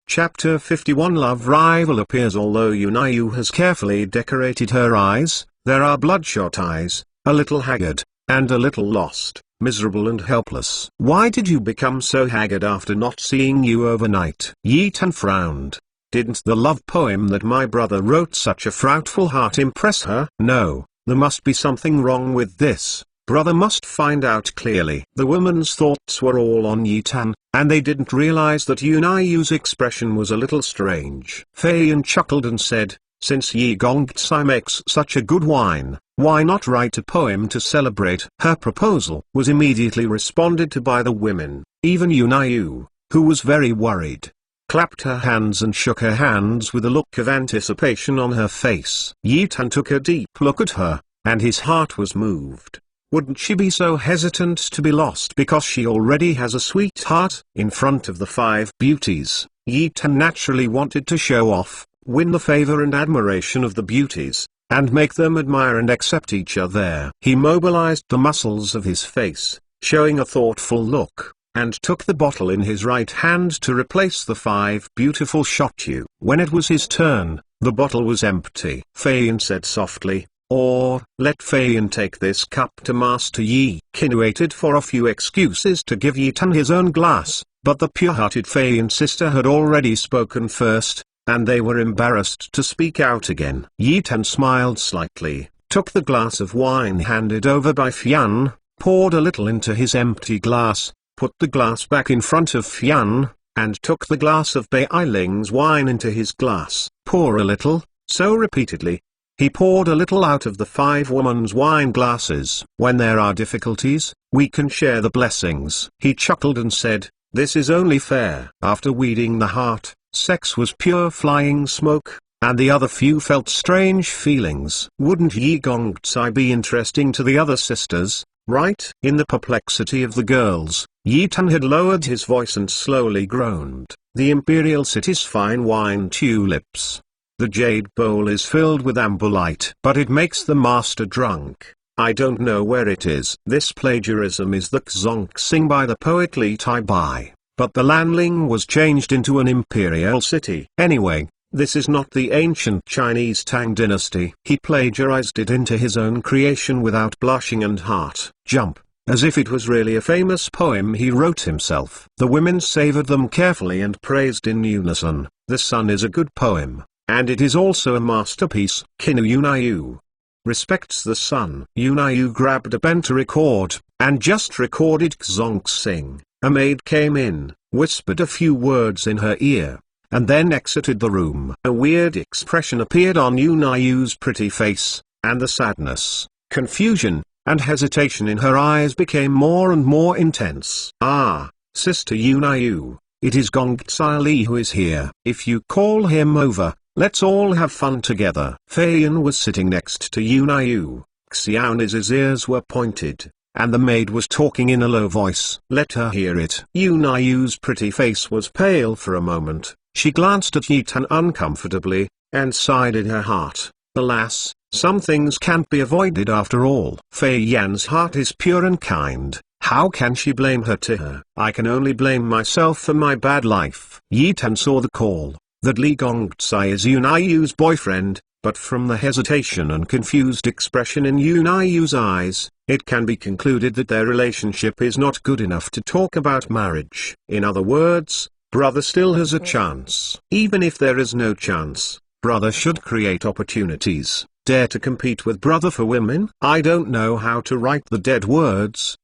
Chapter 51 Love Rival appears. Although Yunayu has carefully decorated her eyes, there are bloodshot eyes, a little haggard, and a little lost, miserable and helpless. Why did you become so haggard after not seeing you overnight? Yi Tan frowned. Didn't the love poem that my brother wrote such a fruitful heart impress her? No, there must be something wrong with this. Brother must find out clearly. The woman's thoughts were all on Yi Tan, and they didn't realize that Yunayu's expression was a little strange. Fei Yan chuckled and said, since Yi Gongtsai makes such a good wine, why not write a poem to celebrate? Her proposal was immediately responded to by the women. Even Yunayu, who was very worried, clapped her hands and shook her hands with a look of anticipation on her face. Yi Tan took a deep look at her, and his heart was moved. Wouldn't she be so hesitant to be lost because she already has a sweetheart? In front of the 5 beauties, Yi Tan naturally wanted to show off, win the favor and admiration of the beauties, and make them admire and accept each other. He mobilized the muscles of his face, showing a thoughtful look, and took the bottle in his right hand to replace the 5 beautiful shotu. When it was his turn, the bottle was empty. Fei Yan said softly, or, let Fei Yan take this cup to Master Yi. Qin waited for a few excuses to give Yi Tan his own glass, but the pure-hearted Fei Yan sister had already spoken first, and they were embarrassed to speak out again. Yi Tan smiled slightly, took the glass of wine handed over by Fian, poured a little into his empty glass, put the glass back in front of Fian, and took the glass of Bei Ling's wine into his glass. Pour a little, so repeatedly. He poured a little out of the 5 women's wine glasses. When there are difficulties, we can share the blessings. He chuckled and said, this is only fair. After weeding the heart, sex was pure flying smoke, and the other few felt strange feelings. Wouldn't Yi Gongtsai be interesting to the other sisters, right? In the perplexity of the girls, Yi Tan had lowered his voice and slowly groaned. The imperial city's fine wine tulips. The jade bowl is filled with amber light, but it makes the master drunk. I don't know where it is. This plagiarism is the Xongxing by the poet Li Tai Bai, but the Lanling was changed into an imperial city. Anyway, this is not the ancient Chinese Tang dynasty. He plagiarized it into his own creation without blushing and heart jump, as if it was really a famous poem he wrote himself. The women savored them carefully and praised in unison. The Sun is a good poem. And it is also a masterpiece. Kinu Yunayu respects the sun. Yunayu grabbed a pen to record, and just recorded Xongxing. A maid came in, whispered a few words in her ear, and then exited the room. A weird expression appeared on Yunayu's pretty face, and the sadness, confusion, and hesitation in her eyes became more and more intense. Ah, Sister Yunayu, it is Gongtsai Li who is here. If you call him over, let's all have fun together. Fei Yan was sitting next to Yunayu. Xiaonis's ears were pointed, and the maid was talking in a low voice. Let her hear it. Yunayu's pretty face was pale for a moment. She glanced at Yi Tan uncomfortably, and sighed in her heart. Alas, some things can't be avoided after all. Fei Yan's heart is pure and kind. How can she blame her to her? I can only blame myself for my bad life. Yi Tan saw the call. That Li Gongtsai is Yunayu's boyfriend, but from the hesitation and confused expression in Yunayu's eyes, it can be concluded that their relationship is not good enough to talk about marriage. In other words, brother still has a chance. Even if there is no chance, brother should create opportunities. Dare to compete with brother for women? I don't know how to write the dead words.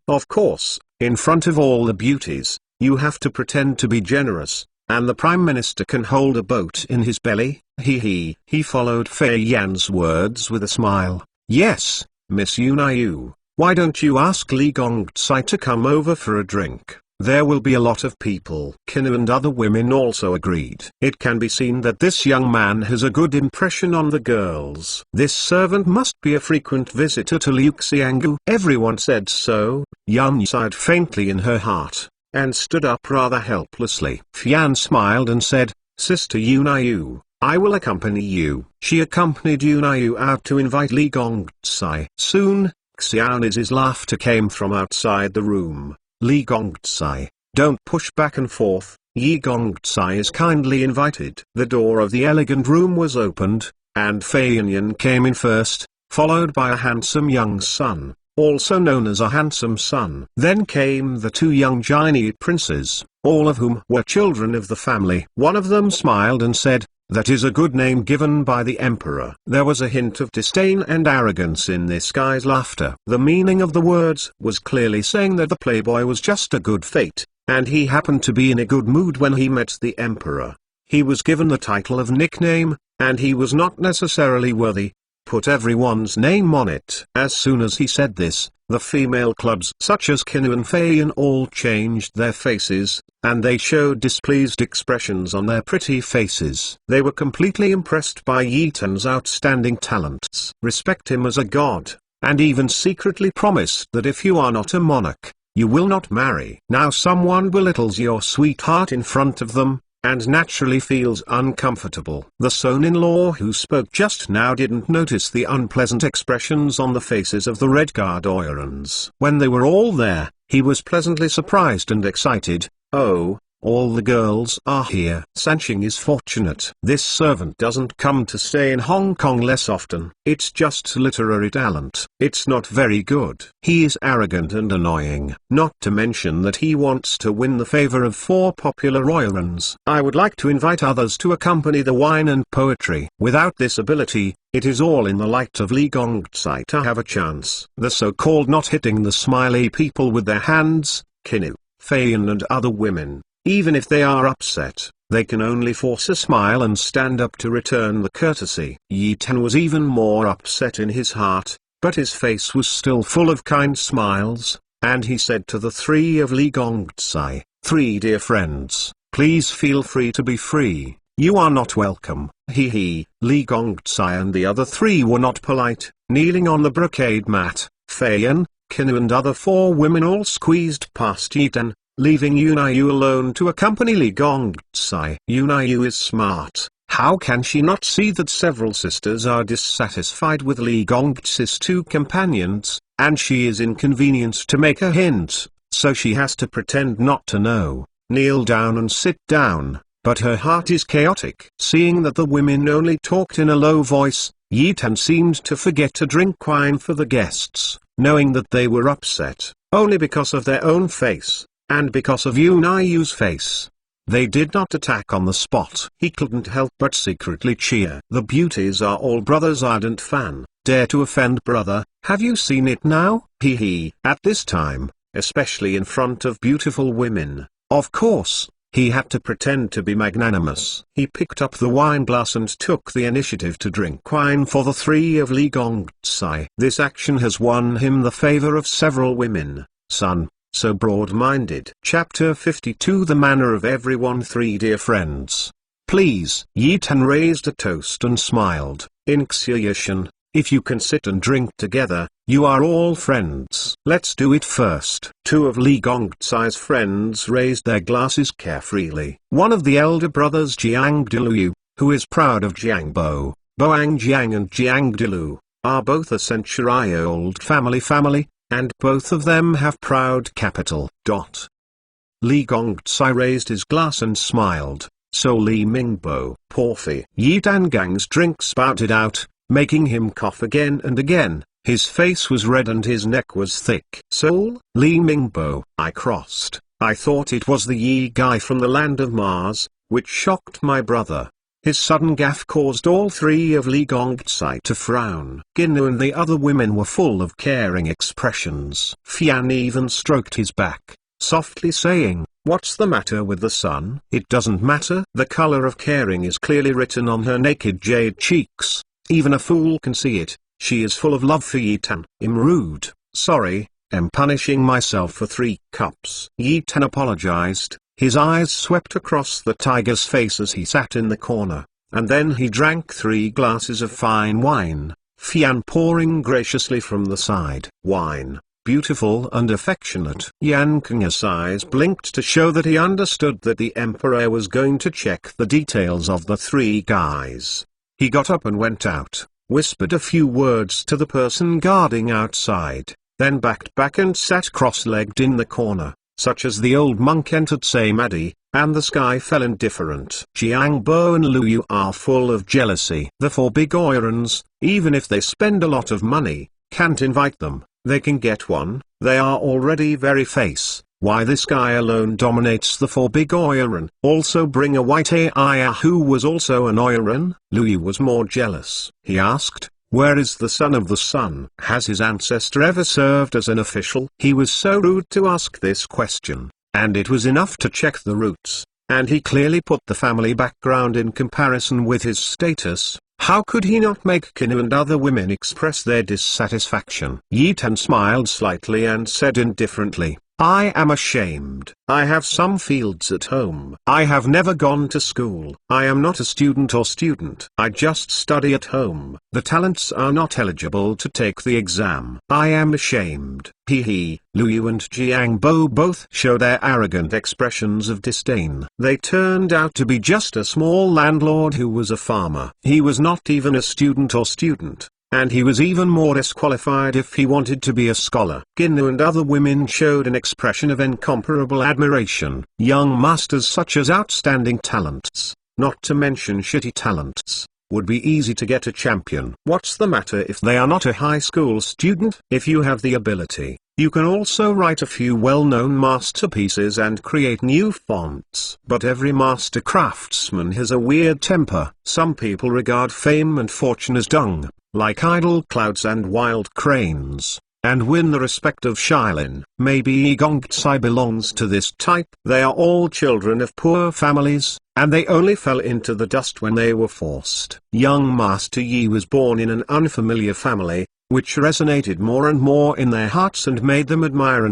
Of course, in front of all the beauties, you have to pretend to be generous. And the Prime Minister can hold a boat in his belly. He followed Fei Yan's words with a smile. Yes, Miss Yunayu, why don't you ask Li Gongtsai to come over for a drink? There will be a lot of people. Kinu and other women also agreed. It can be seen that this young man has a good impression on the girls. This servant must be a frequent visitor to Liu Xianggu. Everyone said so. Yun sighed faintly in her heart, and stood up rather helplessly. Fian smiled and said, Sister Yunayu, I will accompany you. She accompanied Yunayu out to invite Li Gongtsai. Soon, Xiaonis's laughter came from outside the room. Li Gongtsai, Don't push back and forth, Yi Gongzai is kindly invited. The door of the elegant room was opened, and Fei Yanyan came in first, followed by a handsome young son, also known as a handsome son. Then came the two young Chinese princes, all of whom were children of the family. One of them smiled and said, "That is a good name given by the emperor." There was a hint of disdain and arrogance in this guy's laughter. The meaning of the words was clearly saying that the playboy was just a good fate, and he happened to be in a good mood when he met the emperor. He was given the title of nickname, and he was not necessarily worthy. Put everyone's name on it. As soon as he said this, the female clubs such as Kinu and Feiyan all changed their faces, and they showed displeased expressions on their pretty faces. They were completely impressed by Yi Tan's outstanding talents, respect him as a god, and even secretly promised that if you are not a monarch, you will not marry. Now someone belittles your sweetheart in front of them, and naturally feels uncomfortable. The son-in-law who spoke just now didn't notice the unpleasant expressions on the faces of the Red Guard Oirans. When they were all there, he was pleasantly surprised and excited. "Oh, all the girls are here." Sanching is fortunate. This servant doesn't come to stay in Hong Kong less often. It's just literary talent. It's not very good. He is arrogant and annoying. Not to mention that he wants to win the favor of 4 popular Oirans. I would like to invite others to accompany the wine and poetry. Without this ability, it is all in the light of Li Gongzai to have a chance. The so-called not hitting the smiley people with their hands, Kinu, Feiyan and other women. Even if they are upset, they can only force a smile and stand up to return the courtesy. Yi Tan was even more upset in his heart, but his face was still full of kind smiles, and he said to the 3 of Li Gongzai, "3 dear friends, please feel free to be free. You are not welcome." He. Li Gongzai and the other 3 were not polite, kneeling on the brocade mat. Feiyan, Kinu and other 4 women all squeezed past Yi Tan, leaving Yunayu alone to accompany Li Gongzai. Yunayu is smart. How can she not see that several sisters are dissatisfied with Li Gongzai's 2 companions, and she is inconvenienced to make a hint, so she has to pretend not to know, kneel down and sit down, but her heart is chaotic. Seeing that the women only talked in a low voice, Yi Tan seemed to forget to drink wine for the guests, knowing that they were upset, only because of their own face, and because of Yunayu's face. They did not attack on the spot. He couldn't help but secretly cheer. The beauties are all brother's ardent fan. Dare to offend brother, have you seen it now? He. At this time, especially in front of beautiful women, of course, he had to pretend to be magnanimous. He picked up the wine glass and took the initiative to drink wine for the 3 of Li Gongzai. This action has won him the favor of several women. Son, so broad-minded. Chapter 52 The Manner of Everyone 3 Dear friends, please. Yi Tan raised a toast and smiled. In Xiaoshan, if you can sit and drink together, you are all friends. Let's do it first. 2 of Li Gongzai's friends raised their glasses carefreely. One of the elder brothers Jiang Dilu, who is proud of Jiangbo, Boang Jiang and Jiang Dilu, are both a century-old family, and both of them have proud capital. Li Gongzai raised his glass and smiled. So Li Mingbo, Porphy. Yi Dangang's drink spouted out, making him cough again and again. His face was red and his neck was thick. Soul, Li Mingbo. I crossed. I thought it was the Yi guy from the land of Mars, which shocked my brother. His sudden gaffe caused all 3 of Li Gongzai to frown. Ginu and the other women were full of caring expressions. Fian even stroked his back, softly saying, "What's the matter with the sun?" It doesn't matter. The color of caring is clearly written on her naked jade cheeks. Even a fool can see it. She is full of love for Yi Tan. I'm rude. Sorry, am punishing myself for 3 cups. Yi Tan apologized. His eyes swept across the tiger's face as he sat in the corner, and then he drank 3 glasses of fine wine, Fian pouring graciously from the side. Wine, beautiful and affectionate. Yan Kang's eyes blinked to show that he understood that the emperor was going to check the details of the 3 guys. He got up and went out, whispered a few words to the person guarding outside, then backed back and sat cross-legged in the corner. such as the old monk entered Samadhi, and the sky fell indifferent. Jiang Bo and Lu Yu are full of jealousy. The four big Oirans, even if they spend a lot of money, can't invite them. They can get one, they are already very face. Why this guy alone dominates the four big Oiran? Also bring a white Ai who was also an Oiran? Lu Yu was more jealous. He asked, where is the son of the sun? Has his ancestor ever served as an official? He was so rude to ask this question, and it was enough to check the roots, and he clearly put the family background in comparison with his status. How could he not make Kinu and other women express their dissatisfaction? Yi Tan smiled slightly and said indifferently, I am ashamed. I have some fields at home. I have never gone to school. I am not a student or student. I just study at home. The talents are not eligible to take the exam. I am ashamed. Hee. Lu Yu and Jiang Bo both show their arrogant expressions of disdain. They turned out to be just a small landlord who was a farmer. He was not even a student or student. And he was even more disqualified if he wanted to be a scholar. Kinu and other women showed an expression of incomparable admiration. Young masters such as outstanding talents, not to mention shitty talents, would be easy to get a champion. What's the matter if they are not a high school student? If you have the ability, you can also write a few well-known masterpieces and create new fonts. But every master craftsman has a weird temper. Some people regard fame and fortune as dung, like idle clouds and wild cranes, and win the respect of Shilin. Maybe Yi Gongtsai belongs to this type. They are all children of poor families, and they only fell into the dust when they were forced. Young Master Yi was born in an unfamiliar family, which resonated more and more in their hearts and made them admire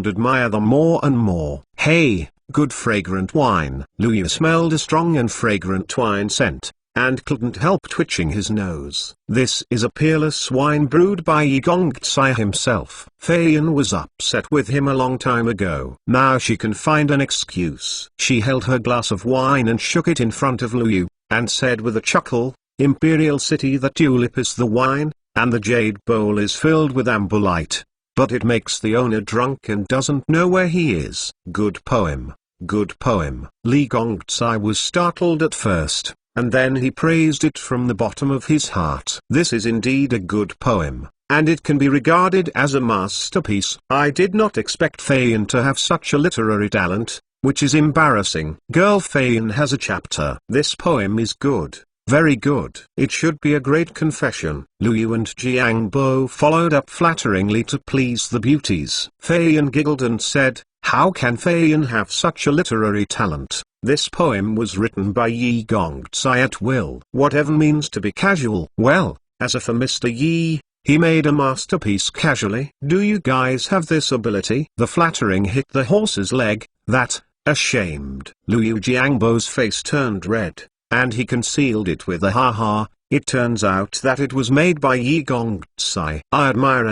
them more and more. Hey, good fragrant wine. Lu Yu smelled a strong and fragrant wine scent, and couldn't help twitching his nose. This is a peerless wine brewed by Yi Gongtsai himself. Fei Yan was upset with him a long time ago. Now she can find an excuse. She held her glass of wine and shook it in front of Lu Yu, and said with a chuckle, Imperial City, the tulip is the wine, and the jade bowl is filled with amber light. But it makes the owner drunk and doesn't know where he is. Good poem. Good poem. Li Gongtsai was startled at first, and then he praised it from the bottom of his heart. This is indeed a good poem, and it can be regarded as a masterpiece. I did not expect Fei Yan to have such a literary talent, which is embarrassing. Girl Fei Yan has a chapter. This poem is good. Very good. It should be a great confession. Lu Yu and Jiang Bo followed up flatteringly to please the beauties. Fei Yan giggled and said, how can Fei Yan have such a literary talent? This poem was written by Yi Gongtsai at will. Whatever means to be casual. Well, as for Mr. Yi, he made a masterpiece casually. Do you guys have this ability? The flattering hit the horse's leg. That, ashamed. Lu Yu Jiangbo's face turned red, and he concealed it with a ha-ha. It turns out that it was made by Yi Gongtsai. I admire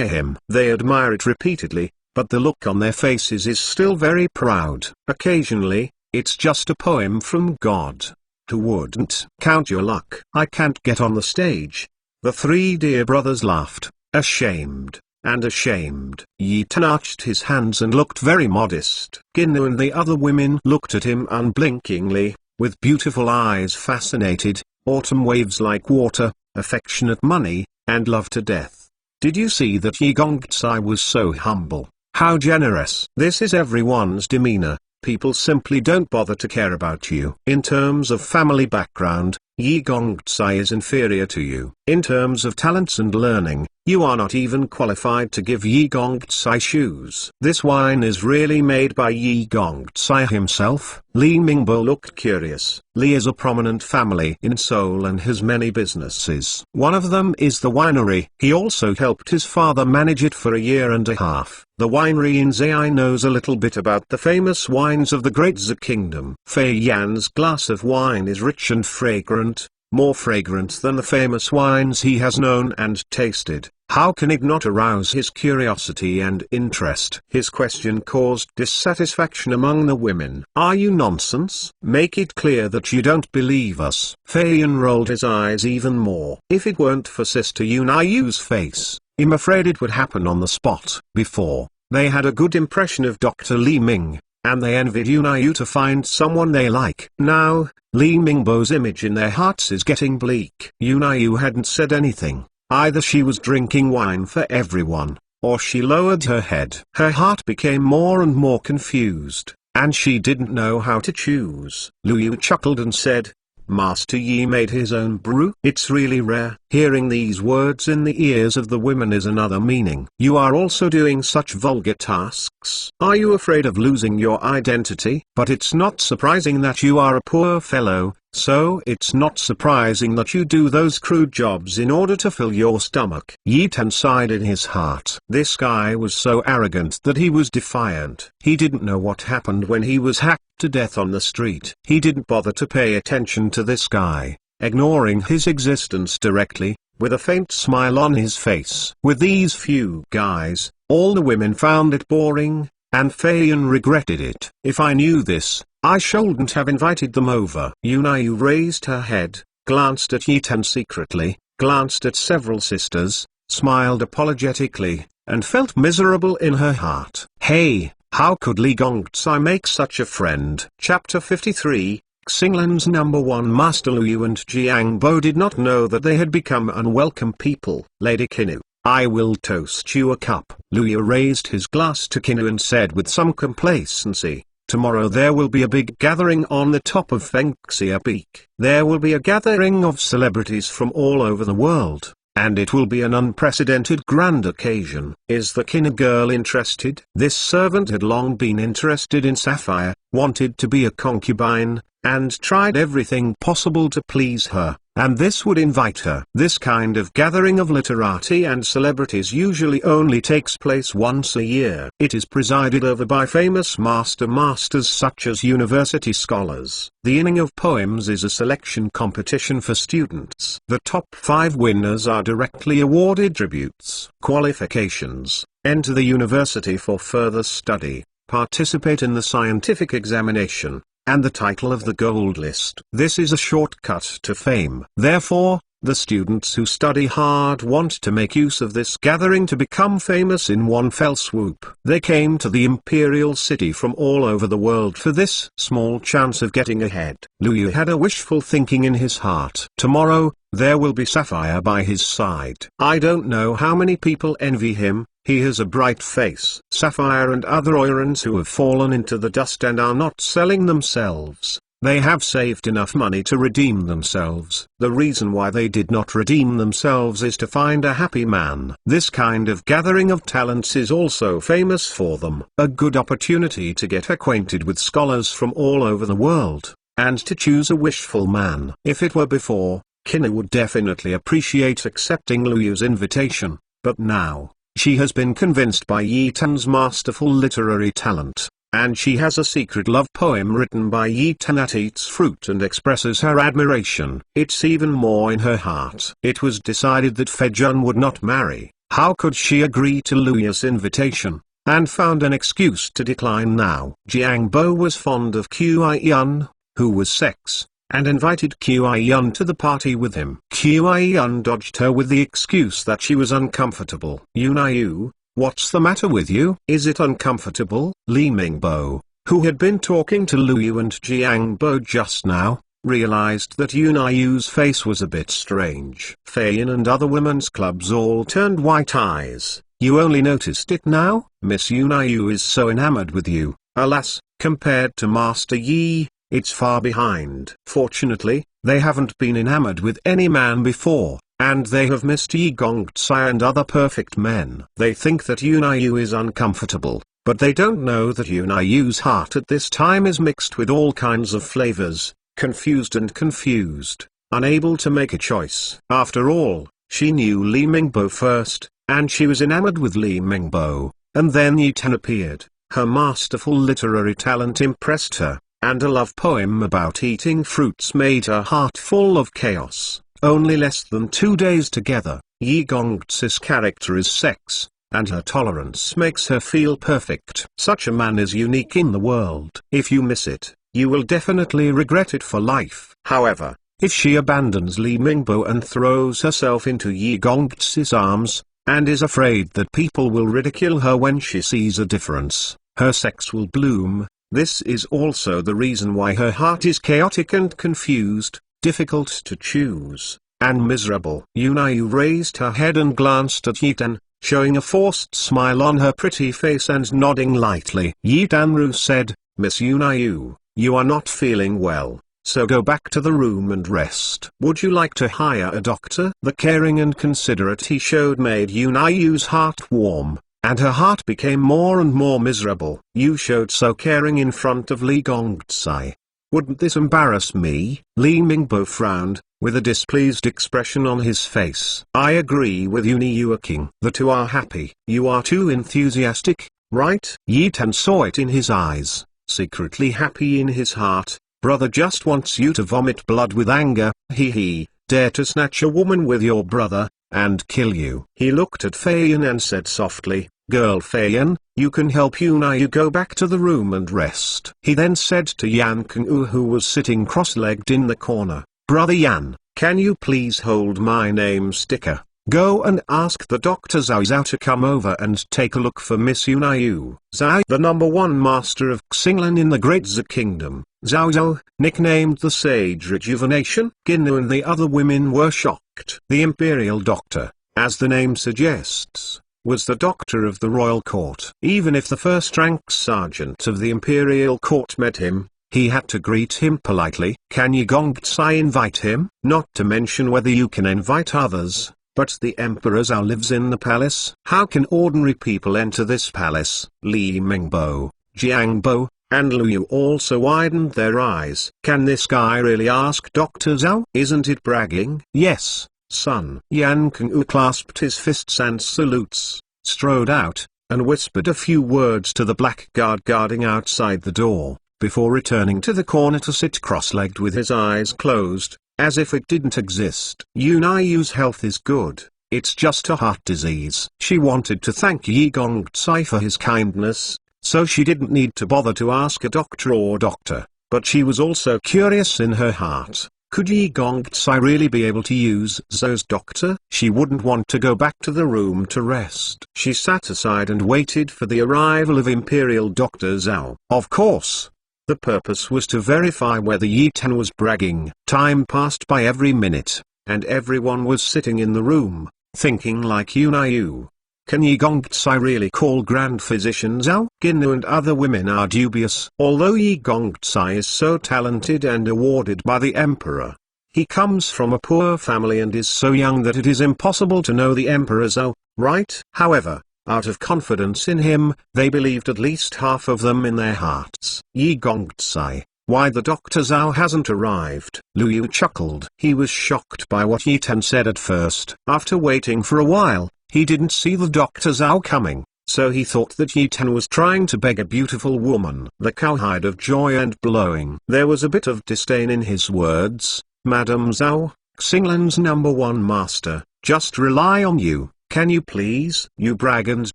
him. They admire it repeatedly, but the look on their faces is still very proud. Occasionally, it's just a poem from God. Who wouldn't? Count your luck. I can't get on the stage. The three dear brothers laughed, ashamed, and ashamed. Yi Tan arched his hands and looked very modest. Kinu and the other women looked at him unblinkingly, with beautiful eyes fascinated, autumn waves like water, affectionate money, and love to death. Did you see that Yi Gongtsai was so humble? How generous. This is everyone's demeanor. People simply don't bother to care about you. In terms of family background, Yi Gongtsai is inferior to you. In terms of talents and learning, you are not even qualified to give Yi Gongtsai shoes. This wine is really made by Yi Gongtsai himself. Li Mingbo looked curious. Li is a prominent family in Seoul and has many businesses. One of them is the winery. He also helped his father manage it for a year and a half. The winery in Zai knows a little bit about the famous wines of the Great Zha Kingdom. Fei Yan's glass of wine is rich and fragrant, more fragrant than the famous wines he has known and tasted. How can it not arouse his curiosity and interest? His question caused dissatisfaction among the women. Are you nonsense? Make it clear that you don't believe us. Fei Yan rolled his eyes even more. If it weren't for Sister Yun Yu's face, I'm afraid it would happen on the spot. Before, They had a good impression of Dr. Li Ming, and they envied Yunai to find someone they like. Now, Li Mingbo's image in their hearts is getting bleak. Yunai hadn't said anything. Either she was drinking wine for everyone, or she lowered her head. Her heart became more and more confused, and she didn't know how to choose. Lu Yu chuckled and said, "Master Yi made his own brew. It's really rare." Hearing these words in the ears of the women is another meaning. You are also doing such vulgar tasks. Are you afraid of losing your identity? But it's not surprising that you are a poor fellow, so it's not surprising that you do those crude jobs in order to fill your stomach. Yi Tan sighed in his heart. This guy was so arrogant that he was defiant. He didn't know what happened when he was hacked to death on the street. He didn't bother to pay attention to this guy, ignoring his existence directly, with a faint smile on his face. With these few guys, all the women found it boring, and Fei-Yun regretted it. If I knew this, I shouldn't have invited them over. Yunai raised her head, glanced at Yi Tan secretly, glanced at several sisters, smiled apologetically, and felt miserable in her heart. Hey, how could Li Gongzai make such a friend? Chapter 53, Xinglan's #1 Master Lu Yu and Jiang Bo did not know that they had become unwelcome people. Lady Kinu, I will toast you a cup. Lu Yu raised his glass to Kinu and said with some complacency, tomorrow there will be a big gathering on the top of Fengxia Peak. There will be a gathering of celebrities from all over the world, and it will be an unprecedented grand occasion. Is the Kinu girl interested? This servant had long been interested in Sapphire, wanted to be a concubine, and tried everything possible to please her, and this would invite her. This kind of gathering of literati and celebrities usually only takes place once a year. It is presided over by famous masters such as university scholars. The inning of poems is a selection competition for students. The top 5 winners are directly awarded tributes. Qualifications: enter the university for further study, participate in the scientific examination, and the title of the gold list. This is a shortcut to fame. Therefore, the students who study hard want to make use of this gathering to become famous in one fell swoop. They came to the imperial city from all over the world for this small chance of getting ahead. Lu Yu had a wishful thinking in his heart. Tomorrow, there will be Sapphire by his side. I don't know how many people envy him. He has a bright face. Sapphire and other Oirans who have fallen into the dust and are not selling themselves. They have saved enough money to redeem themselves. The reason why they did not redeem themselves is to find a happy man. This kind of gathering of talents is also famous for them. A good opportunity to get acquainted with scholars from all over the world, and to choose a wishful man. If it were before, Kinu would definitely appreciate accepting Lu Yu's invitation, but now, she has been convinced by Yi Tan's masterful literary talent, and she has a secret love poem written by Yi Tan that eats fruit and expresses her admiration. It's even more in her heart. It was decided that Fei-Jun would not marry. How could she agree to Lu Yu's invitation, and found an excuse to decline now? Jiang Bo was fond of Qi-Yun, who was sex, and invited Qi-Yun to the party with him. Qi-Yun dodged her with the excuse that she was uncomfortable. Yunai, what's the matter with you? Is it uncomfortable? Li Mingbo, who had been talking to Lu Yu and Jiang Bo just now, realized that Yunai's face was a bit strange. Fei-Yin and other women's clubs all turned white eyes. You only noticed it now? Miss Yunai is so enamored with you. Alas, compared to Master Yi, it's far behind. Fortunately, they haven't been enamored with any man before, and they have missed Yi Gongzai and other perfect men. They think that Yunai is uncomfortable, but they don't know that Yunai's heart at this time is mixed with all kinds of flavors, confused, unable to make a choice. After all, she knew Li Mingbo first, and she was enamored with Li Mingbo, and then Yi Tan appeared. Her masterful literary talent impressed her, and a love poem about eating fruits made her heart full of chaos. Only less than 2 days together, Yi Gongzai's character is sex, and her tolerance makes her feel perfect. Such a man is unique in the world. If you miss it, you will definitely regret it for life. However, if she abandons Li Mingbo and throws herself into Yi Gongzai's arms, and is afraid that people will ridicule her when she sees a difference. Her sex will bloom. This is also the reason why her heart is chaotic and confused, difficult to choose, and miserable. Yunayu raised her head and glanced at Yitan, showing a forced smile on her pretty face and nodding lightly. Yitanru said, "Miss Yunayu, you are not feeling well, so go back to the room and rest. Would you like to hire a doctor?" The caring and considerate he showed made Yunayu's heart warm, and her heart became more and more miserable. "You showed so caring in front of Li Gongzai. Wouldn't this embarrass me?" Li Mingbo frowned, with a displeased expression on his face. "I agree with Yu King. The two are happy. You are too enthusiastic, right?" Yitan saw it in his eyes, secretly happy in his heart. "Brother just wants you to vomit blood with anger, he dare to snatch a woman with your brother, and kill you." He looked at Feiyan and said softly, "Girl Feiyan, you can help Yunayu go back to the room and rest." He then said to Yan Kang'u, who was sitting cross-legged in the corner, "Brother Yan, can you please hold my name sticker? Go and ask the Dr. Zhao Zhao to come over and take a look for Miss Yunayu." Zhao, the #1 master of Xinglan in the Great Zhao Kingdom, Zhao Zhao, nicknamed the Sage Rejuvenation. Ginnu and the other women were shocked. The Imperial Doctor, as the name suggests, was the doctor of the royal court. Even if the first-rank sergeant of the Imperial Court met him, he had to greet him politely. "Can Yi Gongzai invite him?" Not to mention whether you can invite others. But the Emperor Zhao lives in the palace. How can ordinary people enter this palace? Li Mingbo, Jiangbo, and Luyu also widened their eyes. Can this guy really ask Dr. Zhao? Isn't it bragging? Yes, son. Yan Kang'u clasped his fists and salutes, strode out, and whispered a few words to the black guard guarding outside the door, before returning to the corner to sit cross-legged with his eyes closed, as if it didn't exist. Yunayu's health is good, it's just a heart disease. She wanted to thank Yi Gongzai for his kindness, so she didn't need to bother to ask a doctor, but she was also curious in her heart. Could Yi Gongzai really be able to use Zhou's doctor? She wouldn't want to go back to the room to rest. She sat aside and waited for the arrival of Imperial Dr. Zhao. Of course, the purpose was to verify whether Yitan was bragging. Time passed by every minute, and everyone was sitting in the room, thinking like Yunayu. Can Yi Gongzai really call Grand Physician Zhao? Ginnu and other women are dubious. Although Yi Gongzai is so talented and awarded by the Emperor, he comes from a poor family and is so young that it is impossible to know the Emperor Zhao, right? However, out of confidence in him, they believed at least half of them in their hearts. Yi Gongzai, why the Dr. Zhao hasn't arrived? Luyu chuckled. He was shocked by what Yitan said at first. After waiting for a while, he didn't see the Dr. Zhao coming, so he thought that Yitan was trying to beg a beautiful woman. The cowhide of joy and blowing. There was a bit of disdain in his words. "Madam Zhao, Xinglan's #1 master, just rely on you. Can you please? You brag and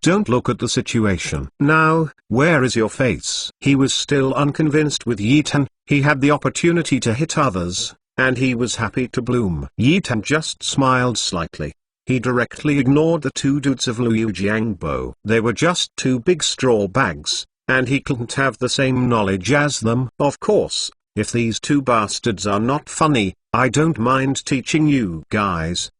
don't look at the situation. Now, where is your face?" He was still unconvinced with Yitan. He had the opportunity to hit others, and he was happy to bloom. Yitan just smiled slightly. He directly ignored the two dudes of Luyu Jiangbo. They were just two big straw bags, and he couldn't have the same knowledge as them. "Of course, if these two bastards are not funny, I don't mind teaching you guys."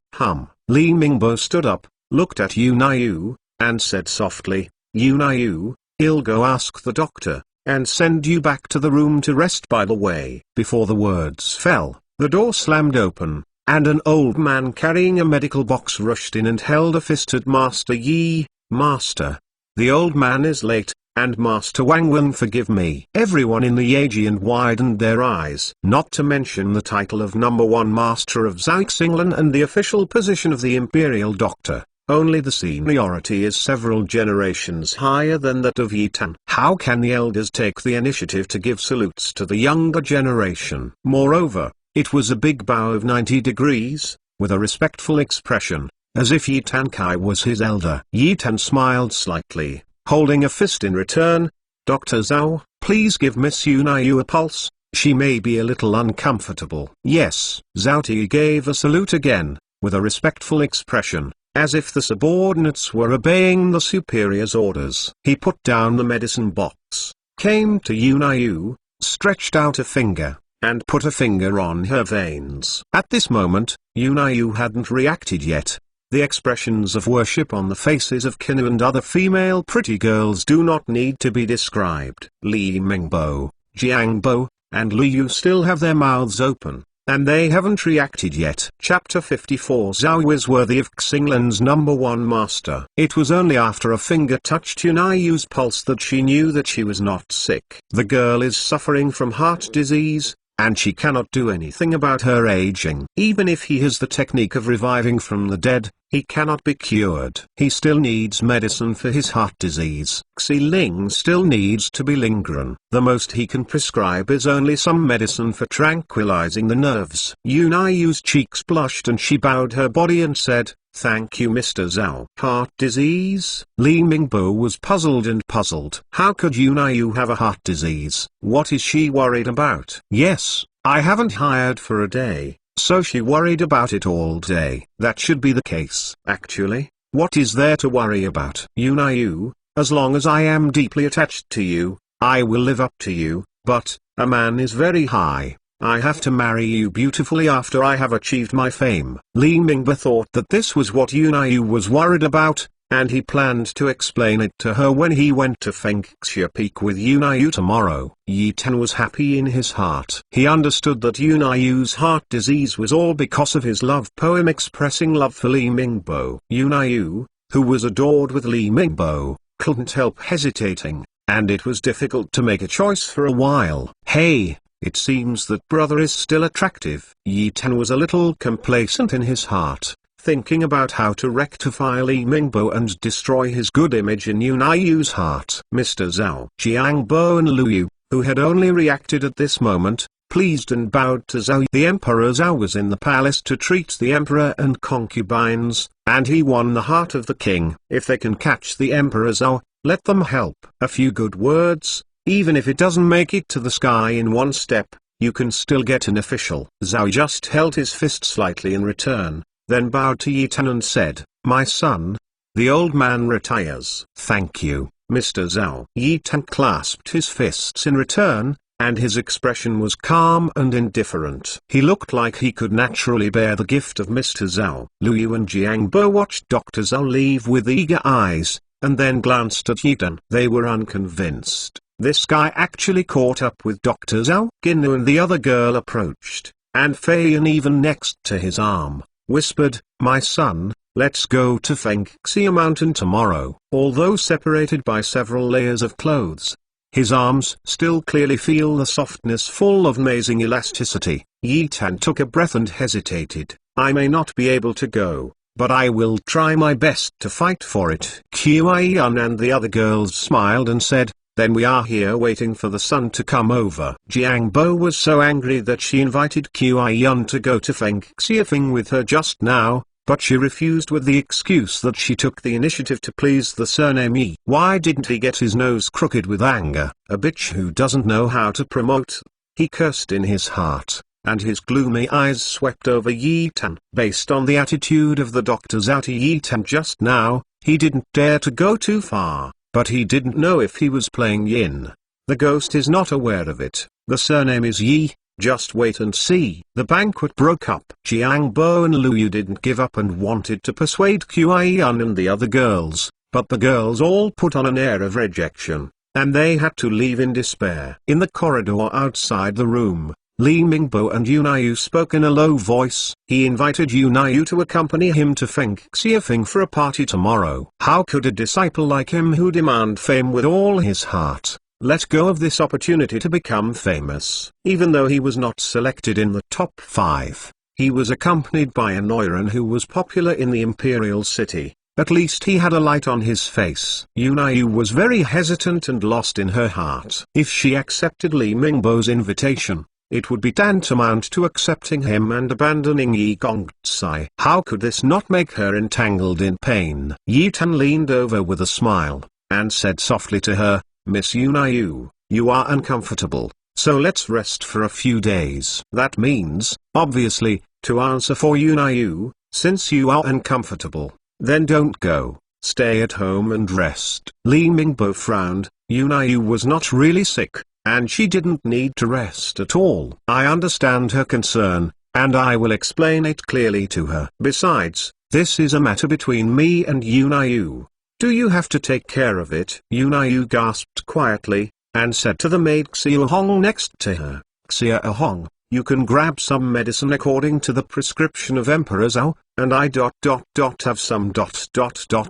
Li Mingbo stood up, looked at Yunayu, and said softly, "Yunayu, I'll go ask the doctor, and send you back to the room to rest by the way." Before the words fell, the door slammed open, and an old man carrying a medical box rushed in and held a fist at Master Yi. "Master, the old man is late, and Master Wang will forgive me." Everyone in the Yajian widened their eyes. Not to mention the title of #1 Master of Zhao Xinglan and the official position of the Imperial Doctor. Only the seniority is several generations higher than that of Yitan. How can the elders take the initiative to give salutes to the younger generation? Moreover, it was a big bow of 90 degrees, with a respectful expression, as if Yitan Kai was his elder. Yitan smiled slightly, holding a fist in return. "Dr. Zhao, please give Miss Yunayu a pulse, she may be a little uncomfortable." "Yes." Zhao Ti gave a salute again, with a respectful expression, as if the subordinates were obeying the superior's orders. He put down the medicine box, came to Yunayu, stretched out a finger, and put a finger on her veins. At this moment, Yunayu hadn't reacted yet. The expressions of worship on the faces of Kinu and other female pretty girls do not need to be described. Li Mingbo, Jiangbo, and Liu still have their mouths open, and they haven't reacted yet. Chapter 54. Zhao is worthy of Xinglan's #1 master. It was only after a finger touched Yunayu's pulse that she knew that she was not sick. The girl is suffering from heart disease, and she cannot do anything about her aging. Even if he has the technique of reviving from the dead, he cannot be cured. He still needs medicine for his heart disease. Xiling still needs to be lingering. The most he can prescribe is only some medicine for tranquilizing the nerves. Yunayu's cheeks blushed and she bowed her body and said, "Thank you, Mr. Zhao." Heart disease? Li Mingbo was puzzled and puzzled. How could Yunayu have a heart disease? What is she worried about? Yes, I haven't hired for a day, so she worried about it all day. That should be the case. Actually, what is there to worry about? Yunayu, as long as I am deeply attached to you, I will live up to you, but, a man is very high. I have to marry you beautifully after I have achieved my fame. Li Mingba thought that this was what Yunayu was worried about, and he planned to explain it to her when he went to Fengxia Peak with Yunayu tomorrow. Yi Tan was happy in his heart. He understood that Yunayu's heart disease was all because of his love poem expressing love for Li Mingbo. Yunayu, who was adored with Li Mingbo, couldn't help hesitating, and it was difficult to make a choice for a while. Hey! It seems that brother is still attractive. Yi Tan was a little complacent in his heart, thinking about how to rectify Li Mingbo and destroy his good image in Yunayu's heart. Mr. Zhao, Jiangbo and Liu, who had only reacted at this moment, pleased and bowed to Zhao. The Emperor Zhao was in the palace to treat the emperor and concubines, and he won the heart of the king. If they can catch the Emperor Zhao, let them help. A few good words. Even if it doesn't make it to the sky in one step, you can still get an official. Zhao just held his fist slightly in return, then bowed to Yi Tan and said, "My son." The old man retires. "Thank you, Mr. Zhao." Yi Tan clasped his fists in return, and his expression was calm and indifferent. He looked like he could naturally bear the gift of Mr. Zhao. Liu and Jiangbo watched Dr. Zhao leave with eager eyes, and then glanced at Yi Tan. They were unconvinced. This guy actually caught up with Dr. Zhao. Ginu and the other girl approached, and Fei Yan, even next to his arm, whispered, "My son, let's go to Fengxia Mountain tomorrow." Although separated by several layers of clothes, his arms still clearly feel the softness full of amazing elasticity. Yi Tan took a breath and hesitated. "I may not be able to go, but I will try my best to fight for it." Qi Yan and the other girls smiled and said, "Then we are here waiting for the sun to come over." Jiangbo was so angry that she invited Qi Yan to go to Fengxia with her just now, but she refused with the excuse that she took the initiative to please the surname Yi. Why didn't he get his nose crooked with anger? A bitch who doesn't know how to promote. He cursed in his heart, and his gloomy eyes swept over Yi Tan. Based on the attitude of the doctors out to Yi Tan just now, he didn't dare to go too far. But he didn't know if he was playing Yin. The ghost is not aware of it. The surname is Yi, just wait and see. The banquet broke up. Jiangbo and Liu didn't give up and wanted to persuade Qi Yan and the other girls, but the girls all put on an air of rejection, and they had to leave in despair. In the corridor outside the room, Li Mingbo and Yunayu spoke in a low voice. He invited Yunayu to accompany him to Fengxia for a party tomorrow. How could a disciple like him who demand fame with all his heart, let go of this opportunity to become famous? Even though he was not selected in the top 5, he was accompanied by a Noiran who was popular in the imperial city. At least he had a light on his face. Yunayu was very hesitant and lost in her heart. If she accepted Li Mingbo's invitation, it would be tantamount to accepting him and abandoning Yi Gongzai. How could this not make her entangled in pain? Yi Tan leaned over with a smile, and said softly to her, "Miss Yunayu, you are uncomfortable, so let's rest for a few days." That means, obviously, to answer for Yunayu, since you are uncomfortable, then don't go. Stay at home and rest. Li Mingbo frowned. Yunayu was not really sick, and she didn't need to rest at all. I understand her concern, and I will explain it clearly to her. Besides, this is a matter between me and Yunayu. Do you have to take care of it? Yunayu gasped quietly, and said to the maid Xia Hong next to her, Xia Hong, you can grab some medicine according to the prescription of Emperor Zhao, and I have some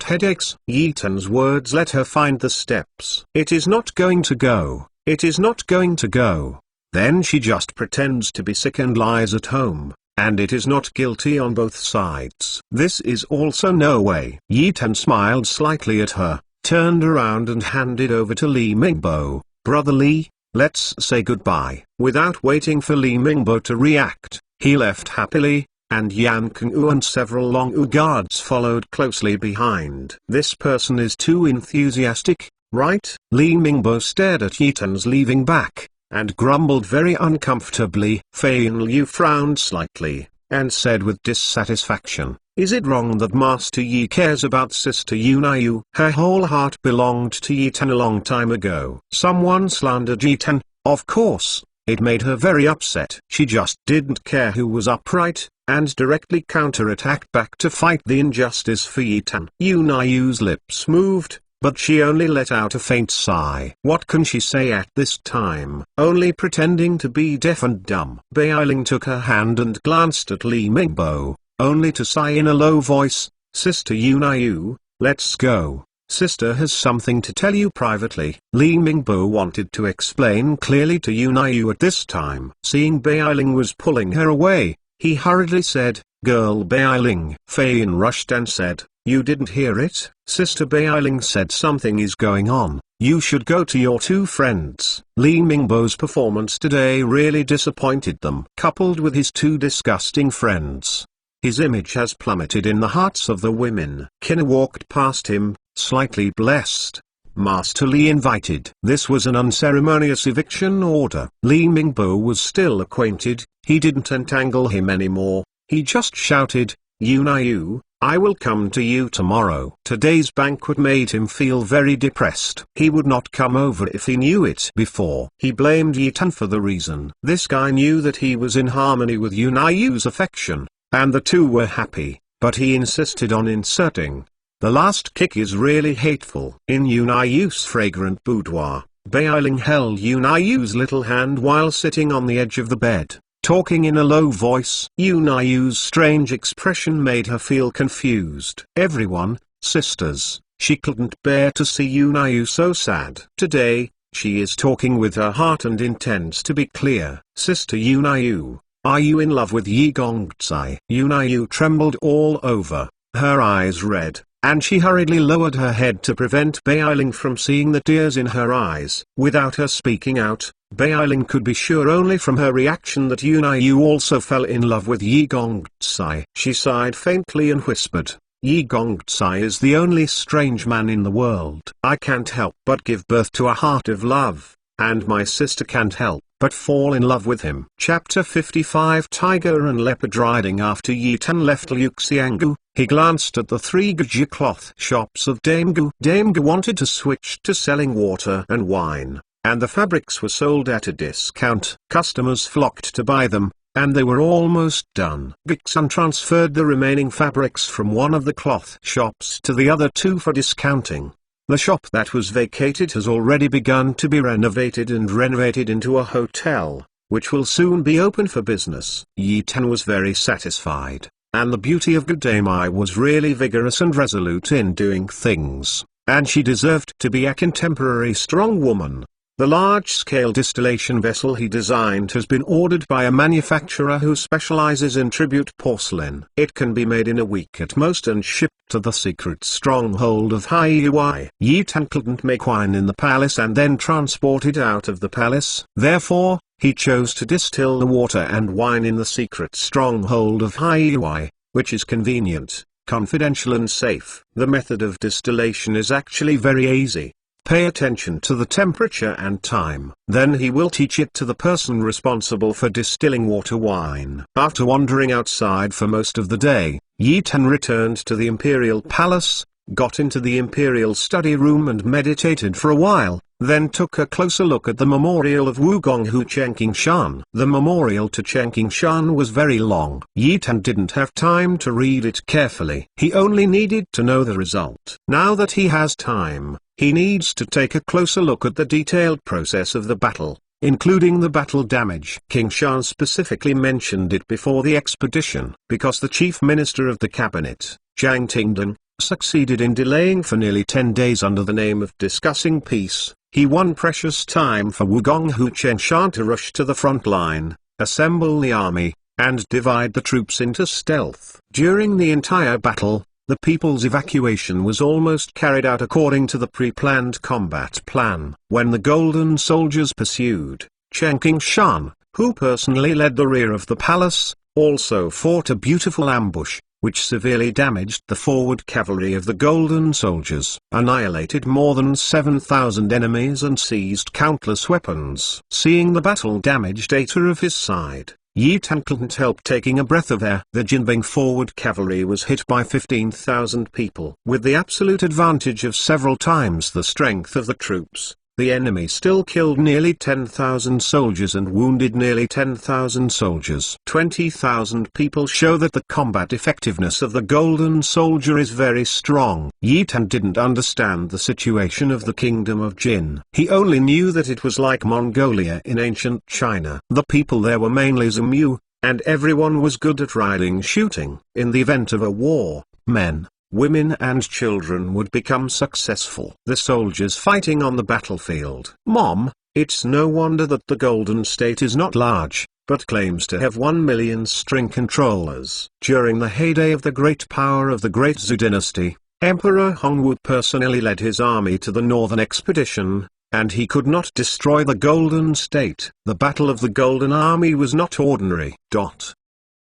headaches. Yi Tan's words let her find the steps. It is not going to go. It is not going to go. Then she just pretends to be sick and lies at home, and it is not guilty on both sides. This is also no way. Yi Tan smiled slightly at her, turned around and handed over to Li Mingbo. Brother Li, let's say goodbye. Without waiting for Li Mingbo to react, he left happily, and Yan Kengwu and several Longu guards followed closely behind. This person is too enthusiastic, right? Li Mingbo stared at Yi Tan's leaving back, and grumbled very uncomfortably. Fein Liu frowned slightly, and said with dissatisfaction, is it wrong that Master Yi cares about Sister Yunayu? Her whole heart belonged to Yi Tan a long time ago. Someone slandered Yi Tan, of course, it made her very upset. She just didn't care who was upright, and directly counterattacked back to fight the injustice for Yi Tan. Yunayu's lips moved, but she only let out a faint sigh. What can she say at this time? Only pretending to be deaf and dumb. Beiling took her hand and glanced at Li Mingbo, only to sigh in a low voice, Sister Yunayu, let's go. Sister has something to tell you privately. Li Mingbo wanted to explain clearly to Yunayu at this time. Seeing Beiling was pulling her away, he hurriedly said, Girl Beiling. Fein rushed and said, you didn't hear it? Sister Beiling said something is going on. You should go to your two friends. Li Mingbo's performance today really disappointed them. Coupled with his two disgusting friends, his image has plummeted in the hearts of the women. Kina walked past him, slightly blessed. Master Li invited. This was an unceremonious eviction order. Li Mingbo was still acquainted. He didn't entangle him anymore. He just shouted, Yunayu, I will come to you tomorrow. Today's banquet made him feel very depressed. He would not come over if he knew it before. He blamed Yi Tan for the reason. This guy knew that he was in harmony with Yunayu's affection, and the two were happy, but he insisted on inserting. The last kick is really hateful. In Yunayu's fragrant boudoir, Beiling held Yunayu's little hand while sitting on the edge of the bed, talking in a low voice. Yunayu's strange expression made her feel confused. Everyone, sisters, she couldn't bear to see Yunayu so sad. Today, she is talking with her heart and intends to be clear. Sister Yunayu, are you in love with Yi Gongzai? Yunayu trembled all over, her eyes red, and she hurriedly lowered her head to prevent Beiling from seeing the tears in her eyes. Without her speaking out, Beiling could be sure only from her reaction that Yunayu also fell in love with Yi Gongzai. She sighed faintly and whispered, Yi Gongzai is the only strange man in the world. I can't help but give birth to a heart of love, and my sister can't help but fall in love with him. Chapter 55 Tiger and Leopard. Riding after Yi Tan left Liuxianggu, he glanced at the three Gajia cloth shops of Dame Gu. Dame Gu wanted to switch to selling water and wine, and the fabrics were sold at a discount. Customers flocked to buy them, and they were almost done. Gixan transferred the remaining fabrics from one of the cloth shops to the other two for discounting. The shop that was vacated has already begun to be renovated and renovated into a hotel, which will soon be open for business. Yi Tan was very satisfied, and the beauty of Gudamai was really vigorous and resolute in doing things, and she deserved to be a contemporary strong woman. The large-scale distillation vessel he designed has been ordered by a manufacturer who specializes in tribute porcelain. It can be made in a week at most and shipped to the secret stronghold of Haiui. Yi Tan couldn't make wine in the palace and then transport it out of the palace. Therefore, he chose to distill the water and wine in the secret stronghold of Haiui, which is convenient, confidential and safe. The method of distillation is actually very easy. Pay attention to the temperature and time. Then he will teach it to the person responsible for distilling water wine. After wandering outside for most of the day, Yi Tan returned to the imperial palace, got into the imperial study room and meditated for a while, then took a closer look at the memorial of Wugonghu Chengqingshan. The memorial to Chengqingshan was very long. Yi Tan didn't have time to read it carefully. He only needed to know the result. Now that he has time, he needs to take a closer look at the detailed process of the battle, including the battle damage. King Shan specifically mentioned it before the expedition, because the chief minister of the cabinet, Zhang Tingdan, succeeded in delaying for nearly 10 days under the name of discussing peace. He won precious time for Wugonghu Chengqingshan to rush to the front line, assemble the army, and divide the troops into stealth. During the entire battle, the people's evacuation was almost carried out according to the pre-planned combat plan. When the golden soldiers pursued, Chengqingshan, who personally led the rear of the palace, also fought a beautiful ambush, which severely damaged the forward cavalry of the golden soldiers, annihilated more than 7,000 enemies and seized countless weapons. Seeing the battle damaged data of his side, Yi Tan couldn't help taking a breath of air. The Jinbing forward cavalry was hit by 15,000 people. With the absolute advantage of several times the strength of the troops, the enemy still killed nearly 10,000 soldiers and wounded nearly 10,000 soldiers. 20,000 people show that the combat effectiveness of the golden soldier is very strong. Yi Tan didn't understand the situation of the kingdom of Jin. He only knew that it was like Mongolia in ancient China. The people there were mainly Zhumyu, and everyone was good at riding shooting. In the event of a war, men, women and children would become successful. The soldiers fighting on the battlefield. Mom, it's no wonder that the Golden State is not large, but claims to have 1 million string controllers. During the heyday of the great power of the Great Zhou dynasty, Emperor Hongwu personally led his army to the northern expedition, and he could not destroy the Golden State. The Battle of the Golden Army was not ordinary.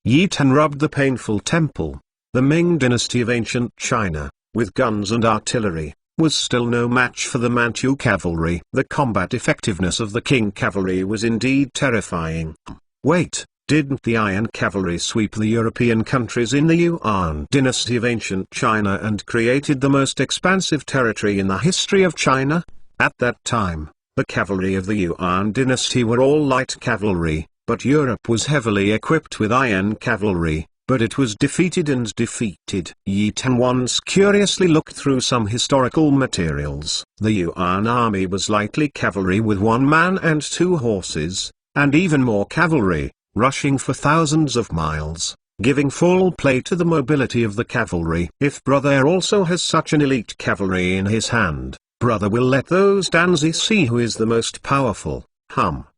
Yi Tan rubbed the painful temple. The Ming dynasty of ancient China, with guns and artillery, was still no match for the Manchu cavalry. The combat effectiveness of the Qing cavalry was indeed terrifying. Wait, didn't the Iron Cavalry sweep the European countries in the Yuan dynasty of ancient China and created the most expansive territory in the history of China? At that time, the cavalry of the Yuan dynasty were all light cavalry, but Europe was heavily equipped with iron cavalry. But it was defeated and defeated. Yi Tan once curiously looked through some historical materials. The Yuan army was lightly cavalry with 1 man and 2 horses, and even more cavalry, rushing for thousands of miles, giving full play to the mobility of the cavalry. If brother also has such an elite cavalry in his hand, brother will let those Danzi see who is the most powerful.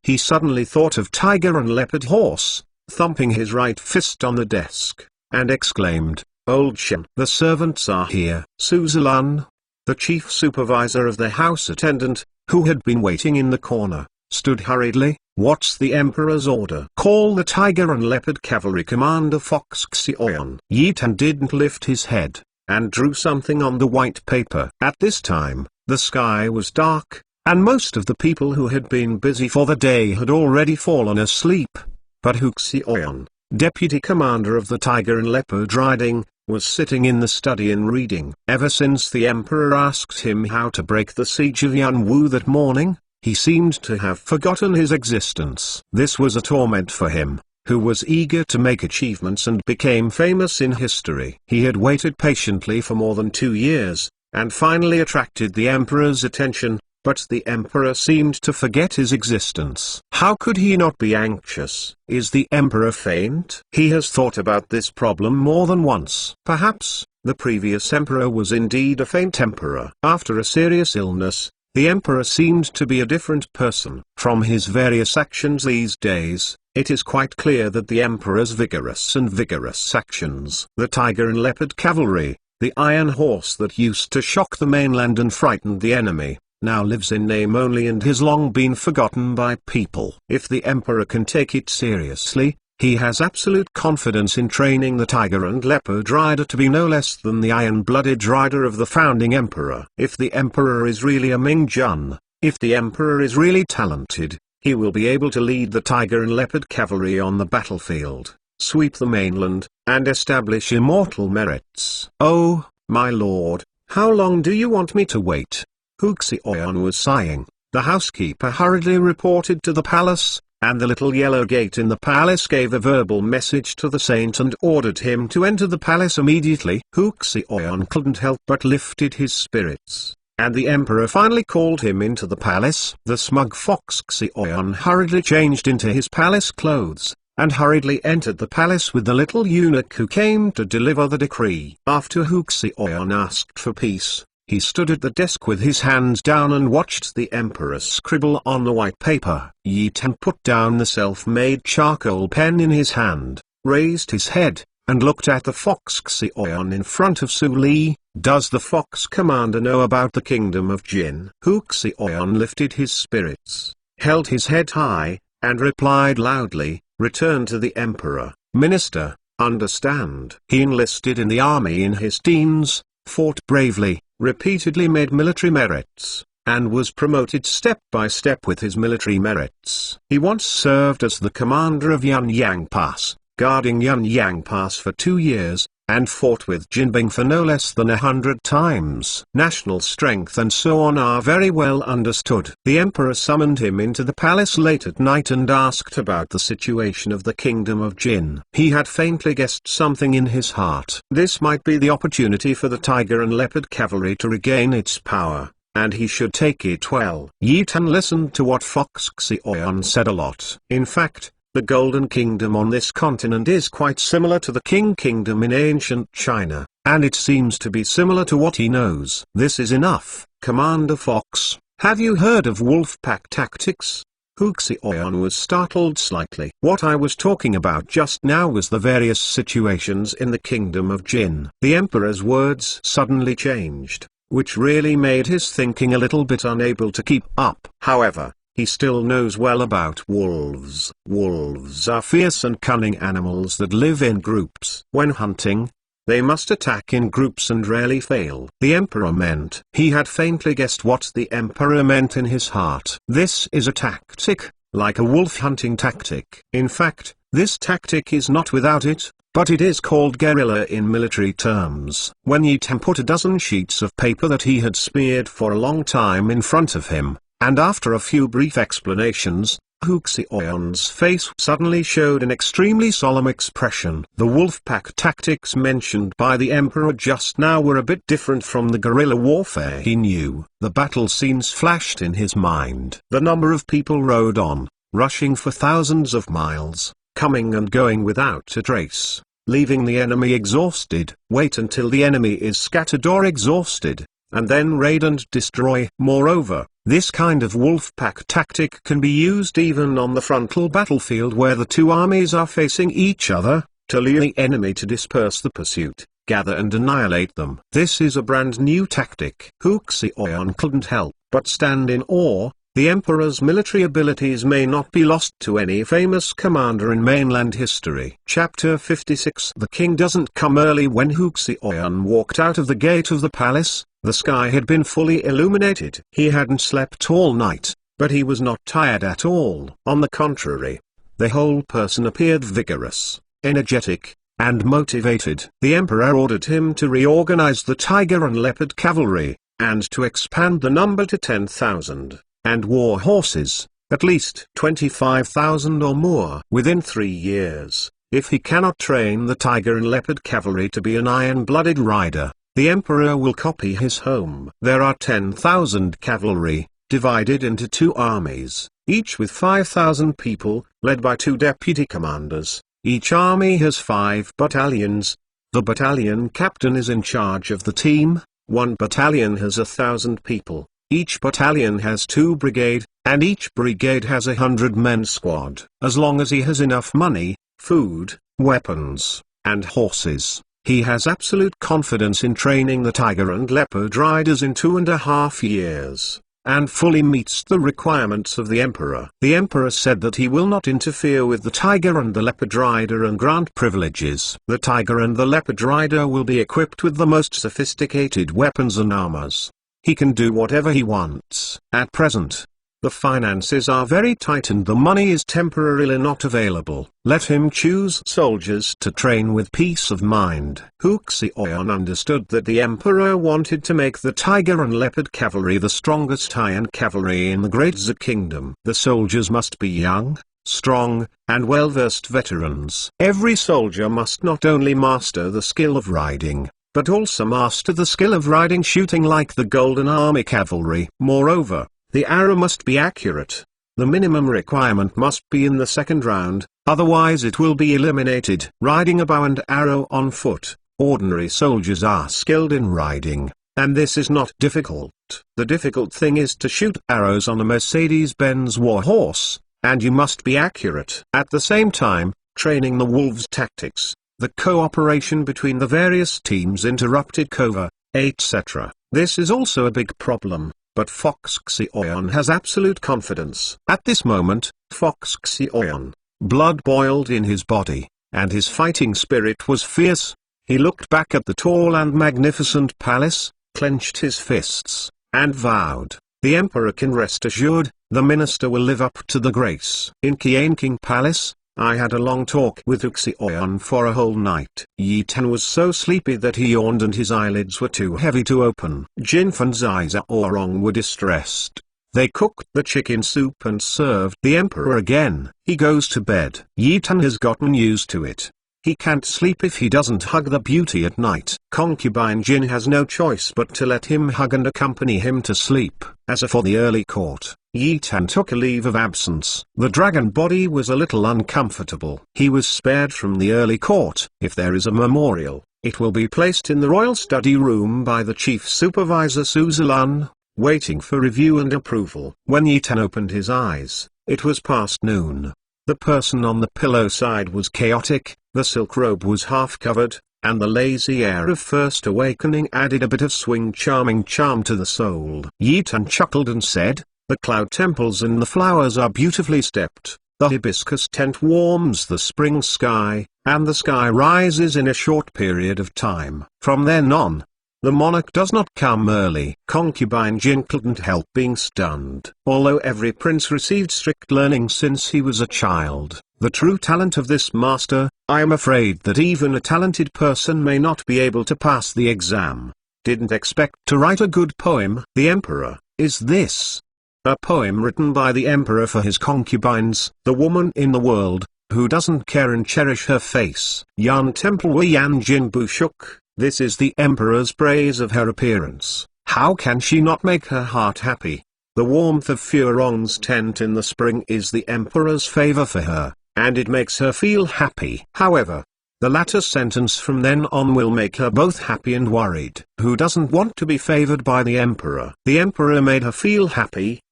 He suddenly thought of tiger and leopard horse, thumping his right fist on the desk, and exclaimed, "Old Shen, the servants are here." Su Zilan, the chief supervisor of the house attendant, who had been waiting in the corner, stood hurriedly. "What's the emperor's order?" "Call the tiger and leopard cavalry commander Fox Xiaoyan." Yi Tan didn't lift his head, and drew something on the white paper. At this time, the sky was dark, and most of the people who had been busy for the day had already fallen asleep. But Hu Xiaoyan, deputy commander of the tiger and leopard riding, was sitting in the study and reading. Ever since the emperor asked him how to break the siege of Yanwu that morning, he seemed to have forgotten his existence. This was a torment for him, who was eager to make achievements and became famous in history. He had waited patiently for more than 2 years, and finally attracted the emperor's attention. But the emperor seemed to forget his existence. How could he not be anxious? Is the emperor faint? He has thought about this problem more than once. Perhaps, the previous emperor was indeed a faint emperor. After a serious illness, the emperor seemed to be a different person. From his various actions these days, it is quite clear that the emperor's vigorous actions. The tiger and leopard cavalry, the iron horse that used to shock the mainland and frightened the enemy, now lives in name only and has long been forgotten by people. If the emperor can take it seriously, he has absolute confidence in training the tiger and leopard rider to be no less than the iron-blooded rider of the founding emperor. If the emperor is really a Ming Jun, if the emperor is really talented, he will be able to lead the tiger and leopard cavalry on the battlefield. sweep the mainland, and establish immortal merits. "Oh, my lord, how long do you want me to wait?" Huxion was sighing. The housekeeper hurriedly reported to the palace, and the little yellow gate in the palace gave a verbal message to the saint and ordered him to enter the palace immediately. Huxion couldn't help but lifted his spirits, and the emperor finally called him into the palace. The smug fox Xion hurriedly changed into his palace clothes, and hurriedly entered the palace with the little eunuch who came to deliver the decree. After Huxion asked for peace, he stood at the desk with his hands down and watched the emperor scribble on the white paper. Yi Tan put down the self-made charcoal pen in his hand, raised his head, and looked at the fox Xion in front of Su Li. "Does the fox commander know about the kingdom of Jin?" Huxion lifted his spirits, held his head high, and replied loudly, "Return to the emperor, minister, understand." He enlisted in the army in his teens, fought bravely, repeatedly made military merits, and was promoted step by step with his military merits. He once served as the commander of Yunyang Pass, guarding Yunyang Pass for 2 years, and fought with Jinbing for no less than 100 times. National strength and so on are very well understood. The emperor summoned him into the palace late at night and asked about the situation of the kingdom of Jin. He had faintly guessed something in his heart. This might be the opportunity for the tiger and leopard cavalry to regain its power, and he should take it well. Yi Tan listened to what Fox Xion said a lot. In fact, the Golden Kingdom on this continent is quite similar to the Qing Kingdom in ancient China, and it seems to be similar to what he knows. "This is enough, Commander Fox. Have you heard of wolf pack tactics?" Huxion was startled slightly. What I was talking about just now was the various situations in the Kingdom of Jin. The Emperor's words suddenly changed, which really made his thinking a little bit unable to keep up. However, he still knows well about wolves. Wolves are fierce and cunning animals that live in groups. When hunting, they must attack in groups and rarely fail. The emperor meant. He had faintly guessed what the emperor meant in his heart. This is a tactic, like a wolf hunting tactic. In fact, this tactic is not without it, but it is called guerrilla in military terms. When Yi Tan put a dozen sheets of paper that he had smeared for a long time in front of him, and after a few brief explanations, Huxion's face suddenly showed an extremely solemn expression. The wolf-pack tactics mentioned by the Emperor just now were a bit different from the guerrilla warfare he knew. The battle scenes flashed in his mind. The number of people rode on, rushing for thousands of miles, coming and going without a trace, leaving the enemy exhausted. Wait until the enemy is scattered or exhausted, and then raid and destroy. Moreover, this kind of wolf-pack tactic can be used even on the frontal battlefield where the two armies are facing each other, to lure the enemy to disperse the pursuit, gather and annihilate them. This is a brand new tactic. Huxion couldn't help but stand in awe. The Emperor's military abilities may not be lost to any famous commander in mainland history. Chapter 56. The king doesn't come early. When Huxion walked out of the gate of the palace, the sky had been fully illuminated. He hadn't slept all night, but he was not tired at all. On the contrary, the whole person appeared vigorous, energetic, and motivated. The Emperor ordered him to reorganize the tiger and leopard cavalry, and to expand the number to 10,000. And war horses, at least 25,000 or more. Within 3 years, if he cannot train the tiger and leopard cavalry to be an iron-blooded rider, the Emperor will copy his home. There are 10,000 cavalry, divided into 2 armies, each with 5,000 people, led by 2 deputy commanders. Each army has 5 battalions. The battalion captain is in charge of the team. 1 battalion has 1,000 people. Each battalion has 2 brigade, and each brigade has 100-men squad. As long as he has enough money, food, weapons, and horses, he has absolute confidence in training the tiger and leopard riders in 2.5 years, and fully meets the requirements of the Emperor. The Emperor said that he will not interfere with the tiger and the leopard rider and grant privileges. The tiger and the leopard rider will be equipped with the most sophisticated weapons and armors. He can do whatever he wants. At present, The finances are very tight and the money is temporarily not available. Let him choose soldiers to train with peace of mind. Huxion understood that the emperor wanted to make the tiger and leopard cavalry the strongest iron cavalry in the Great Zha kingdom. The soldiers must be young, strong, and well-versed veterans. Every soldier must not only master the skill of riding, but also master the skill of riding shooting like the Golden Army cavalry. Moreover, the arrow must be accurate. The minimum requirement must be in the second round, otherwise it will be eliminated. Riding a bow and arrow on foot. Ordinary soldiers are skilled in riding, and this is not difficult. The difficult thing is to shoot arrows on a Mercedes-Benz war horse, and you must be accurate. At the same time, training the wolves' tactics, the cooperation between the various teams interrupted cover, etc. This is also a big problem. But Foxion has absolute confidence. At this moment, Foxion, blood boiled in his body, and his fighting spirit was fierce. He looked back at the tall and magnificent palace, clenched his fists, and vowed, "The emperor can rest assured, the minister will live up to the grace." In Qianqing Palace, I had a long talk with Uxion for a whole night. Yi Tan was so sleepy that he yawned and his eyelids were too heavy to open. Jin Fan Zai Zhaorong were distressed. They cooked the chicken soup and served the emperor again. He goes to bed. Yi Tan has gotten used to it. He can't sleep if he doesn't hug the beauty at night. Concubine Jin has no choice but to let him hug and accompany him to sleep. As for the early court, Yi Tan took a leave of absence. The dragon body was a little uncomfortable. He was spared from the early court. If there is a memorial, it will be placed in the royal study room by the chief supervisor Suzalun, waiting for review and approval. When Yi Tan opened his eyes, it was past noon. The person on the pillow side was chaotic, the silk robe was half covered, and the lazy air of first awakening added a bit of charming charm to the soul. Yi Tan chuckled and said, "The cloud temples and the flowers are beautifully stepped, the hibiscus tent warms the spring sky, and the sky rises in a short period of time. From then on, the monarch does not come early." Concubine Jin couldn't help being stunned. Although every prince received strict learning since he was a child, the true talent of this master, I am afraid that even a talented person may not be able to pass the exam. Didn't expect to write a good poem. The emperor, is this? A poem written by the emperor for his concubines, the woman in the world, who doesn't care and cherish her face. Yan Temple Wei Yan Jin Bushuk. This is the emperor's praise of her appearance. How can she not make her heart happy? The warmth of Furong's tent in the spring is the emperor's favor for her, and it makes her feel happy. However, the latter sentence from then on will make her both happy and worried. Who doesn't want to be favored by the emperor? The emperor made her feel happy,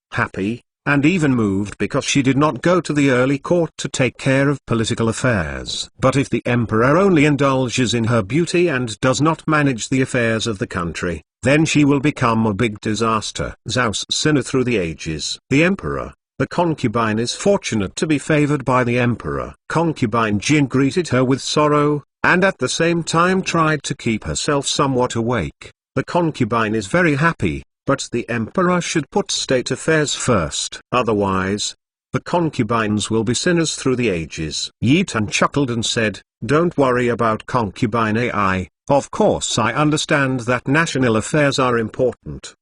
and even moved because she did not go to the early court to take care of political affairs. But if the emperor only indulges in her beauty and does not manage the affairs of the country, then she will become a big disaster. Zhao's sinner through the ages. The emperor, the concubine, is fortunate to be favored by the emperor. Concubine Jin greeted her with sorrow, and at the same time tried to keep herself somewhat awake. The concubine is very happy, but the emperor should put state affairs first. Otherwise, the concubines will be sinners through the ages. Yi Tan chuckled and said, "Don't worry about concubine AI. Of course I understand that national affairs are important.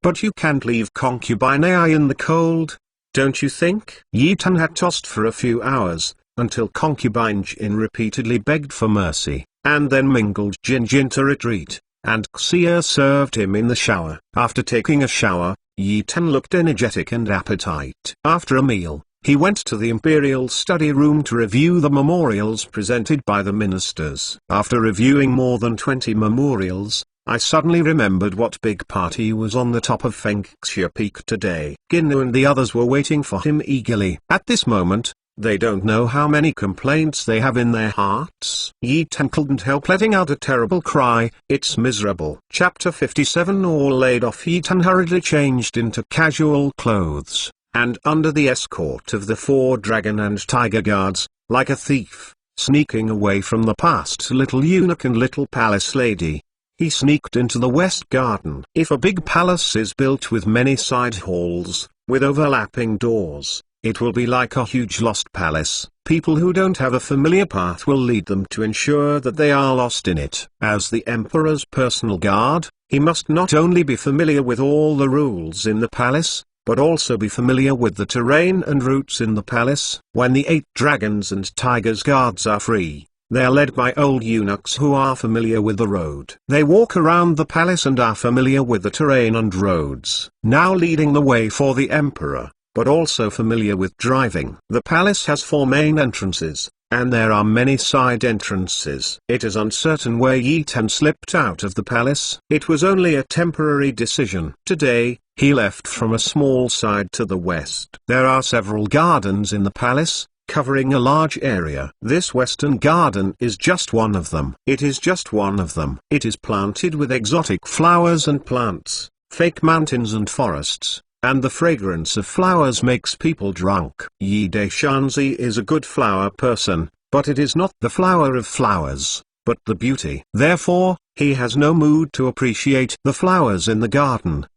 But you can't leave concubine AI in the cold, don't you think?" Yi Tan had tossed for a few hours, until concubine Jin repeatedly begged for mercy, and then mingled Jin to retreat, and Xia served him in the shower. After taking a shower, Yi Tan looked energetic and appetite. After a meal, he went to the imperial study room to review the memorials presented by the ministers. After reviewing more than 20 memorials, I suddenly remembered what big party was on the top of Fengxia Peak today. Ginnu and the others were waiting for him eagerly. At this moment, they don't know how many complaints they have in their hearts. Yi Tan couldn't help letting out a terrible cry. It's miserable. Chapter 57. All laid off. Yi Tan hurriedly changed into casual clothes, and under the escort of the 4 dragon and tiger guards, like a thief, sneaking away from the past little eunuch and little palace lady, he sneaked into the west garden. If a big palace is built with many side halls, with overlapping doors. It will be like a huge lost palace. People who don't have a familiar path will lead them to ensure that they are lost in it. As the emperor's personal guard, he must not only be familiar with all the rules in the palace, but also be familiar with the terrain and routes in the palace. When the 8 dragons and tigers guards are free, they are led by old eunuchs who are familiar with the road. They walk around the palace and are familiar with the terrain and roads, now leading the way for the emperor, but also familiar with driving. The palace has 4 main entrances, and there are many side entrances. It is uncertain where Yi Tan slipped out of the palace. It was only a temporary decision. Today, he left from a small side to the west. There are several gardens in the palace, covering a large area. This western garden is just one of them. It is just one of them. It is planted with exotic flowers and plants, fake mountains and forests, and the fragrance of flowers makes people drunk. Yi Daishanzi is a good flower person, but it is not the flower of flowers, but the beauty. Therefore, he has no mood to appreciate the flowers in the garden.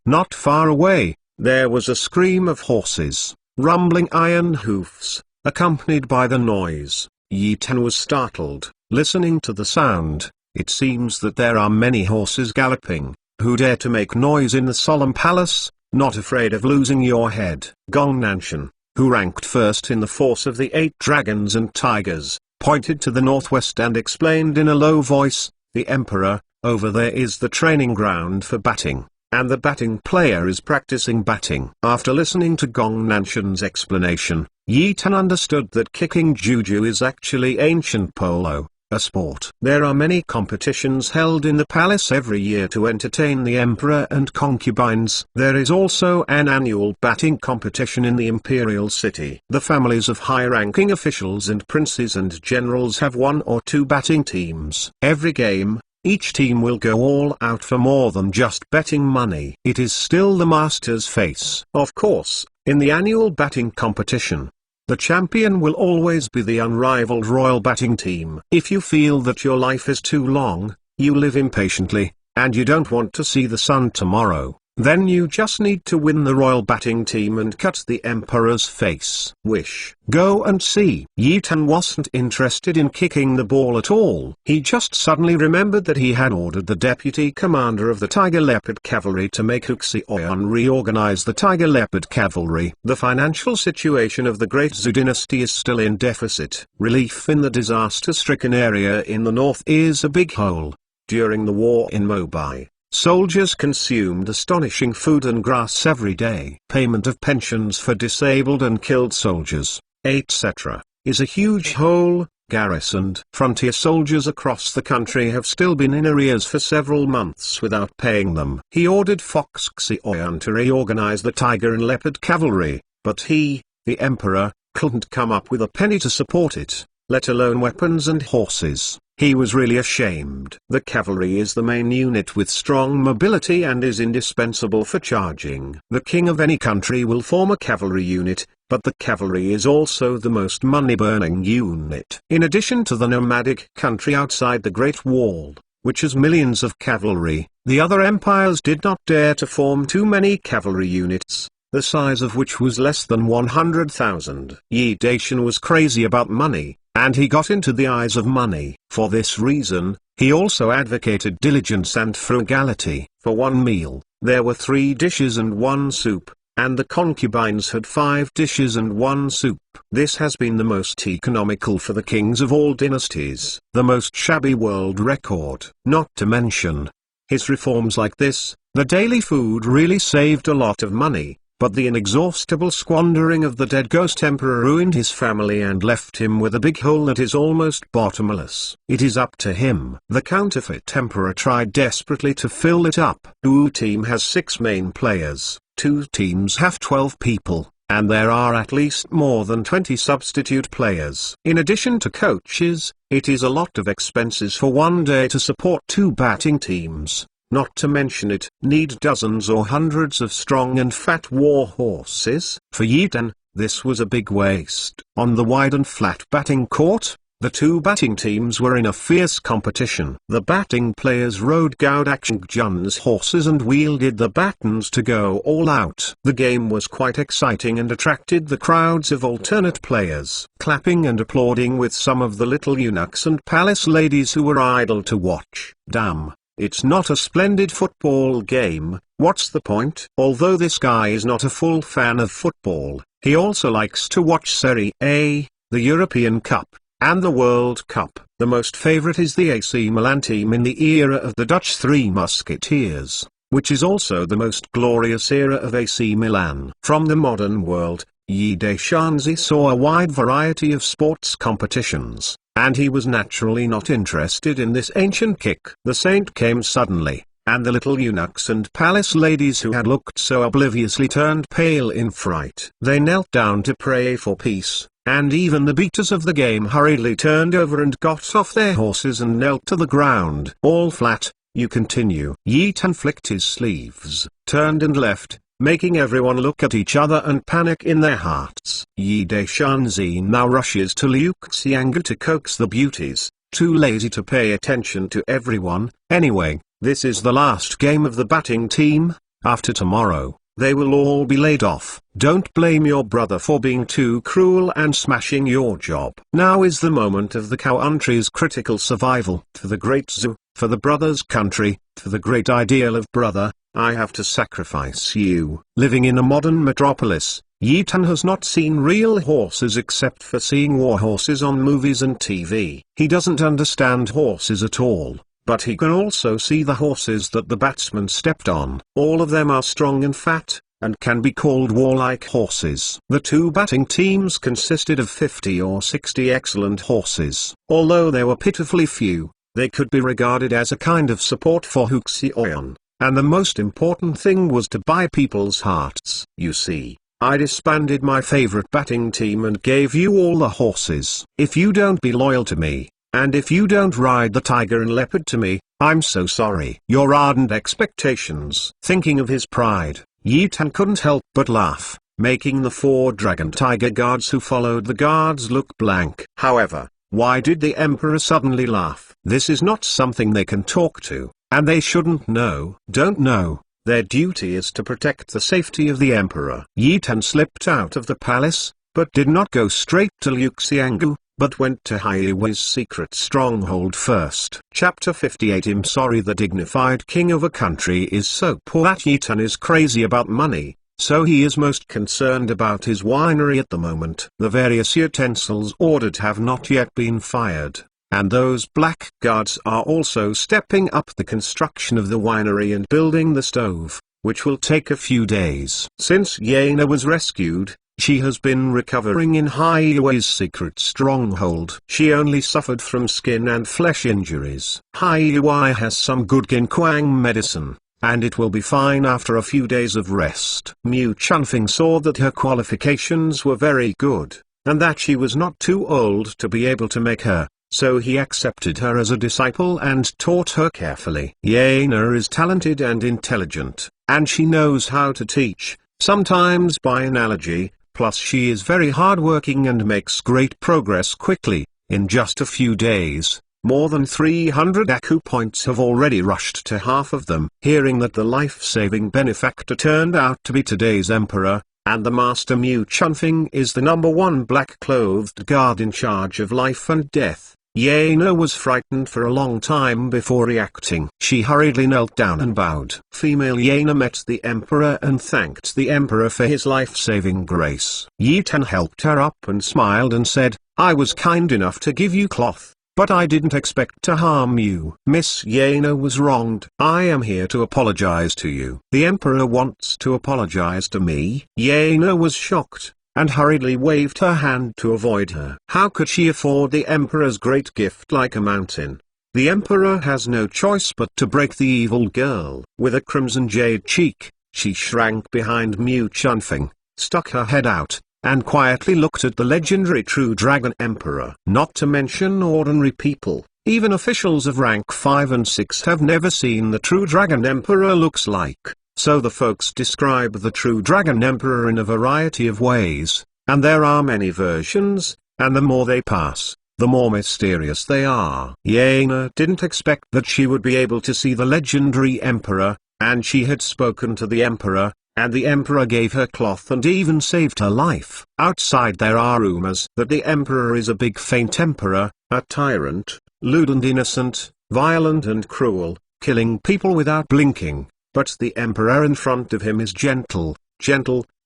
Not far away, there was a scream of horses, rumbling iron hoofs, accompanied by the noise. Yi Tan was startled, listening to the sound. It seems that there are many horses galloping, who dare to make noise in the solemn palace, not afraid of losing your head. Gong Nanshan, who ranked first in the force of the 8 dragons and tigers, pointed to the northwest and explained in a low voice, "The emperor, over there is the training ground for batting, and the batting player is practicing batting." After listening to Gong Nanshan's explanation, Yi Tan understood that kicking juju is actually ancient polo, a sport. There are many competitions held in the palace every year to entertain the emperor and concubines. There is also an annual batting competition in the imperial city. The families of high-ranking officials and princes and generals have 1 or 2 batting teams. Every game, each team will go all out for more than just betting money. It is still the master's face. Of course, in the annual batting competition, the champion will always be the unrivaled royal batting team. If you feel that your life is too long, you live impatiently, and you don't want to see the sun tomorrow, then you just need to win the royal batting team and cut the emperor's face. Wish. Go and see. Yi Tan wasn't interested in kicking the ball at all. He just suddenly remembered that he had ordered the deputy commander of the Tiger Leopard Cavalry to make Huxioyan reorganize the Tiger Leopard Cavalry. The financial situation of the Great Zhou dynasty is still in deficit. Relief in the disaster-stricken area in the north is a big hole. During the war in Mobai, soldiers consumed astonishing food and grass every day. Payment of pensions for disabled and killed soldiers, etc., is a huge hole. Garrisoned frontier soldiers across the country have still been in arrears for several months without paying them. He ordered Fox Xioyan to reorganize the Tiger and Leopard Cavalry, but he, the emperor, couldn't come up with a penny to support it, let alone weapons and horses. He was really ashamed. The cavalry is the main unit with strong mobility and is indispensable for charging. The king of any country will form a cavalry unit, but the cavalry is also the most money-burning unit. In addition to the nomadic country outside the Great Wall, which has millions of cavalry, the other empires did not dare to form too many cavalry units, the size of which was less than 100,000. Yi Daishan was crazy about money, and he got into the eyes of money. For this reason, he also advocated diligence and frugality. For one meal, there were 3 dishes and 1 soup, and the concubines had 5 dishes and 1 soup. This has been the most economical for the kings of all dynasties, the most shabby world record. Not to mention his reforms like this, the daily food really saved a lot of money. But the inexhaustible squandering of the dead ghost emperor ruined his family and left him with a big hole that is almost bottomless. It is up to him. The counterfeit emperor tried desperately to fill it up. Two team has 6 main players, 2 teams have 12 people, and there are at least more than 20 substitute players. In addition to coaches, it is a lot of expenses for one day to support 2 batting teams. Not to mention it need dozens or hundreds of strong and fat war horses. For Yi Tan, this was a big waste. On the wide and flat batting court, The two batting teams were in a fierce competition. The batting players rode Jun's horses and wielded the batons to go all out. The game was quite exciting and attracted the crowds of alternate players, clapping and applauding with some of the little eunuchs and palace ladies who were idle to watch. Damn, it's not a splendid football game, what's the point? Although this guy is not a full fan of football, he also likes to watch Serie A, the European Cup, and the World Cup. The most favorite is the AC Milan team in the era of the Dutch Three Musketeers, which is also the most glorious era of AC Milan. From the modern world, Deschamps saw a wide variety of sports competitions, and he was naturally not interested in this ancient kick. The saint came suddenly, and the little eunuchs and palace ladies who had looked so obliviously turned pale in fright. They knelt down to pray for peace, and even the beaters of the game hurriedly turned over and got off their horses and knelt to the ground. All flat, you continue. Tan flicked his sleeves, turned and left, making everyone look at each other and panic in their hearts. Deschamps now rushes to Liu Xianggu to coax the beauties, too lazy to pay attention to everyone. Anyway, this is the last game of the batting team. After tomorrow, they will all be laid off. Don't blame your brother for being too cruel and smashing your job. Now is the moment of the country's critical survival. For the great zoo, for the brother's country, for the great ideal of brother, I have to sacrifice you. Living in a modern metropolis, Tan has not seen real horses except for seeing war horses on movies and TV. He doesn't understand horses at all, but he can also see the horses that the batsman stepped on. All of them are strong and fat, and can be called warlike horses. The two batting teams consisted of 50 or 60 excellent horses. Although they were pitifully few, they could be regarded as a kind of support for Huxion, and the most important thing was to buy people's hearts. You see, I disbanded my favorite batting team and gave you all the horses. If you don't be loyal to me, and if you don't ride the tiger and leopard to me, I'm so sorry. Your ardent expectations. Thinking of his pride, Tan couldn't help but laugh, making the 4 dragon tiger guards who followed the guards look blank. However, why did the emperor suddenly laugh? This is not something they can talk to, and they shouldn't know. Don't know. Their duty is to protect the safety of the emperor. Tan slipped out of the palace, but did not go straight to Liu Xianggu, but went to Haiyi's secret stronghold first. Chapter 58. I'm sorry, the dignified king of a country is so poor that Tan is crazy about money, so he is most concerned about his winery at the moment. The various utensils ordered have not yet been fired, and those blackguards are also stepping up the construction of the winery and building the stove, which will take a few days. Since Yana was rescued, she has been recovering in Haiyi's secret stronghold. She only suffered from skin and flesh injuries. Haiyi has some good ginquang medicine, and it will be fine after a few days of rest. Mu Chunfing saw that her qualifications were very good, and that she was not too old to be able to make her, so he accepted her as a disciple and taught her carefully. Yana is talented and intelligent, and she knows how to teach, sometimes by analogy. Plus she is very hardworking and makes great progress quickly. In just a few days, more than 300 ACU points have already rushed to half of them. Hearing that the life-saving benefactor turned out to be today's emperor, and the master Mu Chunfing is the #1 black-clothed guard in charge of life and death, Yana was frightened for a long time before reacting. She hurriedly knelt down and bowed. Female Yana met the emperor and thanked the emperor for his life-saving grace. Tan helped her up and smiled and said, I was kind enough to give you cloth, but I didn't expect to harm you. Miss Yana was wronged. I am here to apologize to you. The emperor wants to apologize to me? Yana was shocked, and hurriedly waved her hand to avoid her. How could she afford the emperor's great gift like a mountain? The emperor has no choice but to break the evil girl. With a crimson jade cheek, she shrank behind Mu Chunfing, stuck her head out, and quietly looked at the legendary True Dragon Emperor. Not to mention ordinary people, even officials of rank 5 and 6 have never seen the True Dragon Emperor looks like. So the folks describe the True Dragon Emperor in a variety of ways, and there are many versions, and the more they pass, the more mysterious they are. Yana didn't expect that she would be able to see the legendary emperor, and she had spoken to the emperor, and the emperor gave her cloth and even saved her life. Outside there are rumors that the emperor is a big faint emperor, a tyrant, lewd and innocent, violent and cruel, killing people without blinking, but the emperor in front of him is gentle,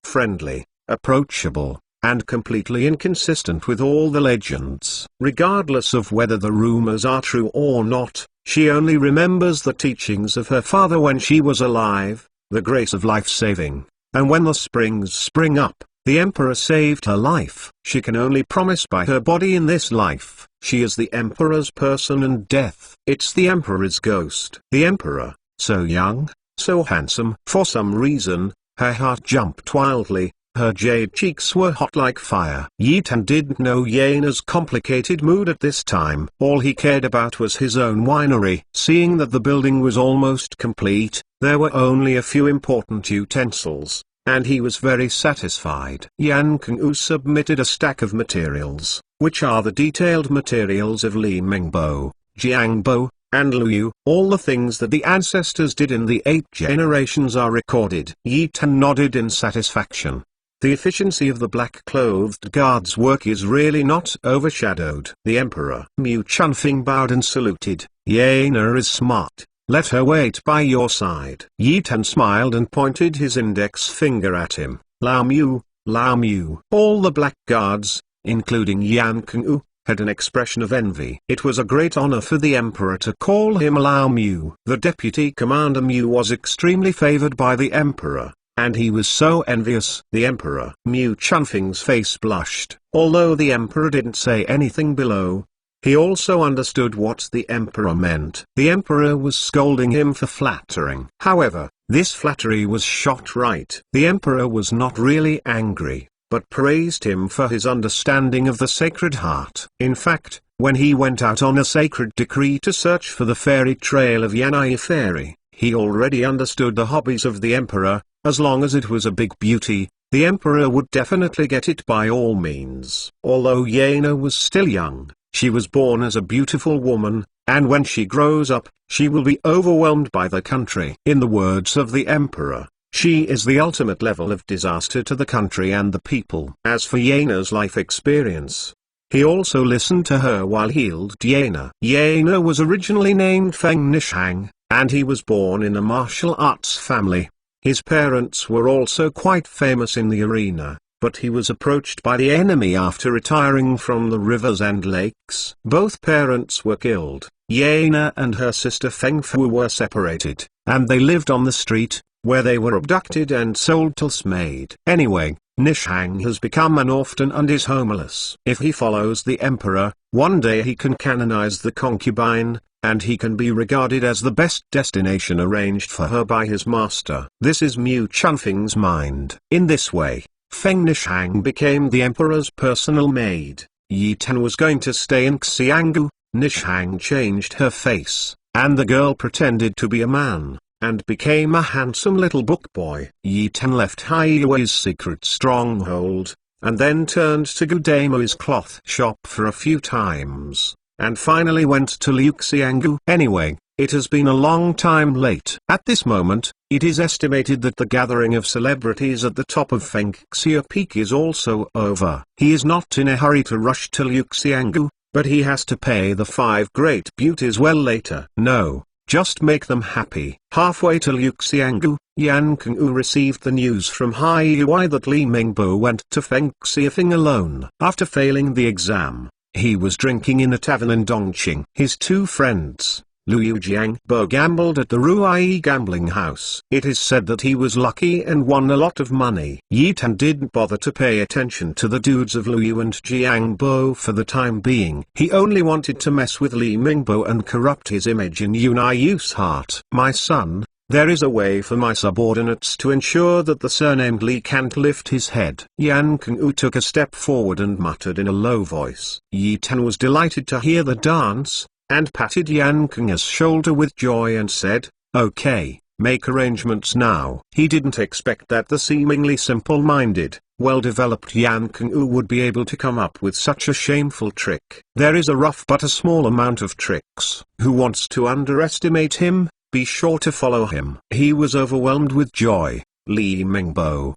friendly, approachable, and completely inconsistent with all the legends. Regardless of whether the rumors are true or not, she only remembers the teachings of her father when she was alive, the grace of life-saving, and when the springs spring up, the emperor saved her life. She can only promise by her body in this life, she is the emperor's person and death. It's the emperor's ghost. The emperor, so young, so handsome. For some reason, her heart jumped wildly. Her jade cheeks were hot like fire. Yi Tan didn't know Yana's complicated mood at this time. All he cared about was his own winery. Seeing that the building was almost complete, there were only a few important utensils, and he was very satisfied. Yan Kengyu submitted a stack of materials, which are the detailed materials of Li Mingbo, Jiangbo, and Luyu. All the things that the ancestors did in the 8 generations are recorded. Yi Tan nodded in satisfaction. The efficiency of the black-clothed guard's work is really not overshadowed. The Emperor Mu Chunfing bowed and saluted. Yana is smart. Let her wait by your side. Yi Tan smiled and pointed his index finger at him. Lao Mu, Lao Mu. All the black guards, including Yan Kengyu, had an expression of envy. It was a great honor for the Emperor to call him Lao Mu. The Deputy Commander Mu was extremely favored by the Emperor, and he was so envious. The Emperor Mu Chunfing's face blushed. Although the Emperor didn't say anything below, he also understood what the Emperor meant. The Emperor was scolding him for flattering. However, this flattery was shot right. The Emperor was not really angry, but praised him for his understanding of the Sacred Heart. In fact, when he went out on a sacred decree to search for the fairy trail of Yanai Fairy, he already understood the hobbies of the Emperor. As long as it was a big beauty, the Emperor would definitely get it by all means. Although Yana was still young, she was born as a beautiful woman, and when she grows up, she will be overwhelmed by the country. In the words of the Emperor, she is the ultimate level of disaster to the country and the people. As for Yana's life experience, he also listened to her while healed Yana. Yana was originally named Feng Nishang, and he was born in a martial arts family. His parents were also quite famous in the arena, but he was approached by the enemy after retiring from the rivers and lakes. Both parents were killed. Yana and her sister Feng Fu were separated, and they lived on the street, where they were abducted and sold till made. Anyway, Nishang has become an orphan and is homeless. If he follows the Emperor, one day he can canonize the concubine, and he can be regarded as the best destination arranged for her by his master. This is Mu Chunfing's mind. In this way, Feng Nishang became the Emperor's personal maid. Yi Tan was going to stay in Xianggu. Nishang changed her face, and the girl pretended to be a man, and became a handsome little book boy. Yi Tan left Haiwei's secret stronghold, and then turned to Gudamo's cloth shop for a few times, and finally went to Liuxianggu. Anyway, it has been a long time late. At this moment, it is estimated that the gathering of celebrities at the top of Fengxia Peak is also over. He is not in a hurry to rush to Liuxianggu, but he has to pay the 5 great beauties well later. No, just make them happy. Halfway to Liuxianggu, Yan Kengyu received the news from Haiwei that Li Mingbo went to Fengxiafing alone. After failing the exam, he was drinking in a tavern in Dongqing. His 2 friends, Luyu Jiangbo, gambled at the Ruai gambling house. It is said that he was lucky and won a lot of money. Yi Tan didn't bother to pay attention to the dudes of Luyu and Jiangbo for the time being. He only wanted to mess with Li Mingbo and corrupt his image in Yunayu's heart. My son, there is a way for my subordinates to ensure that the surnamed Li can't lift his head. Yan Kengyu took a step forward and muttered in a low voice. Yi Tan was delighted to hear the dance, and patted Yan Kengyu's shoulder with joy and said, "Okay, make arrangements now." He didn't expect that the seemingly simple-minded, well-developed Yan Kung would be able to come up with such a shameful trick. There is a rough but a small amount of tricks. Who wants to underestimate him? Be sure to follow him. He was overwhelmed with joy. Li Mingbo,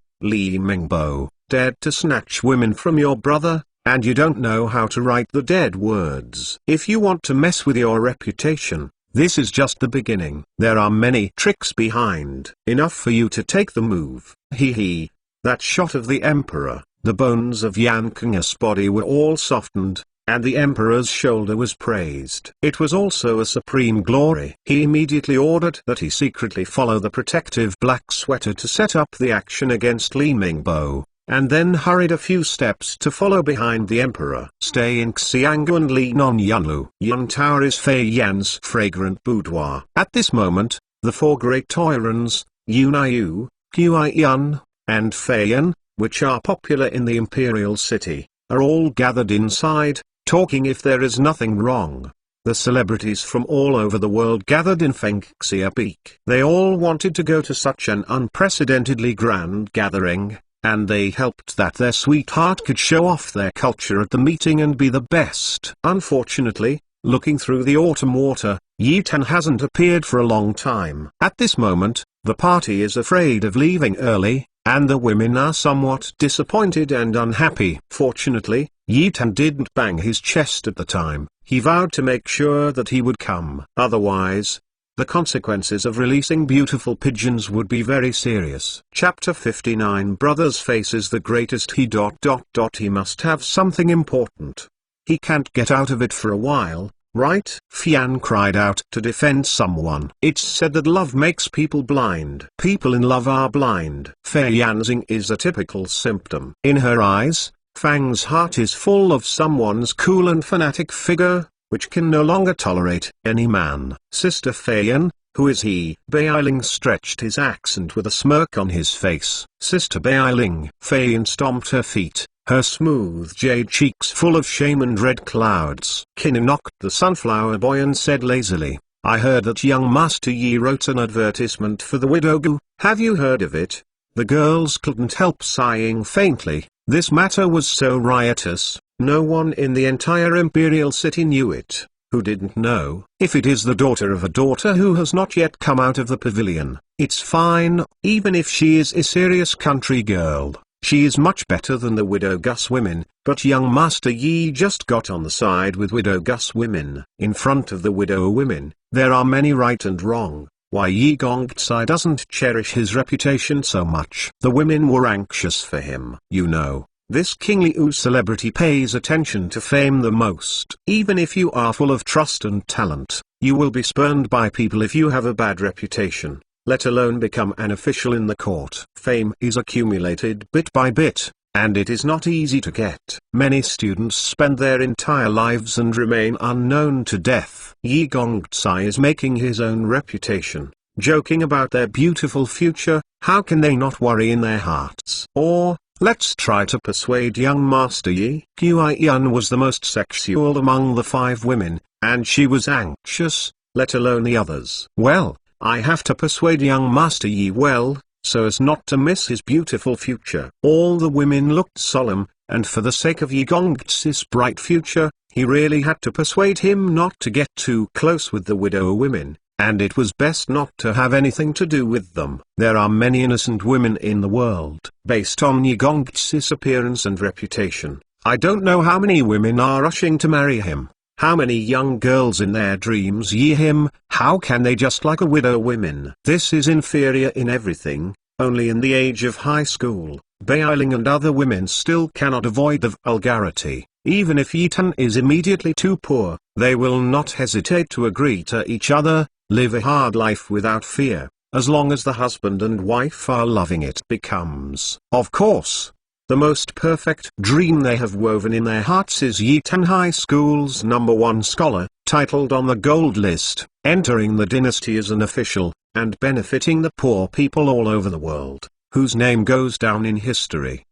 dared to snatch women from your brother, and you don't know how to write the dead words. If you want to mess with your reputation, this is just the beginning. There are many tricks behind. Enough for you to take the move. Hee. That shot of the emperor, the bones of Yan Kung's body were all softened, and the emperor's shoulder was praised. It was also a supreme glory. He immediately ordered that he secretly follow the protective black sweater to set up the action against Li Mingbo, and then hurried a few steps to follow behind the emperor. Stay in Xianggu and Li Non Yunlu. Yun Tower is Fei Yan's fragrant boudoir. At this moment, the four great Toyrans, Yunai, Qi Yun, and Fei Yan, which are popular in the imperial city, are all gathered inside, talking if there is nothing wrong. The celebrities from all over the world gathered in Fengxia Peak. They all wanted to go to such an unprecedentedly grand gathering, and they hoped that their sweetheart could show off their culture at the meeting and be the best. Unfortunately, looking through the autumn water, Yi Tan hasn't appeared for a long time. At this moment, the party is afraid of leaving early, and the women are somewhat disappointed and unhappy. Fortunately, Yi Tan didn't bang his chest at the time. He vowed to make sure that he would come. Otherwise, the consequences of releasing beautiful pigeons would be very serious. Chapter 59. Brother's face is the greatest. He must have something important. He can't get out of it for a while, right? Fian cried out to defend someone. It's said that love makes people blind. People in love are blind. Fei Yanxing is a typical symptom. In her eyes, Fang's heart is full of someone's cool and fanatic figure, which can no longer tolerate any man. Sister Fei Yan, who is he? Beiling stretched his accent with a smirk on his face. Sister Beiling. Fei Yan stomped her feet, her smooth jade cheeks full of shame and red clouds. Qin knocked the sunflower boy and said lazily, I heard that young Master Yi wrote an advertisement for the widow Gu. Have you heard of it? The girls couldn't help sighing faintly. This matter was so riotous, no one in the entire imperial city knew it. Who didn't know? If it is the daughter of a daughter who has not yet come out of the pavilion, it's fine, even if she is a serious country girl. She is much better than the widow Gus women, but young Master Yi just got on the side with widow Gus women. In front of the widow women, there are many right and wrong. Why Yi Gongzai doesn't cherish his reputation so much? The women were anxious for him. You know, this King Liu celebrity pays attention to fame the most. Even if you are full of trust and talent, you will be spurned by people if you have a bad reputation, let alone become an official in the court. Fame is accumulated bit by bit, and it is not easy to get. Many students spend their entire lives and remain unknown to death. Yi Gongzai is making his own reputation, joking about their beautiful future. How can they not worry in their hearts? Or, let's try to persuade young Master Yi. Qi Yun was the most sexual among the 5 women, and she was anxious, let alone the others. Well, I have to persuade young Master Yi well, so as not to miss his beautiful future. All the women looked solemn, and for the sake of Yi Gongzai's bright future, he really had to persuade him not to get too close with the widow women, and it was best not to have anything to do with them. There are many innocent women in the world. Based on Yi Gongzai's appearance and reputation, I don't know how many women are rushing to marry him. How many young girls in their dreams ye him? How can they just like a widow women? This is inferior in everything. Only in the age of high school, Beiling and other women still cannot avoid the vulgarity. Even if Yi Tan is immediately too poor, they will not hesitate to agree to each other, live a hard life without fear, as long as the husband and wife are loving it. Becomes, of course, the most perfect dream they have woven in their hearts is Yi Tan High School's #1 scholar, titled on the gold list, entering the dynasty as an official, and benefiting the poor people all over the world, whose name goes down in history.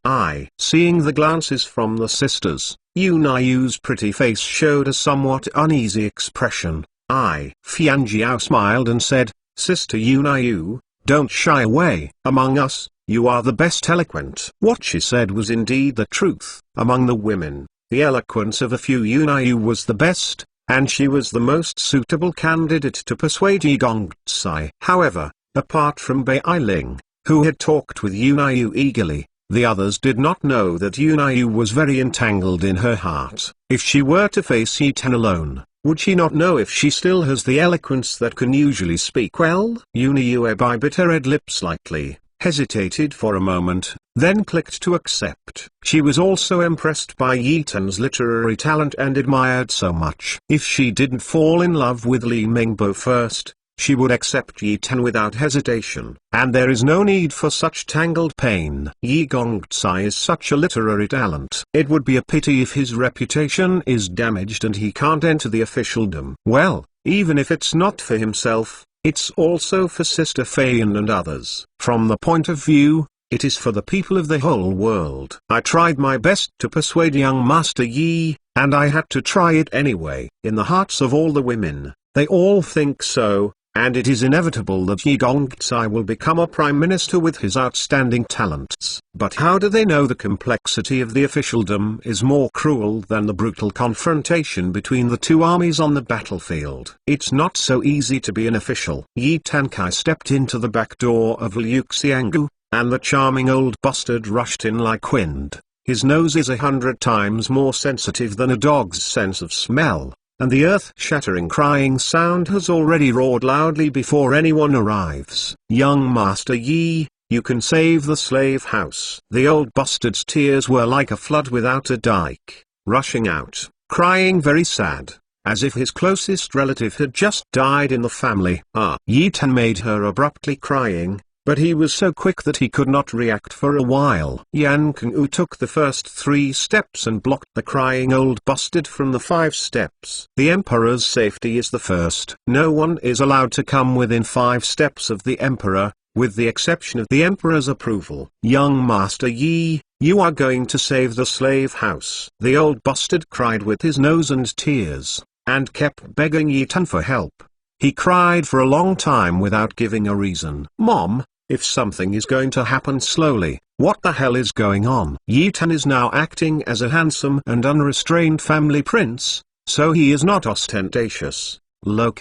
Seeing the glances from the sisters, Yunayu's pretty face showed a somewhat uneasy expression. Fianjiao smiled and said, Sister Yunayu, don't shy away. Among us, you are the best eloquent." What she said was indeed the truth. Among the women, the eloquence of a few Yunayu was the best, and she was the most suitable candidate to persuade Yi Gongzai. However, apart from Bai Ling, who had talked with Yunayu eagerly, the others did not know that Yunayu was very entangled in her heart. If she were to face Yi Ten alone, would she not know if she still has the eloquence that can usually speak well? Yunayu bit her red lips slightly, hesitated for a moment, then clicked to accept. She was also impressed by Yi Ten's literary talent and admired so much. If she didn't fall in love with Li Mingbo first, she would accept Yi Ten without hesitation. And there is no need for such tangled pain. Yi Gongzai is such a literary talent. It would be a pity if his reputation is damaged and he can't enter the officialdom. Well, even if it's not for himself, it's also for Sister Feiyan and others. From the point of view, it is for the people of the whole world. I tried my best to persuade young Master Yi, and I had to try it anyway. In the hearts of all the women, they all think so, and it is inevitable that Yi Gongzai will become a prime minister with his outstanding talents. But how do they know the complexity of the officialdom is more cruel than the brutal confrontation between the two armies on the battlefield? It's not so easy to be an official. Yi Tenkai stepped into the back door of Liu Xianggu, and the charming old bastard rushed in like wind. His nose is 100 times more sensitive than a dog's sense of smell, and the earth-shattering crying sound has already roared loudly before anyone arrives. "Young Master Yi, you can save the slave house." The old bastard's tears were like a flood without a dike, rushing out, crying very sad, as if his closest relative had just died in the family. Yi Ten made her abruptly crying, but he was so quick that he could not react for a while. Yan Keng-u took the first 3 steps and blocked the crying old bastard from the 5 steps. The Emperor's safety is the first. No one is allowed to come within 5 steps of the Emperor, with the exception of the Emperor's approval. "Young Master Yi, you are going to save the slave house." The old bastard cried with his nose and tears, and kept begging Yi Ten for help. He cried for a long time without giving a reason. "Mom, if something is going to happen slowly, what the hell is going on?" Yi Ten is now acting as a handsome and unrestrained family prince, so he is not ostentatious, loke,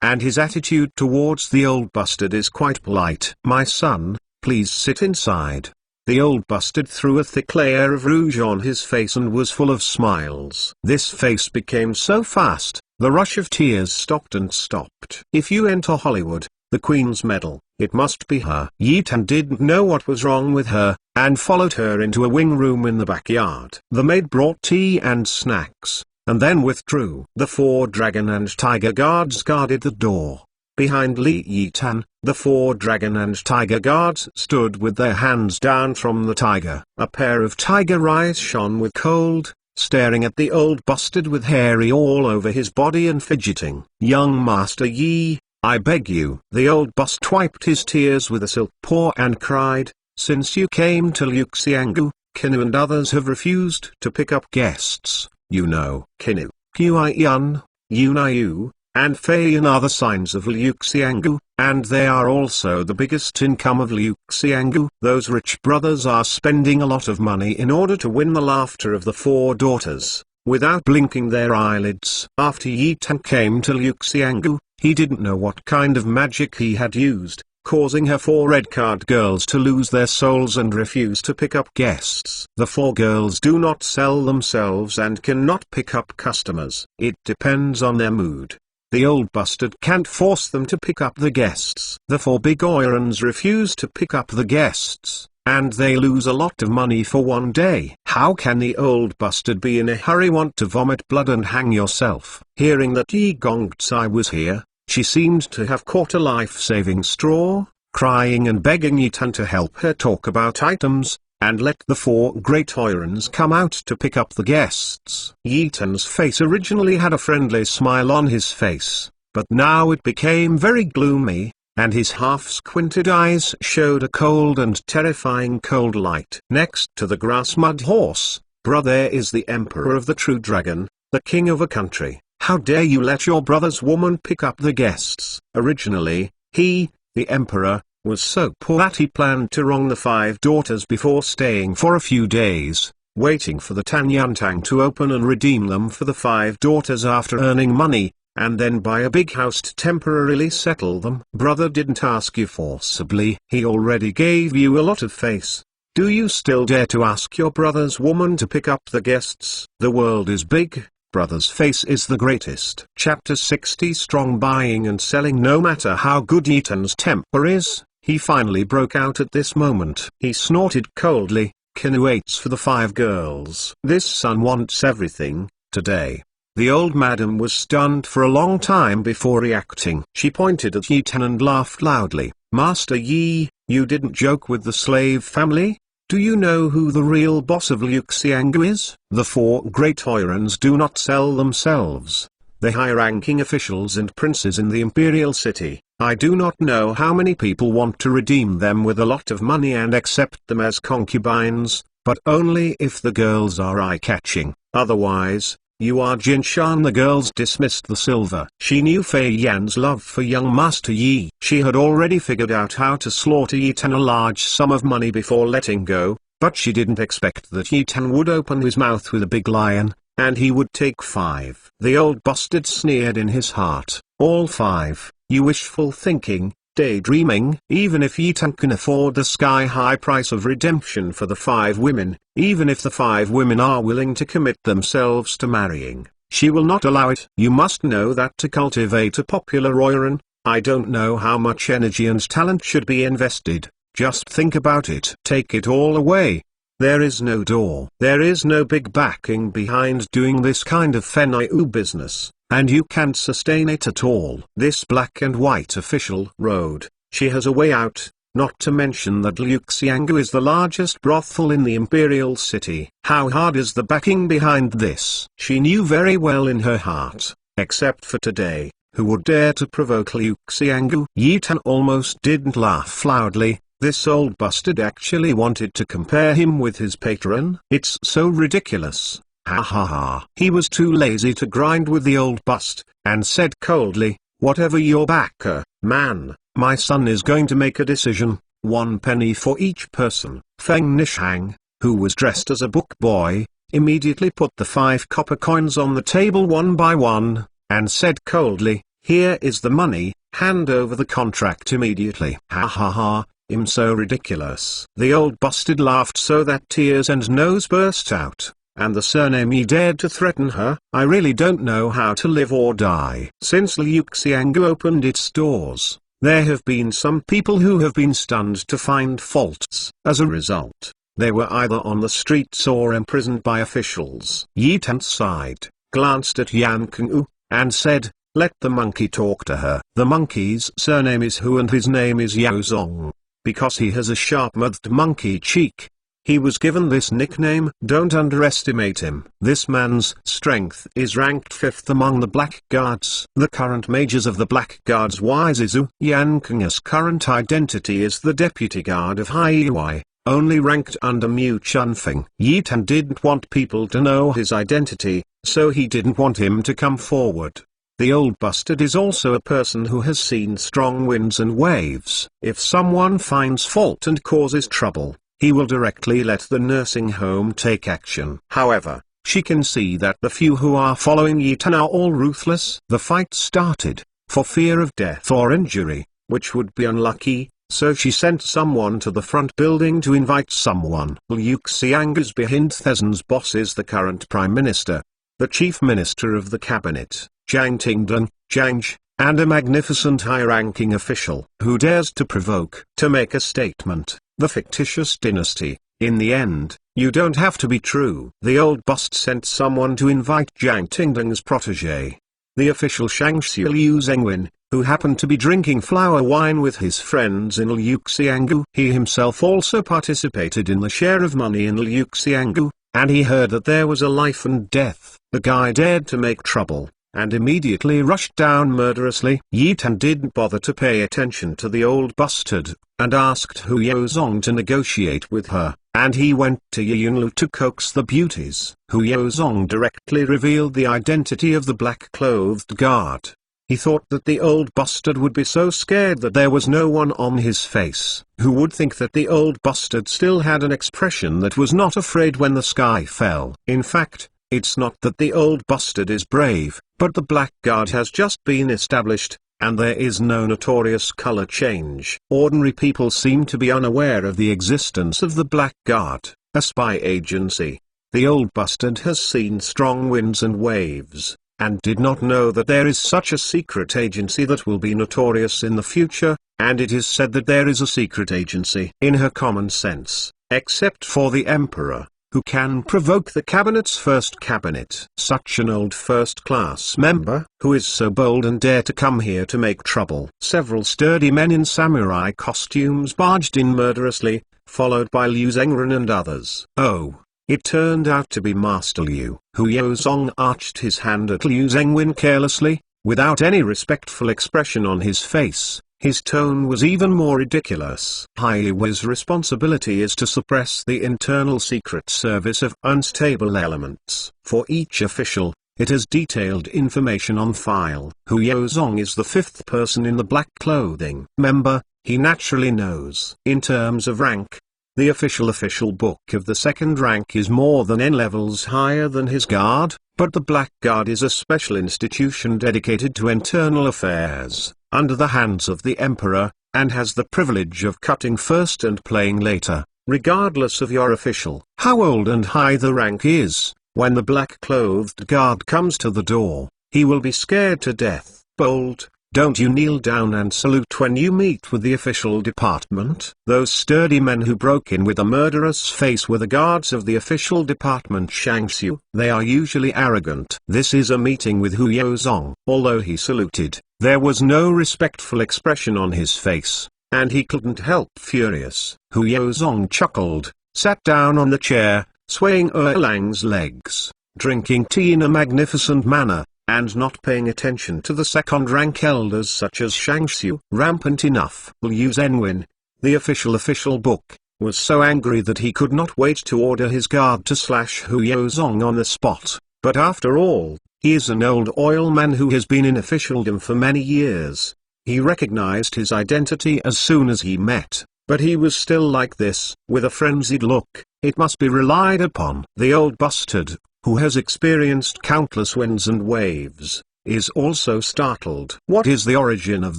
and his attitude towards the old bastard is quite polite. "My son, please sit inside." The old bastard threw a thick layer of rouge on his face and was full of smiles. This face became so fast, the rush of tears stopped. If you enter Hollywood, the Queen's medal, it must be her. Yi Ten didn't know what was wrong with her, and followed her into a wing room in the backyard. The maid brought tea and snacks, and then withdrew. The 4 dragon and tiger guards guarded the door. Behind Li Yi Ten, the 4 dragon and tiger guards stood with their hands down from the tiger. A pair of tiger eyes shone with cold, staring at the old bastard with hairy all over his body and fidgeting. "Young Master Yi, I beg you." The old bastard wiped his tears with a silk paw and cried, "Since you came to Liu Xianggu, Kinu and others have refused to pick up guests. You know, Kinu, Huaiyun, Yunayu, and Feiyan are the signs of Liu Xianggu, and they are also the biggest income of Liu Xianggu. Those rich brothers are spending a lot of money in order to win the laughter of the 4 daughters, without blinking their eyelids." After Yi Ten came to Liu Xianggu, he didn't know what kind of magic he had used, causing her 4 red card girls to lose their souls and refuse to pick up guests. The 4 girls do not sell themselves and cannot pick up customers. It depends on their mood. The old bastard can't force them to pick up the guests. The 4 big oirons refuse to pick up the guests, and they lose a lot of money for one day. How can the old bastard be in a hurry, want to vomit blood and hang yourself? Hearing that Yi Gongzai was here, she seemed to have caught a life-saving straw, crying and begging Yi Ten to help her talk about items, and let the 4 great oirons come out to pick up the guests. Yi Ten's face originally had a friendly smile on his face, but now it became very gloomy, and his half-squinted eyes showed a cold and terrifying cold light. "Next to the grass mud horse, brother, is the Emperor of the True Dragon, the king of a country. How dare you let your brother's woman pick up the guests?" Originally, he, the Emperor, was so poor that he planned to wrong the 5 daughters before staying for a few days, waiting for the Tanyantang to open and redeem them for the 5 daughters after earning money, and then buy a big house to temporarily settle them. Brother didn't ask you forcibly, he already gave you a lot of face. Do you still dare to ask your brother's woman to pick up the guests? The world is big, brother's face is the greatest. Chapter 60. Strong buying and selling. No matter how good Ethan's temper is, he finally broke out at this moment. He snorted coldly, "Can waits for the 5 girls. This son wants everything, today." The old madam was stunned for a long time before reacting. She pointed at Ethan and laughed loudly. "Master Yi, you didn't joke with the slave family? Do you know who the real boss of Luxiangu is? The 4 great Oirans do not sell themselves. The high-ranking officials and princes in the imperial city. I do not know how many people want to redeem them with a lot of money and accept them as concubines, but only if the girls are eye-catching. Otherwise, you are Jinshan." The girls dismissed the silver. She knew Fei Yan's love for young Master Yi. She had already figured out how to slaughter Yitan a large sum of money before letting go, but she didn't expect that Yitan would open his mouth with a big lion, and he would take 5. The old bastard sneered in his heart. "All 5, you wishful thinking, daydreaming." Even if Yitan can afford the sky-high price of redemption for the 5 women, even if the 5 women are willing to commit themselves to marrying, she will not allow it. You must know that to cultivate a popular Oiran, I don't know how much energy and talent should be invested. Just think about it. Take it all away. There is no door. There is no big backing behind doing this kind of Fenaiu business, and you can't sustain it at all. This black and white official road, she has a way out, not to mention that Luxiangu is the largest brothel in the imperial city. How hard is the backing behind this? She knew very well in her heart, except for today, who would dare to provoke Luxiangu? Yitan almost didn't laugh loudly. This old bastard actually wanted to compare him with his patron? It's so ridiculous. Ha ha ha. He was too lazy to grind with the old bust, and said coldly, "Whatever your backer, man, my son is going to make a decision, 1 penny for each person." Feng Nishang, who was dressed as a book boy, immediately put the 5 copper coins on the table one by one, and said coldly, "Here is the money, hand over the contract immediately." Ha ha ha. So ridiculous. The old bastard laughed so that tears and nose burst out, and the surname he dared to threaten her. "I really don't know how to live or die." Since Luxiangu opened its doors, there have been some people who have been stunned to find faults. As a result, they were either on the streets or imprisoned by officials. Yitan sighed, glanced at Yan Kengyu, and said, "Let the monkey talk to her." The monkey's surname is Hu and his name is Yaozong. Because he has a sharp-mouthed monkey cheek, he was given this nickname. Don't underestimate him. This man's strength is ranked 5th among the blackguards. The current mages of the blackguards Wizizu. Yan Keng's current identity is the deputy guard of Haiui, only ranked under Mu Chunfeng. Yitan didn't want people to know his identity, so he didn't want him to come forward. The old bastard is also a person who has seen strong winds and waves. If someone finds fault and causes trouble, he will directly let the nursing home take action. However, she can see that the few who are following Yitan are all ruthless. The fight started, for fear of death or injury, which would be unlucky, so she sent someone to the front building to invite someone. Luxiangu's behind Thezon's boss is the current prime minister, the chief minister of the cabinet, Jiang Tingdong, Jiang, and a magnificent high-ranking official who dares to provoke. To make a statement, the fictitious dynasty, in the end, you don't have to be true. The old bust sent someone to invite Jiang Tingdong's protege, the official Shangxia Liu Zengwen, who happened to be drinking flower wine with his friends in Luxiangu. He himself also participated in the share of money in Luxiangu, and he heard that there was a life and death. The guy dared to make trouble, and immediately rushed down murderously. Yitan didn't bother to pay attention to the old bastard, and asked Hu Yaozong to negotiate with her, and he went to Yunlu to coax the beauties. Hu Yaozong directly revealed the identity of the black-clothed guard. He thought that the old bastard would be so scared that there was no one on his face who would think that the old bastard still had an expression that was not afraid when the sky fell. In fact, it's not that the old bastard is brave, but the blackguard has just been established, and there is no notorious color change. Ordinary people seem to be unaware of the existence of the blackguard, a spy agency. The old bastard has seen strong winds and waves, and did not know that there is such a secret agency that will be notorious in the future, and it is said that there is a secret agency in her common sense, except for the emperor, who can provoke the cabinet's first cabinet. Such an old first-class member, who is so bold and dare to come here to make trouble. Several sturdy men in samurai costumes barged in murderously, followed by Liu Zhengren and others. Oh, it turned out to be Master Liu. Hu Yozong arched his hand at Liu Zhengwen carelessly, without any respectful expression on his face. His tone was even more ridiculous. Haiwa's responsibility is to suppress the internal secret service of unstable elements. For each official, it has detailed information on file. Hu Yozong is the fifth person in the black clothing. Member, he naturally knows. In terms of rank, the official book of the second rank is more than N levels higher than his guard, but the Black Guard is a special institution dedicated to internal affairs, under the hands of the Emperor, and has the privilege of cutting first and playing later, regardless of your official. How old and high the rank is, when the black-clothed guard comes to the door, he will be scared to death. Bold. Don't you kneel down and salute when you meet with the official department? Those sturdy men who broke in with a murderous face were the guards of the official department Shangxiu. They are usually arrogant. This is a meeting with Hu Yozong. Although he saluted, there was no respectful expression on his face, and he couldn't help furious. Hu Yozong chuckled, sat down on the chair, swaying Erlang's legs, drinking tea in a magnificent manner, and not paying attention to the second-rank elders such as Shangxiu. Rampant enough. Liu Zhenwen, the official book, was so angry that he could not wait to order his guard to slash Hu Yozong on the spot. But after all, he is an old oil man who has been in officialdom for many years. He recognized his identity as soon as he met, but he was still like this, with a frenzied look. It must be relied upon. The old bastard, who has experienced countless winds and waves, is also startled. What is the origin of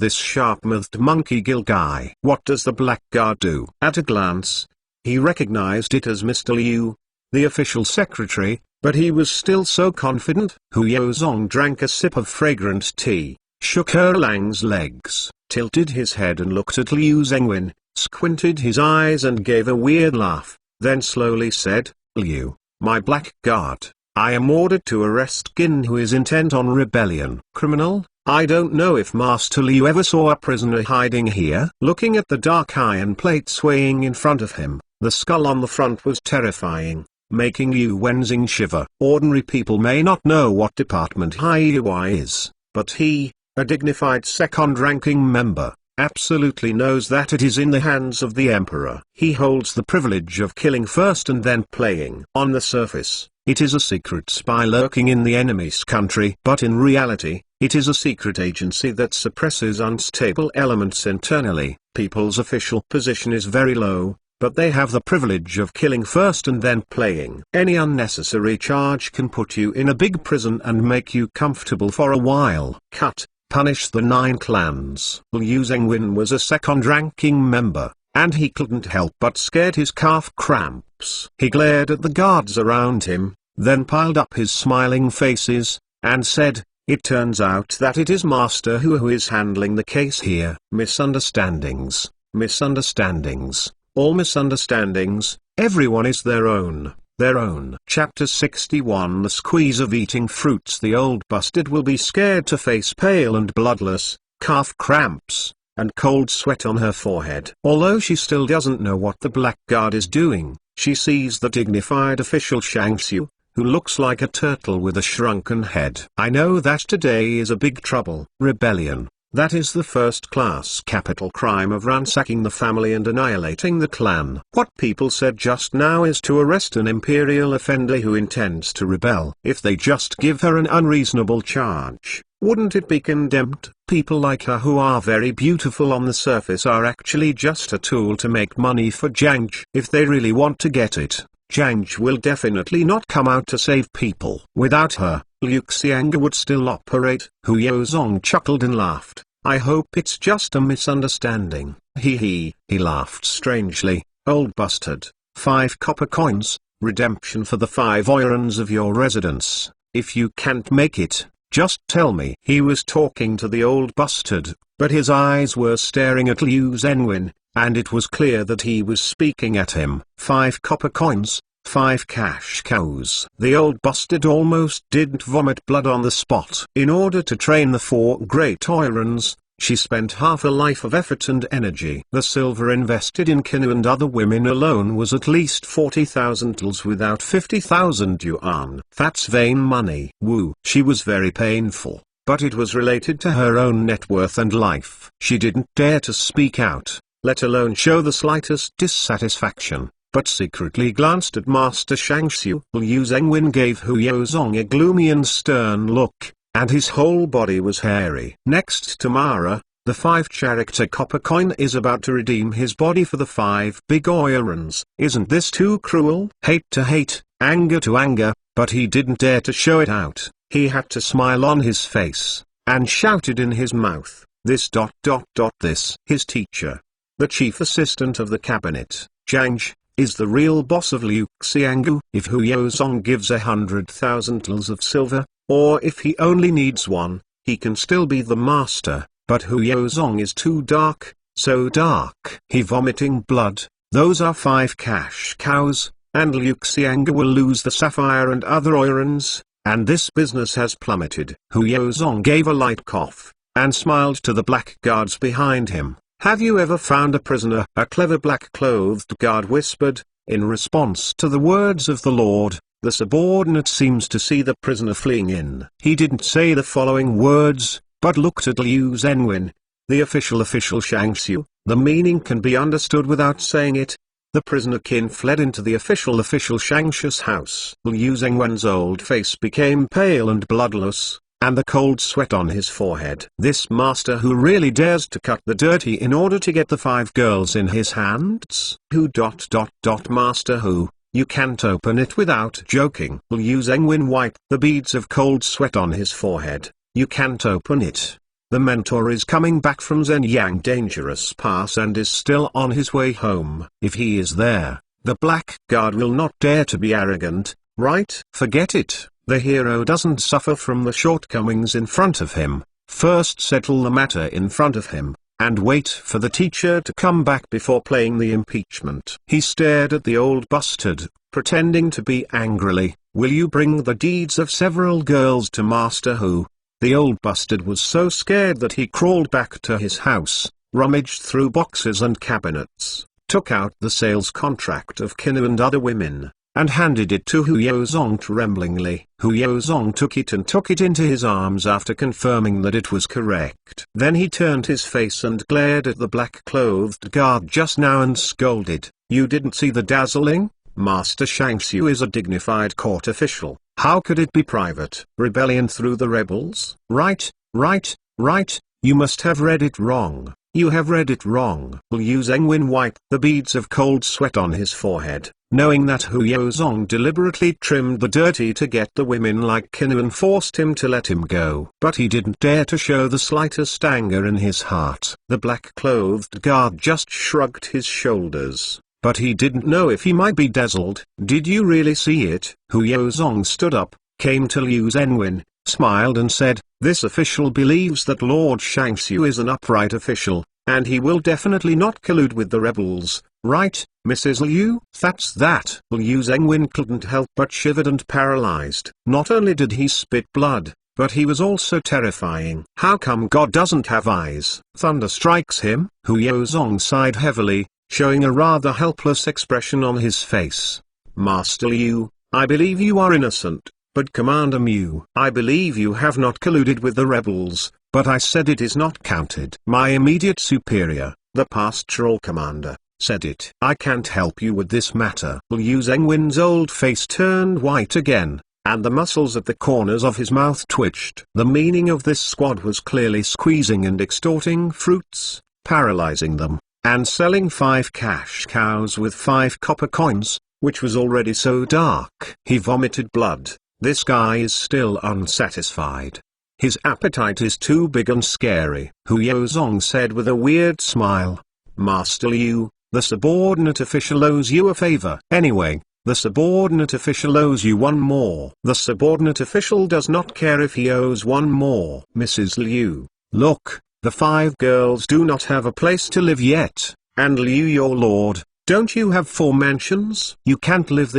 this sharp-mouthed monkey-gill guy? What does the blackguard do? At a glance, he recognized it as Mr. Liu, the official secretary, but he was still so confident. Hu Yozong drank a sip of fragrant tea, shook Erlang's legs, tilted his head and looked at Liu Zhenwen, squinted his eyes and gave a weird laugh, then slowly said, "Liu, my blackguard, I am ordered to arrest Qin, who is intent on rebellion." Criminal? I don't know if Master Liu ever saw a prisoner hiding here. Looking at the dark iron plate swaying in front of him, the skull on the front was terrifying, making Liu Wenzing shiver. Ordinary people may not know what department Haiwa is, but he, a dignified second-ranking member, absolutely knows that it is in the hands of the Emperor. He holds the privilege of killing first and then playing. On the surface, it is a secret spy lurking in the enemy's country, but in reality, it is a secret agency that suppresses unstable elements internally. People's official position is very low, but they have the privilege of killing first and then playing. Any unnecessary charge can put you in a big prison and make you comfortable for a while. Cut. Punish the 9 clans. Liu Zhenwen was a second-ranking member, and he couldn't help but scared his calf cramps. He glared at the guards around him, then piled up his smiling faces, and said, "It turns out that it is Master Hu who is handling the case here." Misunderstandings, all misunderstandings, everyone is their own. Chapter 61. The squeeze of eating fruits. The old bastard will be scared to face pale and bloodless, calf cramps, and cold sweat on her forehead. Although she still doesn't know what the blackguard is doing, she sees the dignified official Shangxiu, who looks like a turtle with a shrunken head. I know that today is a big trouble. Rebellion. That is the first-class capital crime of ransacking the family and annihilating the clan. What people said just now is to arrest an imperial offender who intends to rebel. If they just give her an unreasonable charge, wouldn't it be condemned? People like her who are very beautiful on the surface are actually just a tool to make money for Jiang. If they really want to get it, Jiang will definitely not come out to save people. Without her, Liu Xiang would still operate. Hu Yaozong chuckled and laughed. I hope it's just a misunderstanding. He laughed strangely. Old bastard. 5 copper coins, redemption for the 5 oirons of your residence. If you can't make it, just tell me. He was talking to the old bastard, but his eyes were staring at Liu Zhenwen, and it was clear that he was speaking at him. 5 copper coins, 5 cash cows. The old bastard almost didn't vomit blood on the spot. In order to train the 4 great oirons, she spent half a life of effort and energy. The silver invested in Kinu and other women alone was at least 40,000 tals without 50,000 yuan. That's vain money. Woo. She was very painful, but it was related to her own net worth and life. She didn't dare to speak out, let alone show the slightest dissatisfaction, but secretly glanced at Master Shangxiu. Liu Zhenwen gave Hu Yaozong a gloomy and stern look, and his whole body was hairy. Next to Mara, the 5-character copper coin is about to redeem his body for the 5 big oirons. Isn't this too cruel? Hate to hate, anger to anger, but he didn't dare to show it out. He had to smile on his face, and shouted in his mouth, this. His teacher, the chief assistant of the cabinet, Jiang, is the real boss of Liu Xiang. If Hu Yaozong gives 100,000 tals of silver, or if he only needs 1, he can still be the master, but Hu Yaozong is too dark, so dark. He vomiting blood, those are 5 cash cows, and Liu Xiang will lose the sapphire and other oirons, and this business has plummeted. Hu Yaozong gave a light cough, and smiled to the black guards behind him. Have you ever found a prisoner? A clever black-clothed guard whispered. In response to the words of the Lord, the subordinate seems to see the prisoner fleeing in. He didn't say the following words, but looked at Liu Zhenwen, the official Shangxiu. The meaning can be understood without saying it. The prisoner Qin fled into the official Shangxiu's house. Liu Zhenwen's old face became pale and bloodless, and the cold sweat on his forehead. This master who really dares to cut the dirty in order to get the 5 girls in his hands? Master who? You can't open it without joking. Liu Zhenwen wiped the beads of cold sweat on his forehead. You can't open it. The mentor is coming back from Zenyang Dangerous Pass and is still on his way home. If he is there, the black guard will not dare to be arrogant, right? Forget it. The hero doesn't suffer from the shortcomings in front of him. First settle the matter in front of him, and wait for the teacher to come back before playing the impeachment. He stared at the old bastard, pretending to be angrily, will you bring the deeds of several girls to Master Hu? The old bastard was so scared that he crawled back to his house, rummaged through boxes and cabinets, took out the sales contract of Kinu and other women, and handed it to Hu Yaozong tremblingly. Hu Yaozong took it and took it into his arms after confirming that it was correct. Then he turned his face and glared at the black-clothed guard just now and scolded, you didn't see the dazzling? Master Shangxiu is a dignified court official. How could it be private? Rebellion through the rebels? Right, you must have read it wrong. You have read it wrong. Liu Zhenwen wiped the beads of cold sweat on his forehead, knowing that Hu Yaozong deliberately trimmed the dirty to get the women like Kinu and forced him to let him go. But he didn't dare to show the slightest anger in his heart. The black-clothed guard just shrugged his shoulders, but he didn't know if he might be dazzled. Did you really see it? Hu Yaozong stood up, came to Liu Zhenwen, smiled and said, this official believes that Lord Shangxiu is an upright official, and he will definitely not collude with the rebels, right, Mrs. Liu? That's that. Liu Zhenwen couldn't help but shivered and paralyzed. Not only did he spit blood, but he was also terrifying. How come God doesn't have eyes? Thunder strikes him. Hu Yaozong sighed heavily, showing a rather helpless expression on his face. Master Liu, I believe you are innocent, but Commander Mu, I believe you have not colluded with the rebels, but I said it is not counted. My immediate superior, the pastoral commander, said it. I can't help you with this matter. Liu Zhengwen's old face turned white again, and the muscles at the corners of his mouth twitched. The meaning of this squad was clearly squeezing and extorting fruits, paralyzing them, and selling 5 cash cows with 5 copper coins, which was already so dark. He vomited blood. This guy is still unsatisfied. His appetite is too big and scary. Hu Yozong said with a weird smile. Master Liu, the subordinate official owes you a favor. Anyway, the subordinate official owes you one more. The subordinate official does not care if he owes one more. Mrs. Liu, look, the 5 girls do not have a place to live yet, and Liu your lord, don't you have 4 mansions? You can't live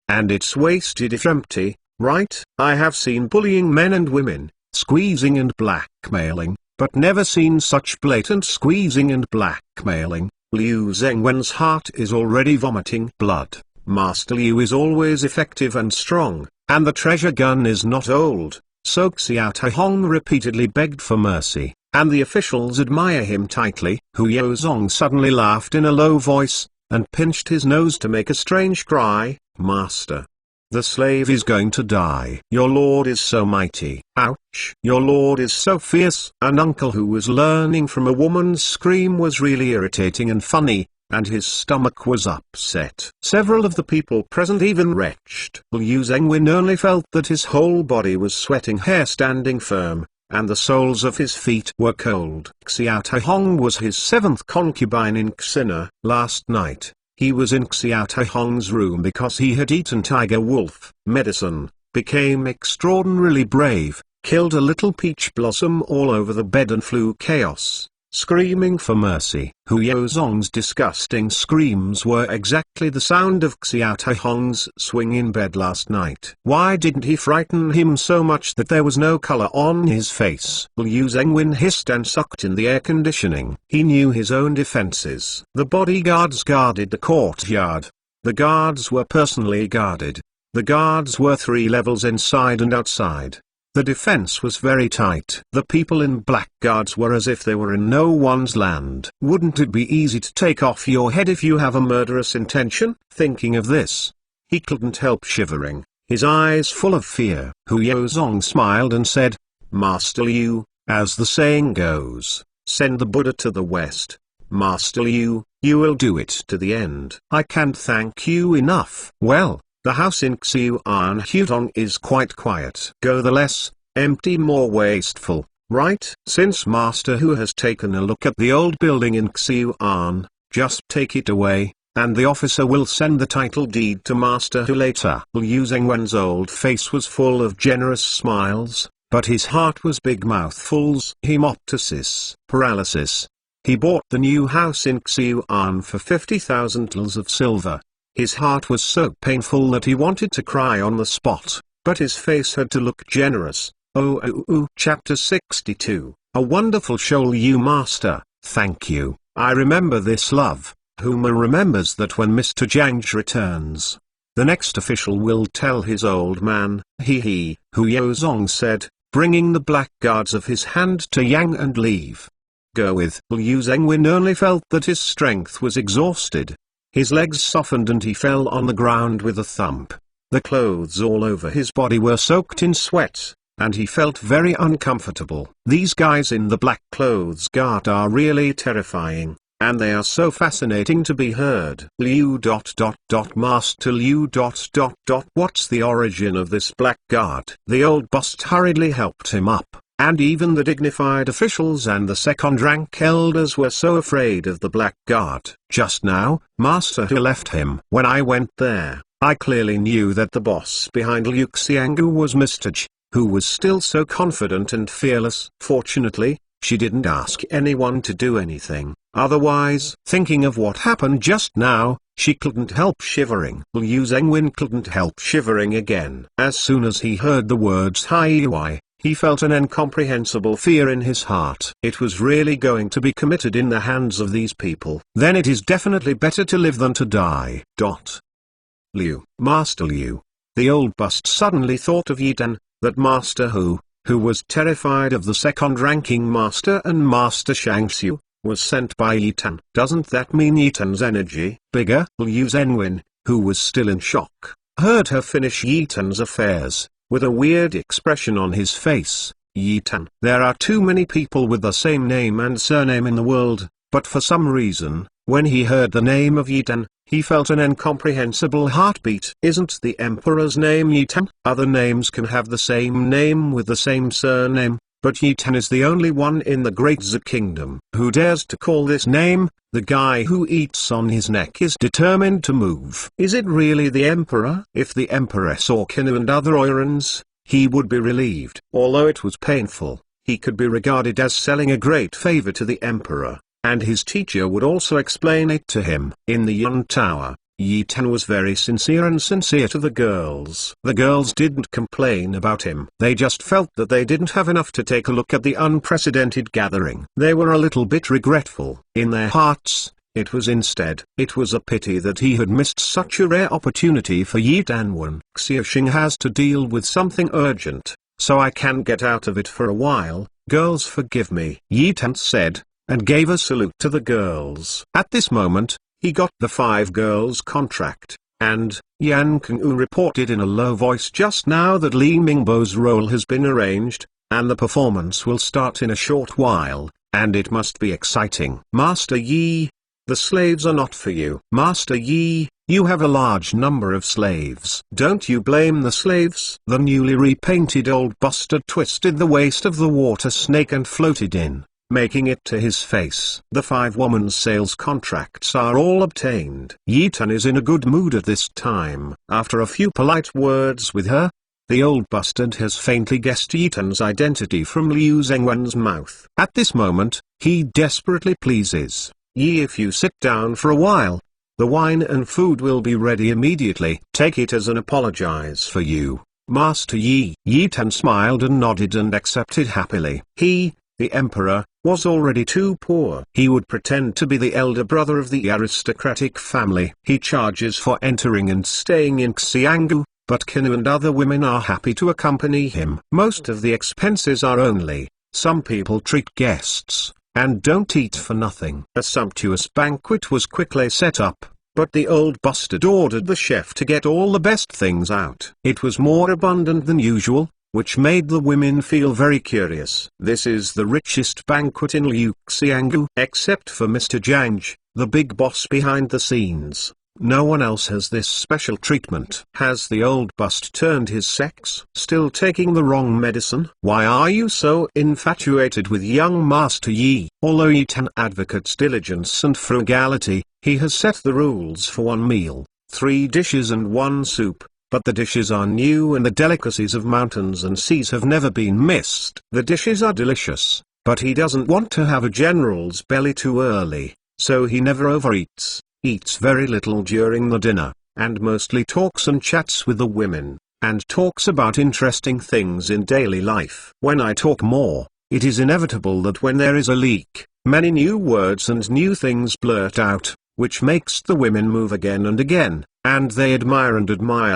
and it's wasted if empty, right? I have seen bullying men and women, squeezing and blackmailing, but never seen such blatant squeezing and blackmailing. Liu Zhengwen's heart is already vomiting blood. Master Liu is always effective and strong, and the treasure gun is not old, so Xiao Taihong repeatedly begged for mercy, and the officials admire him tightly. Hu Yozong suddenly laughed in a low voice, and pinched his nose to make a strange cry. Master, the slave is going to die. Your lord is so mighty. Ouch. Your lord is so fierce. An uncle who was learning from a woman's scream was really irritating and funny, and his stomach was upset. Several of the people present even retched. Liu Zhengwen only felt that his whole body was sweating, hair standing firm, and the soles of his feet were cold. Xiao Taihong was his 7th concubine in Xina. Last night, he was in Xiao Taihong's room because he had eaten tiger wolf medicine, became extraordinarily brave, killed a little peach blossom all over the bed and flew chaos, screaming for mercy. Hu Yozong's disgusting screams were exactly the sound of Xiao Taihong's swing in bed last night. Why didn't he frighten him so much that there was no color on his face? Liu Zhengwen hissed and sucked in the air conditioning. He knew his own defenses. The bodyguards guarded the courtyard. The guards were personally guarded. The guards were 3 levels inside and outside. The defense was very tight. The people in blackguards were as if they were in no one's land. Wouldn't it be easy to take off your head if you have a murderous intention? Thinking of this, he couldn't help shivering, his eyes full of fear. Hu Yozong smiled and said, Master Liu, as the saying goes, send the Buddha to the west. Master Liu, you will do it to the end. I can't thank you enough. Well, the house in Xiuan Hutong is quite quiet. Go the less empty, more wasteful, right? Since Master Hu has taken a look at the old building in Xiuan, just take it away, and the officer will send the title deed to Master Hu later. Liu Zhengwen's old face was full of generous smiles, but his heart was big mouthfuls. Hemoptysis, paralysis. He bought the new house in Xiuan for 50,000 taels of silver. His heart was so painful that he wanted to cry on the spot, but his face had to look generous. Chapter 62. A wonderful show, Liu Master, thank you. I remember this love. Huma remembers that when Mr. Zhang returns, the next official will tell his old man, Hu Yozong said, bringing the blackguards of his hand to Yang and leave. Go with. Liu Zhengwen only felt that his strength was exhausted. His legs softened and he fell on the ground with a thump. The clothes all over his body were soaked in sweat, and he felt very uncomfortable. These guys in the black clothes guard are really terrifying, and they are so fascinating to be heard. Master Liu. What's the origin of this black guard? The old boss hurriedly helped him up. And even the dignified officials and the second-rank elders were so afraid of the blackguard. Just now, Master Hu left him. When I went there, I clearly knew that the boss behind Liu Xianggu was Mr. J, who was still so confident and fearless. Fortunately, she didn't ask anyone to do anything. Otherwise, thinking of what happened just now, she couldn't help shivering. Liu Zhengwen couldn't help shivering again. As soon as he heard the words Hai, he felt an incomprehensible fear in his heart. It was really going to be committed in the hands of these people. Then it is definitely better to live than to die. Liu, Master Liu. The old bust suddenly thought of Yidan, that Master Hu, who was terrified of the second-ranking master and Master Shangxiu, was sent by Yitan. Doesn't that mean Yitan's energy? Bigger Liu Zhenwen, who was still in shock, heard her finish Yitan's affairs, with a weird expression on his face. Yitan. There are too many people with the same name and surname in the world, but for some reason, when he heard the name of Yitan, he felt an incomprehensible heartbeat. Isn't the emperor's name Yitan? Other names can have the same name with the same surname, but Yitan is the only one in the Great Zhou Kingdom. Who dares to call this name? The guy who eats on his neck is determined to move. Is it really the emperor? If the emperor saw Kinu and other Oirons, he would be relieved. Although it was painful, he could be regarded as selling a great favor to the emperor, and his teacher would also explain it to him. In the Yun Tower, Yitan was very sincere to the girls. The girls didn't complain about him. They just felt that they didn't have enough to take a look at the unprecedented gathering. They were a little bit regretful. In their hearts, it was a pity that he had missed such a rare opportunity for Yitanwen. Xiaoxing has to deal with something urgent, so I can get out of it for a while. Girls, forgive me, Yitan said, and gave a salute to the girls. At this moment, he got the 5 girls contract, and Yan Kengwu reported in a low voice just now that Li Mingbo's role has been arranged, and the performance will start in a short while, and it must be exciting. Master Yi, the slaves are not for you. Master Yi, you have a large number of slaves. Don't you blame the slaves? The newly repainted old bastard twisted the waist of the water snake and floated in, making it to his face. The 5 women's sales contracts are all obtained. Yitan is in a good mood at this time. After a few polite words with her, the old bastard has faintly guessed Yitan's identity from Liu Zhenwen's mouth. At this moment, he desperately pleases. Yi, if you sit down for a while, the wine and food will be ready immediately. Take it as an apologize for you, Master Yi. Yitan smiled and nodded and accepted happily. He, the emperor, was already too poor. He would pretend to be the elder brother of the aristocratic family. He charges for entering and staying in Xianggu, but Kinu and other women are happy to accompany him. Most of the expenses are only. Some people treat guests, and don't eat for nothing. A sumptuous banquet was quickly set up, but the old bastard ordered the chef to get all the best things out. It was more abundant than usual, which made the women feel very curious. This is the richest banquet in Liu Xianggu. Except for Mr. Zhang, the big boss behind the scenes, no one else has this special treatment. Has the old bust turned his sex? Still taking the wrong medicine? Why are you so infatuated with young Master Yi? Although Yitan advocates diligence and frugality, he has set the rules for 1 meal, 3 dishes and 1 soup. But the dishes are new and the delicacies of mountains and seas have never been missed. The dishes are delicious, but he doesn't want to have a general's belly too early, so he never overeats, eats very little during the dinner, and mostly talks and chats with the women, and talks about interesting things in daily life. When I talk more, it is inevitable that when there is a leak, many new words and new things blurt out, which makes the women move again and again, and they admire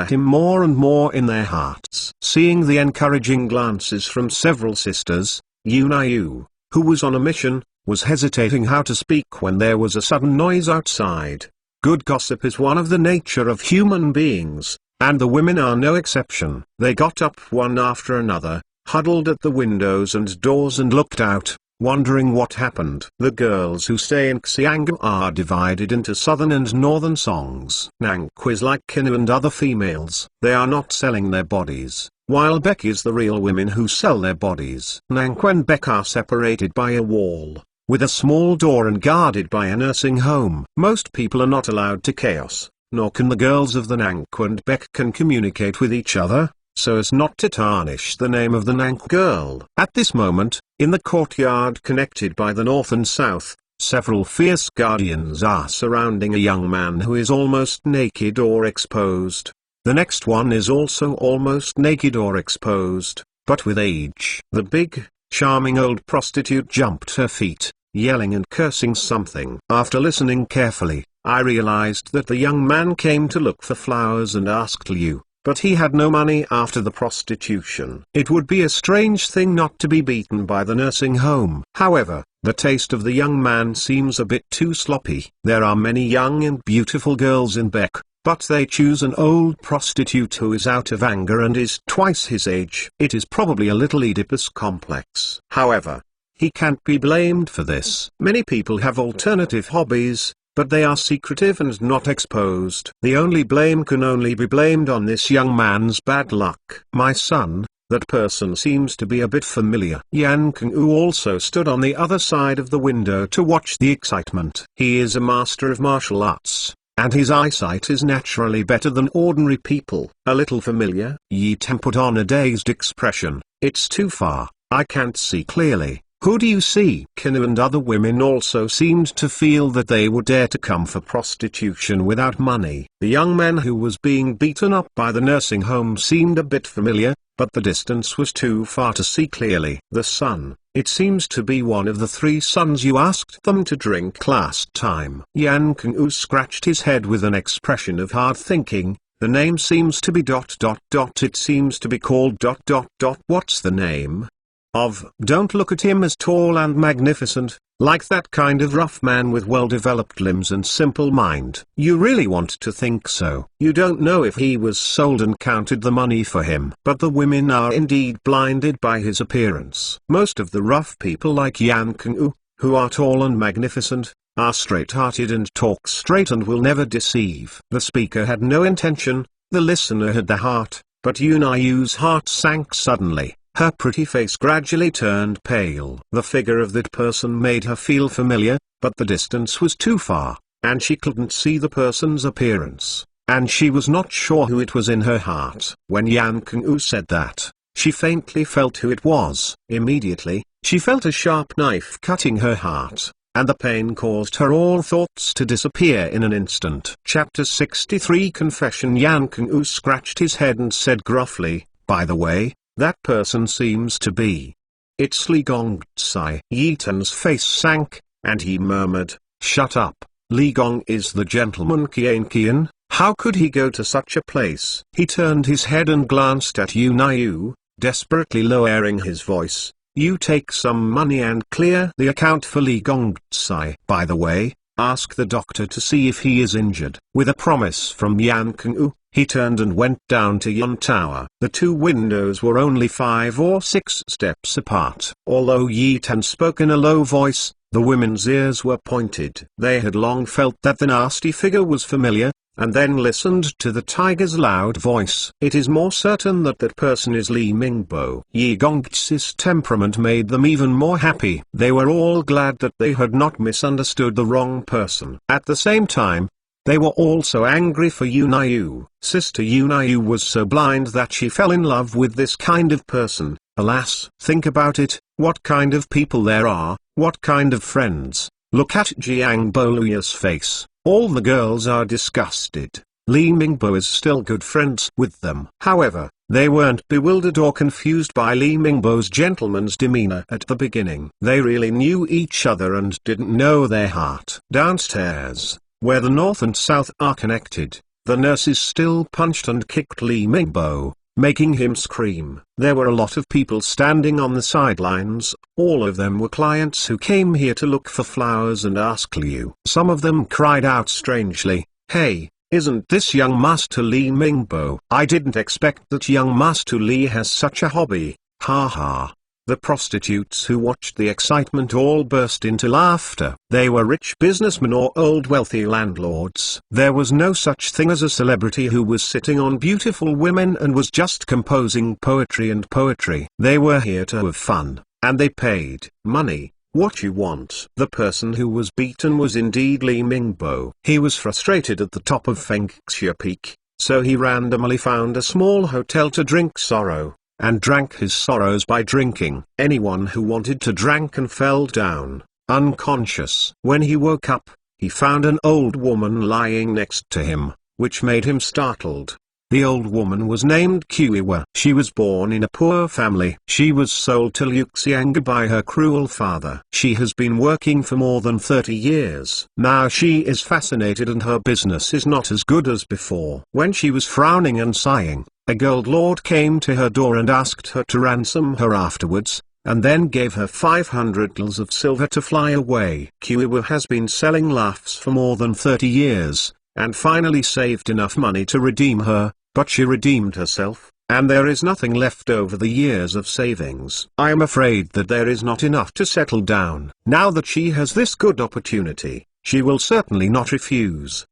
him more and more in their hearts. Seeing the encouraging glances from several sisters, Yu, who was on a mission, was hesitating how to speak when there was a sudden noise outside. Good gossip is one of the nature of human beings, and the women are no exception. They got up one after another, huddled at the windows and doors and looked out, wondering what happened. The girls who stay in Xianggu are divided into southern and northern songs. Nanqu is like Kinu and other females. They are not selling their bodies, while Beck is the real women who sell their bodies. Nanqu and Beck are separated by a wall, with a small door and guarded by a nursing home. Most people are not allowed to chaos, nor can the girls of the Nanqu and Beck can communicate with each other, so as not to tarnish the name of the Nanqu girl. At this moment, in the courtyard connected by the north and south, several fierce guardians are surrounding a young man who is almost naked or exposed. The next one is also almost naked or exposed, but with age. The big, charming old prostitute jumped to her feet, yelling and cursing something. After listening carefully, I realized that the young man came to look for flowers and asked Liu, but he had no money after the prostitution. It would be a strange thing not to be beaten by the nursing home. However, the taste of the young man seems a bit too sloppy. There are many young and beautiful girls in Beck, but they choose an old prostitute who is out of anger and is twice his age. It is probably a little Oedipus complex. However, he can't be blamed for this. Many people have alternative hobbies, but they are secretive and not exposed. The only blame can only be blamed on this young man's bad luck. My son, that person seems to be a bit familiar. Yan Kung-u also stood on the other side of the window to watch the excitement. He is a master of martial arts, and his eyesight is naturally better than ordinary people. A little familiar? Yi Ten put on a dazed expression. It's too far, I can't see clearly. Who do you see? Kinu and other women also seemed to feel that they would dare to come for prostitution without money. The young man who was being beaten up by the nursing home seemed a bit familiar, but the distance was too far to see clearly. The son, it seems to be one of the three sons you asked them to drink last time. Yan Kung-u scratched his head with an expression of hard thinking. The name seems to be ... It seems to be called ... What's the name? Don't look at him as tall and magnificent, like that kind of rough man with well-developed limbs and simple mind. You really want to think so. You don't know if he was sold and counted the money for him. But the women are indeed blinded by his appearance. Most of the rough people like Yan Kung-u, who are tall and magnificent, are straight-hearted and talk straight and will never deceive. The speaker had no intention, the listener had the heart, but Yunayu's heart sank suddenly. Her pretty face gradually turned pale. The figure of that person made her feel familiar, but the distance was too far, and she couldn't see the person's appearance, and she was not sure who it was in her heart. When Yan Kung-u said that, she faintly felt who it was. Immediately, she felt a sharp knife cutting her heart, and the pain caused her all thoughts to disappear in an instant. Chapter 63 Confession. Yan Kung-u scratched his head and said gruffly, by the way, that person seems to be. It's Li Gongtsai. Yi Ten's face sank, and he murmured, shut up. Li Gong is the gentleman Qian. How could he go to such a place? He turned his head and glanced at Yunayu, desperately lowering his voice. You take some money and clear the account for Li Gongtsai. By the way, ask the doctor to see if he is injured. With a promise from Yan Kung-u, he turned and went down to Yun Tower. The two windows were only 5 or 6 steps apart. Although Yi Ten spoke in a low voice, the women's ears were pointed. They had long felt that the nasty figure was familiar, and then listened to the tiger's loud voice. It is more certain that that person is Li Mingbo. Yi Gongtsi's temperament made them even more happy. They were all glad that they had not misunderstood the wrong person. At the same time, they were also angry for Yunayu. Sister Yunayu was so blind that she fell in love with this kind of person. Alas, think about it, what kind of people there are, what kind of friends. Look at Jiang Boluya's face. All the girls are disgusted. Li Mingbo is still good friends with them. However, they weren't bewildered or confused by Li Mingbo's gentleman's demeanor at the beginning. They really knew each other and didn't know their heart. Downstairs, where the north and south are connected, the nurses still punched and kicked Li Mingbo, making him scream. There were a lot of people standing on the sidelines. All of them were clients who came here to look for flowers and ask Liu. Some of them cried out strangely, hey, isn't this young Master Li Mingbo? I didn't expect that young Master Li has such a hobby, ha ha. The prostitutes who watched the excitement all burst into laughter. They were rich businessmen or old wealthy landlords. There was no such thing as a celebrity who was sitting on beautiful women and was just composing poetry and poetry. They were here to have fun, and they paid money. What you want? The person who was beaten was indeed Li Mingbo. He was frustrated at the top of Fengxia Peak, so he randomly found a small hotel to drink sorrow, and drank his sorrows by drinking. Anyone who wanted to drank and fell down, unconscious. When he woke up, he found an old woman lying next to him, which made him startled. The old woman was named Kuiwa. She was born in a poor family. She was sold to Liu Xiang by her cruel father. She has been working for more than 30 years. Now she is fascinated and her business is not as good as before. When she was frowning and sighing, A gold lord came to her door and asked her to ransom her afterwards, and then gave her 500 gills of silver to fly away. Kiwiwa has been selling laughs for more than 30 years, and finally saved enough money to redeem her, but she redeemed herself, and there is nothing left over the years of savings. I am afraid that there is not enough to settle down. Now that she has this good opportunity, she will certainly not refuse.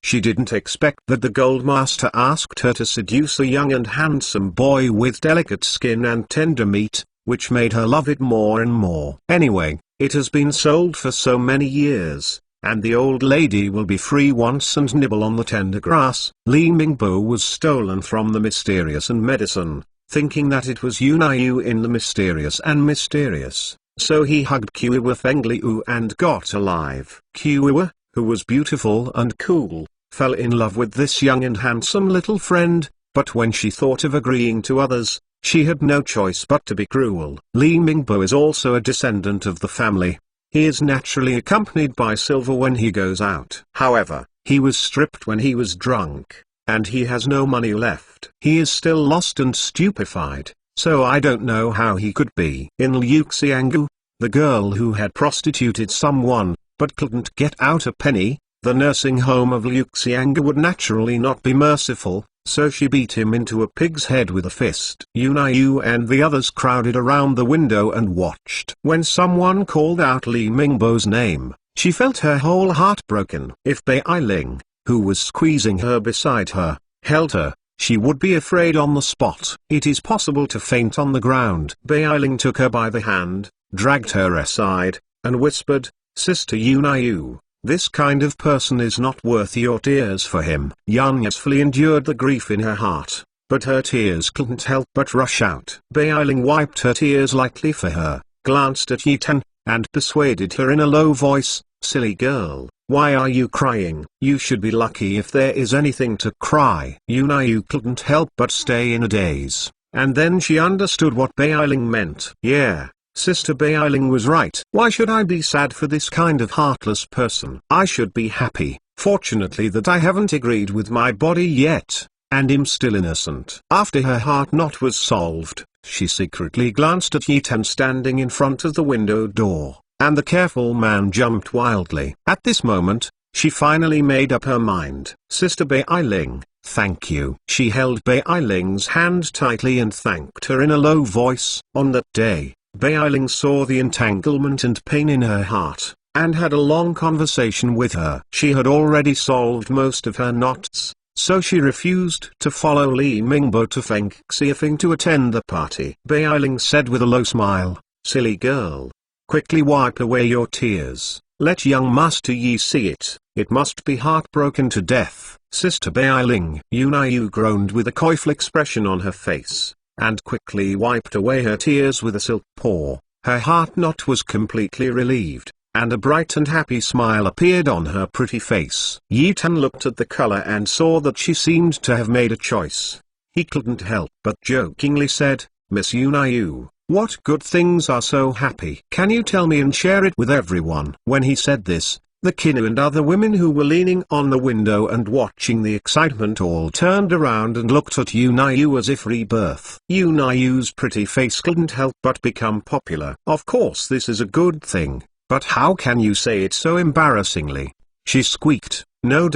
She didn't expect that the goldmaster asked her to seduce a young and handsome boy with delicate skin and tender meat, which made her love it more and more. Anyway, it has been sold for so many years, and the old lady will be free once and nibble on the tender grass. Li Mingbo was stolen from the mysterious and medicine, thinking that it was Yunayu in the mysterious and mysterious, so he hugged Kiwiwa Fengliu and got alive. Kiwiwa, who was beautiful and cool, fell in love with this young and handsome little friend, but when she thought of agreeing to others, she had no choice but to be cruel. Li Mingbo is also a descendant of the family. He is naturally accompanied by silver when he goes out. However, he was stripped when he was drunk, and he has no money left. He is still lost and stupefied, so I don't know how he could be. In Liuxiangu, the girl who had prostituted someone, but couldn't get out a penny, the nursing home of Liuxiangu would naturally not be merciful, so she beat him into a pig's head with a fist. Yunayu and the others crowded around the window and watched. When someone called out Li Mingbo's name, she felt her whole heart broken. If Bai Ling, who was squeezing her beside her, held her, she would be afraid on the spot. It is possible to faint on the ground. Bai Ling took her by the hand, dragged her aside, and whispered, "Sister Yunayu, this kind of person is not worth your tears for him." Yan fully endured the grief in her heart, but her tears couldn't help but rush out. Bai Ling wiped her tears lightly for her, glanced at Yitan, and persuaded her in a low voice, "Silly girl, why are you crying? You should be lucky if there is anything to cry." Yunayu couldn't help but stay in a daze, and then she understood what Bai Ling meant. Yeah. Sister Bai Ling was right. Why should I be sad for this kind of heartless person? I should be happy, fortunately that I haven't agreed with my body yet, and am still innocent. After her heart knot was solved, she secretly glanced at Yitan standing in front of the window door, and the careful man jumped wildly. At this moment, she finally made up her mind. "Sister Bai Ling, thank you." She held Bai Ling's hand tightly and thanked her in a low voice. On that day, Bai Ling saw the entanglement and pain in her heart, and had a long conversation with her. She had already solved most of her knots, so she refused to follow Li Mingbo to Fengxiafeng to attend the party. Bai Ling said with a low smile, "Silly girl. Quickly wipe away your tears. Let young Master Yi see it. It must be heartbroken to death." Sister Bai Ling. Yunayu groaned with a coyful expression on her face, and quickly wiped away her tears with a silk paw. Her heart knot was completely relieved, and a bright and happy smile appeared on her pretty face. Yitan looked at the color and saw that she seemed to have made a choice. He couldn't help but jokingly said, "Miss Yunayu, what good things are so happy? Can you tell me and share it with everyone?" When he said this, the Kinu and other women who were leaning on the window and watching the excitement all turned around and looked at Yunayu as if rebirth. Yunayu's pretty face couldn't help but become popular. "Of course this is a good thing, but how can you say it so embarrassingly?" she squeaked. "No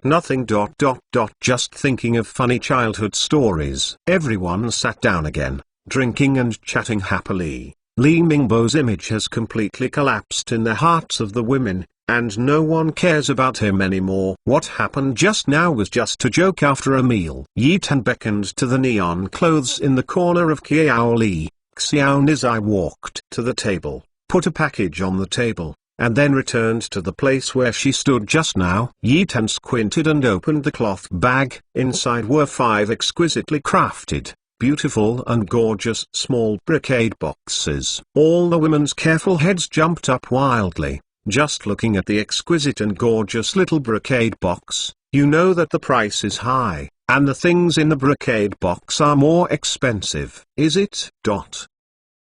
nothing just thinking of funny childhood stories." Everyone sat down again, drinking and chatting happily. Li Mingbo's image has completely collapsed in the hearts of the women, and no one cares about him anymore. What happened just now was just a joke after a meal. Yitan beckoned to the neon clothes in the corner of Kiao Li. Xiao Nizai walked to the table, put a package on the table, and then returned to the place where she stood just now. Yitan squinted and opened the cloth bag. Inside were 5 exquisitely crafted, beautiful and gorgeous small brocade boxes. All the women's careful heads jumped up wildly. Just looking at the exquisite and gorgeous little brocade box, you know that the price is high, and the things in the brocade box are more expensive. Is it?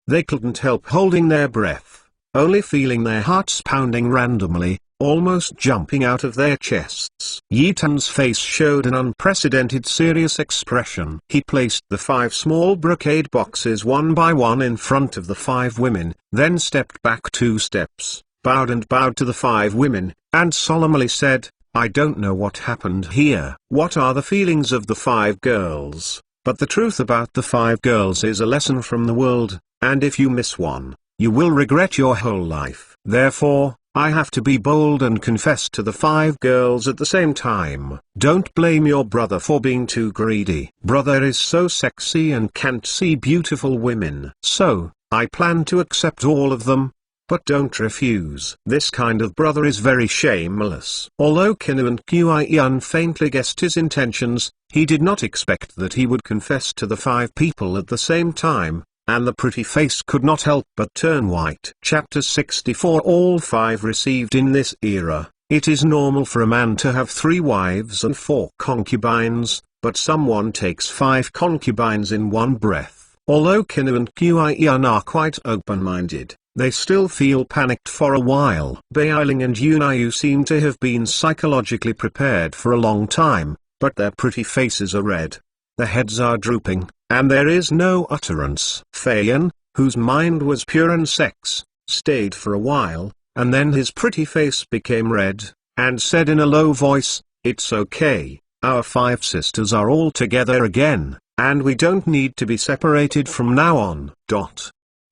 They couldn't help holding their breath, only feeling their hearts pounding randomly, almost jumping out of their chests. Yi Tan's face showed an unprecedented serious expression. He placed the 5 small brocade boxes one by one in front of the 5 women, then stepped back 2 steps, bowed to the 5 women, and solemnly said, "I don't know what happened here. What are the feelings of the 5 girls? But the truth about the 5 girls is a lesson from the world, and if you miss one, you will regret your whole life. Therefore, I have to be bold and confess to the 5 girls at the same time. Don't blame your brother for being too greedy. Brother is so sexy and can't see beautiful women. So, I plan to accept all of them. But don't refuse. This kind of brother is very shameless." Although Kinu Qian faintly guessed his intentions, he did not expect that he would confess to the 5 people at the same time, and the pretty face could not help but turn white. Chapter 64. All 5 received. In this era, it is normal for a man to have 3 wives and 4 concubines, but someone takes 5 concubines in one breath. Although Kinu and Qian are quite open-minded, they still feel panicked for a while. Beiling and Yunayu seem to have been psychologically prepared for a long time, but their pretty faces are red. Their heads are drooping, and there is no utterance. Feiyan, whose mind was pure and sex, stayed for a while, and then his pretty face became red, and said in a low voice, "It's okay, our 5 sisters are all together again, and we don't need to be separated from now on."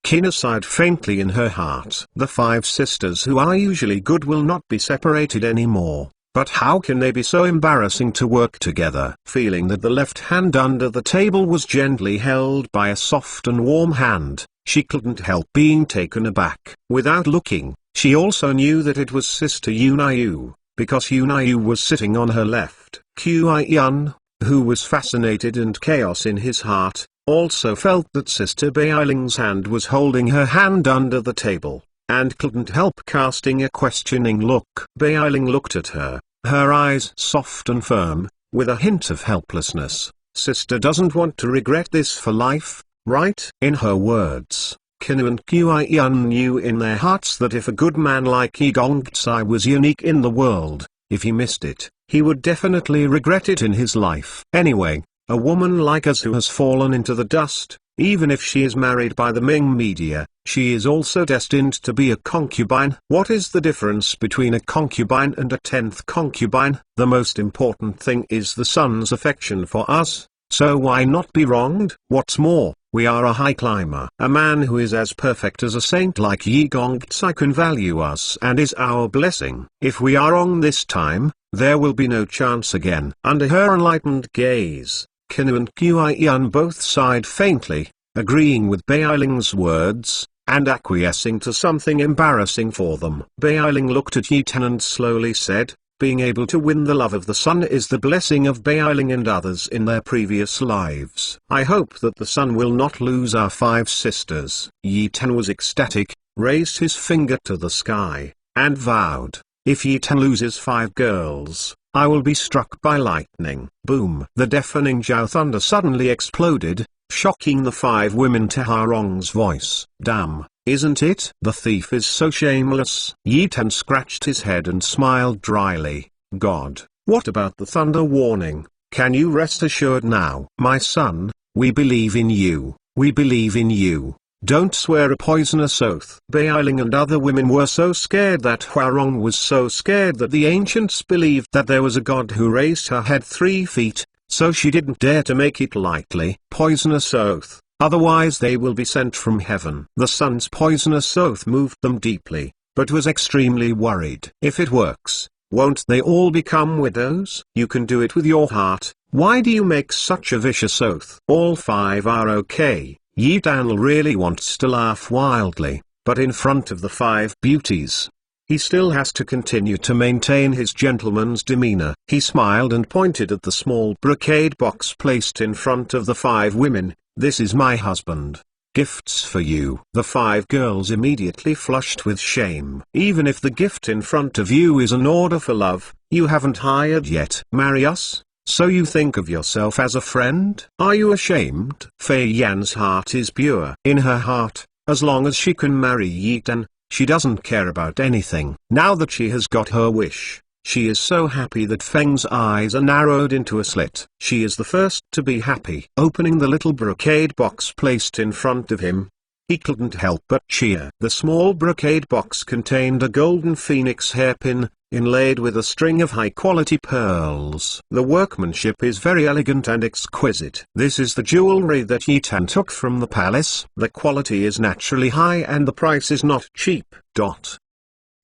Kina sighed faintly in her heart. The 5 sisters who are usually good will not be separated anymore, but how can they be so embarrassing to work together? Feeling that the left hand under the table was gently held by a soft and warm hand, she couldn't help being taken aback. Without looking, she also knew that it was Sister Yunayu, because Yunayu was sitting on her left. Qian, who was fascinated and chaos in his heart, also felt that Sister Beiling's hand was holding her hand under the table, and couldn't help casting a questioning look. Beiling looked at her, her eyes soft and firm, with a hint of helplessness. "Sister doesn't want to regret this for life, right?" In her words, Kinu and Qian knew in their hearts that if a good man like Yi Gongzai was unique in the world, if he missed it, he would definitely regret it in his life. Anyway, a woman like us who has fallen into the dust, even if she is married by the Ming media, she is also destined to be a concubine. What is the difference between a concubine and a 10th concubine? The most important thing is the son's affection for us, so why not be wronged? What's more, we are a high climber. A man who is as perfect as a saint like Yi Gongzai can value us and is our blessing. If we are wrong this time, there will be no chance again. Under her enlightened gaze, Kinu and Qian both sighed faintly, agreeing with Beiling's words, and acquiescing to something embarrassing for them. Beiling looked at Yi Tan and slowly said, "Being able to win the love of the sun is the blessing of Beiling and others in their previous lives. I hope that the sun will not lose our 5 sisters." Yi Tan was ecstatic, raised his finger to the sky, and vowed, "If Yi Tan loses 5 girls, I will be struck by lightning." Boom! The deafening Zhao thunder suddenly exploded, shocking the 5 women to Harong's voice. "Damn, isn't it? The thief is so shameless." Yi Tan scratched his head and smiled dryly. "God, what about the thunder warning? Can you rest assured now?" "My son, we believe in you, we believe in you. Don't swear a poisonous oath." Beiling and other women were so scared that Huarong was so scared that the ancients believed that there was a god who raised her head 3 feet, so she didn't dare to make it lightly. "Poisonous oath, otherwise they will be sent from heaven." The son's poisonous oath moved them deeply, but was extremely worried. "If it works, won't they all become widows?" "You can do it with your heart, why do you make such a vicious oath?" All 5 are okay. Yi Tan really wants to laugh wildly, but in front of the 5 beauties, he still has to continue to maintain his gentleman's demeanor. He smiled and pointed at the small brocade box placed in front of the 5 women. "This is my husband. Gifts for you." The 5 girls immediately flushed with shame. "Even if the gift in front of you is an order for love, you haven't hired yet. Marry us? So you think of yourself as a friend? Are you ashamed?" Fei Yan's heart is pure. In her heart, as long as she can marry Yi Tan, She doesn't care about anything. Now that she has got her wish, she is so happy that Feng's eyes are narrowed into a slit. She is the first to be happy. Opening the little brocade box placed in front of him, he couldn't help but cheer. The small brocade box contained a golden phoenix hairpin, inlaid with a string of high-quality pearls. The workmanship is very elegant and exquisite. This is the jewelry that Yi Tan took from the palace. The quality is naturally high and the price is not cheap.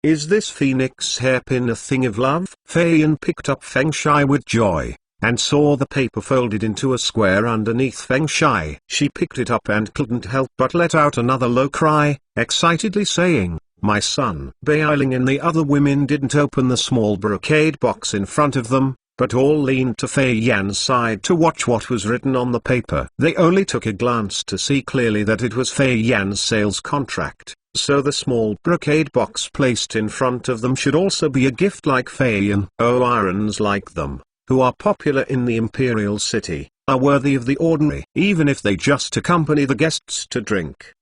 Is this phoenix hairpin a thing of love? Fei Yan picked up Feng Shai with joy, and saw the paper folded into a square underneath Feng Shai. She picked it up and couldn't help but let out another low cry, excitedly saying, "My son." Beiling and the other women didn't open the small brocade box in front of them, but all leaned to Fei Yan's side to watch what was written on the paper. They only took a glance to see clearly that it was Fei Yan's sales contract, so the small brocade box placed in front of them should also be a gift like Fei Yan. Oh, irons like them, who are popular in the imperial city, are worthy of the ordinary. Even if they just accompany the guests to drink,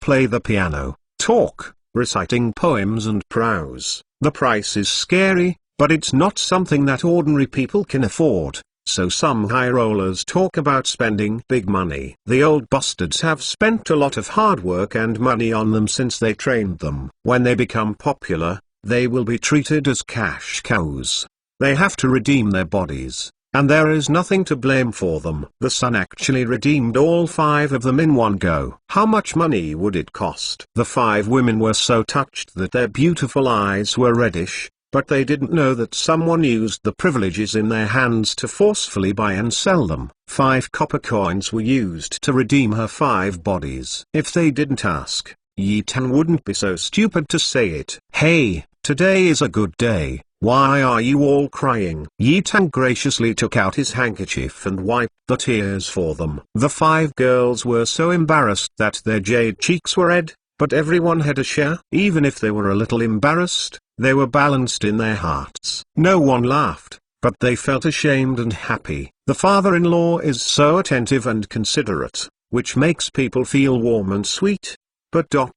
play the piano, talk, reciting poems and prose. The price is scary, but it's not something that ordinary people can afford, so some high rollers talk about spending big money. The old bastards have spent a lot of hard work and money on them since they trained them. When they become popular, they will be treated as cash cows. They have to redeem their bodies, and there is nothing to blame for them. The son actually redeemed all 5 of them in one go. How much money would it cost? The 5 women were so touched that their beautiful eyes were reddish, but they didn't know that someone used the privileges in their hands to forcefully buy and sell them. 5 copper coins were used to redeem her 5 bodies. If they didn't ask, Yi Tan wouldn't be so stupid to say it. "Hey, today is a good day. Why are you all crying?" Yi Tan graciously took out his handkerchief and wiped the tears for them. The 5 girls were so embarrassed that their jade cheeks were red, but everyone had a share. Even if they were a little embarrassed, they were balanced in their hearts. No one laughed, but they felt ashamed and happy. The father-in-law is so attentive and considerate, which makes people feel warm and sweet. But and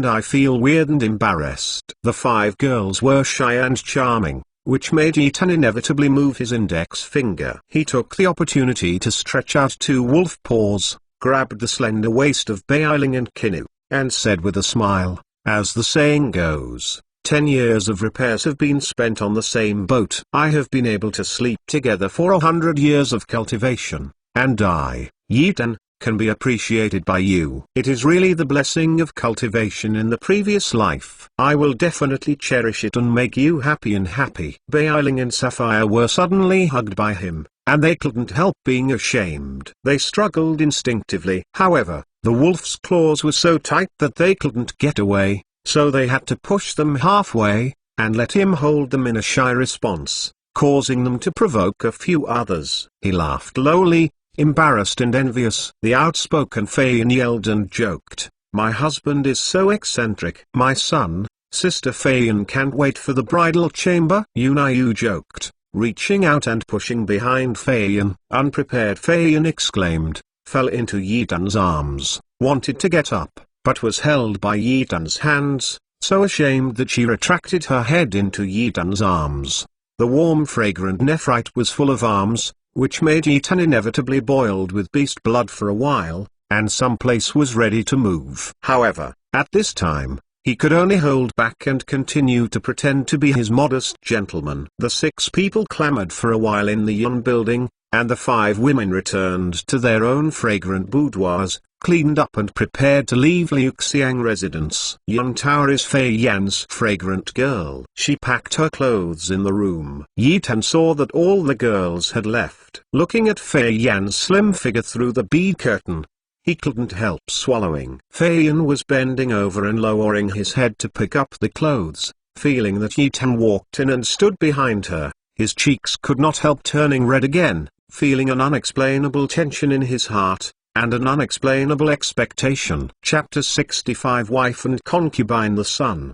I feel weird and embarrassed. The 5 girls were shy and charming, which made Yi Tan inevitably move his index finger. He took the opportunity to stretch out 2 wolf paws, grabbed the slender waist of Beiling and Kinu, and said with a smile, as the saying goes, 10 years of repairs have been spent on the same boat. I have been able to sleep together for 100 years of cultivation, and I, Yi Tan, can be appreciated by you. It is really the blessing of cultivation in the previous life. I will definitely cherish it and make you happy and happy. Beiling and Sapphire were suddenly hugged by him, and they couldn't help being ashamed. They struggled instinctively. However, the wolf's claws were so tight that they couldn't get away, so they had to push them halfway, and let him hold them in a shy response, causing them to provoke a few others. He laughed lowly, embarrassed and envious. The outspoken Fei Yan yelled and joked, "My husband is so eccentric." "My son, Sister Fei Yan can't wait for the bridal chamber," Yu joked, reaching out and pushing behind Fei Yan. Unprepared Fei Yan exclaimed, fell into Yi Tan's arms, wanted to get up, but was held by Yi Tan's hands, so ashamed that she retracted her head into Yi Tan's arms. The warm fragrant nephrite was full of arms, which made Yi Tan inevitably boiled with beast blood for a while, and some place was ready to move. However, at this time, he could only hold back and continue to pretend to be his modest gentleman. The 6 people clamored for a while in the Yun building, and the 5 women returned to their own fragrant boudoirs, cleaned up and prepared to leave Liuxiang residence. Yun Tower is Fei Yan's fragrant girl. She packed her clothes in the room. Yi Tan saw that all the girls had left. Looking at Fei Yan's slim figure through the bead curtain, he couldn't help swallowing. Fei Yan was bending over and lowering his head to pick up the clothes, feeling that Yi Tan walked in and stood behind her. His cheeks could not help turning red again, feeling an unexplainable tension in his heart, and an unexplainable expectation. Chapter 65 Wife and Concubine. The Sun.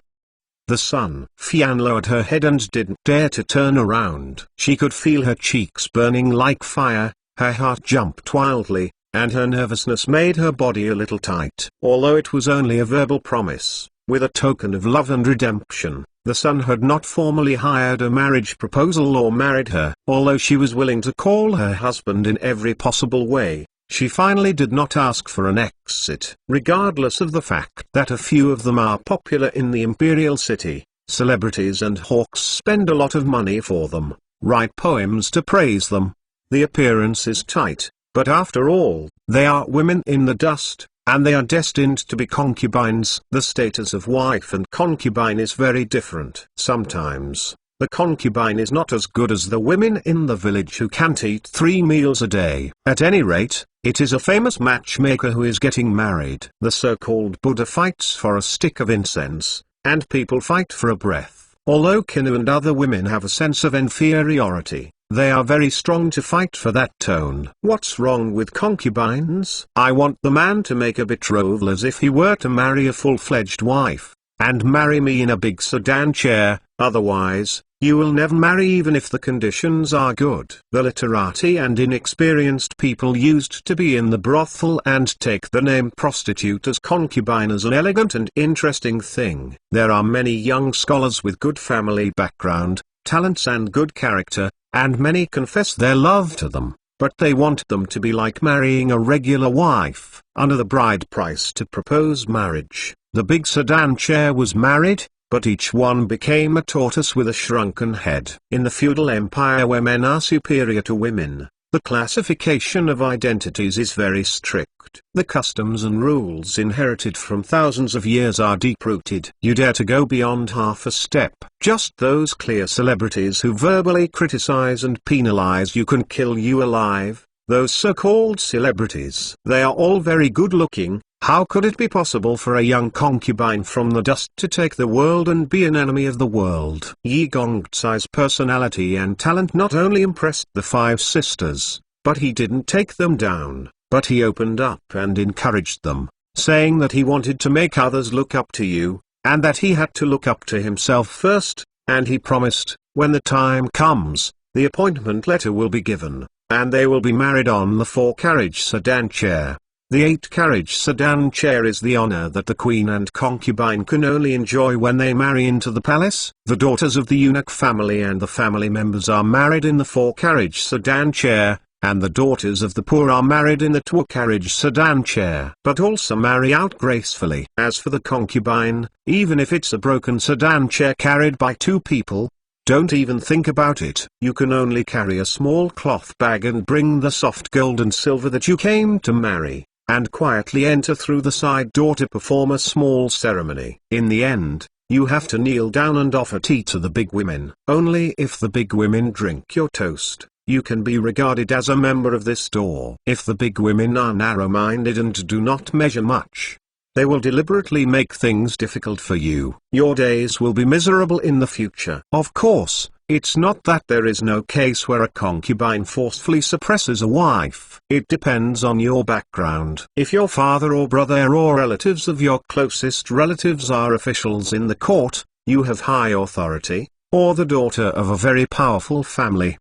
The Sun. Fian lowered her head and didn't dare to turn around. She could feel her cheeks burning like fire, her heart jumped wildly, and her nervousness made her body a little tight. Although it was only a verbal promise, with a token of love and redemption, the son had not formally hired a marriage proposal or married her. Although she was willing to call her husband in every possible way, she finally did not ask for an exit. Regardless of the fact that a few of them are popular in the imperial city, celebrities and hawks spend a lot of money for them, write poems to praise them. The appearance is tight, but after all, they are women in the dust, and they are destined to be concubines. The status of wife and concubine is very different. Sometimes, the concubine is not as good as the women in the village who can't eat 3 meals a day. At any rate, it is a famous matchmaker who is getting married. The so-called Buddha fights for a stick of incense, and people fight for a breath. Although Kinu and other women have a sense of inferiority, they are very strong to fight for that tone. What's wrong with concubines? I want the man to make a betrothal as if he were to marry a full-fledged wife, and marry me in a big sedan chair, otherwise, you will never marry even if the conditions are good. The literati and inexperienced people used to be in the brothel and take the name prostitute as concubine as an elegant and interesting thing. There are many young scholars with good family background, talents and good character, and many confess their love to them, but they want them to be like marrying a regular wife, under the bride price to propose marriage. The big sedan chair was married, but each one became a tortoise with a shrunken head. In the feudal empire where men are superior to women, the classification of identities is very strict. The customs and rules inherited from thousands of years are deep-rooted. You dare to go beyond half a step, just those clear celebrities who verbally criticize and penalize you can kill you alive. Those so-called celebrities. They are all very good-looking. How could it be possible for a young concubine from the dust to take the world and be an enemy of the world? Yi Gongzai's personality and talent not only impressed the 5 sisters, but he didn't take them down, but he opened up and encouraged them, saying that he wanted to make others look up to you, and that he had to look up to himself first, and he promised, when the time comes, the appointment letter will be given, and they will be married on the 4-carriage sedan chair. The 8-carriage sedan chair is the honor that the queen and concubine can only enjoy when they marry into the palace. The daughters of the eunuch family and the family members are married in the 4-carriage sedan chair, and the daughters of the poor are married in the 2-carriage sedan chair. But also marry out gracefully. As for the concubine, even if it's a broken sedan chair carried by 2 people, don't even think about it. You can only carry a small cloth bag and bring the soft gold and silver that you came to marry, and quietly enter through the side door to perform a small ceremony. In the end, you have to kneel down and offer tea to the big women. Only if the big women drink your toast, you can be regarded as a member of this door. If the big women are narrow-minded and do not measure much, they will deliberately make things difficult for you. Your days will be miserable in the future. Of course, it's not that there is no case where a concubine forcefully suppresses a wife. It depends on your background. If your father or brother or relatives of your closest relatives are officials in the court, you have high authority, or the daughter of a very powerful family.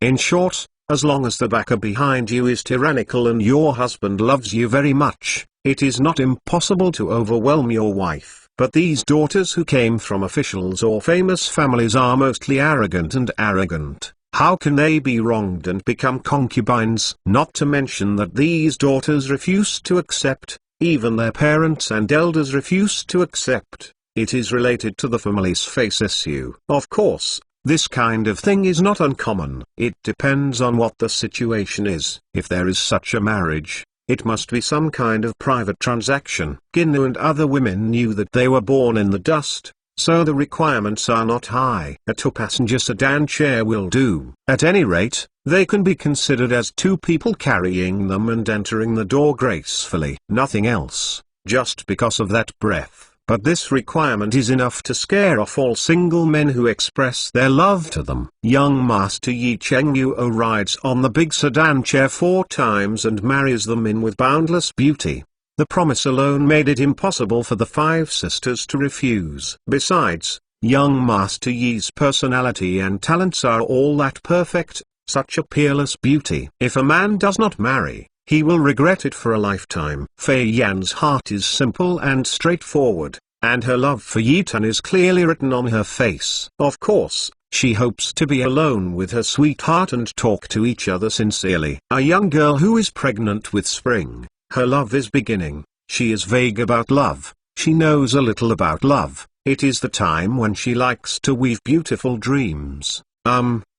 In short, as long as the backer behind you is tyrannical and your husband loves you very much, it is not impossible to overwhelm your wife. But these daughters who came from officials or famous families are mostly arrogant and arrogant. How can they be wronged and become concubines? Not to mention that these daughters refuse to accept, even their parents and elders refuse to accept. It is related to the family's face issue. Of course, this kind of thing is not uncommon. It depends on what the situation is. If there is such a marriage, it must be some kind of private transaction. Ginnu and other women knew that they were born in the dust, so the requirements are not high. A 2-passenger sedan chair will do. At any rate, they can be considered as 2 people carrying them and entering the door gracefully. Nothing else, just because of that breath. But this requirement is enough to scare off all single men who express their love to them. Young Master Yi Chengyu rides on the big sedan chair 4 times and marries them in with boundless beauty. The promise alone made it impossible for the 5 sisters to refuse. Besides, young Master Yi's personality and talents are all that perfect, such a peerless beauty. If a man does not marry, he will regret it for a lifetime. Fei Yan's heart is simple and straightforward, and her love for Yi Tan is clearly written on her face. Of course, she hopes to be alone with her sweetheart and talk to each other sincerely. A young girl who is pregnant with spring, her love is beginning. She is vague about love, she knows a little about love. It is the time when she likes to weave beautiful dreams.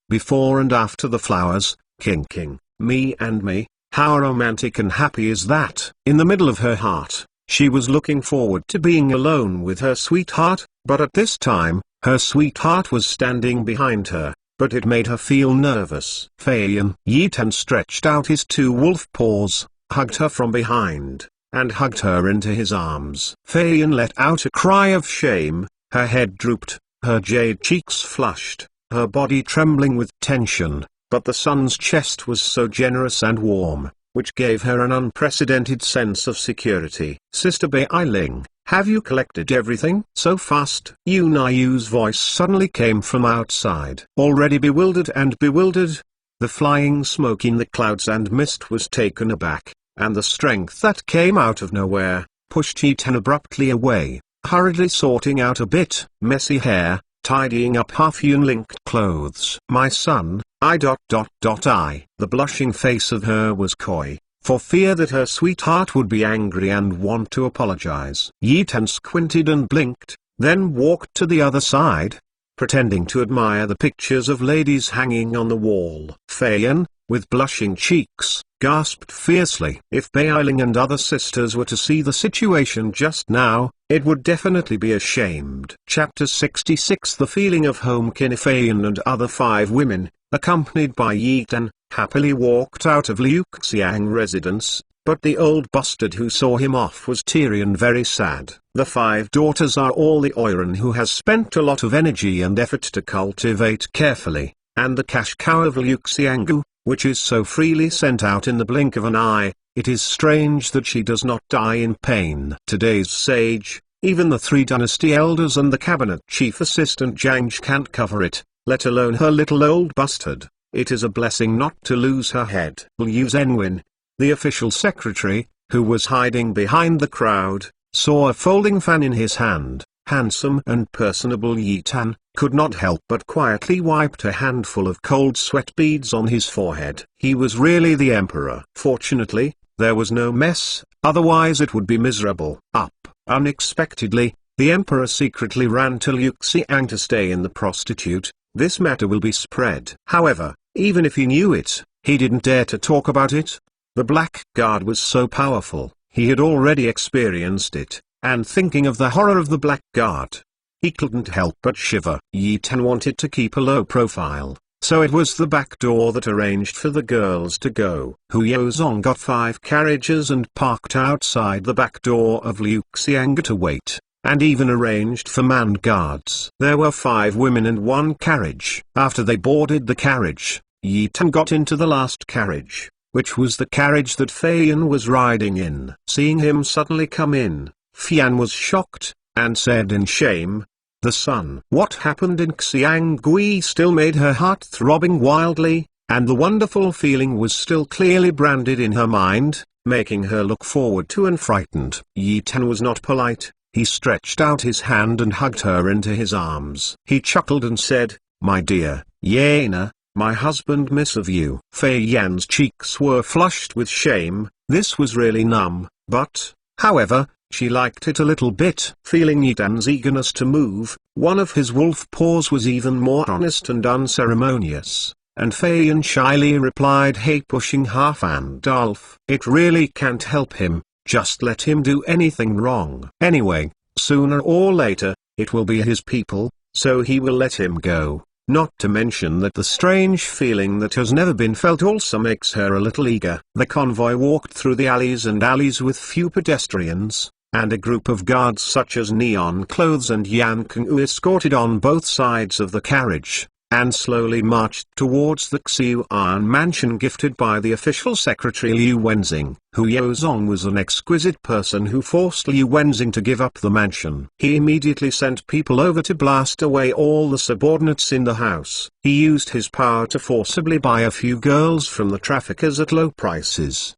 Before and after the flowers, King, me and me, how romantic and happy is that? In the middle of her heart, she was looking forward to being alone with her sweetheart, but at this time, her sweetheart was standing behind her, but it made her feel nervous. Yi Tan stretched out his two wolf paws, hugged her from behind, and hugged her into his arms. Fei Yan let out a cry of shame, her head drooped, her jade cheeks flushed, her body trembling with tension, but the sun's chest was so generous and warm, which gave her an unprecedented sense of security. Sister Bai Ling, have you collected everything? So fast? Yu's voice suddenly came from outside. Already bewildered, the flying smoke in the clouds and mist was taken aback, and the strength that came out of nowhere, pushed Yi Tan abruptly away, hurriedly sorting out a bit messy hair, tidying up half-hewn linked clothes. My son, The blushing face of her was coy, for fear that her sweetheart would be angry and want to apologize. Yi Tan squinted and blinked, then walked to the other side, pretending to admire the pictures of ladies hanging on the wall. Fei Yan, with blushing cheeks, gasped fiercely. If Bai Ling and other sisters were to see the situation just now, it would definitely be ashamed. Chapter 66. The feeling of home. Fei Yan and other 5 women, accompanied by Yi Tan, happily walked out of Liu Xiang residence, but the old bastard who saw him off was teary and very sad. The 5 daughters are all the Oiran who has spent a lot of energy and effort to cultivate carefully, and the cash cow of Liu Xiang, which is so freely sent out in the blink of an eye. It is strange that she does not die in pain. Today's sage, even the 3 dynasty elders and the cabinet chief assistant Zhang can't cover it, let alone her little old bastard. It is a blessing not to lose her head. Liu Zhenwen, the official secretary, who was hiding behind the crowd, saw a folding fan in his hand. Handsome and personable Yi Tan could not help but quietly wiped a handful of cold sweat beads on his forehead. He was really the emperor. Fortunately, there was no mess, otherwise it would be miserable. Unexpectedly, the emperor secretly ran to Liu Xiang to stay in the prostitute. This matter will be spread. However, even if he knew it, he didn't dare to talk about it. The Black Guard was so powerful, he had already experienced it, and thinking of the horror of the Black Guard, he couldn't help but shiver. Yi Tan wanted to keep a low profile, so it was the back door that arranged for the girls to go. Hu Yozong got 5 carriages and parked outside the back door of Liu Xiang to wait, and even arranged for manned guards. There were 5 women and 1 carriage. After they boarded the carriage, Yi Tan got into the last carriage, which was the carriage that Fei Yan was riding in. Seeing him suddenly come in, Fei Yan was shocked, and said in shame, "The son." What happened in Xiangui still made her heart throbbing wildly, and the wonderful feeling was still clearly branded in her mind, making her look forward to and frightened. Yi Tan was not polite. He stretched out his hand and hugged her into his arms. He chuckled and said, "My dear, Yana, my husband miss of you." Fei Yan's cheeks were flushed with shame. This was really numb, but, however, she liked it a little bit. Feeling Yi Tan's eagerness to move, one of his wolf paws was even more honest and unceremonious, and Fei Yan shyly replied, "Hey, pushing half and half. It really can't help him. Just let him do anything wrong. Anyway, sooner or later, it will be his people, so he will let him go." Not to mention that the strange feeling that has never been felt also makes her a little eager. The convoy walked through the alleys with few pedestrians, and a group of guards such as Neon Clothes and Yan Kung escorted on both sides of the carriage. and slowly marched towards the Xiuan mansion gifted by the official secretary Liu Wenzing. Hu Yozong was an exquisite person who forced Liu Wenzing to give up the mansion. He immediately sent people over to blast away all the subordinates in the house. He used his power to forcibly buy a few girls from the traffickers at low prices.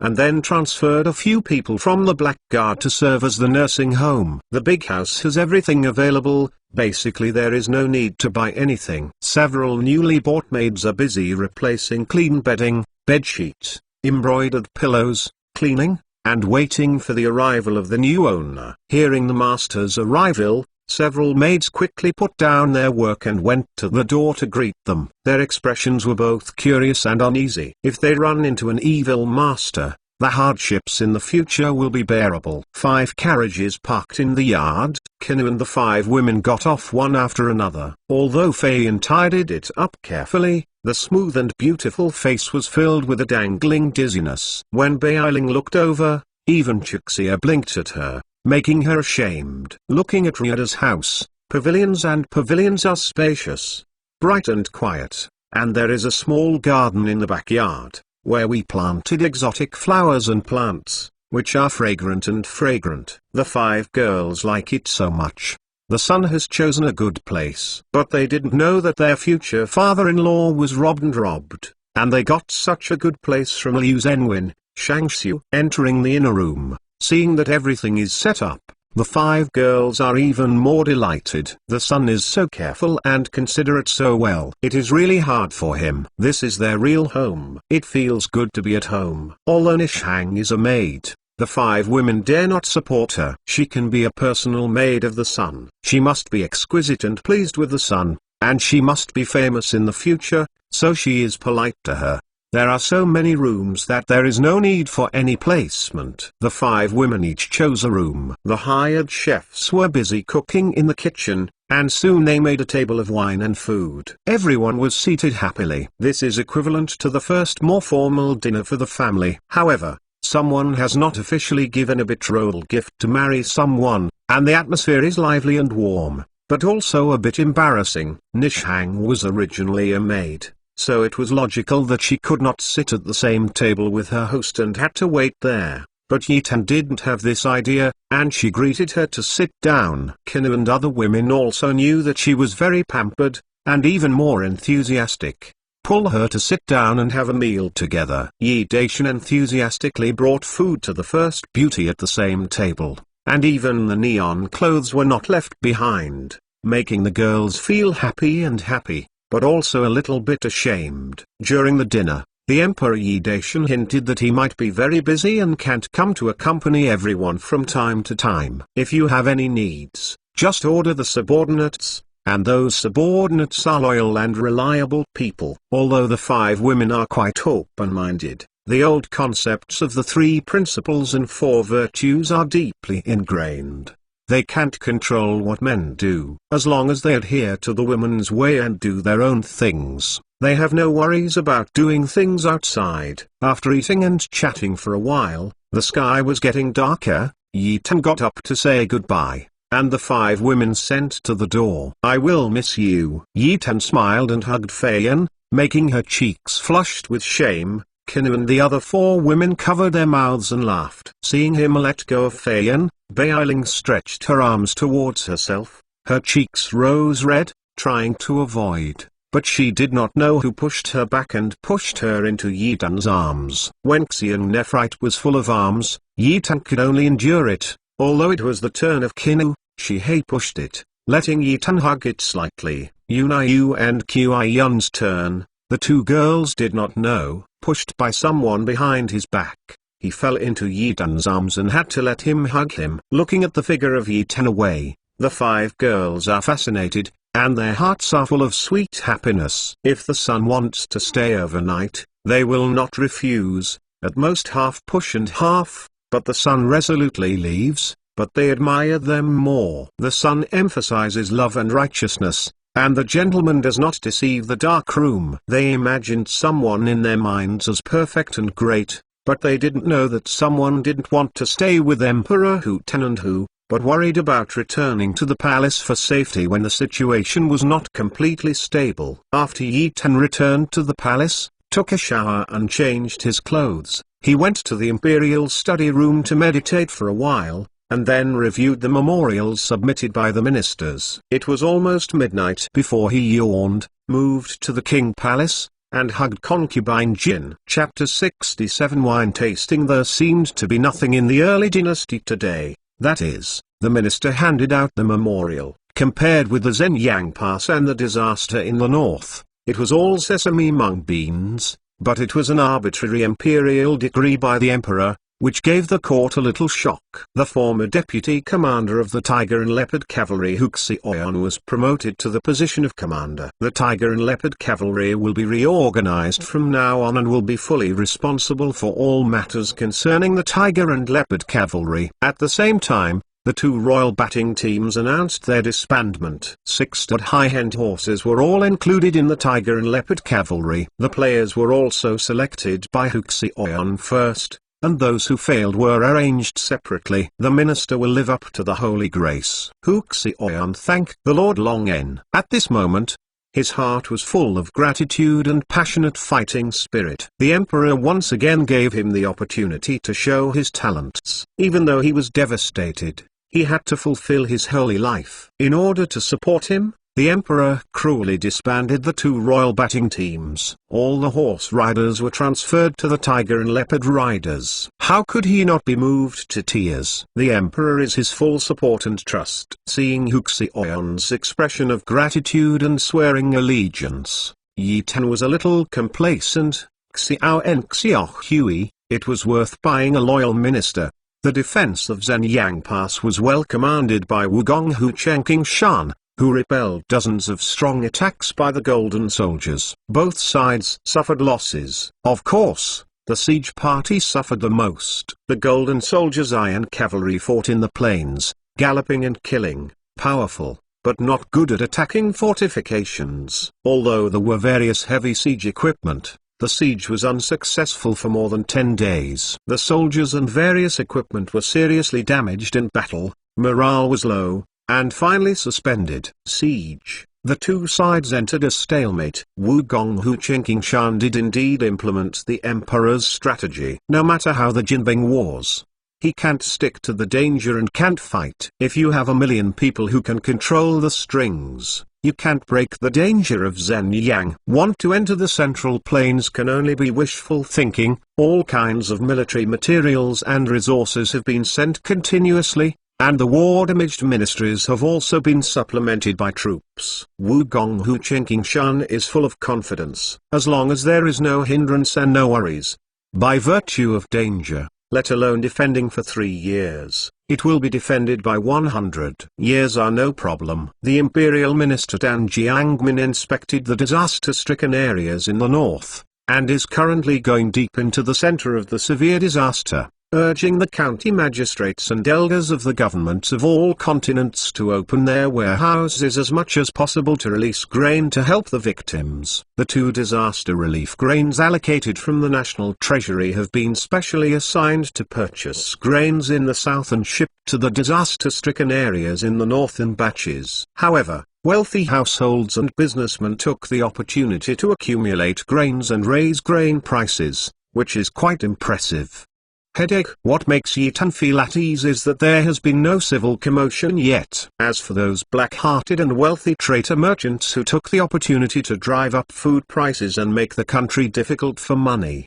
And then transferred a few people from the blackguard to serve as the nursing home. The big house has everything available, basically there is no need to buy anything. Several newly bought maids are busy replacing clean bedding, bed sheets, embroidered pillows, cleaning, and waiting for the arrival of the new owner. Hearing the master's arrival, several maids quickly put down their work and went to the door to greet them. Their expressions were both curious and uneasy. If they run into an evil master, the hardships in the future will be bearable. 5 carriages parked in the yard. Kinu and the 5 women got off one after another. Although Feiyan tidied it up carefully, the smooth and beautiful face was filled with a dangling dizziness. When Beiling looked over, even Chuxia blinked at her, making her ashamed. Looking at Riada's house, pavilions are spacious, bright and quiet, and there is a small garden in the backyard, where we planted exotic flowers and plants, which are fragrant. The 5 girls like it so much. The son has chosen a good place. But they didn't know that their future father-in-law was robbed, and they got such a good place from Liu Zhenwen, Shangxiu. Entering the inner room, seeing that everything is set up, the 5 girls are even more delighted. The son is so careful and considerate, so well. It is really hard for him. This is their real home. It feels good to be at home. Although Nishang is a maid, the 5 women dare not support her. She can be a personal maid of the son. She must be exquisite and pleased with the son, and she must be famous in the future, so she is polite to her. There are so many rooms that there is no need for any placement. The 5 women each chose a room. The hired chefs were busy cooking in the kitchen, and soon they made a table of wine and food. Everyone was seated happily. This is equivalent to the first more formal dinner for the family. However, someone has not officially given a betrothal gift to marry someone, and the atmosphere is lively and warm, but also a bit embarrassing. Nishang was originally a maid, so it was logical that she could not sit at the same table with her host and had to wait there. But Yitan didn't have this idea, and she greeted her to sit down. Kinu and other women also knew that she was very pampered, and even more enthusiastic. Pull her to sit down and have a meal together. Yi Daishan enthusiastically brought food to the first beauty at the same table, and even the neon clothes were not left behind, making the girls feel happy, but also a little bit ashamed. During the dinner, the Emperor Yi Daishan hinted that he might be very busy and can't come to accompany everyone from time to time. If you have any needs, just order the subordinates, and those subordinates are loyal and reliable people. Although the 5 women are quite open-minded, the old concepts of the 3 principles and 4 virtues are deeply ingrained. They can't control what men do. As long as they adhere to the women's way and do their own things, they have no worries about doing things outside. After eating and chatting for a while, the sky was getting darker. Yitan got up to say goodbye, and the 5 women sent to the door. "I will miss you." Yitan smiled and hugged Feiyan, making her cheeks flushed with shame. Kinu and the other 4 women covered their mouths and laughed. Seeing him let go of Feiyan, Beiling stretched her arms towards herself. Her cheeks rose red, trying to avoid, but she did not know who pushed her back and pushed her into Yitan's arms. When Xian Nephrite was full of arms, Yitan could only endure it. Although it was the turn of Kinu, she pushed it, letting Yitan hug it slightly. Yunayu and Qian's turn. The 2 girls did not know, pushed by someone behind his back. He fell into Yitan's arms and had to let him hug him. Looking at the figure of Yitan away, the 5 girls are fascinated, and their hearts are full of sweet happiness. If the son wants to stay overnight, they will not refuse, at most half push and half, but the son resolutely leaves, but they admire them more. The son emphasizes love and righteousness, and the gentleman does not deceive the dark room. They imagined someone in their minds as perfect and great, but they didn't know that someone didn't want to stay with Emperor Hu Ten and Hu, but worried about returning to the palace for safety when the situation was not completely stable. After Yi Tan returned to the palace, took a shower and changed his clothes, he went to the imperial study room to meditate for a while, and then reviewed the memorials submitted by the ministers. It was almost midnight before he yawned, moved to the king palace, and hugged concubine Jin. Chapter 67 Wine tasting. There seemed to be nothing in the early dynasty today, that is, the minister handed out the memorial. Compared with the Zhenyang Pass and the disaster in the north, it was all sesame mung beans, but it was an arbitrary imperial decree by the emperor, which gave the court a little shock. The former deputy commander of the Tiger and Leopard Cavalry Hu Xiaoyan was promoted to the position of commander. The Tiger and Leopard Cavalry will be reorganized from now on and will be fully responsible for all matters concerning the Tiger and Leopard Cavalry. At the same time, the two royal batting teams announced their disbandment. 6 stud high-end horses were all included in the Tiger and Leopard Cavalry. The players were also selected by Hu Xiaoyan first, and those who failed were arranged separately. The minister will live up to the holy grace. Hu Xiaoyan thanked the Lord Longen. At this moment, his heart was full of gratitude and passionate fighting spirit. The emperor once again gave him the opportunity to show his talents. Even though he was devastated, he had to fulfill his holy life. In order to support him, the emperor cruelly disbanded the two royal batting teams. All the horse riders were transferred to the Tiger and Leopard riders. How could he not be moved to tears? The emperor is his full support and trust. Seeing Hu Xiaoyan's expression of gratitude and swearing allegiance, Yi Tan was a little complacent. Xiao en Xiao Hui, it was worth buying a loyal minister. The defense of Zhenyang Pass was well commanded by Wugong Hu Chengqing Shan, who repelled dozens of strong attacks by the Golden Soldiers. Both sides suffered losses. Of course, the siege party suffered the most. The Golden Soldiers' iron cavalry fought in the plains, galloping and killing, powerful, but not good at attacking fortifications. Although there were various heavy siege equipment, the siege was unsuccessful for more than 10 days. The soldiers and various equipment were seriously damaged in battle, morale was low, and finally suspended. Siege. The two sides entered a stalemate. Wugong Hu Chengqing Shan did indeed implement the emperor's strategy. No matter how the Jinbing wars, he can't stick to the danger and can't fight. If you have 1,000,000 people who can control the strings, you can't break the danger of Zhenyang. Want to enter the Central Plains can only be wishful thinking. All kinds of military materials and resources have been sent continuously, and the war-damaged ministries have also been supplemented by troops. Wugong Hu Chengqing Shan is full of confidence. As long as there is no hindrance and no worries, by virtue of danger, let alone defending for 3 years, it will be defended by 100 years are no problem. The imperial minister Dan Jiangmin inspected the disaster-stricken areas in the north, and is currently going deep into the center of the severe disaster, urging the county magistrates and elders of the governments of all continents to open their warehouses as much as possible to release grain to help the victims. The 2 disaster relief grains allocated from the national treasury have been specially assigned to purchase grains in the south and shipped to the disaster-stricken areas in the north in batches. However, wealthy households and businessmen took the opportunity to accumulate grains and raise grain prices, which is quite impressive. Headache. What makes Yi Tan feel at ease is that there has been no civil commotion yet. As for those black-hearted and wealthy traitor merchants who took the opportunity to drive up food prices and make the country difficult for money,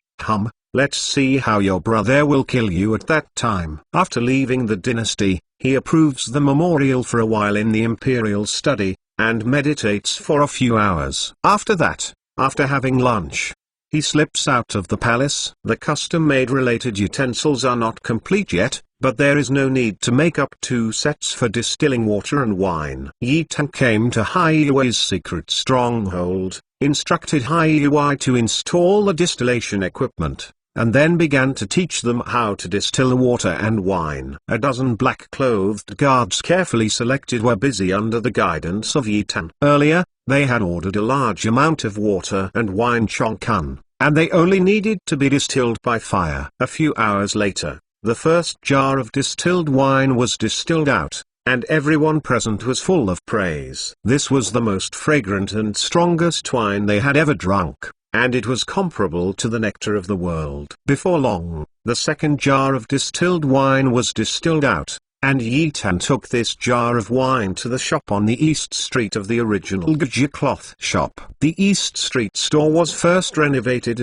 let's see how your brother will kill you at that time. After leaving the dynasty, he approves the memorial for a while in the imperial study, and meditates for a few hours. After that, after having lunch, he slips out of the palace. The custom-made related utensils are not complete yet, but there is no need to make up 2 sets for distilling water and wine. Yi Tan came to Hai Yui's secret stronghold, instructed Hai Yui to install the distillation equipment, and then began to teach them how to distill the water and wine. A dozen black-clothed guards carefully selected were busy under the guidance of Yi Tan. Earlier, they had ordered a large amount of water and wine chongkun, and they only needed to be distilled by fire. A few hours later, The first jar of distilled wine was distilled out, and everyone present was full of praise. This was the most fragrant and strongest wine they had ever drunk, and it was comparable to the nectar of the world. Before long, the second jar of distilled wine was distilled out, and Yi Tan took this jar of wine to the shop on the East Street of the original Gajia cloth shop. The East Street store was first renovated,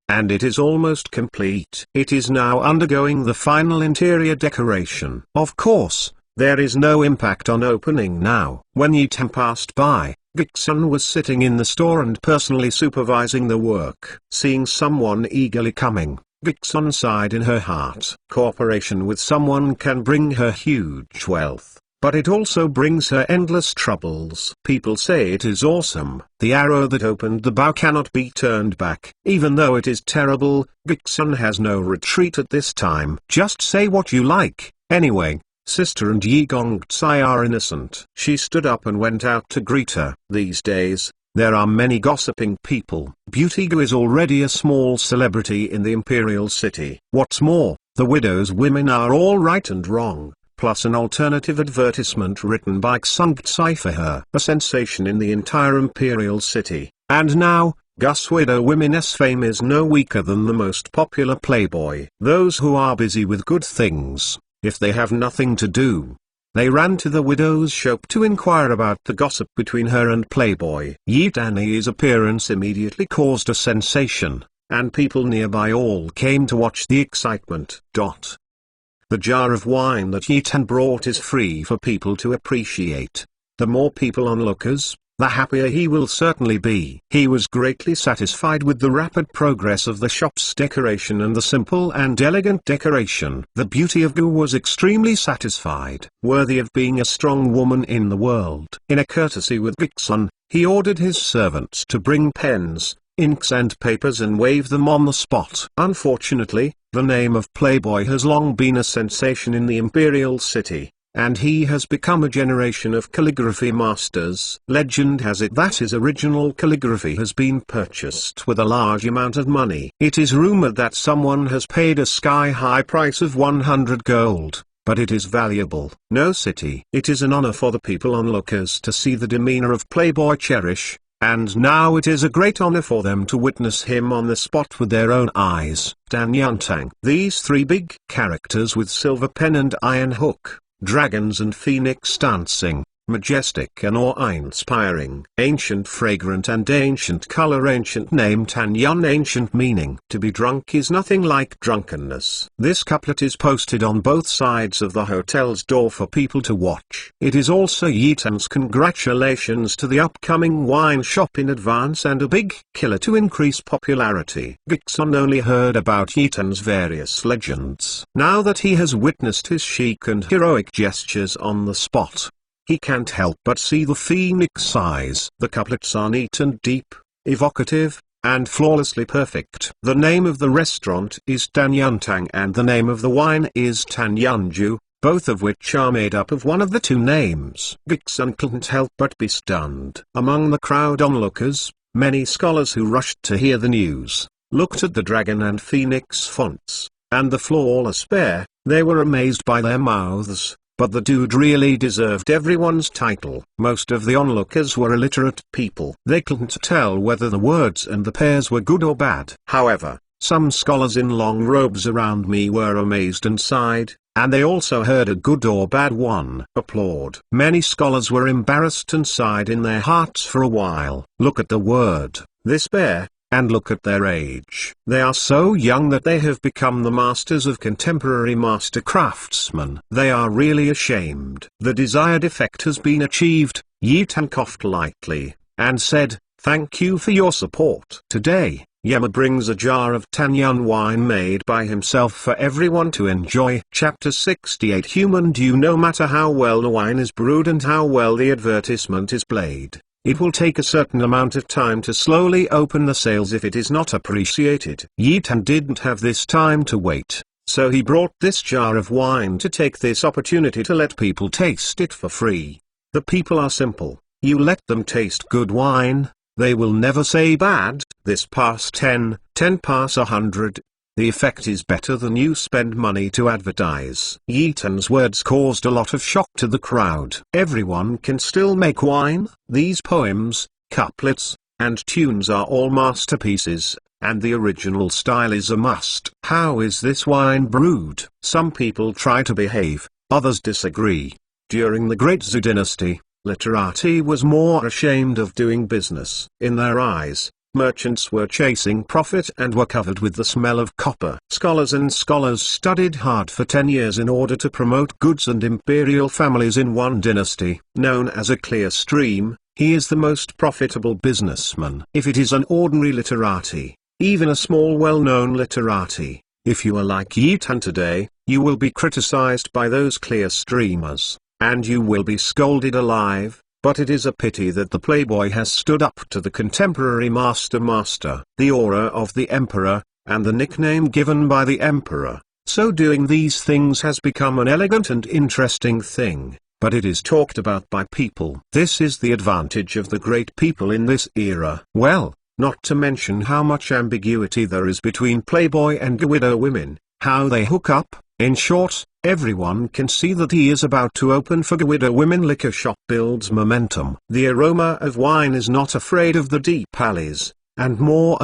and it is almost complete. It is now undergoing the final interior decoration. Of course, there is no impact on opening now. When Yi Tan passed by, Giksun was sitting in the store and personally supervising the work. Seeing someone eagerly coming, Giksun sighed in her heart. Cooperation with someone can bring her huge wealth, but it also brings her endless troubles. People say it is awesome. The arrow that opened the bow cannot be turned back. Even though it is terrible, Giksun has no retreat at this time. Just say what you like, anyway. Sister and Yi Gongtsai are innocent. She stood up and went out to greet her. These days, there are many gossiping people. Beauty Gu is already a small celebrity in the imperial city. What's more, the widow's women are all right and wrong, plus an alternative advertisement written by Gongtsai for her. A sensation in the entire imperial city. And now, Gus widow women's fame is no weaker than the most popular playboy. Those who are busy with good things, if they have nothing to do, they ran to the widow's shop to inquire about the gossip between her and Playboy. Yi Tan's appearance immediately caused a sensation, and people nearby all came to watch the excitement. The jar of wine that Yi Tan brought is free for people to appreciate. The more people onlookers, the happier he will certainly be. He was greatly satisfied with the rapid progress of the shop's decoration and the simple and elegant decoration. The beauty of Gu was extremely satisfied. Worthy of being a strong woman in the world. In a courtesy with Giksun, he ordered his servants to bring pens, inks and papers and wave them on the spot. Unfortunately, the name of Playboy has long been a sensation in the imperial city, and he has become a generation of calligraphy masters. Legend has it that his original calligraphy has been purchased with a large amount of money. It is rumored that someone has paid a sky-high price of 100 gold, but it is valuable. No city. It is an honor for the people onlookers to see the demeanor of Playboy Cherish, and now it is a great honor for them to witness him on the spot with their own eyes. Dan Yuntang. These three big characters with silver pen and iron hook, dragons and phoenix dancing, majestic and awe-inspiring, ancient fragrant and ancient color, ancient name Tan Yun, ancient meaning. To be drunk is nothing like drunkenness. This couplet is posted on both sides of the hotel's door for people to watch. It is also Yi Tan's congratulations to the upcoming wine shop in advance and a big killer to increase popularity. Giksun only heard about Yi Tan's various legends. Now that he has witnessed his chic and heroic gestures on the spot, he can't help but see the phoenix eyes. The couplets are neat and deep, evocative, and flawlessly perfect. The name of the restaurant is Tan Yuntang and the name of the wine is Tan Yunju, both of which are made up of one of the two names. Giksun couldn't help but be stunned. Among the crowd onlookers, many scholars who rushed to hear the news, looked at the dragon and phoenix fonts, and the flawless pair. They were amazed by their mouths. But the dude really deserved everyone's title. Most of the onlookers were illiterate people. They couldn't tell whether the words and the pairs were good or bad. However, some scholars in long robes around me were amazed and sighed, and they also heard a good or bad one. Applaud. Many scholars were embarrassed and sighed in their hearts for a while. Look at the word, this pair, and look at their age. They are so young that they have become the masters of contemporary master craftsmen. They are really ashamed. The desired effect has been achieved. Yi Tan coughed lightly, and said, "Thank you for your support." Today, Yama brings a jar of Tanyun wine made by himself for everyone to enjoy. Chapter 68. Human due. No matter how well the wine is brewed and how well the advertisement is played, it will take a certain amount of time to slowly open the sales if it is not appreciated. Yi Tan didn't have this time to wait, so he brought this jar of wine to take this opportunity to let people taste it for free. The people are simple. You let them taste good wine, they will never say bad. This pass 10, 10 pass 100. the effect is better than you spend money to advertise. Yeaton's words caused a lot of shock to the crowd. Everyone can still make wine. These poems, couplets, and tunes are all masterpieces, and the original style is a must. How is this wine brewed? Some people try to behave, others disagree. During the Great Zhou dynasty, literati was more ashamed of doing business. In their eyes, merchants were chasing profit and were covered with the smell of copper. Scholars studied hard for 10 years in order to promote goods and imperial families in one dynasty. Known as a clear stream, he is the most profitable businessman. If it is an ordinary literati, even a small well-known literati, if you are like Yeaton today, you will be criticized by those clear streamers, and you will be scolded alive. But it is a pity that the playboy has stood up to the contemporary master. The aura of the emperor, and the nickname given by the emperor. So doing these things has become an elegant and interesting thing, but it is talked about by people. This is the advantage of the great people in this era. Well, not to mention how much ambiguity there is between playboy and widow women, how they hook up. In short, everyone can see that he is about to open for widow women liquor shop builds momentum. The aroma of wine is not afraid of the deep alleys, and more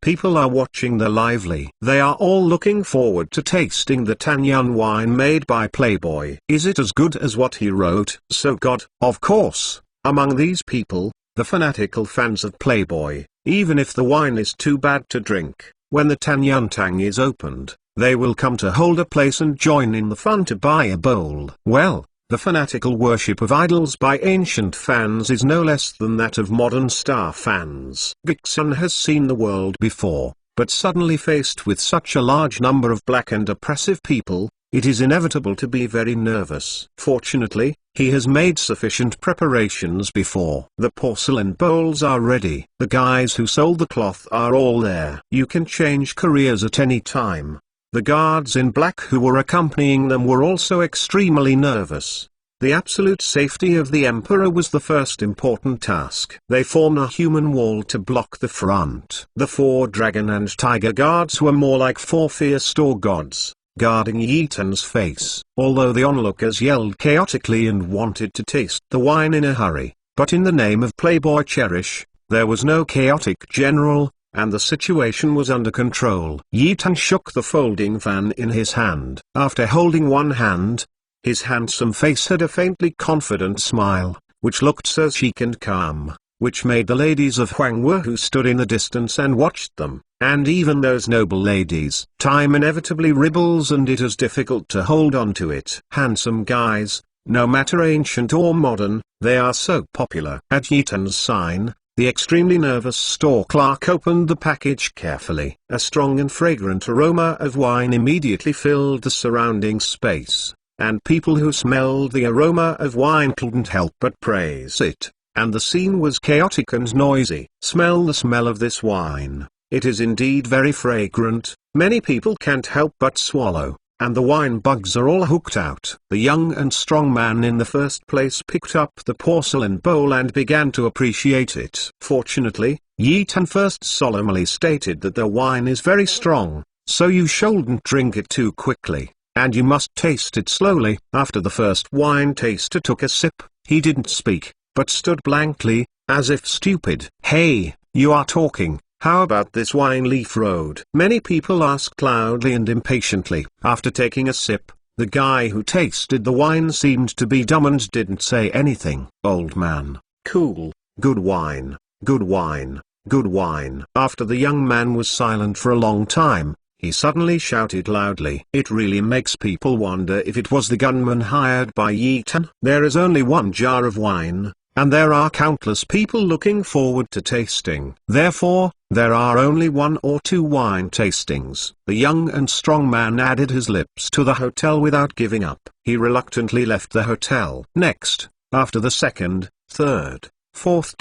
people are watching the lively. They are all looking forward to tasting the Tanyan wine made by Playboy. Is it as good as what he wrote? So God, of course, among these people, the fanatical fans of Playboy, even if the wine is too bad to drink, when the Tanyan Tang is opened, they will come to hold a place and join in the fun to buy a bowl. Well, the fanatical worship of idols by ancient fans is no less than that of modern star fans. Gixun has seen the world before, but suddenly faced with such a large number of black and oppressive people, it is inevitable to be very nervous. Fortunately, he has made sufficient preparations before. The porcelain bowls are ready. The guys who sold the cloth are all there. You can change careers at any time. The guards in black who were accompanying them were also extremely nervous. The absolute safety of the emperor was the first important task. They formed a human wall to block the front. The 4 dragon and tiger guards were more like 4 fierce store gods, guarding Yeaton's face. Although the onlookers yelled chaotically and wanted to taste the wine in a hurry, but in the name of Playboy Cherish, there was no chaotic general, and the situation was under control. Yeaton shook the folding fan in his hand. After holding one hand, his handsome face had a faintly confident smile, which looked so chic and calm, which made the ladies of Huangwu who stood in the distance and watched them, and even those noble ladies. Time inevitably ribbles and it is difficult to hold on to it. Handsome guys, no matter ancient or modern, they are so popular. At Yeaton's sign, the extremely nervous store clerk opened the package carefully. A strong and fragrant aroma of wine immediately filled the surrounding space, and people who smelled the aroma of wine couldn't help but praise it, and the scene was chaotic and noisy. Smell the smell of this wine. It is indeed very fragrant. Many people can't help but swallow, and the wine bugs are all hooked out. The young and strong man in the first place picked up the porcelain bowl and began to appreciate it. Fortunately, Yeaton first solemnly stated that the wine is very strong, so you shouldn't drink it too quickly, and you must taste it slowly. After the first wine taster took a sip, he didn't speak, but stood blankly, as if stupid. Hey, you are talking. How about this wine, Leaf Road? Many people asked loudly and impatiently. After taking a sip, the guy who tasted the wine seemed to be dumb and didn't say anything. Old man. Cool. Good wine. Good wine. Good wine. After the young man was silent for a long time, he suddenly shouted loudly. It really makes people wonder if it was the gunman hired by Yeaton. There is only one jar of wine, and there are countless people looking forward to tasting. Therefore, there are only 1 or 2 wine tastings. The young and strong man added his lips to the hotel without giving up. He reluctantly left the hotel. Next, after the second, third, fourth ...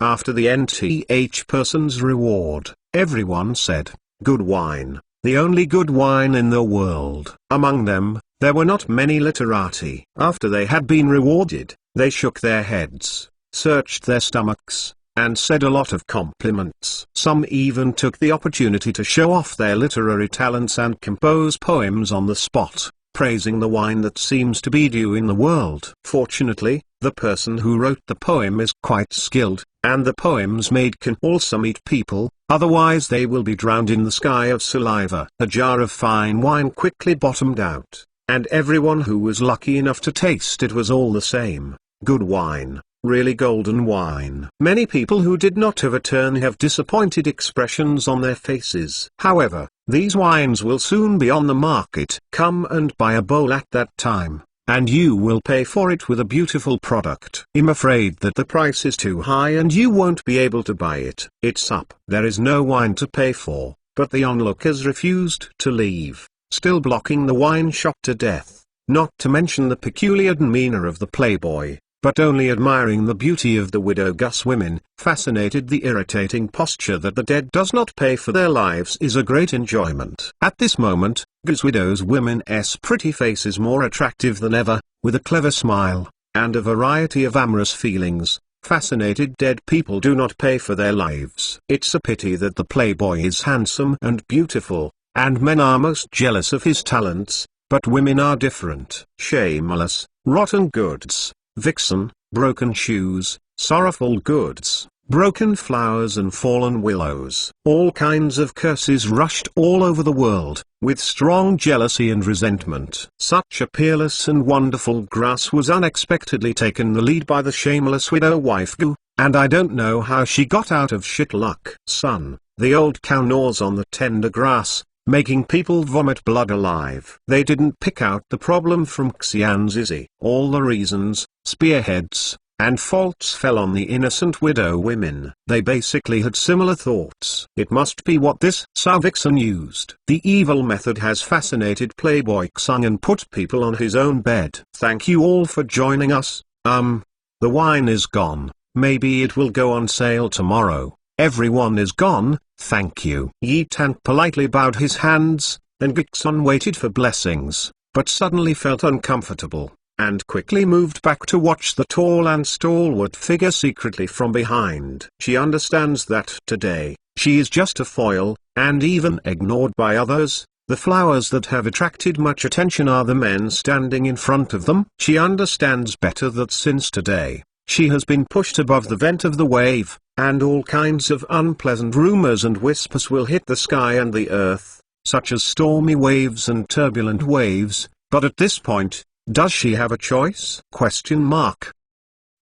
after the nth person's reward, everyone said, good wine, the only good wine in the world. Among them, there were not many literati. After they had been rewarded, they shook their heads, searched their stomachs, and said a lot of compliments. Some even took the opportunity to show off their literary talents and compose poems on the spot, praising the wine that seems to be due in the world. Fortunately, the person who wrote the poem is quite skilled, and the poems made can also meet people, otherwise they will be drowned in the sky of saliva. A jar of fine wine quickly bottomed out, and everyone who was lucky enough to taste it was all the same, good wine, really golden wine. Many people who did not have a turn have disappointed expressions on their faces. However, these wines will soon be on the market. Come and buy a bowl at that time, and you will pay for it with a beautiful product. I'm afraid that the price is too high and you won't be able to buy it. It's up. There is no wine to pay for, but the onlookers refused to leave, still blocking the wine shop to death, not to mention the peculiar demeanor of the playboy, but only admiring the beauty of the widow. Gus women, fascinated. The irritating posture that the dead does not pay for their lives is a great enjoyment. At this moment, Gus widow's women's pretty face is more attractive than ever, with a clever smile, and a variety of amorous feelings. Fascinated. Dead people do not pay for their lives. It's a pity that the playboy is handsome and beautiful, and men are most jealous of his talents, but women are different. Shameless, rotten goods, vixen, broken shoes, sorrowful goods, broken flowers and fallen willows. All kinds of curses rushed all over the world, with strong jealousy and resentment. Such a peerless and wonderful grass was unexpectedly taken the lead by the shameless widow wife Goo, and I don't know how she got out of shit luck. Son, the old cow gnaws on the tender grass, making people vomit blood alive. They didn't pick out the problem from Xian's Izzy. All the reasons, spearheads, and faults fell on the innocent widow women. They basically had similar thoughts. It must be what this Vixen used. The evil method has fascinated Playboy Xung and put people on his own bed. Thank you all for joining us. The wine is gone. Maybe it will go on sale tomorrow. Everyone is gone, thank you. Yi Tan politely bowed his hands, then Gixun waited for blessings, but suddenly felt uncomfortable, and quickly moved back to watch the tall and stalwart figure secretly from behind. She understands that today, she is just a foil, and even ignored by others. The flowers that have attracted much attention are the men standing in front of them. She understands better that since today, she has been pushed above the vent of the wave, and all kinds of unpleasant rumors and whispers will hit the sky and the earth, such as stormy waves and turbulent waves, but at this point, does she have a choice?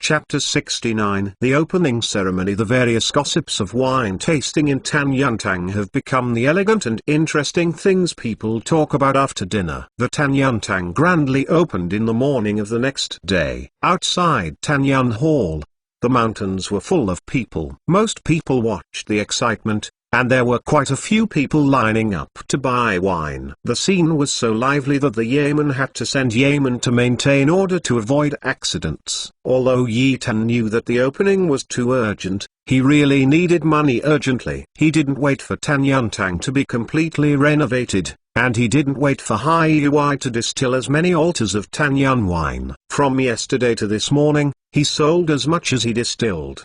Chapter 69. The opening ceremony. The various gossips of wine tasting in Tanyantang have become the elegant and interesting things people talk about after dinner. The Tanyantang grandly opened in the morning of the next day. Outside Tanyan Hall, the mountains were full of people. Most people watched the excitement, and there were quite a few people lining up to buy wine. The scene was so lively that the yeoman had to send yeomen to maintain order to avoid accidents. Although Yi Tan knew that the opening was too urgent, he really needed money urgently. He didn't wait for Tanyantang to be completely renovated, and he didn't wait for Hai Ui to distill as many altars of Tanyan wine. From yesterday to this morning, he sold as much as he distilled.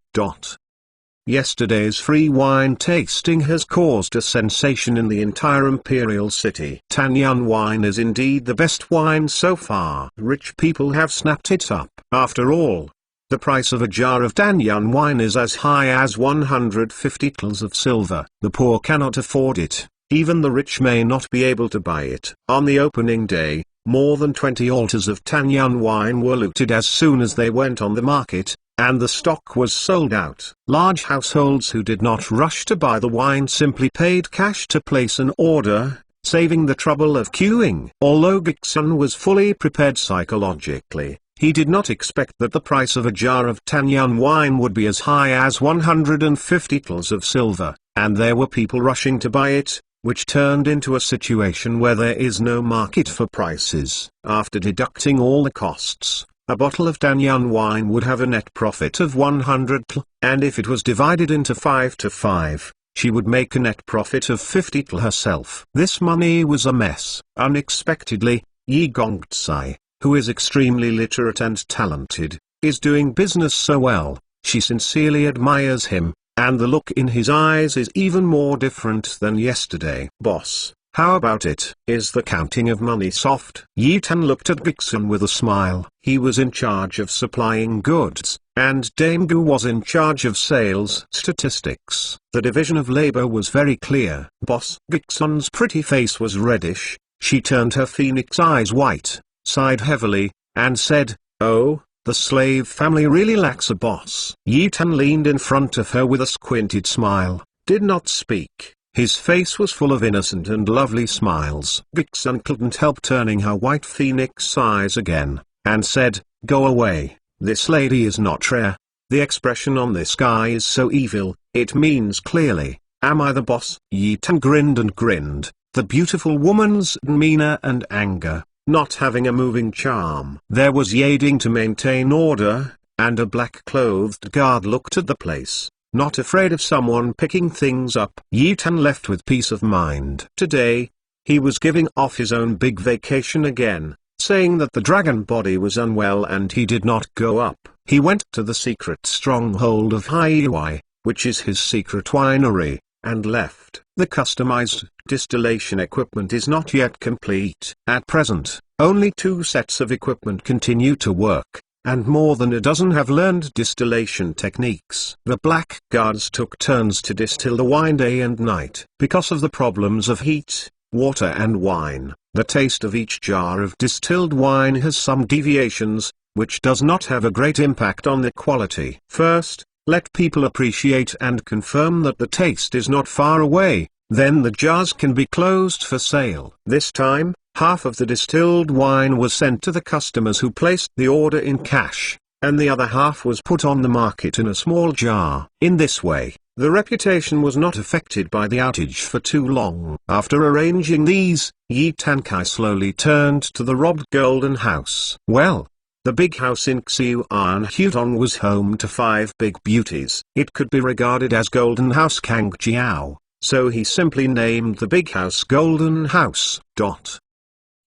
Yesterday's free wine tasting has caused a sensation in the entire imperial city. Tanyan wine is indeed the best wine so far. Rich people have snapped it up. After all, the price of a jar of Tanyan wine is as high as 150 tals of silver. The poor cannot afford it. Even the rich may not be able to buy it. On the opening day, more than 20 altars of Tanyan wine were looted as soon as they went on the market, and the stock was sold out. Large households who did not rush to buy the wine simply paid cash to place an order, saving the trouble of queuing. Although Gixun was fully prepared psychologically, he did not expect that the price of a jar of Tanyan wine would be as high as 150 tals of silver, and there were people rushing to buy it, which turned into a situation where there is no market for prices. After deducting all the costs, a bottle of Tanyan wine would have a net profit of 100 tl, and if it was divided into 5 to 5, she would make a net profit of 50 tl herself. This money was a mess. Unexpectedly, Yi Gongtsai, who is extremely literate and talented, is doing business so well. She sincerely admires him, and the look in his eyes is even more different than yesterday. Boss, how about it? Is the counting of money soft? Yi Tan looked at Gixun with a smile. He was in charge of supplying goods, and Dame Gu was in charge of sales statistics. The division of labor was very clear. Boss, Gixun's pretty face was reddish. She turned her phoenix eyes white, sighed heavily, and said, "Oh, the slave family really lacks a boss." Yi Tan leaned in front of her with a squinted smile, did not speak. His face was full of innocent and lovely smiles. Gixun couldn't help turning her white phoenix eyes again, and said, "Go away, this lady is not rare." The expression on this guy is so evil, it means clearly, "Am I the boss?" Yi Tan grinned and grinned, the beautiful woman's demeanor and anger not having a moving charm. There was yading to maintain order, and a black-clothed guard looked at the place, not afraid of someone picking things up. Yi Tan left with peace of mind. Today, he was giving off his own big vacation again, saying that the dragon body was unwell and he did not go up. He went to the secret stronghold of Haiui, which is his secret winery, and left. The customized distillation equipment is not yet complete. At present, only 2 sets of equipment continue to work, and more than a dozen have learned distillation techniques. The black guards took turns to distill the wine day and night. Because of the problems of heat, water and wine, the taste of each jar of distilled wine has some deviations, which does not have a great impact on the quality. First, let people appreciate and confirm that the taste is not far away, then the jars can be closed for sale. This time, half of the distilled wine was sent to the customers who placed the order in cash, and the other half was put on the market in a small jar. In this way, the reputation was not affected by the outage for too long. After arranging these, Yi Tankai slowly turned to the robbed golden house. Well, the big house in Xiuan Hutong was home to 5 big beauties. It could be regarded as Golden House Kangjiao, so he simply named the big house Golden House.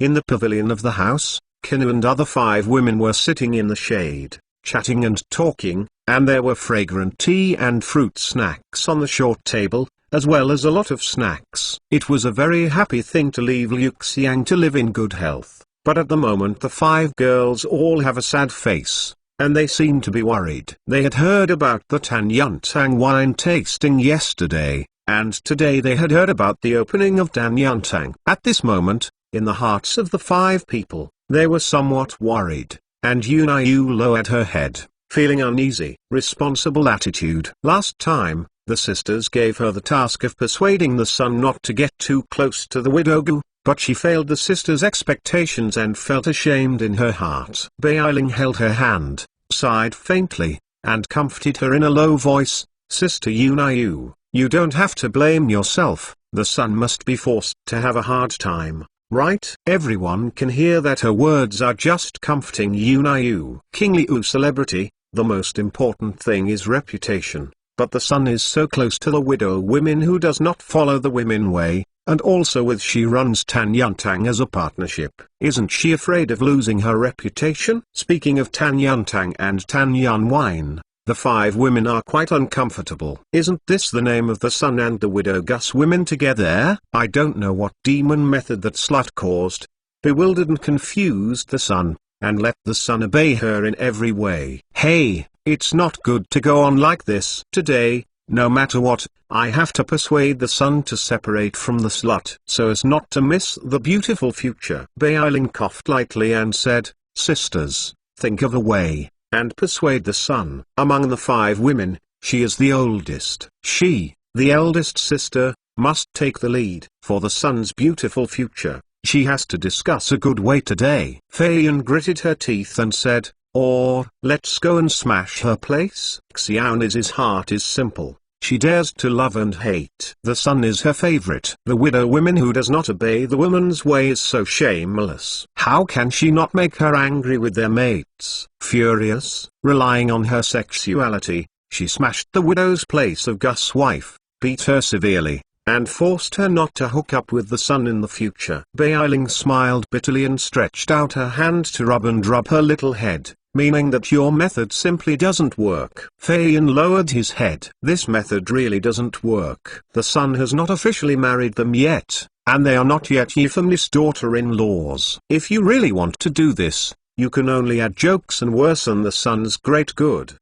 In the pavilion of the house, Kinu and other 5 women were sitting in the shade, chatting and talking, and there were fragrant tea and fruit snacks on the short table, as well as a lot of snacks. It was a very happy thing to leave Liu Xiang to live in good health. But at the moment the 5 girls all have a sad face, and they seem to be worried. They had heard about the Tan Yuntang wine tasting yesterday, and today they had heard about the opening of Tan Yuntang. At this moment, in the hearts of the 5 people, they were somewhat worried, and Yunayu lowered her head, feeling uneasy. Responsible attitude. Last time, the sisters gave her the task of persuading the son not to get too close to the widow Gu, but she failed the sisters' expectations and felt ashamed in her heart. Beiling held her hand, sighed faintly, and comforted her in a low voice, "Sister Yunayu, you don't have to blame yourself, the son must be forced to have a hard time, right?" Everyone can hear that her words are just comforting Yunayu. King Liu celebrity, the most important thing is reputation, but the son is so close to the widow women who does not follow the women way, and also with she runs Tan Yuntang as a partnership. Isn't she afraid of losing her reputation? Speaking of Tan Yuntang and Tan Yun wine, the 5 women are quite uncomfortable. Isn't this the name of the son and the widow Gus women together? I don't know what demon method that slut caused, bewildered and confused the son, and let the son obey her in every way. Hey, it's not good to go on like this. Today, no matter what, I have to persuade the son to separate from the slut so as not to miss the beautiful future. Beiling coughed lightly and said, "Sisters, think of a way, and persuade the son." Among the 5 women, she is the oldest. She, the eldest sister, must take the lead. For the son's beautiful future, she has to discuss a good way today. Feiyan gritted her teeth and said, "Or, let's go and smash her place." Xiao's heart is simple. She dares to love and hate. The son is her favorite. The widow woman who does not obey the woman's way is so shameless. How can she not make her angry with their mates? Furious, relying on her sexuality, she smashed the widow's place of Gus' wife, beat her severely, and forced her not to hook up with the son in the future. Beiling smiled bitterly and stretched out her hand to rub her little head, meaning that your method simply doesn't work. Fayan lowered his head. This method really doesn't work. The son has not officially married them yet, and they are not yet Euphemis' daughter-in-laws. If you really want to do this, you can only add jokes and worsen the son's great good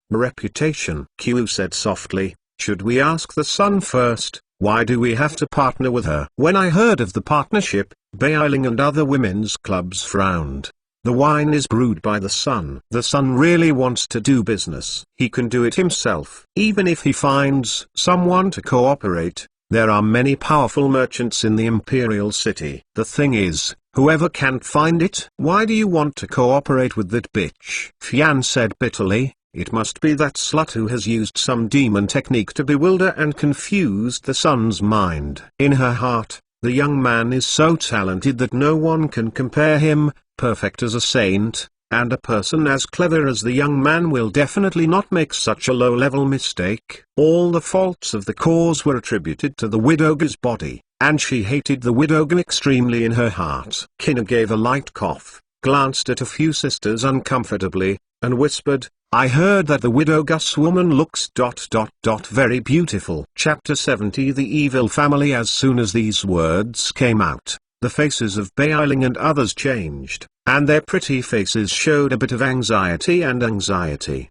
reputation. Q said softly, should we ask the son first? Why do we have to partner with her? When I heard of the partnership, Bailing and other women's clubs frowned. The wine is brewed by the son. The son really wants to do business. He can do it himself. Even if he finds someone to cooperate, there are many powerful merchants in the imperial city. The thing is, whoever can't find it. Why do you want to cooperate with that bitch? Fian said bitterly. It must be that slut who has used some demon technique to bewilder and confuse the son's mind. In her heart, the young man is so talented that no one can compare him, perfect as a saint, and a person as clever as the young man will definitely not make such a low-level mistake. All the faults of the cause were attributed to the widow's body, and she hated the widow extremely in her heart. Kinna gave a light cough, glanced at a few sisters uncomfortably, and whispered, I heard that the widow Gus woman looks ... very beautiful. Chapter 70 The Evil Family. As soon as these words came out, the faces of Bailing and others changed, and their pretty faces showed a bit of anxiety.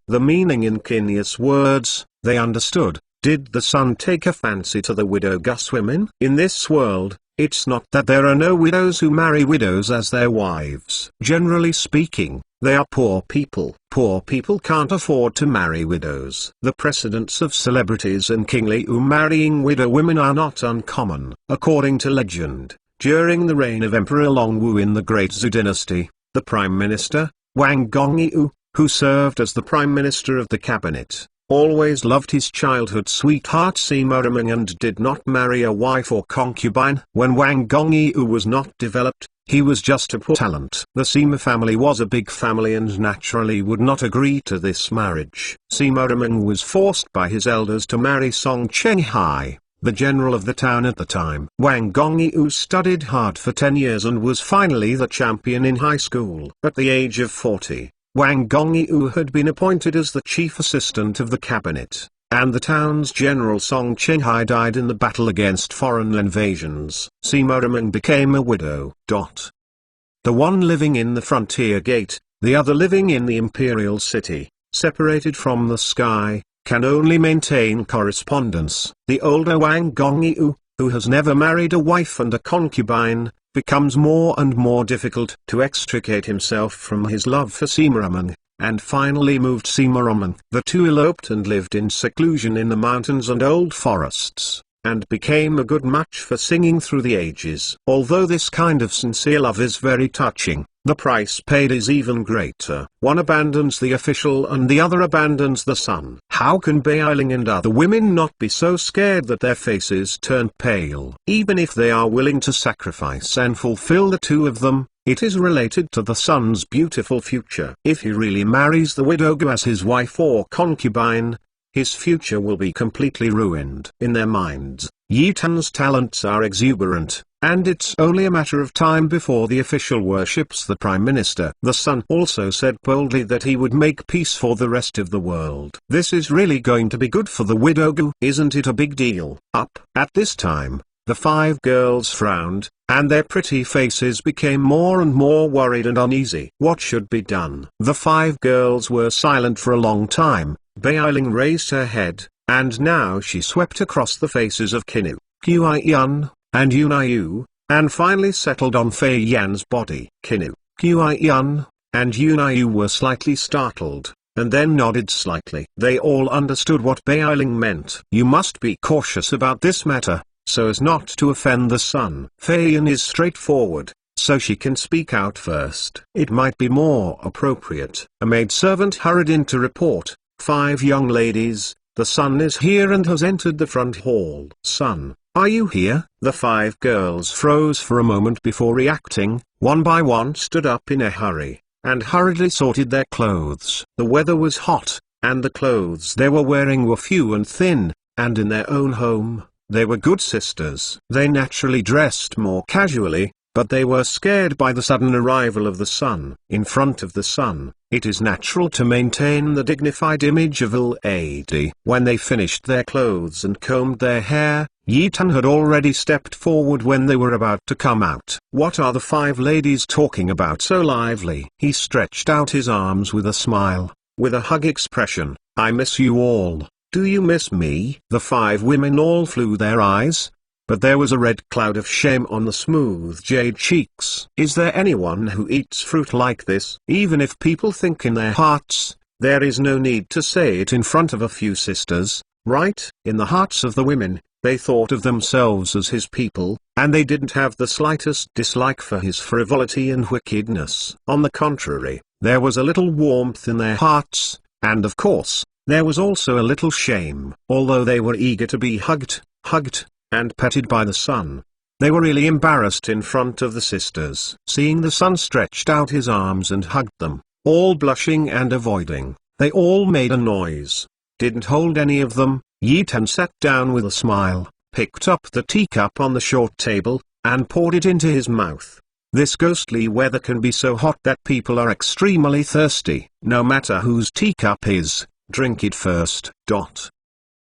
The meaning in Kinya's words, they understood. Did the son take a fancy to the widow Gus women? In this world, it's not that there are no widows who marry widows as their wives. Generally speaking, they are poor people. Poor people can't afford to marry widows. The precedents of celebrities and kingly marrying widow women are not uncommon. According to legend, during the reign of Emperor Longwu in the Great Zhou dynasty, the prime minister, Wang Gongyu, who served as the prime minister of the cabinet, always loved his childhood sweetheart Sima Rameng and did not marry a wife or concubine. When Wang Gongyu was not developed, he was just a poor talent. The Sima family was a big family and naturally would not agree to this marriage. Sima Rameng was forced by his elders to marry Song Chenghai, the general of the town at the time. Wang Gongyu studied hard for 10 years and was finally the champion in high school. At the age of 40, Wang Gongyu had been appointed as the chief assistant of the cabinet, and the town's general Song Chenghai died in the battle against foreign invasions. Sima Rameng became a widow. The one living in the frontier gate, the other living in the imperial city, separated from the sky, can only maintain correspondence. The older Wang Gongyu, who has never married a wife and a concubine, becomes more and more difficult to extricate himself from his love for Sima Rameng, and finally moved Sima Rameng. The two eloped and lived in seclusion in the mountains and old forests, and became a good match for singing through the ages. Although this kind of sincere love is very touching, the price paid is even greater. One abandons the official and the other abandons the son. How can Bailing and other women not be so scared that their faces turn pale? Even if they are willing to sacrifice and fulfill the two of them, it is related to the son's beautiful future. If he really marries the widow as his wife or concubine, his future will be completely ruined. In their minds, Yitan's talents are exuberant, and it's only a matter of time before the official worships the prime minister. The son also said boldly that he would make peace for the rest of the world. This is really going to be good for the widow. Isn't it a big deal? At this time, the 5 girls frowned, and their pretty faces became more and more worried and uneasy. What should be done? The 5 girls were silent for a long time. Bailing raised her head, and now she swept across the faces of Kinu, Qian, and Yunayu, and finally settled on Fei Yan's body. Kinu, Qian, and Yunayu were slightly startled, and then nodded slightly. They all understood what Bailing meant. You must be cautious about this matter, so as not to offend the son. Fei Yan is straightforward, so she can speak out first. It might be more appropriate. A maidservant hurried in to report, 5 young ladies, the son is here and has entered the front hall. Son, are you here? The 5 girls froze for a moment before reacting, one by one stood up in a hurry, and hurriedly sorted their clothes. The weather was hot, and the clothes they were wearing were few and thin, and in their own home, they were good sisters. They naturally dressed more casually, but they were scared by the sudden arrival of the sun. In front of the sun, it is natural to maintain the dignified image of a lady. When they finished their clothes and combed their hair, Yitan had already stepped forward when they were about to come out. "What are the 5 ladies talking about so lively?" He stretched out his arms with a smile, with a hug expression. "I miss you all. Do you miss me?" The 5 women all flew their eyes, but there was a red cloud of shame on the smooth jade cheeks. "Is there anyone who eats fruit like this?" Even if people think in their hearts, there is no need to say it in front of a few sisters, right? In the hearts of the women, they thought of themselves as his people, and they didn't have the slightest dislike for his frivolity and wickedness. On the contrary, there was a little warmth in their hearts, and of course, there was also a little shame. Although they were eager to be hugged, and petted by the sun, they were really embarrassed in front of the sisters. Seeing the sun stretched out his arms and hugged them, all blushing and avoiding, they all made a noise. Didn't hold any of them. Yitan sat down with a smile, picked up the teacup on the short table, and poured it into his mouth. This ghostly weather can be so hot that people are extremely thirsty. No matter whose teacup is, drink it first.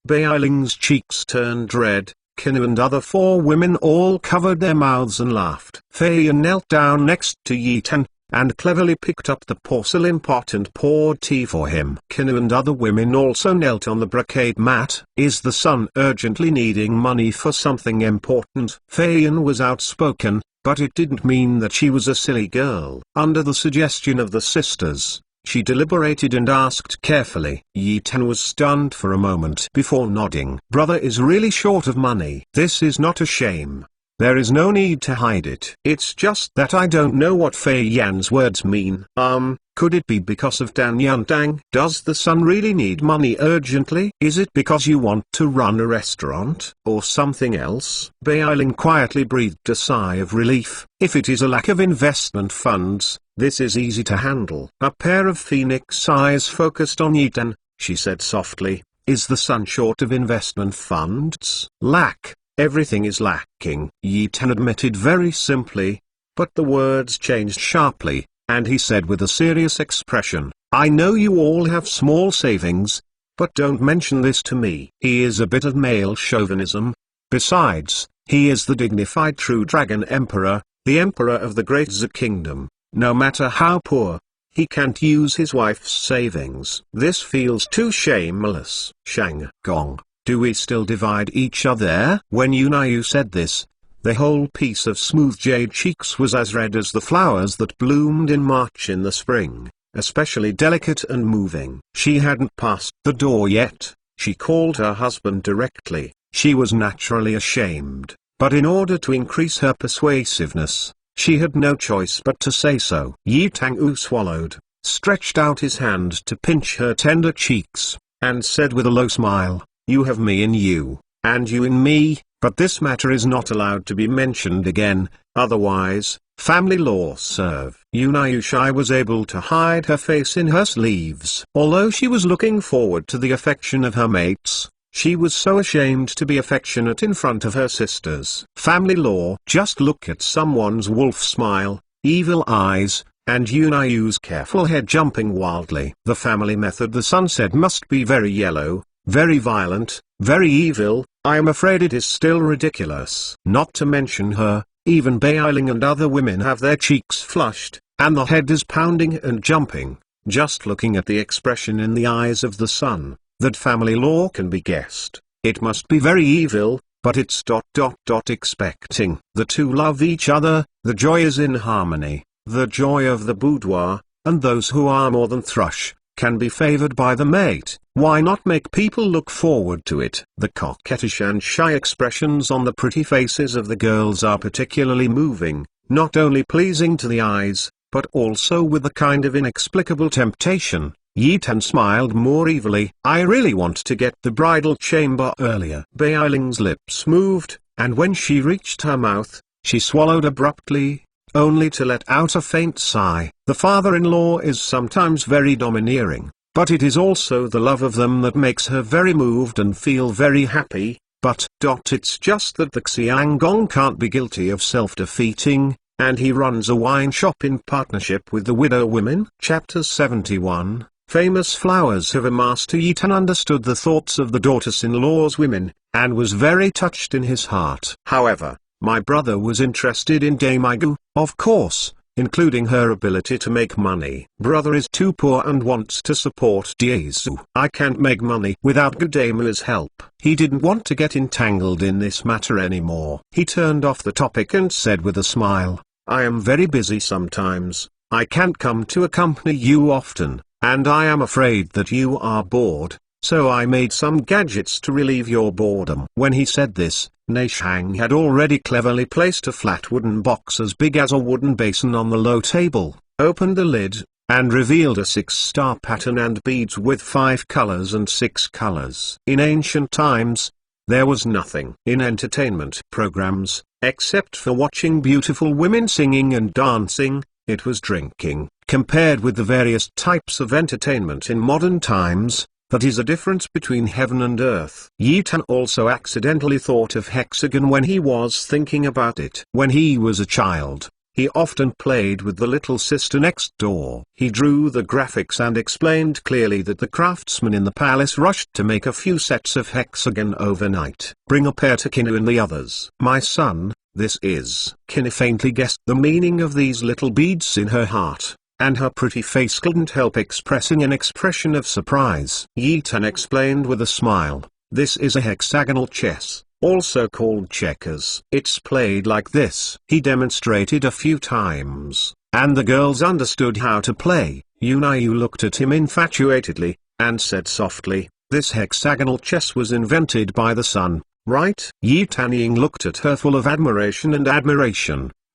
Beiling's cheeks turned red. Kinu and other 4 women all covered their mouths and laughed. Feiyan knelt down next to Yitan, and cleverly picked up the porcelain pot and poured tea for him. Kinu and other women also knelt on the brocade mat. "Is the sun urgently needing money for something important?" Feiyan was outspoken, but it didn't mean that she was a silly girl. Under the suggestion of the sisters, she deliberated and asked carefully. Yitan was stunned for a moment before nodding. "Brother is really short of money. This is not a shame. There is no need to hide it. It's just that I don't know what Fei Yan's words mean. Could it be because of Dan Yuntang? Does the son really need money urgently? Is it because you want to run a restaurant, or something else?" Beiling quietly breathed a sigh of relief. "If it is a lack of investment funds, this is easy to handle." A pair of phoenix eyes focused on Yitan. She said softly, "Is the son short of investment funds?" "Lack. Everything is lacking," Yitan admitted very simply, but the words changed sharply, and he said with a serious expression, "I know you all have small savings, but don't mention this to me." He is a bit of male chauvinism. Besides, he is the dignified true dragon emperor, the emperor of the great Zha kingdom. No matter how poor, he can't use his wife's savings. This feels too shameless. "Shang Gong. Do we still divide each other?" When Yunayu said this, the whole piece of smooth jade cheeks was as red as the flowers that bloomed in March in the spring, especially delicate and moving. She hadn't passed the door yet. She called her husband directly. She was naturally ashamed, but in order to increase her persuasiveness, she had no choice but to say so. Yi Tang-u swallowed, stretched out his hand to pinch her tender cheeks, and said with a low smile, "You have me in you, and you in me, but this matter is not allowed to be mentioned again, otherwise, family law serve." Yunayushai was able to hide her face in her sleeves. Although she was looking forward to the affection of her mates, she was so ashamed to be affectionate in front of her sisters. Family law. Just look at someone's wolf smile, evil eyes, and Yunayu's careful head jumping wildly. The family method, the son said, must be very yellow, very violent, very evil. I am afraid it is still ridiculous. Not to mention her, even Beiling and other women have their cheeks flushed, and the head is pounding and jumping. Just looking at the expression in the eyes of the son, that family law can be guessed. It must be very evil, but it's expecting. The two love each other, the joy is in harmony, the joy of the boudoir, and those who are more than thrush, can be favored by the mate. Why not make people look forward to it? The coquettish and shy expressions on the pretty faces of the girls are particularly moving, not only pleasing to the eyes, but also with a kind of inexplicable temptation. Yi Tan smiled more evilly. I really want to get the bridal chamber earlier. Beiling's lips moved, and when she reached her mouth, she swallowed abruptly, only to let out a faint sigh. The father-in-law is sometimes very domineering, but it is also the love of them that makes her very moved and feel very happy, but, it's just that the Xianggong can't be guilty of self-defeating, and he runs a wine shop in partnership with the widow women. Chapter 71. Famous flowers. Have Master Yitan understood the thoughts of the daughters-in-law's women, and was very touched in his heart. However, my brother was interested in Dame Igu, of course, including her ability to make money. Brother is too poor and wants to support Diezu. I can't make money without Gudama's help. He didn't want to get entangled in this matter anymore. He turned off the topic and said with a smile, I am very busy sometimes, I can't come to accompany you often, and I am afraid that you are bored, so I made some gadgets to relieve your boredom. When he said this, Neishang had already cleverly placed a flat wooden box as big as a wooden basin on the low table, opened the lid, and revealed a 6-star pattern and beads with 5 colors and 6 colors. In ancient times, there was nothing in entertainment programs, except for watching beautiful women singing and dancing. It was drinking. Compared with the various types of entertainment in modern times, that is a difference between heaven and earth. Yitan also accidentally thought of hexagon when he was thinking about it. When he was a child, he often played with the little sister next door. He drew the graphics and explained clearly that the craftsman in the palace rushed to make a few sets of hexagon overnight. Bring a pair to Kinu and the others. My son, this is. Kinu faintly guessed the meaning of these little beads in her heart, and her pretty face couldn't help expressing an expression of surprise. Yitan explained with a smile, this is a hexagonal chess, also called checkers. It's played like this. He demonstrated a few times, and the girls understood how to play. Yunayu looked at him infatuatedly, and said softly, this hexagonal chess was invented by the sun, right? Yitan looked at her full of admiration,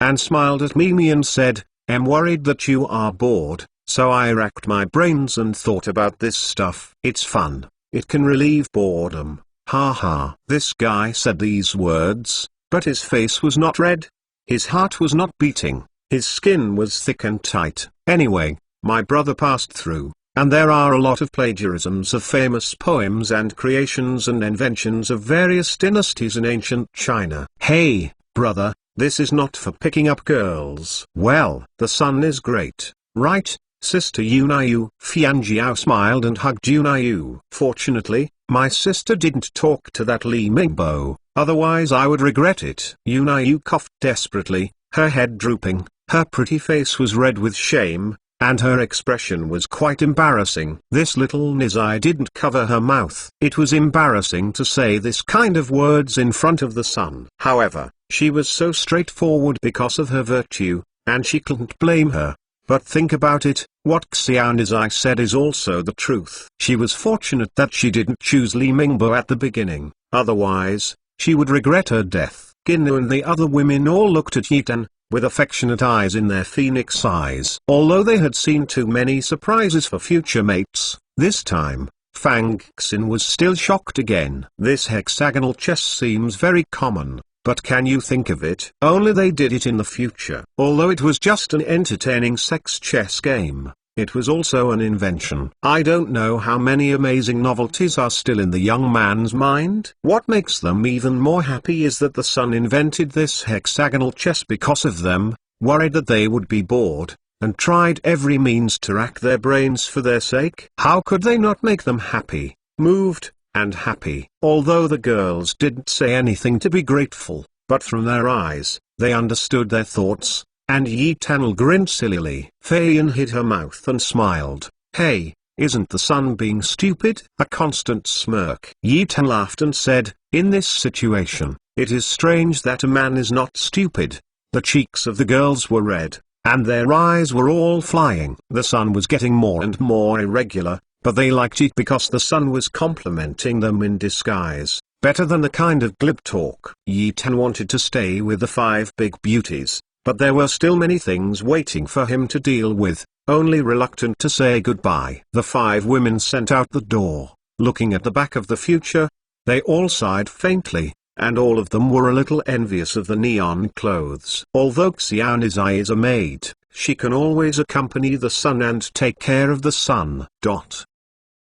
and smiled at Mimi and said, I'm worried that you are bored, so I racked my brains and thought about this stuff. It's fun. It can relieve boredom. Ha ha. This guy said these words, but his face was not red. His heart was not beating. His skin was thick and tight. Anyway, my brother passed through, and there are a lot of plagiarisms of famous poems and creations and inventions of various dynasties in ancient China. Hey, brother. This is not for picking up girls. Well, the sun is great, right, Sister Yunayu? Fianjiao smiled and hugged Yunayu. Fortunately, my sister didn't talk to that Li Mingbo, otherwise I would regret it. Yunayu coughed desperately, her head drooping, her pretty face was red with shame, and her expression was quite embarrassing. This little Nizai didn't cover her mouth. It was embarrassing to say this kind of words in front of the sun. However, she was so straightforward because of her virtue, and she couldn't blame her. But think about it, what Xiao Nizai said is also the truth. She was fortunate that she didn't choose Li Mingbo at the beginning, otherwise, she would regret her death. Ginu and the other women all looked at Yitan, with affectionate eyes in their phoenix eyes. Although they had seen too many surprises for future mates, this time, Fang Xin was still shocked again. This hexagonal chess seems very common, but can you think of it? Only they did it in the future. Although it was just an entertaining sex chess game, it was also an invention. I don't know how many amazing novelties are still in the young man's mind. What makes them even more happy is that the sun invented this hexagonal chess because of them, worried that they would be bored, and tried every means to rack their brains for their sake. How could they not make them happy, moved, and happy? Although the girls didn't say anything to be grateful, but from their eyes, they understood their thoughts. And Yitan grinned sillily. Feiyan hid her mouth and smiled. Hey, isn't the sun being stupid? A constant smirk. Yitan laughed and said, in this situation, it is strange that a man is not stupid. The cheeks of the girls were red, and their eyes were all flying. The sun was getting more and more irregular, but they liked it because the sun was complimenting them in disguise, better than the kind of glib talk. Yitan wanted to stay with the 5 big beauties, but there were still many things waiting for him to deal with, only reluctant to say goodbye. The 5 women sent out the door, looking at the back of the future. They all sighed faintly, and all of them were a little envious of the neon clothes. Although Xiaonizai is a maid, she can always accompany the sun and take care of the sun.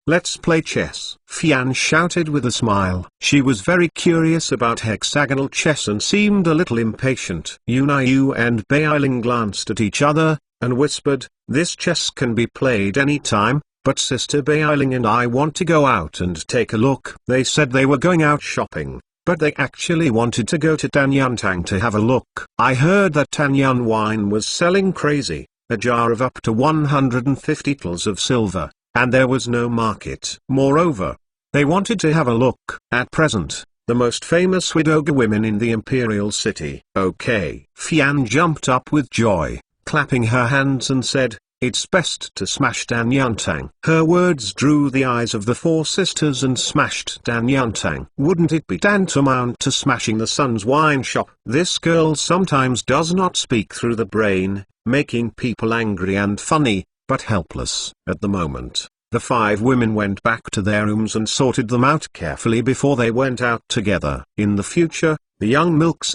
Let's play chess," Fian shouted with a smile. She was very curious about hexagonal chess and seemed a little impatient. Yu and Beiling glanced at each other, and whispered, "This chess can be played any time, but Sister Beiling and I want to go out and take a look." They said they were going out shopping, but they actually wanted to go to Tanyantang to have a look. "I heard that Tanyan wine was selling crazy, a jar of up to 150 tals of silver, and there was no market. Moreover, they wanted to have a look at present, the most famous widower women in the imperial city." "Okay." Fian jumped up with joy, clapping her hands and said, "It's best to smash Tanyantang." Her words drew the eyes of the four sisters and smashed Tanyantang. Wouldn't it be tantamount to smashing the sun's wine shop? This girl sometimes does not speak through the brain, making people angry and funny, but helpless. At the moment, the 5 women went back to their rooms and sorted them out carefully before they went out together. In the future, the young Milks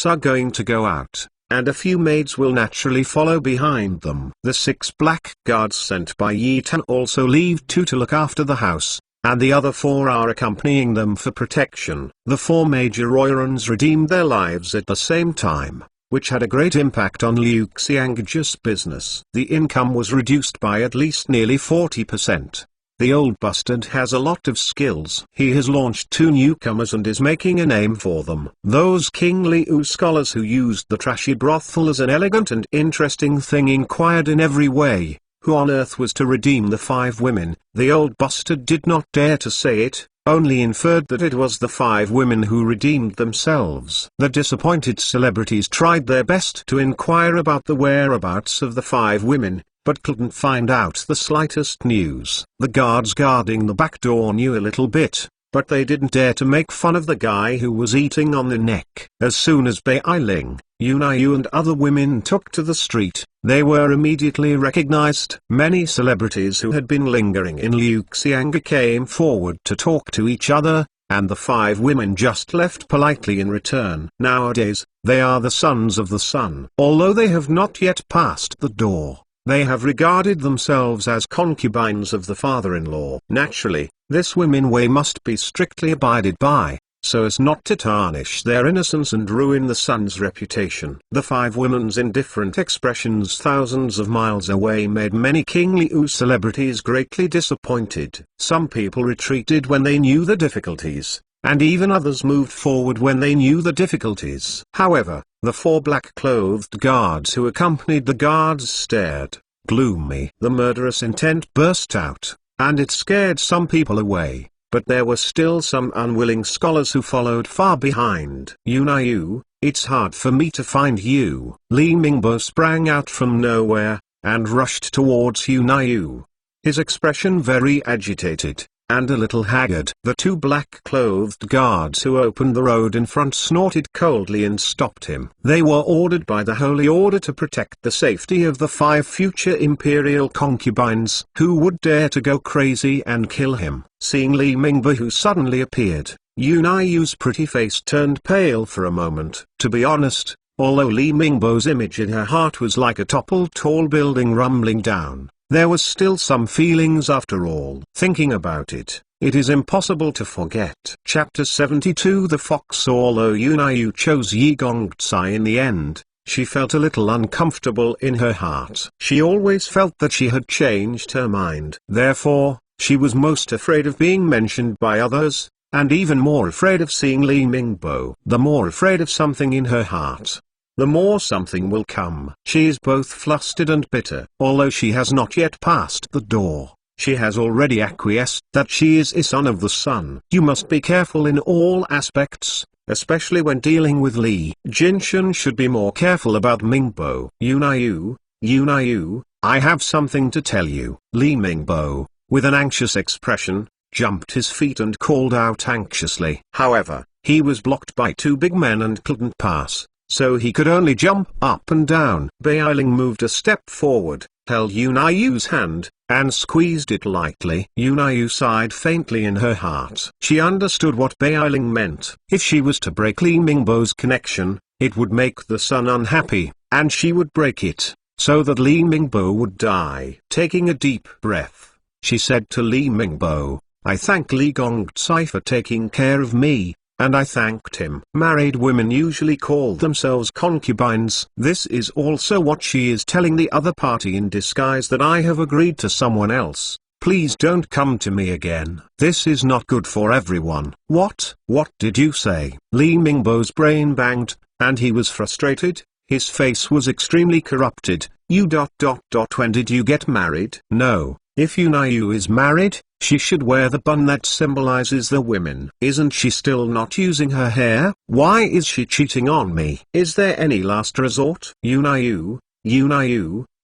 are going to go out, and a few maids will naturally follow behind them. The 6 black guards sent by Yi Tan also leave 2 to look after the house, and the other 4 are accompanying them for protection. The 4 major Royrans redeemed their lives at the same time, which had a great impact on Liu Xiang's business. The income was reduced by at least nearly 40%. The old bastard has a lot of skills. He has launched 2 newcomers and is making a name for them. Those King Liu scholars who used the trashy brothel as an elegant and interesting thing inquired in every way, who on earth was to redeem the 5 women. The old bastard did not dare to say it, only inferred that it was the 5 women who redeemed themselves. The disappointed celebrities tried their best to inquire about the whereabouts of the 5 women, but couldn't find out the slightest news. The guards guarding the back door knew a little bit, but they didn't dare to make fun of the guy who was eating on the neck. As soon as Beiling, Yu and other women took to the street, they were immediately recognized. Many celebrities who had been lingering in Liu Xiang came forward to talk to each other, and the 5 women just left politely in return. Nowadays, they are the sons of the sun. Although they have not yet passed the door, they have regarded themselves as concubines of the father-in-law. Naturally, this women way must be strictly abided by, so as not to tarnish their innocence and ruin the son's reputation. The 5 women's indifferent expressions thousands of miles away made many King Liu celebrities greatly disappointed. Some people retreated when they knew the difficulties, and even others moved forward when they knew the difficulties. However, the 4 black-clothed guards who accompanied the guards stared, gloomy. The murderous intent burst out, and it scared some people away, but there were still some unwilling scholars who followed far behind. "Yu, it's hard for me to find you." Li Mingbo sprang out from nowhere, and rushed towards Yu. His expression very agitated, and a little haggard. The 2 black-clothed guards who opened the road in front snorted coldly and stopped him. They were ordered by the Holy Order to protect the safety of the 5 future imperial concubines. Who would dare to go crazy and kill him? Seeing Li Mingbo who suddenly appeared, Yu's pretty face turned pale for a moment. To be honest, although Li Mingbo's image in her heart was like a toppled tall building rumbling down, there was still some feelings after all. Thinking about it, it is impossible to forget. Chapter 72 The Fox. Although Yu chose Yi Gongcai in the end, she felt a little uncomfortable in her heart. She always felt that she had changed her mind. Therefore, she was most afraid of being mentioned by others, and even more afraid of seeing Li Mingbo. The more afraid of something in her heart, the more something will come. She is both flustered and bitter. Although she has not yet passed the door, she has already acquiesced that she is a son of the sun. You must be careful in all aspects, especially when dealing with Li. Jinshan should be more careful about Mingbo. Yu, I have something to tell you. Li Mingbo, with an anxious expression, jumped his feet and called out anxiously. However, he was blocked by 2 big men and couldn't pass, so he could only jump up and down. Beiling moved a step forward, held Yu's hand, and squeezed it lightly. Yu sighed faintly in her heart. She understood what Beiling meant. If she was to break Li Mingbo's connection, it would make the sun unhappy, and she would break it, so that Li Mingbo would die. Taking a deep breath, she said to Li Mingbo. I thank Li Gongzai for taking care of me, and I thanked him. Married women usually call themselves concubines. This is also what she is telling the other party in disguise, that I have agreed to someone else. Please don't come to me again. This is not good for everyone. What did you say? Li Mingbo's brain banged, and he was frustrated. His face was extremely corrupted. When did you get married? No, if Yunayu is married, she should wear the bun that symbolizes the women. Isn't she still not using her hair? Why is she cheating on me? Is there any last resort? Yunayu,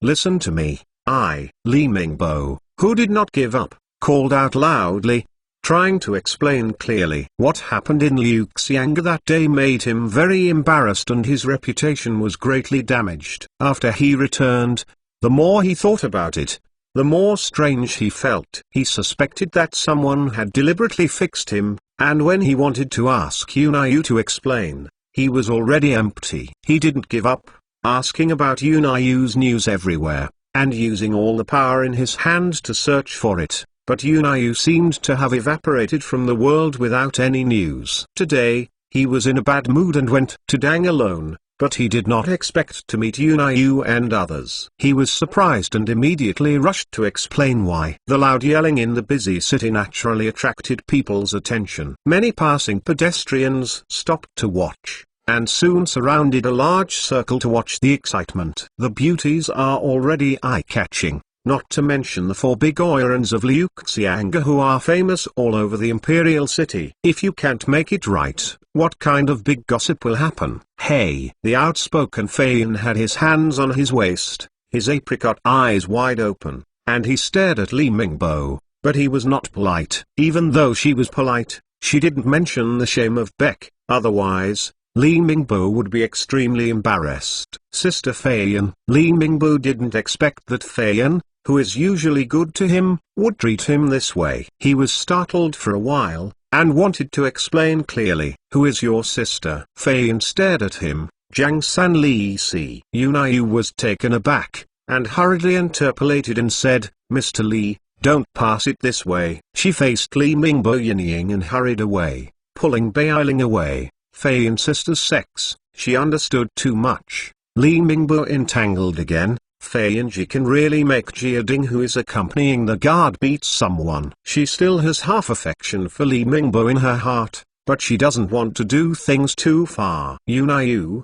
listen to me. Li Mingbo, who did not give up, called out loudly, trying to explain clearly. What happened in Liuxiang that day made him very embarrassed, and his reputation was greatly damaged. After he returned, the more he thought about it, the more strange he felt. He suspected that someone had deliberately fixed him, and when he wanted to ask Yunayu to explain, he was already empty. He didn't give up, asking about Yunayu's news everywhere, and using all the power in his hand to search for it. But Yunayu seemed to have evaporated from the world without any news. Today, he was in a bad mood and went to Dang alone, but he did not expect to meet Yunayu and others. He was surprised and immediately rushed to explain why. The loud yelling in the busy city naturally attracted people's attention. Many passing pedestrians stopped to watch, and soon surrounded a large circle to watch the excitement. The beauties are already eye-catching. Not to mention the 4 big oirons of Liuxiang who are famous all over the imperial city. If you can't make it right, what kind of big gossip will happen? Hey! The outspoken Feiyan had his hands on his waist, his apricot eyes wide open, and he stared at Li Mingbo, but he was not polite. Even though she was polite, she didn't mention the shame of Beck, otherwise, Li Mingbo would be extremely embarrassed. Sister Feiyan. Li Mingbo didn't expect that Feiyan, who is usually good to him, would treat him this way. He was startled for a while, and wanted to explain clearly. Who is your sister? Feiyan stared at him. Jiang San Li Si. Yunayu was taken aback, and hurriedly interpolated and said, Mr. Li, don't pass it this way. She faced Li Mingbo yinning and hurried away, pulling Beiling away. Feiyan's sister's sex, she understood too much. Li Mingbo entangled again. Feiyan can really make Jia Ding, who is accompanying the guard, beat someone. She still has half affection for Li Mingbo in her heart, but she doesn't want to do things too far. Yunayu,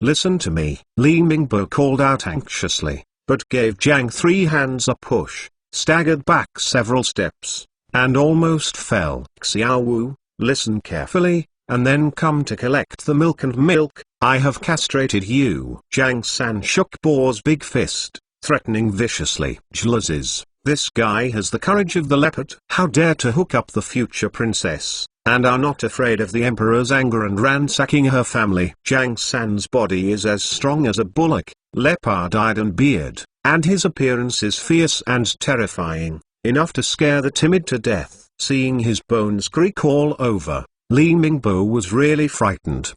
listen to me. Li Mingbo called out anxiously, but gave Jiang 3 hands a push, staggered back several steps, and almost fell. Xiaowu, listen carefully, and then come to collect the milk and milk. I have castrated you. Jiang San shook Bo's big fist, threatening viciously. Jlazes, this guy has the courage of the leopard. How dare to hook up the future princess, and are not afraid of the emperor's anger and ransacking her family. Jiang San's body is as strong as a bullock, leopard-eyed and beard, and his appearance is fierce and terrifying, enough to scare the timid to death. Seeing his bones creak all over, Li Mingbo was really frightened.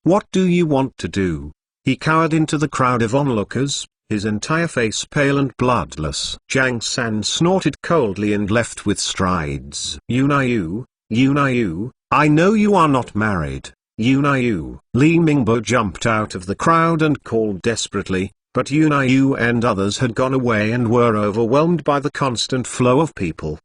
What do you want to do? He cowered into the crowd of onlookers, his entire face pale and bloodless. Jiang San snorted coldly and left with strides. Yunayu, I know you are not married. Yunayu. Li Mingbo jumped out of the crowd and called desperately, but Yunayu and others had gone away and were overwhelmed by the constant flow of people.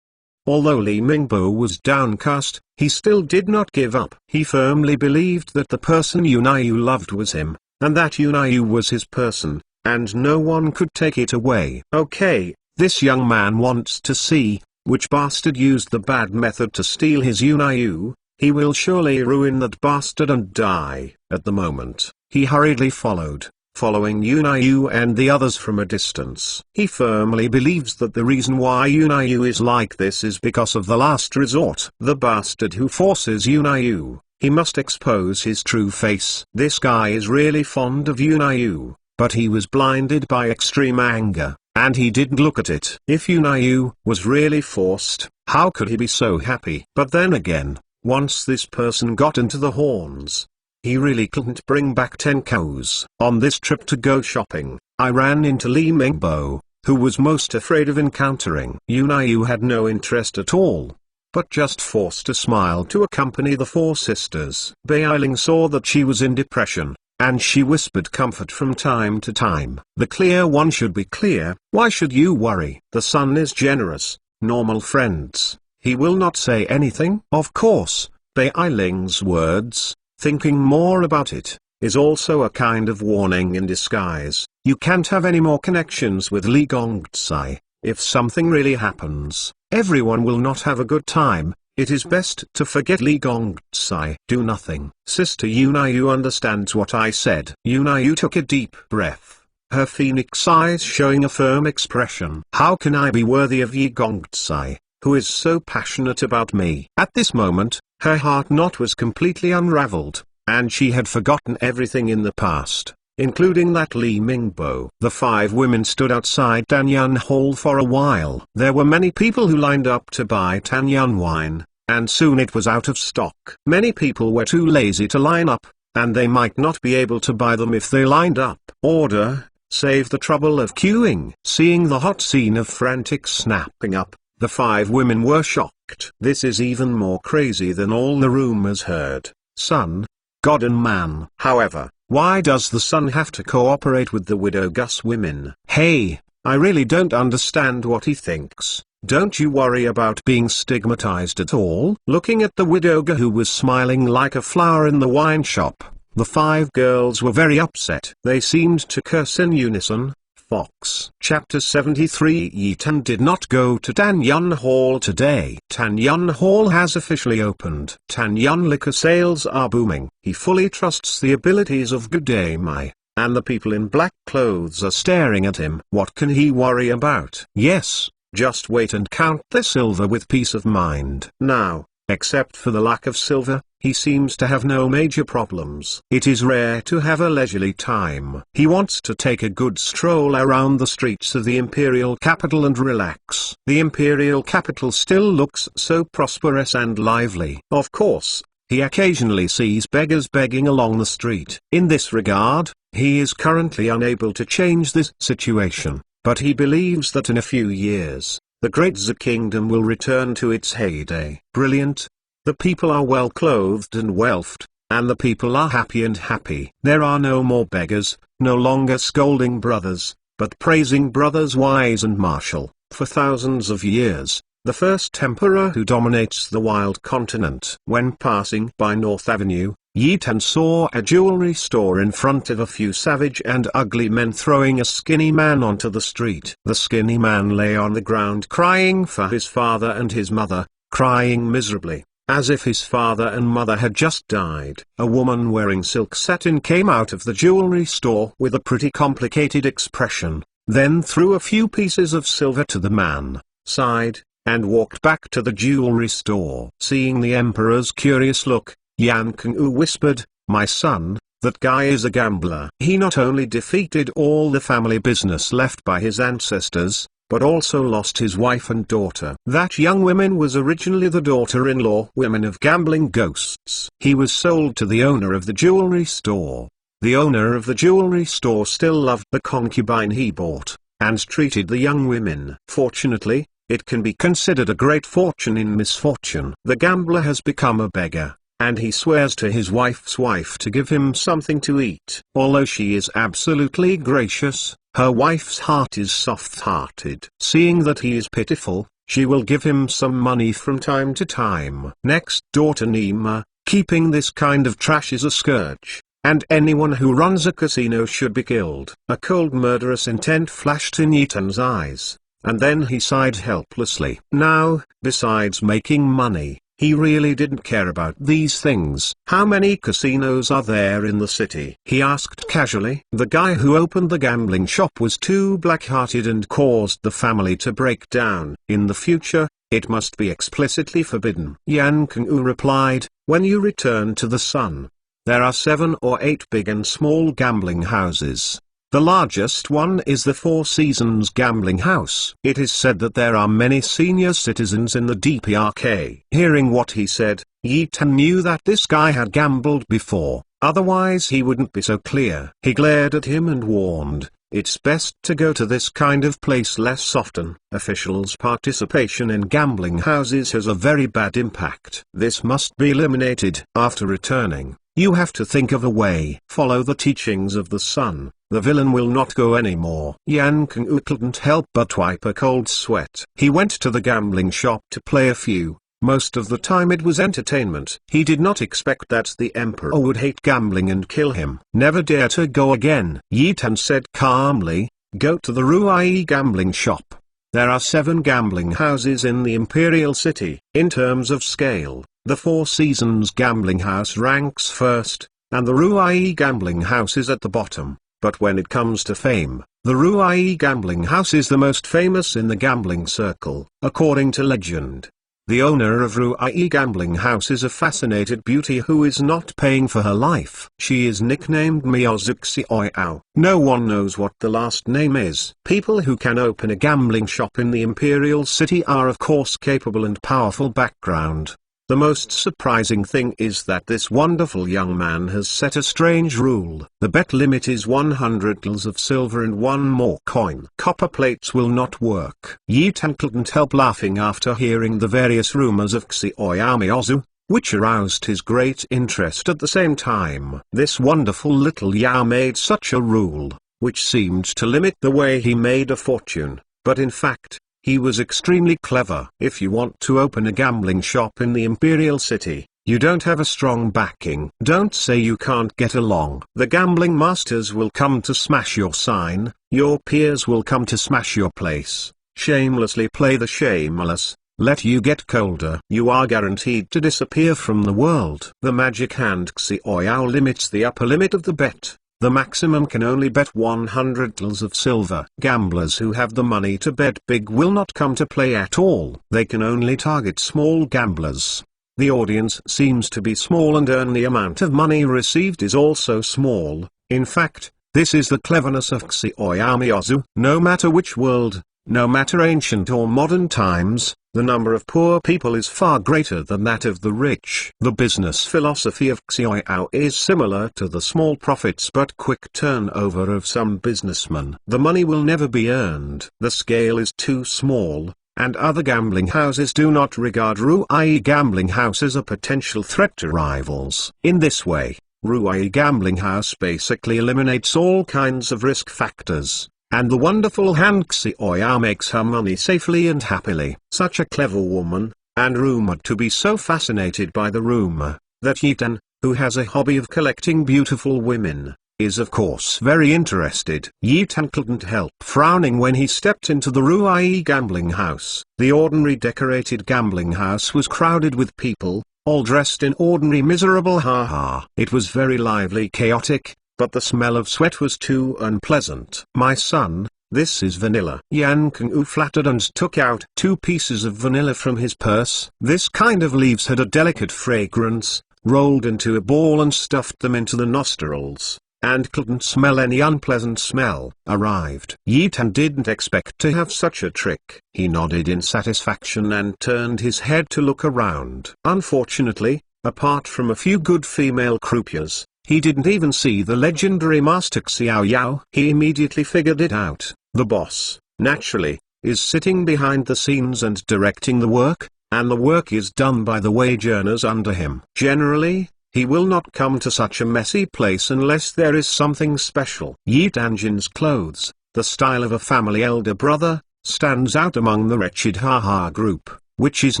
Although Li Mingbo was downcast, he still did not give up. He firmly believed that the person Yunayu loved was him, and that Yunayu was his person, and no one could take it away. Okay, this young man wants to see which bastard used the bad method to steal his Yunayu. He will surely ruin that bastard and die. At the moment, he hurriedly following Yunayu and the others from a distance. He firmly believes that the reason why Yunayu is like this is because of the last resort. The bastard who forces Yunayu, he must expose his true face. This guy is really fond of Yunayu, but he was blinded by extreme anger, and he didn't look at it. If Yunayu was really forced, how could he be so happy? But then again, once this person got into the horns, he really couldn't bring back 10 cows. On this trip to go shopping, I ran into Li Mingbo, who was most afraid of encountering Yu had no interest at all, but just forced a smile to accompany the four sisters. Beiling saw that she was in depression, and she whispered comfort from time to time. The clear one should be clear. Why should you worry? The sun is generous, normal friends. He will not say anything. Of course, Beiling's words, thinking more about it, is also a kind of warning in disguise. You can't have any more connections with Li Gongzai. If something really happens, everyone will not have a good time. It is best to forget Li Gongzai. Do nothing. Sister Yu understands what I said. Yu took a deep breath, her phoenix eyes showing a firm expression. How can I be worthy of Yi Gongzai, who is so passionate about me? At this moment, her heart knot was completely unraveled, and she had forgotten everything in the past, including that Li Mingbo. The five women stood outside Tanyan Hall for a while. There were many people who lined up to buy Tanyan wine, and soon it was out of stock. Many people were too lazy to line up, and they might not be able to buy them if they lined up. Order, save the trouble of queuing. Seeing the hot scene of frantic snapping up, the five women were shocked. This is even more crazy than all the rumors heard. Sun, God and man. However, why does the sun have to cooperate with the widow Gus women? Hey, I really don't understand what he thinks. Don't you worry about being stigmatized at all? Looking at the widow who was smiling like a flower in the wine shop, the five girls were very upset. They seemed to curse in unison. Fox. Chapter 73. Yitan did not go to Tanyan Hall today. Tanyan Hall has officially opened. Tanyan liquor sales are booming. He fully trusts the abilities of Gudamai, and the people in black clothes are staring at him. What can he worry about? Yes, just wait and count the silver with peace of mind. Now, except for the lack of silver, he seems to have no major problems. It is rare to have a leisurely time. He wants to take a good stroll around the streets of the imperial capital and relax. The imperial capital still looks so prosperous and lively. Of course, he occasionally sees beggars begging along the street. In this regard, he is currently unable to change this situation, but he believes that in a few years, the Great Zha Kingdom will return to its heyday. Brilliant. The people are well clothed and wealthed, and the people are happy and happy. There are no more beggars, no longer scolding brothers, but praising brothers wise and martial. For thousands of years, the first emperor who dominates the wild continent. When passing by North Avenue, Yitan saw a jewelry store in front of a few savage and ugly men throwing a skinny man onto the street. The skinny man lay on the ground crying for his father and his mother, crying miserably, as if his father and mother had just died. A woman wearing silk satin came out of the jewelry store with a pretty complicated expression, then threw a few pieces of silver to the man, sighed, and walked back to the jewelry store. Seeing the emperor's curious look, Yan Kengwu whispered, "My son, that guy is a gambler." He not only defeated all the family business left by his ancestors, but also lost his wife and daughter. That young woman was originally the daughter-in-law women of gambling ghosts. He was sold to the owner of the jewelry store. The owner of the jewelry store still loved the concubine he bought, and treated the young women. Fortunately, it can be considered a great fortune in misfortune. The gambler has become a beggar, and he swears to his wife's wife to give him something to eat. Although she is absolutely gracious, her wife's heart is soft-hearted. Seeing that he is pitiful, she will give him some money from time to time. Next door to Nima, keeping this kind of trash is a scourge, and anyone who runs a casino should be killed. A cold murderous intent flashed in Yitan's eyes, and then he sighed helplessly. Now, besides making money, he really didn't care about these things. How many casinos are there in the city? He asked casually. The guy who opened the gambling shop was too black-hearted and caused the family to break down. In the future, it must be explicitly forbidden. Yan Kengwu replied, "When you return to the sun, there are 7 or 8 big and small gambling houses. The largest one is the Four Seasons gambling house. It is said that there are many senior citizens in the DPRK." Hearing what he said, Yitan knew that this guy had gambled before, otherwise he wouldn't be so clear. He glared at him and warned, It's best to go to this kind of place less often. Officials' participation in gambling houses has a very bad impact. This must be eliminated. After returning, you have to think of a way. Follow the teachings of the sun. The villain will not go anymore. Yan Kang-u couldn't help but wipe a cold sweat. He went to the gambling shop to play a few. Most of the time it was entertainment. He did not expect that the emperor would hate gambling and kill him. Never dare to go again. Yi Tan said calmly, go to the Ruai gambling shop. There are 7 gambling houses in the imperial city. In terms of scale, the Four Seasons gambling house ranks first, and the Ruai gambling house is at the bottom. But when it comes to fame, the Ruai gambling house is the most famous in the gambling circle, according to legend. The owner of Ruai gambling house is a fascinated beauty who is not paying for her life. She is nicknamed Miyazuki Oyao. No one knows what the last name is. People who can open a gambling shop in the imperial city are of course capable and powerful background. The most surprising thing is that this wonderful young man has set a strange rule. The bet limit is 100 gills of silver and 1 more coin. Copper plates will not work. Yi Tan couldn't help laughing after hearing the various rumors of Xiaomiyazu, which aroused his great interest at the same time. This wonderful little Yao made such a rule, which seemed to limit the way he made a fortune, but in fact, he was extremely clever. If you want to open a gambling shop in the imperial city, you don't have a strong backing. Don't say you can't get along. The gambling masters will come to smash your sign, your peers will come to smash your place. Shamelessly play the shameless, let you get colder. You are guaranteed to disappear from the world. The magic hand Xiaoyao limits the upper limit of the bet. The maximum can only bet 100 gills of silver. Gamblers who have the money to bet big will not come to play at all. They can only target small gamblers. The audience seems to be small and the amount of money received is also small. In fact, this is the cleverness of Xiaomiyazu. No matter which world, no matter ancient or modern times, the number of poor people is far greater than that of the rich. The business philosophy of Xiaoyao is similar to the small profits but quick turnover of some businessmen. The money will never be earned. The scale is too small, and other gambling houses do not regard Ruai gambling house as a potential threat to rivals. In this way, Ruai gambling house basically eliminates all kinds of risk factors. And the wonderful hand Xiaoyao makes her money safely and happily. Such a clever woman, and rumored to be so fascinated by the rumor, that Yi Tan, who has a hobby of collecting beautiful women, is of course very interested. Yi Tan couldn't help frowning when he stepped into the Ruai gambling house. The ordinary decorated gambling house was crowded with people, all dressed in ordinary miserable haha. It was very lively, chaotic, but the smell of sweat was too unpleasant. My son, this is vanilla. Yan Kang-u flattered and took out 2 pieces of vanilla from his purse. This kind of leaves had a delicate fragrance, rolled into a ball and stuffed them into the nostrils, and couldn't smell any unpleasant smell. Arrived. Yi Tan didn't expect to have such a trick. He nodded in satisfaction and turned his head to look around. Unfortunately, apart from a few good female croupiers, he didn't even see the legendary master Xiaoyao. He immediately figured it out. The boss, naturally, is sitting behind the scenes and directing the work, and the work is done by the wage earners under him. Generally, he will not come to such a messy place unless there is something special. Yi Tanjin's clothes, the style of a family elder brother, stands out among the wretched haha group, which is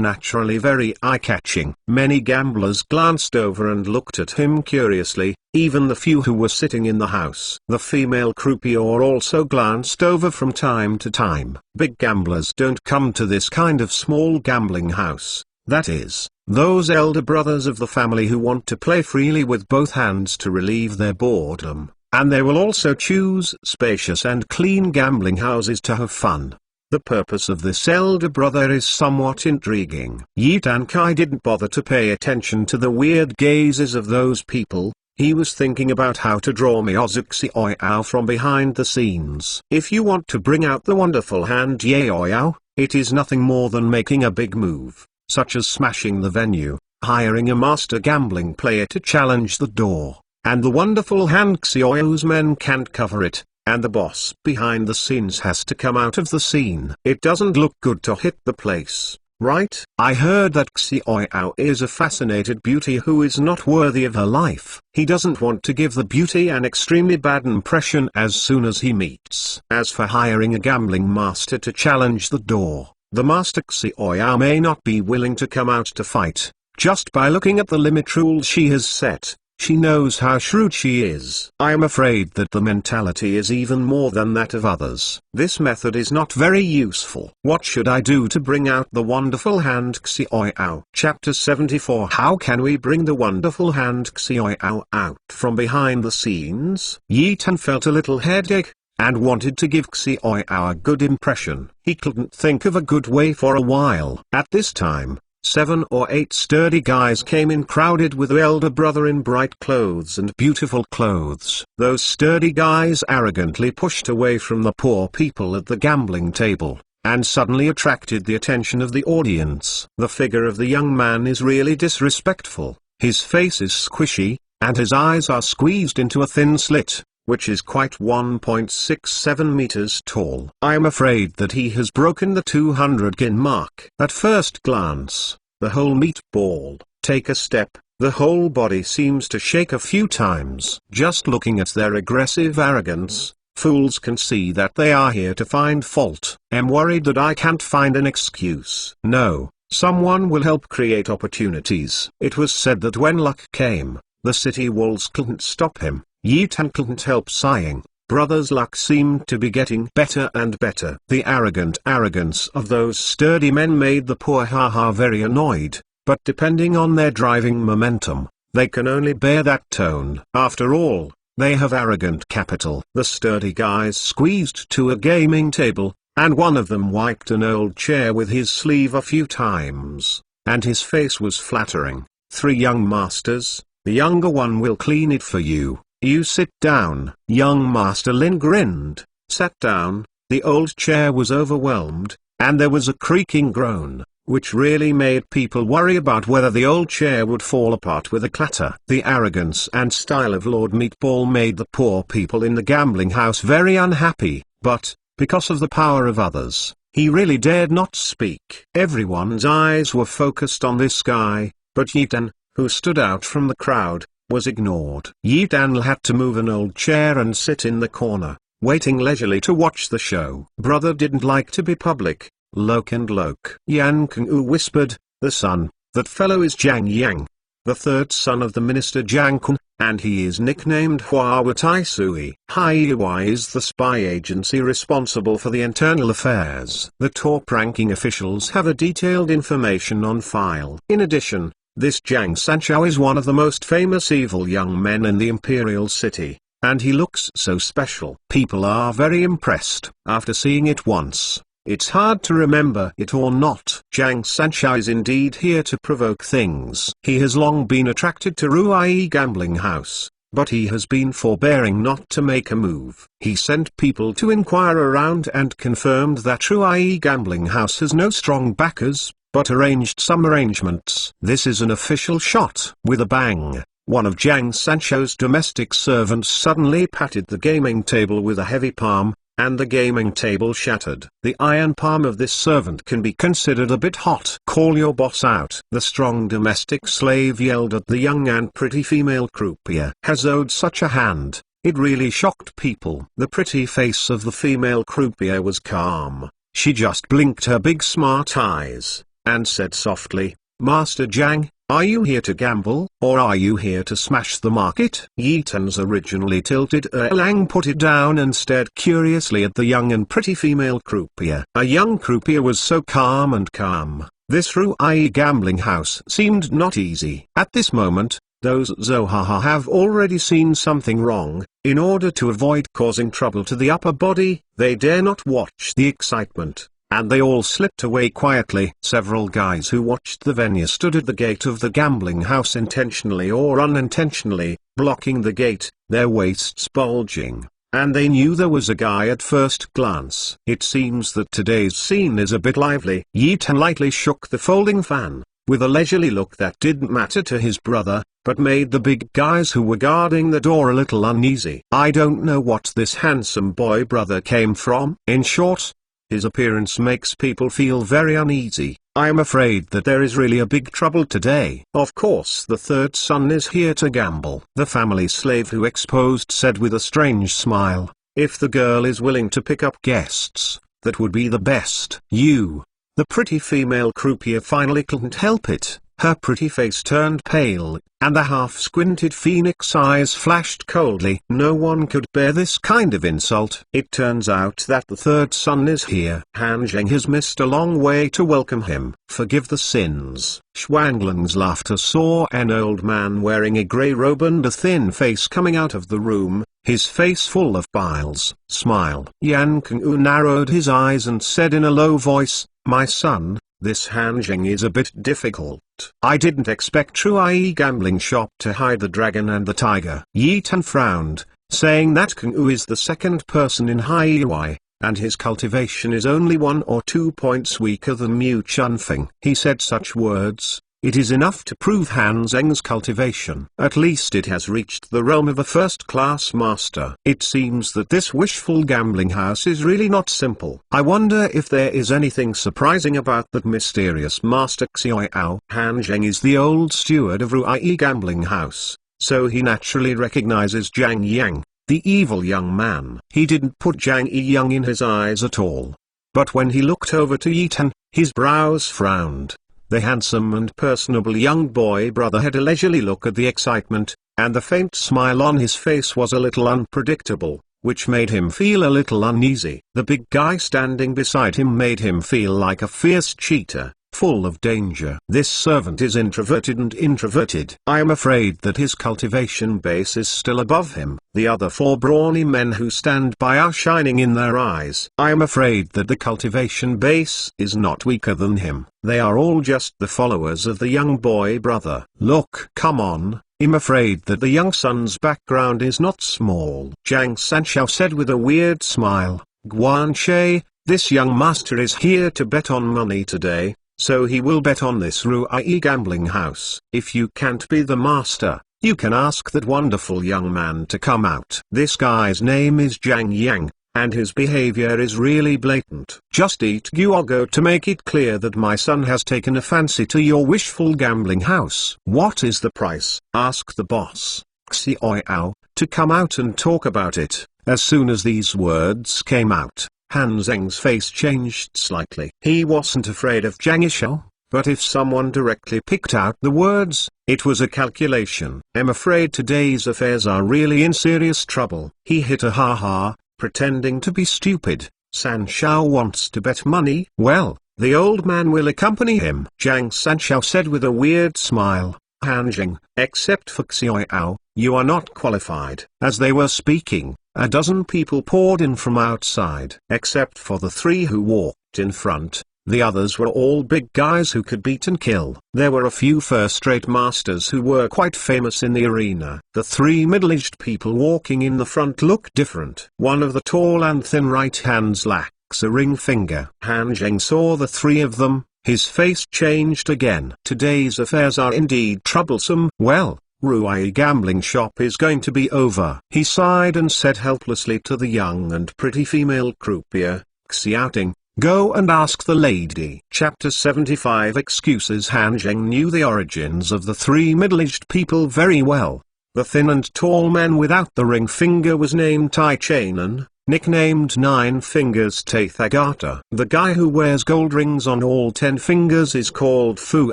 naturally very eye-catching. Many gamblers glanced over and looked at him curiously, even the few who were sitting in the house. The female croupier also glanced over from time to time. Big gamblers don't come to this kind of small gambling house. That is, those elder brothers of the family who want to play freely with both hands to relieve their boredom, and they will also choose spacious and clean gambling houses to have fun. The purpose of this elder brother is somewhat intriguing. Yi Tankai didn't bother to pay attention to the weird gazes of those people. He was thinking about how to draw Miyazuki Oyao from behind the scenes. If you want to bring out the wonderful hand Yaoyao, it is nothing more than making a big move, such as smashing the venue, hiring a master gambling player to challenge the door, and the wonderful hand Xiaoyao's men can't cover it. and the boss behind the scenes has to come out of the scene. It doesn't look good to hit the place, right? I heard that Xiaoyao is a fascinated beauty who is not worthy of her life. He doesn't want to give the beauty an extremely bad impression as soon as he meets. As for hiring a gambling master to challenge the door, the master Xiaoyao may not be willing to come out to fight. Just by looking at the limit rules she has set, she knows how shrewd she is. I am afraid that the mentality is even more than that of others. This method is not very useful. What should I do to bring out the wonderful hand Xiaoyao? Chapter 74. How can we bring the wonderful hand Xiaoyao out from behind the scenes? Yi Tan felt a little headache, and wanted to give Xiaoyao a good impression. He couldn't think of a good way for a while. At this time, 7 or 8 sturdy guys came in, crowded with the elder brother in bright clothes and beautiful clothes. Those sturdy guys arrogantly pushed away from the poor people at the gambling table, and suddenly attracted the attention of the audience. The figure of the young man is really disrespectful. His face is squishy, and his eyes are squeezed into a thin slit, which is quite 1.67 meters tall. I am afraid that he has broken the 200 kin mark. At first glance, the whole meatball, take a step, the whole body seems to shake a few times. Just looking at their aggressive arrogance, fools can see that they are here to find fault. I'm worried that I can't find an excuse. No, someone will help create opportunities. It was said that when luck came, the city walls couldn't stop him. Yi Tan couldn't help sighing. Brother's luck seemed to be getting better and better. The arrogant arrogance of those sturdy men made the poor haha very annoyed, but depending on their driving momentum, they can only bear that tone. After all, they have arrogant capital. The sturdy guys squeezed to a gaming table, and one of them wiped an old chair with his sleeve a few times, and his face was flattering. 3 young masters, the younger one will clean it for you. You sit down. Young Master Lin grinned, sat down. The old chair was overwhelmed, and there was a creaking groan, which really made people worry about whether the old chair would fall apart with a clatter. The arrogance and style of Lord Meatball made the poor people in the gambling house very unhappy, but, because of the power of others, he really dared not speak. Everyone's eyes were focused on this guy, but Yi Tan, who stood out from the crowd, was ignored. Yi Tan had to move an old chair and sit in the corner, waiting leisurely to watch the show. Brother didn't like to be public. Loke and Loke. Yan Keng whispered, "The son, that fellow is Jiang Yang, the 3rd son of the minister Jiang Kun, and he is nicknamed Hua Tai Sui. Haihui is the spy agency responsible for the internal affairs. The top-ranking officials have a detailed information on file. In addition, this Jiang Sanchao is one of the most famous evil young men in the imperial city, and he looks so special. People are very impressed. After seeing it once, it's hard to remember it or not. Jiang Sanchao is indeed here to provoke things. He has long been attracted to Ruai gambling house, but he has been forbearing not to make a move. He sent people to inquire around and confirmed that Ruai gambling house has no strong backers, but arranged some arrangements. This is an official shot. With a bang, one of Jiang Sancho's domestic servants suddenly patted the gaming table with a heavy palm, and the gaming table shattered. The iron palm of this servant can be considered a bit hot. Call your boss out. The strong domestic slave yelled at the young and pretty female croupier. Has owed such a hand. It really shocked people. The pretty face of the female croupier was calm. She just blinked her big smart eyes, and said softly, "Master Jiang, are you here to gamble, or are you here to smash the market?" Yi Tan's originally tilted Erlang put it down and stared curiously at the young and pretty female croupier. A young croupier was so calm and calm. This Ruai gambling house seemed not easy. At this moment, those Zohaha have already seen something wrong. In order to avoid causing trouble to the upper body, they dare not watch the excitement, and they all slipped away quietly. Several guys who watched the venue stood at the gate of the gambling house intentionally or unintentionally, blocking the gate, their waists bulging, and they knew there was a guy at first glance. It seems that today's scene is a bit lively. Yi Tan lightly shook the folding fan, with a leisurely look that didn't matter to his brother. but made the big guys who were guarding the door a little uneasy. I don't know what this handsome boy brother came from. In short, his appearance makes people feel very uneasy. I am afraid that there is really a big trouble today. Of course the third son is here to gamble. The family slave who exposed said with a strange smile, if the girl is willing to pick up guests, that would be the best. You. The pretty female croupier finally couldn't help it. Her pretty face turned pale, and the half-squinted phoenix eyes flashed coldly. No one could bear this kind of insult. It turns out that the third son is here. Han Zheng has missed a long way to welcome him. Forgive the sins. Shuangling's laughter saw an old man wearing a grey robe and a thin face coming out of the room, his face full of piles. Smile. Yan Kengyu narrowed his eyes and said in a low voice, my son, this Han Zheng is a bit difficult. I didn't expect True IE gambling shop to hide the dragon and the tiger. Yi Tan frowned, saying that Kengyu is the second person in High UI, and his cultivation is only 1 or 2 points weaker than Mu Chunfeng. He said such words, it is enough to prove Han Zheng's cultivation. At least it has reached the realm of a first-class master. It seems that this wishful gambling house is really not simple. I wonder if there is anything surprising about that mysterious master Xiao. Han Zheng is the old steward of Ruai gambling house, so he naturally recognizes Zhang Yang, the evil young man. He didn't put Zhang Yang in his eyes at all. But when he looked over to Yi Tan, his brows frowned. The handsome and personable young boy brother had a leisurely look at the excitement, and the faint smile on his face was a little unpredictable, which made him feel a little uneasy. The big guy standing beside him made him feel like a fierce cheetah, full of danger. This servant is introverted and introverted. I am afraid that his cultivation base is still above him. The other 4 brawny men who stand by are shining in their eyes. I am afraid that the cultivation base is not weaker than him. They are all just the followers of the young boy brother. Look, come on. I'm afraid that the young son's background is not small. Zhang Sanxiao said with a weird smile. Guanshe, this young master is here to bet on money today. So he will bet on this Ruai gambling house. If you can't be the master, you can ask that wonderful young man to come out. This guy's name is Zhang Yang, and his behavior is really blatant. Just eat guogo to make it clear that my son has taken a fancy to your wishful gambling house. What is the price? Ask the boss, Xiao, to come out and talk about it. As soon as these words came out, Han Zheng's face changed slightly. He wasn't afraid of Zhang Yishao, but if someone directly picked out the words, it was a calculation. I'm afraid today's affairs are really in serious trouble. He hit a ha-ha, pretending to be stupid. Sanxiao wants to bet money. Well, the old man will accompany him. Zhang Sanxiao said with a weird smile. Han Zheng, except for Xiao, you are not qualified. As they were speaking, a dozen people poured in from outside. Except for the 3 who walked in front, the others were all big guys who could beat and kill. There were a few first-rate masters who were quite famous in the arena. The 3 middle-aged people walking in the front looked different. One of the tall and thin right hands lacks a ring finger. Han Zheng saw the 3 of them, his face changed again. Today's affairs are indeed troublesome. Well, Ruai gambling shop is going to be over. He sighed and said helplessly to the young and pretty female croupier, Xiaoting, go and ask the lady. Chapter 75 Excuses. Han Zheng knew the origins of the 3 middle-aged people very well. The thin and tall man without the ring finger was named Tai Chainen, nicknamed 9 Fingers Tathagata. The guy who wears gold rings on all 10 fingers is called Fu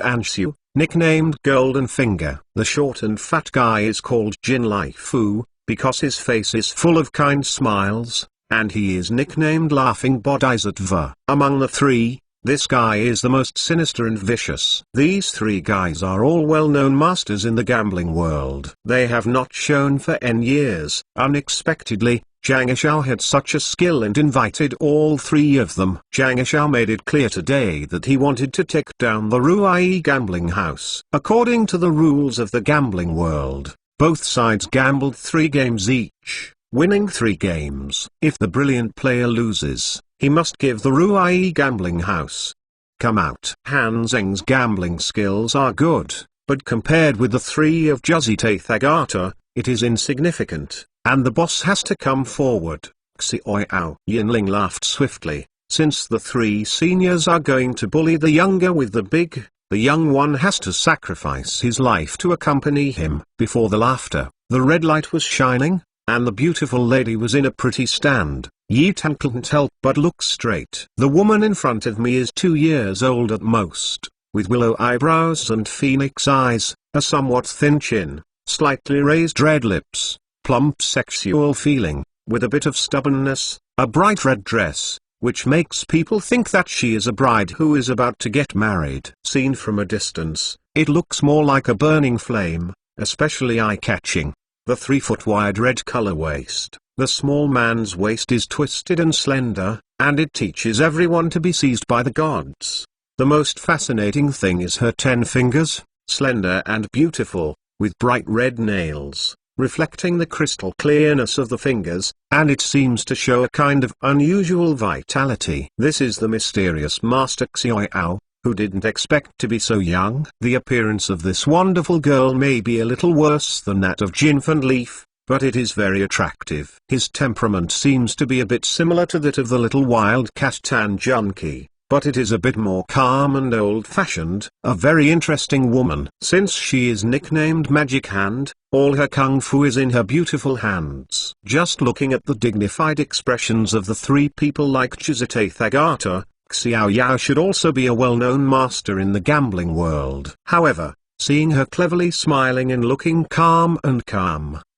Anxiu, nicknamed Golden Finger. The short and fat guy is called Jin Lai Fu, because his face is full of kind smiles, and he is nicknamed Laughing Bodhisattva. Among the 3, this guy is the most sinister and vicious. These 3 guys are all well-known masters in the gambling world. They have not shown for N years. Unexpectedly, Zhang Yishao had such a skill and invited all 3 of them. Zhang Yishao made it clear today that he wanted to take down the Ruai gambling house. According to the rules of the gambling world, both sides gambled 3 games each, winning 3 games. If the brilliant player loses, he must give the Ruai gambling house. Come out. Han Zheng's gambling skills are good, but compared with the 3 of Juzitethagata, it is insignificant, and the boss has to come forward. Xiaoyao. Yinling laughed swiftly. Since the 3 seniors are going to bully the younger with the big, the young one has to sacrifice his life to accompany him. Before the laughter, the red light was shining, and the beautiful lady was in a pretty stand. Yi Tan couldn't help but look straight. The woman in front of me is 2 years old at most, with willow eyebrows and phoenix eyes, a somewhat thin chin, slightly raised red lips, plump sexual feeling, with a bit of stubbornness, a bright red dress, which makes people think that she is a bride who is about to get married. Seen from a distance, it looks more like a burning flame, especially eye-catching. The 3-foot wide red color waist, the small man's waist is twisted and slender, and it teaches everyone to be seized by the gods. The most fascinating thing is her 10 fingers, slender and beautiful, with bright red nails, reflecting the crystal clearness of the fingers, and it seems to show a kind of unusual vitality. This is the mysterious Master Xiaoyao, who didn't expect to be so young. The appearance of this wonderful girl may be a little worse than that of Jin Fan Leaf, but it is very attractive. His temperament seems to be a bit similar to that of the little wildcat Tan Junki, but it is a bit more calm and old-fashioned. A very interesting woman. Since she is nicknamed Magic Hand, all her kung fu is in her beautiful hands. Just looking at the dignified expressions of the 3 people like Juzitethagata, Xiaoyao should also be a well-known master in the gambling world. However, seeing her cleverly smiling and looking calm,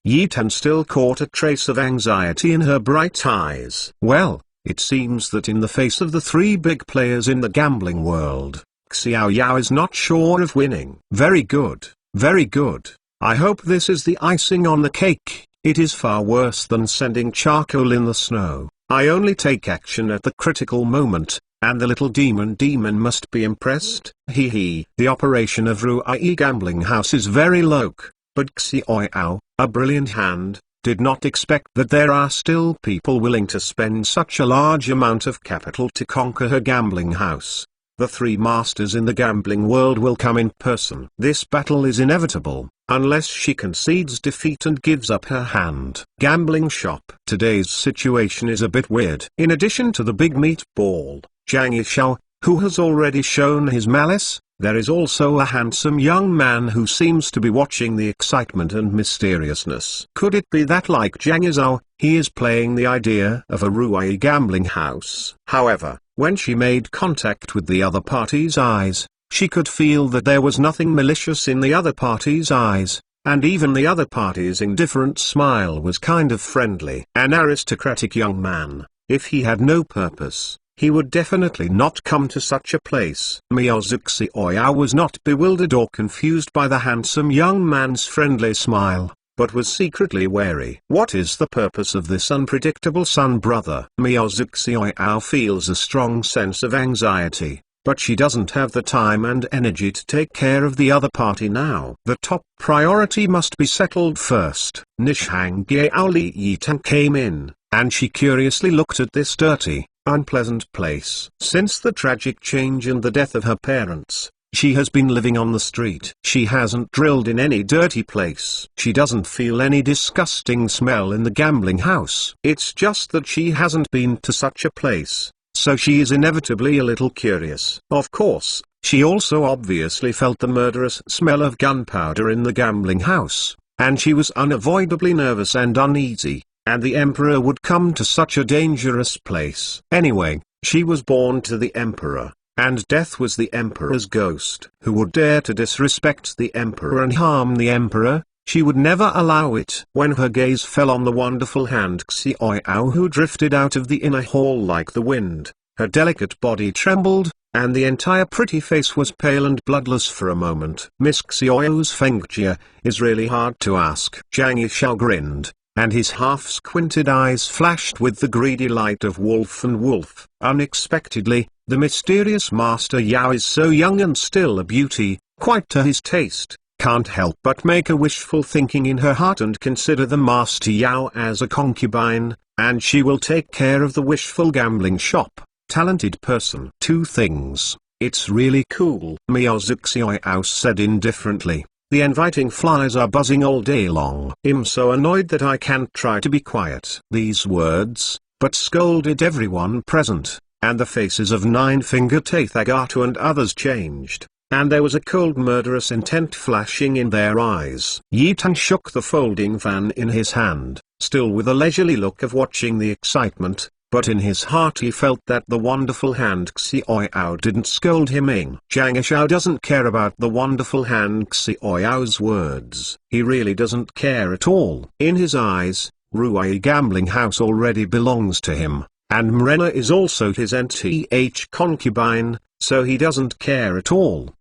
Yi Tan still caught a trace of anxiety in her bright eyes. Well, it seems that in the face of the 3 big players in the gambling world, Xiaoyao is not sure of winning. Very good, very good. I hope this is the icing on the cake. It is far worse than sending charcoal in the snow. I only take action at the critical moment, and the little demon must be impressed. Hee. The operation of Ruai gambling house is very low, but Xiaoyao, a brilliant hand, did not expect that there are still people willing to spend such a large amount of capital to conquer her gambling house. The 3 masters in the gambling world will come in person. This battle is inevitable, unless she concedes defeat and gives up her hand. Gambling shop. Today's situation is a bit weird. In addition to the big meatball, Zhang Yishao, who has already shown his malice, there is also a handsome young man who seems to be watching the excitement and mysteriousness. Could it be that, like Zhang Yishao, he is playing the idea of a Ruai gambling house? However, when she made contact with the other party's eyes, she could feel that there was nothing malicious in the other party's eyes, and even the other party's indifferent smile was kind of friendly. An aristocratic young man, if he had no purpose, he would definitely not come to such a place. Miyazuki Xiaoyao was not bewildered or confused by the handsome young man's friendly smile, but was secretly wary. What is the purpose of this unpredictable son-brother? Miyazuki Xiaoyao feels a strong sense of anxiety, but she doesn't have the time and energy to take care of the other party now. The top priority must be settled first. Nishang Giao Li Yi Tan came in, and she curiously looked at this dirty, unpleasant place. Since the tragic change and the death of her parents, she has been living on the street. She hasn't drilled in any dirty place. She doesn't feel any disgusting smell in the gambling house. It's just that she hasn't been to such a place, so she is inevitably a little curious. Of course, she also obviously felt the murderous smell of gunpowder in the gambling house, and she was unavoidably nervous and uneasy. And the emperor would come to such a dangerous place. Anyway, she was born to the emperor, and death was the emperor's ghost. Who would dare to disrespect the emperor and harm the emperor? She would never allow it. When her gaze fell on the wonderful hand Xiaoyao, who drifted out of the inner hall like the wind, her delicate body trembled, and the entire pretty face was pale and bloodless for a moment. Miss Xiaoyao's fengjia is really hard to ask. Zhang Yishao grinned, and his half-squinted eyes flashed with the greedy light of wolf and wolf. Unexpectedly, the mysterious Master Yao is so young and still a beauty, quite to his taste, can't help but make a wishful thinking in her heart and consider the Master Yao as a concubine, and she will take care of the wishful gambling shop. Talented person. 2 things. It's really cool. Miyazuki said indifferently. The inviting flies are buzzing all day long. I'm so annoyed that I can't try to be quiet. These words, but scolded everyone present, and the faces of Nine-Finger Tathagata and others changed, and there was a cold murderous intent flashing in their eyes. Yitan shook the folding fan in his hand, still with a leisurely look of watching the excitement, but in his heart he felt that the wonderful hand Xiaoyao didn't scold him in. Zhang Yishao doesn't care about the wonderful hand Xiaoyao's words. He really doesn't care at all. In his eyes, Ruai gambling house already belongs to him, and Mrena is also his nth concubine, so he doesn't care at all.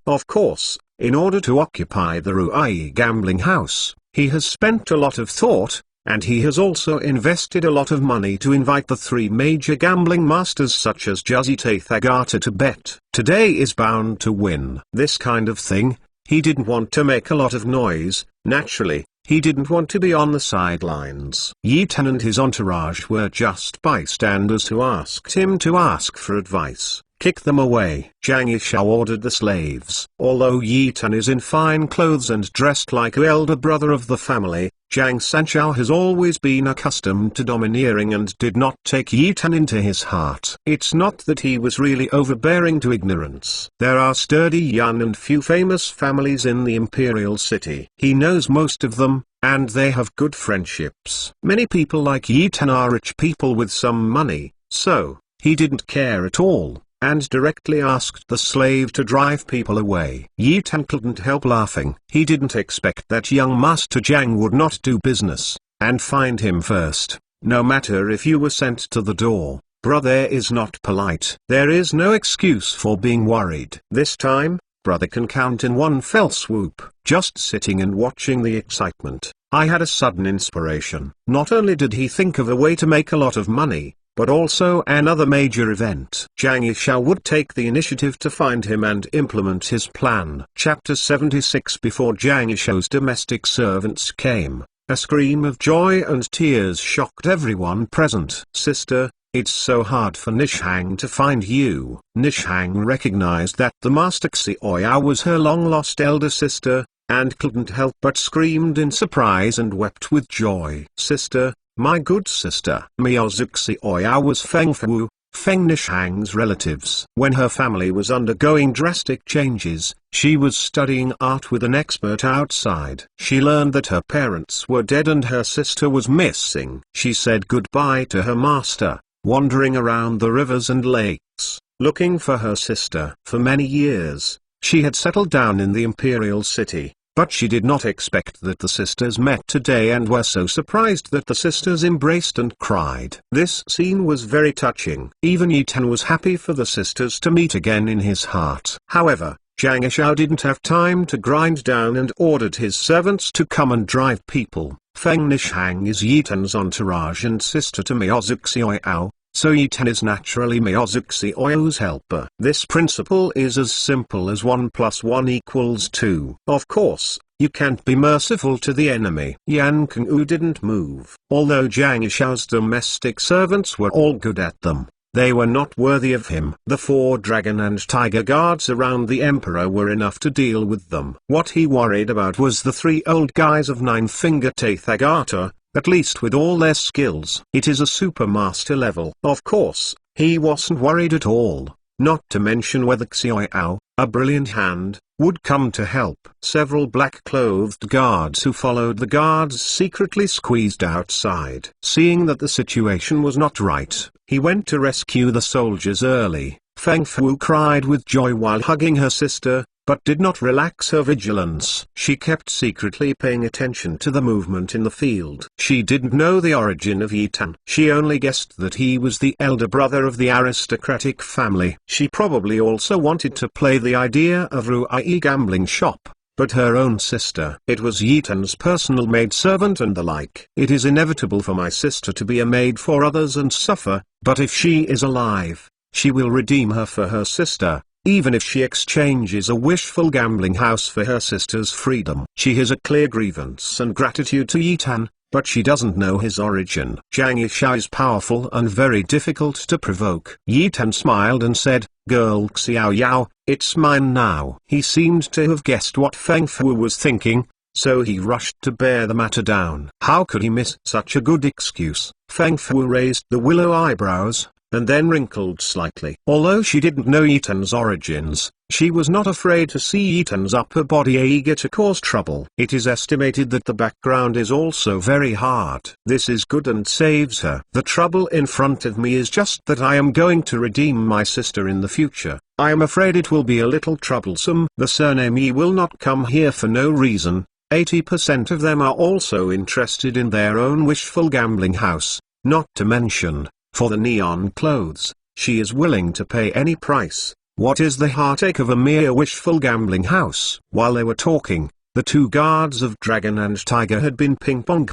Of course, in order to occupy the Ruai gambling house, he has spent a lot of thought, and he has also invested a lot of money to invite the three major gambling masters such as Juzzy Tathagata to bet. Today is bound to win. This kind of thing, he didn't want to make a lot of noise. Naturally, he didn't want to be on the sidelines. Yitan and his entourage were just bystanders who asked him to ask for advice. Kick them away. Zhang Yishao ordered the slaves. Although Yitan is in fine clothes and dressed like the elder brother of the family, Zhang Sanchao has always been accustomed to domineering and did not take Yitan into his heart. It's not that he was really overbearing to ignorance. There are sturdy young and few famous families in the imperial city. He knows most of them, and they have good friendships. Many people like Yitan are rich people with some money, so he didn't care at all, and directly asked the slave to drive people away. Yitan couldn't help laughing. He didn't expect that young Master Zhang would not do business, and find him first. No matter if you were sent to the door, brother is not polite. There is no excuse for being worried. This time, brother can count in one fell swoop. Just sitting and watching the excitement, I had a sudden inspiration. Not only did he think of a way to make a lot of money, but also another major event. Zhang Yishao would take the initiative to find him and implement his plan. Chapter 76. Before Zhang Yishao's domestic servants came, a scream of joy and tears shocked everyone present. Sister, it's so hard for Nishang to find you. Nishang recognized that the Master Xiaoyao was her long-lost elder sister, and couldn't help but screamed in surprise and wept with joy. Sister, my good sister. Miyazuki Xiaoyao was Feng Fu, Feng Nishang's relatives. When her family was undergoing drastic changes, she was studying art with an expert outside. She learned that her parents were dead and her sister was missing. She said goodbye to her master, wandering around the rivers and lakes, looking for her sister. For many years, she had settled down in the imperial city. But she did not expect that the sisters met today and were so surprised that the sisters embraced and cried. This scene was very touching. Even Yitan was happy for the sisters to meet again in his heart. However, Zhang Yishao didn't have time to grind down and ordered his servants to come and drive people. Feng Nishang is Yitan's entourage and sister to Miyazuki Xiaoyao, so Yitan is naturally Miyazuki Xiaoyao's helper. This principle is as simple as 1 + 1 = 2. Of course, you can't be merciful to the enemy. Yan Kengwu didn't move. Although Zhang Yishao's domestic servants were all good at them, they were not worthy of him. The 4 dragon and tiger guards around the emperor were enough to deal with them. What he worried about was the 3 old guys of Nine-Finger Tathagata, at least with all their skills. It is a super master level. Of course, he wasn't worried at all, not to mention whether Xiaoyao, a brilliant hand, would come to help. Several black-clothed guards who followed the guards secretly squeezed outside. Seeing that the situation was not right, he went to rescue the soldiers early. Feng Fu cried with joy while hugging her sister, but did not relax her vigilance. She kept secretly paying attention to the movement in the field. She didn't know the origin of Yitan. She only guessed that he was the elder brother of the aristocratic family. She probably also wanted to play the idea of Ruai gambling shop, but her own sister. It was Yitan's personal maidservant and the like. It is inevitable for my sister to be a maid for others and suffer, but if she is alive, she will redeem her for her sister, even if she exchanges a wishful gambling house for her sister's freedom. She has a clear grievance and gratitude to Yitan, but she doesn't know his origin. Zhang Yisha is powerful and very difficult to provoke. Yi Tan smiled and said, "Girl Xiao Yao, it's mine now." He seemed to have guessed what Feng Fu was thinking, so he rushed to bear the matter down. How could he miss such a good excuse? Feng Fu raised the willow eyebrows, and then wrinkled slightly. Although she didn't know Eaton's origins, she was not afraid to see Eaton's upper body eager to cause trouble. It is estimated that the background is also very hard. This is good and saves her. The trouble in front of me is just that I am going to redeem my sister in the future. I am afraid it will be a little troublesome. The surname Yi will not come here for no reason. 80% of them are also interested in their own wishful gambling house, not to mention, for the neon clothes, she is willing to pay any price. What is the heartache of a mere wishful gambling house? While they were talking, the two guards of Dragon and Tiger had been ping-pong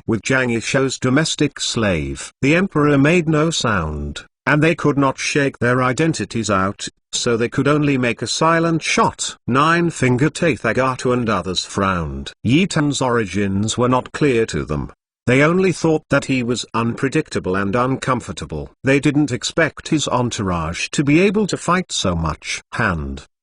with Zhang Yisha's domestic slave. The emperor made no sound, and they could not shake their identities out, so they could only make a silent shot. Nine-Finger Tathagatu and others frowned. Yi Tan's origins were not clear to them. They only thought that he was unpredictable and uncomfortable. They didn't expect his entourage to be able to fight so much.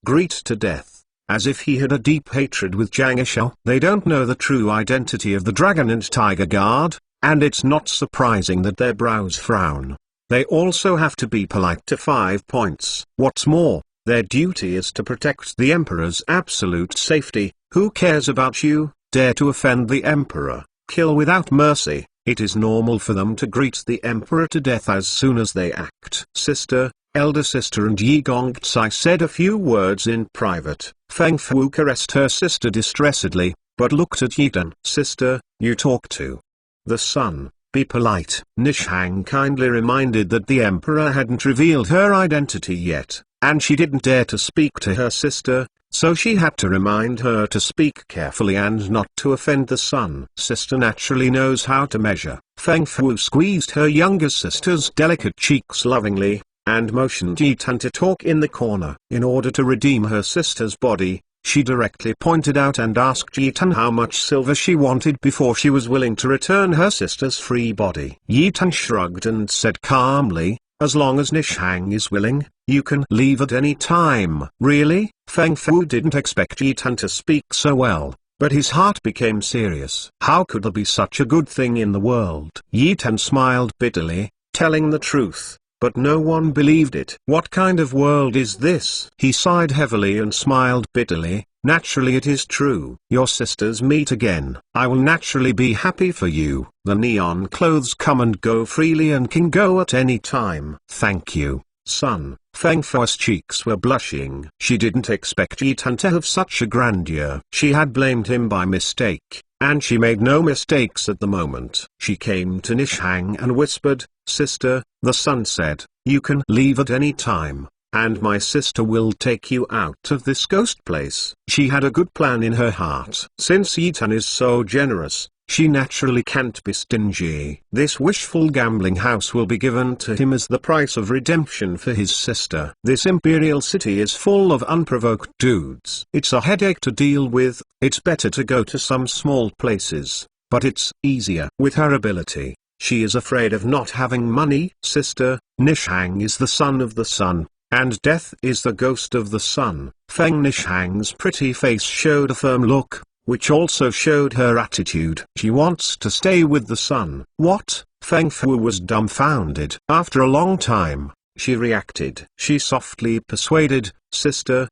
Greet to death, as if he had a deep hatred with Zhang Yisha. They don't know the true identity of the Dragon and Tiger Guard, and it's not surprising that their brows frown. They also have to be polite to 5 points. What's more, their duty is to protect the Emperor's absolute safety. Who cares about you? Dare to offend the Emperor? Kill without mercy. It is normal for them to greet the Emperor to death as soon as they act. Sister, elder sister and Yi Gongzai said a few words in private. Feng Fu caressed her sister distressedly, but looked at Yi Tan. Sister, you talk to the sun. Be polite. Nishang kindly reminded that the Emperor hadn't revealed her identity yet, and she didn't dare to speak to her sister, so she had to remind her to speak carefully and not to offend the sun. Sister naturally knows how to measure. Feng Fu squeezed her younger sister's delicate cheeks lovingly, and motioned Yi Tan to talk in the corner. In order to redeem her sister's body, she directly pointed out and asked Yi Tan how much silver she wanted before she was willing to return her sister's free body. Yi Tan shrugged and said calmly, as long as Nishang is willing, you can leave at any time. Really? Feng Fu didn't expect Yi Tan to speak so well, but his heart became serious. How could there be such a good thing in the world? Yi Tan smiled bitterly, telling the truth, but no one believed it. What kind of world is this? He sighed heavily and smiled bitterly. Naturally it is true. Your sisters meet again. I will naturally be happy for you. The neon clothes come and go freely and can go at any time. Thank you, son. Feng Fu's cheeks were blushing. She didn't expect Yi Tan to have such a grandeur. She had blamed him by mistake, and she made no mistakes at the moment. She came to Nishang and whispered, Sister, the sun said, you can leave at any time, and my sister will take you out of this ghost place. She had a good plan in her heart. Since Yi Tan is so generous, she naturally can't be stingy. This wishful gambling house will be given to him as the price of redemption for his sister. This imperial city is full of unprovoked dudes. It's a headache to deal with. It's better to go to some small places, but it's easier. With her ability, she is afraid of not having money. Sister, Nishang is the son of the sun, and death is the ghost of the sun. Feng Nishang's pretty face showed a firm look, which also showed her attitude. She wants to stay with the sun. What? Feng Fu was dumbfounded. After a long time, she reacted. She softly persuaded, Sister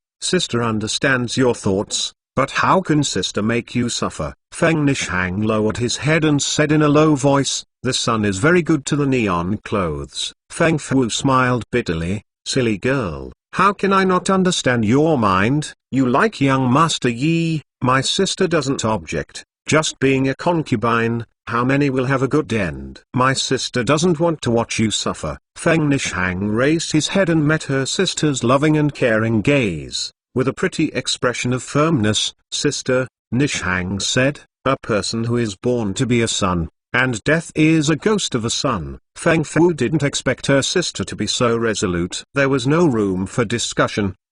understands your thoughts, but how can sister make you suffer? Feng Nishang lowered his head and said in a low voice, the sun is very good to the neon clothes. Feng Fu smiled bitterly, silly girl, how can I not understand your mind? You like young Master Yi. My sister doesn't object, just being a concubine, how many will have a good end? My sister doesn't want to watch you suffer. Feng Nishang raised his head and met her sister's loving and caring gaze, with a pretty expression of firmness. Sister, Nishang said, a person who is born to be a son, and death is a ghost of a son. Feng Fu didn't expect her sister to be so resolute. There was no room for discussion.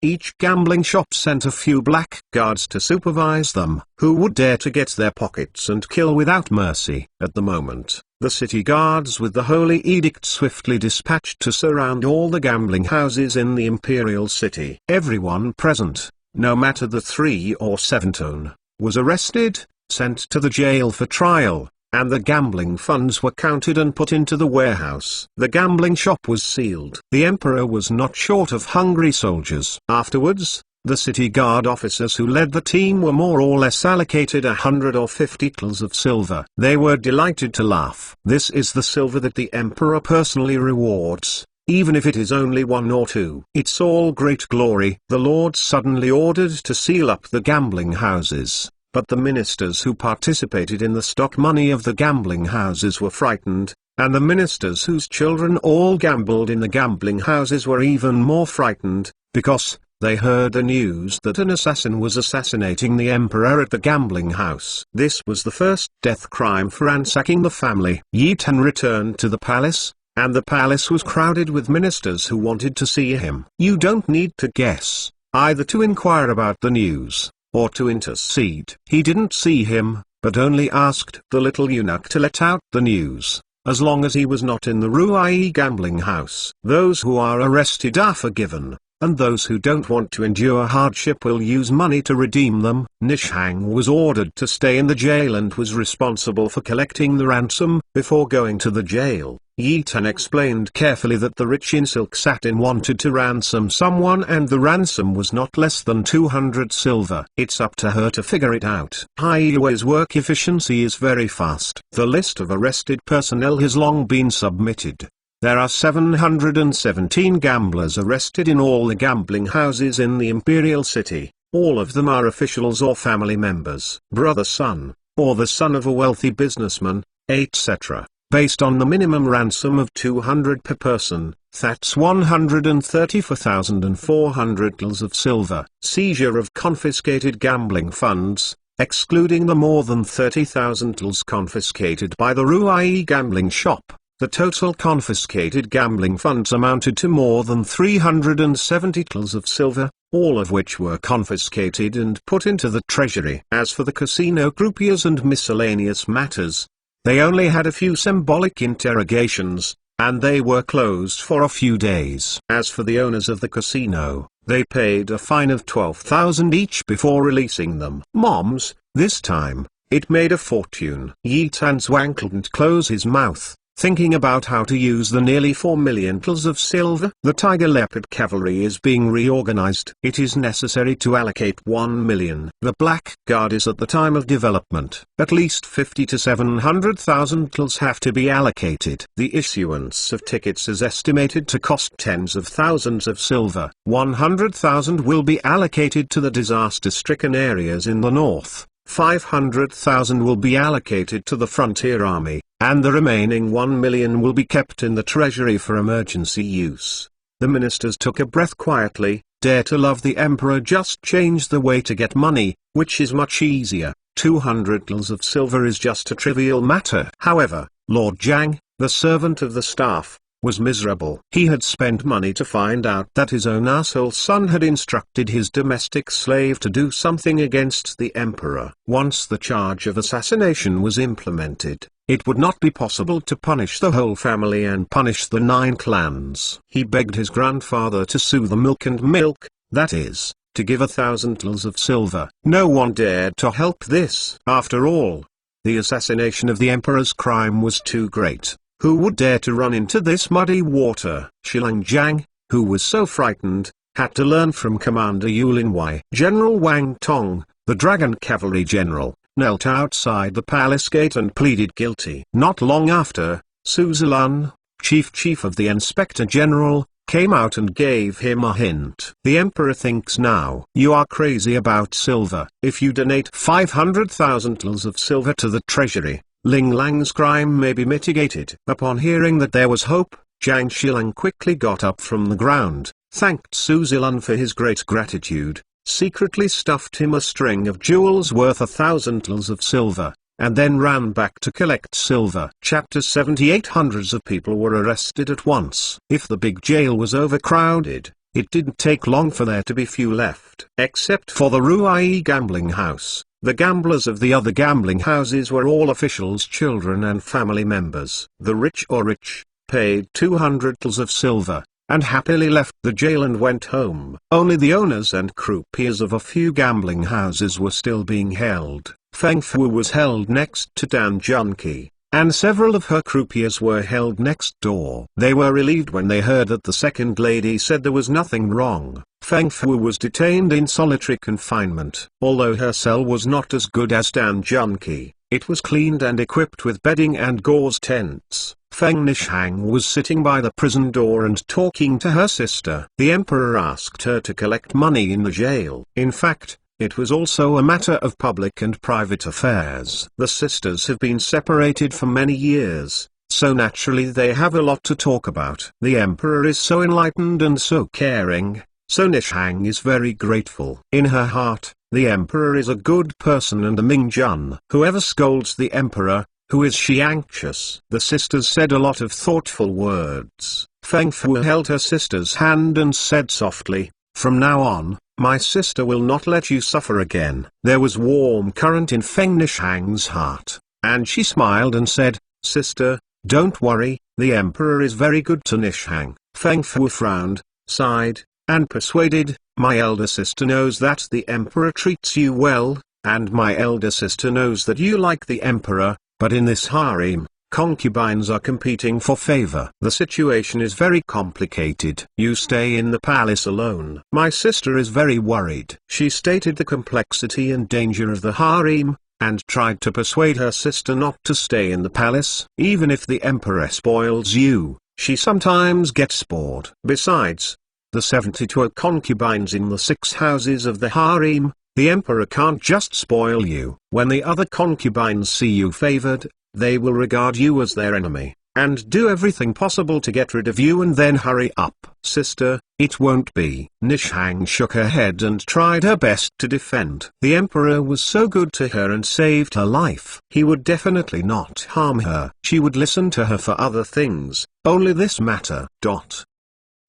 Each gambling shop sent a few black guards to supervise them, who would dare to get their pockets and kill without mercy. At the moment, the city guards with the holy edict swiftly dispatched to surround all the gambling houses in the imperial city. Everyone present, no matter the 3 or 7 tone, was arrested, sent to the jail for trial, and the gambling funds were counted and put into the warehouse. The gambling shop was sealed. The emperor was not short of hungry soldiers. Afterwards, the city guard officers who led the team were more or less allocated 100 or 50 tals of silver. They were delighted to laugh. This is the silver that the emperor personally rewards, even if it is only 1 or 2. It's all great glory. The lord suddenly ordered to seal up the gambling houses. But the ministers who participated in the stock money of the gambling houses were frightened, and the ministers whose children all gambled in the gambling houses were even more frightened, because they heard the news that an assassin was assassinating the emperor at the gambling house. This was the first death crime for ransacking the family. Yi Tan returned to the palace, and the palace was crowded with ministers who wanted to see him. You don't need to guess, either to inquire about the news, or to intercede. He didn't see him, but only asked the little eunuch to let out the news, as long as he was not in the Ruai gambling house. Those who are arrested are forgiven, and those who don't want to endure hardship will use money to redeem them. Nishang was ordered to stay in the jail and was responsible for collecting the ransom. Before going to the jail, Yi Tan explained carefully that the rich in silk satin wanted to ransom someone and the ransom was not less than 200 silver. It's up to her to figure it out. Hai Yue's work efficiency is very fast. The list of arrested personnel has long been submitted. There are 717 gamblers arrested in all the gambling houses in the imperial city. All of them are officials or family members, brother-son, or the son of a wealthy businessman, etc. Based on the minimum ransom of 200 per person, that's 134,400 tals of silver. Seizure of confiscated gambling funds, excluding the more than 30,000 tals confiscated by the Ruai gambling shop. The total confiscated gambling funds amounted to more than 370 tals of silver, all of which were confiscated and put into the treasury. As for the casino croupiers and miscellaneous matters, they only had a few symbolic interrogations, and they were closed for a few days. As for the owners of the casino, they paid a fine of 12,000 each before releasing them. Moms, this time, it made a fortune. Yi Tan Zhuang couldn't close his mouth, thinking about how to use the nearly 4 million tals of silver. The Tiger Leopard cavalry is being reorganized. It is necessary to allocate 1 million. The Black Guard is at the time of development. At least 50 to 700,000 tals have to be allocated. The issuance of tickets is estimated to cost tens of thousands of silver. 100,000 will be allocated to the disaster-stricken areas in the north. 500,000 will be allocated to the frontier army, and the remaining 1 million will be kept in the treasury for emergency use. The ministers took a breath quietly. Dare to love the emperor just changed the way to get money, which is much easier. 200 tals of silver is just a trivial matter. However, Lord Zhang, the servant of the staff, was miserable. He had spent money to find out that his own asshole son had instructed his domestic slave to do something against the emperor. Once the charge of assassination was implemented, it would not be possible to punish the whole family and punish the 9 clans. He begged his grandfather to sue the milk and milk, that is, to give 1,000 tals of silver. No one dared to help this. After all, the assassination of the emperor's crime was too great. Who would dare to run into this muddy water? Shilang Jiang, who was so frightened, had to learn from Commander Yulin Wei. General Wang Tong, the dragon cavalry general, knelt outside the palace gate and pleaded guilty. Not long after, Su Zilun, chief of the inspector general, came out and gave him a hint. The emperor thinks now you are crazy about silver. If you donate 500,000 tals of silver to the treasury, Ling Lang's crime may be mitigated. Upon hearing that there was hope, Zhang Shilang quickly got up from the ground, thanked Su Zilun for his great gratitude, secretly stuffed him a string of jewels worth 1,000 tals of silver, and then ran back to collect silver. Chapter 78. Hundreds of people were arrested at once. If the big jail was overcrowded, It didn't take long for there to be few left. Except for the Ruai gambling house, the gamblers of the other gambling houses were all officials' children and family members. The rich or rich, paid 200 tals of silver, and happily left the jail and went home. Only the owners and croupiers of a few gambling houses were still being held. Feng Fu was held next to Dan Junki, and several of her croupiers were held next door. They were relieved when they heard that the second lady said there was nothing wrong. Feng Fu was detained in solitary confinement. Although her cell was not as good as Dan Junki, it was cleaned and equipped with bedding and gauze tents. Feng Nishang was sitting by the prison door and talking to her sister. The emperor asked her to collect money in the jail. In fact, it was also a matter of public and private affairs. The sisters have been separated for many years, so naturally they have a lot to talk about. The emperor is so enlightened and so caring, so Nishang is very grateful. In her heart, the emperor is a good person and a Mingjun. Whoever scolds the emperor, who is she anxious? The sisters said a lot of thoughtful words. Feng Fu held her sister's hand and said softly, "From now on, my sister will not let you suffer again." There was warm current in Feng Nishang's heart, and she smiled and said, "Sister, don't worry, the emperor is very good to Nishang." Feng Fu frowned, sighed, and persuaded, "My elder sister knows that the emperor treats you well, and my elder sister knows that you like the emperor, but in this harem, concubines are competing for favor. The situation is very complicated. You stay in the palace alone. My sister is very worried." She stated the complexity and danger of the harem, and tried to persuade her sister not to stay in the palace. Even if the emperor spoils you, she sometimes gets bored. Besides, the 72 concubines in the 6 houses of the harem, the emperor can't just spoil you. When the other concubines see you favored, they will regard you as their enemy, and do everything possible to get rid of you and then hurry up. "Sister, it won't be." Nishang shook her head and tried her best to defend. The emperor was so good to her and saved her life. He would definitely not harm her. She would listen to her for other things, only this matter.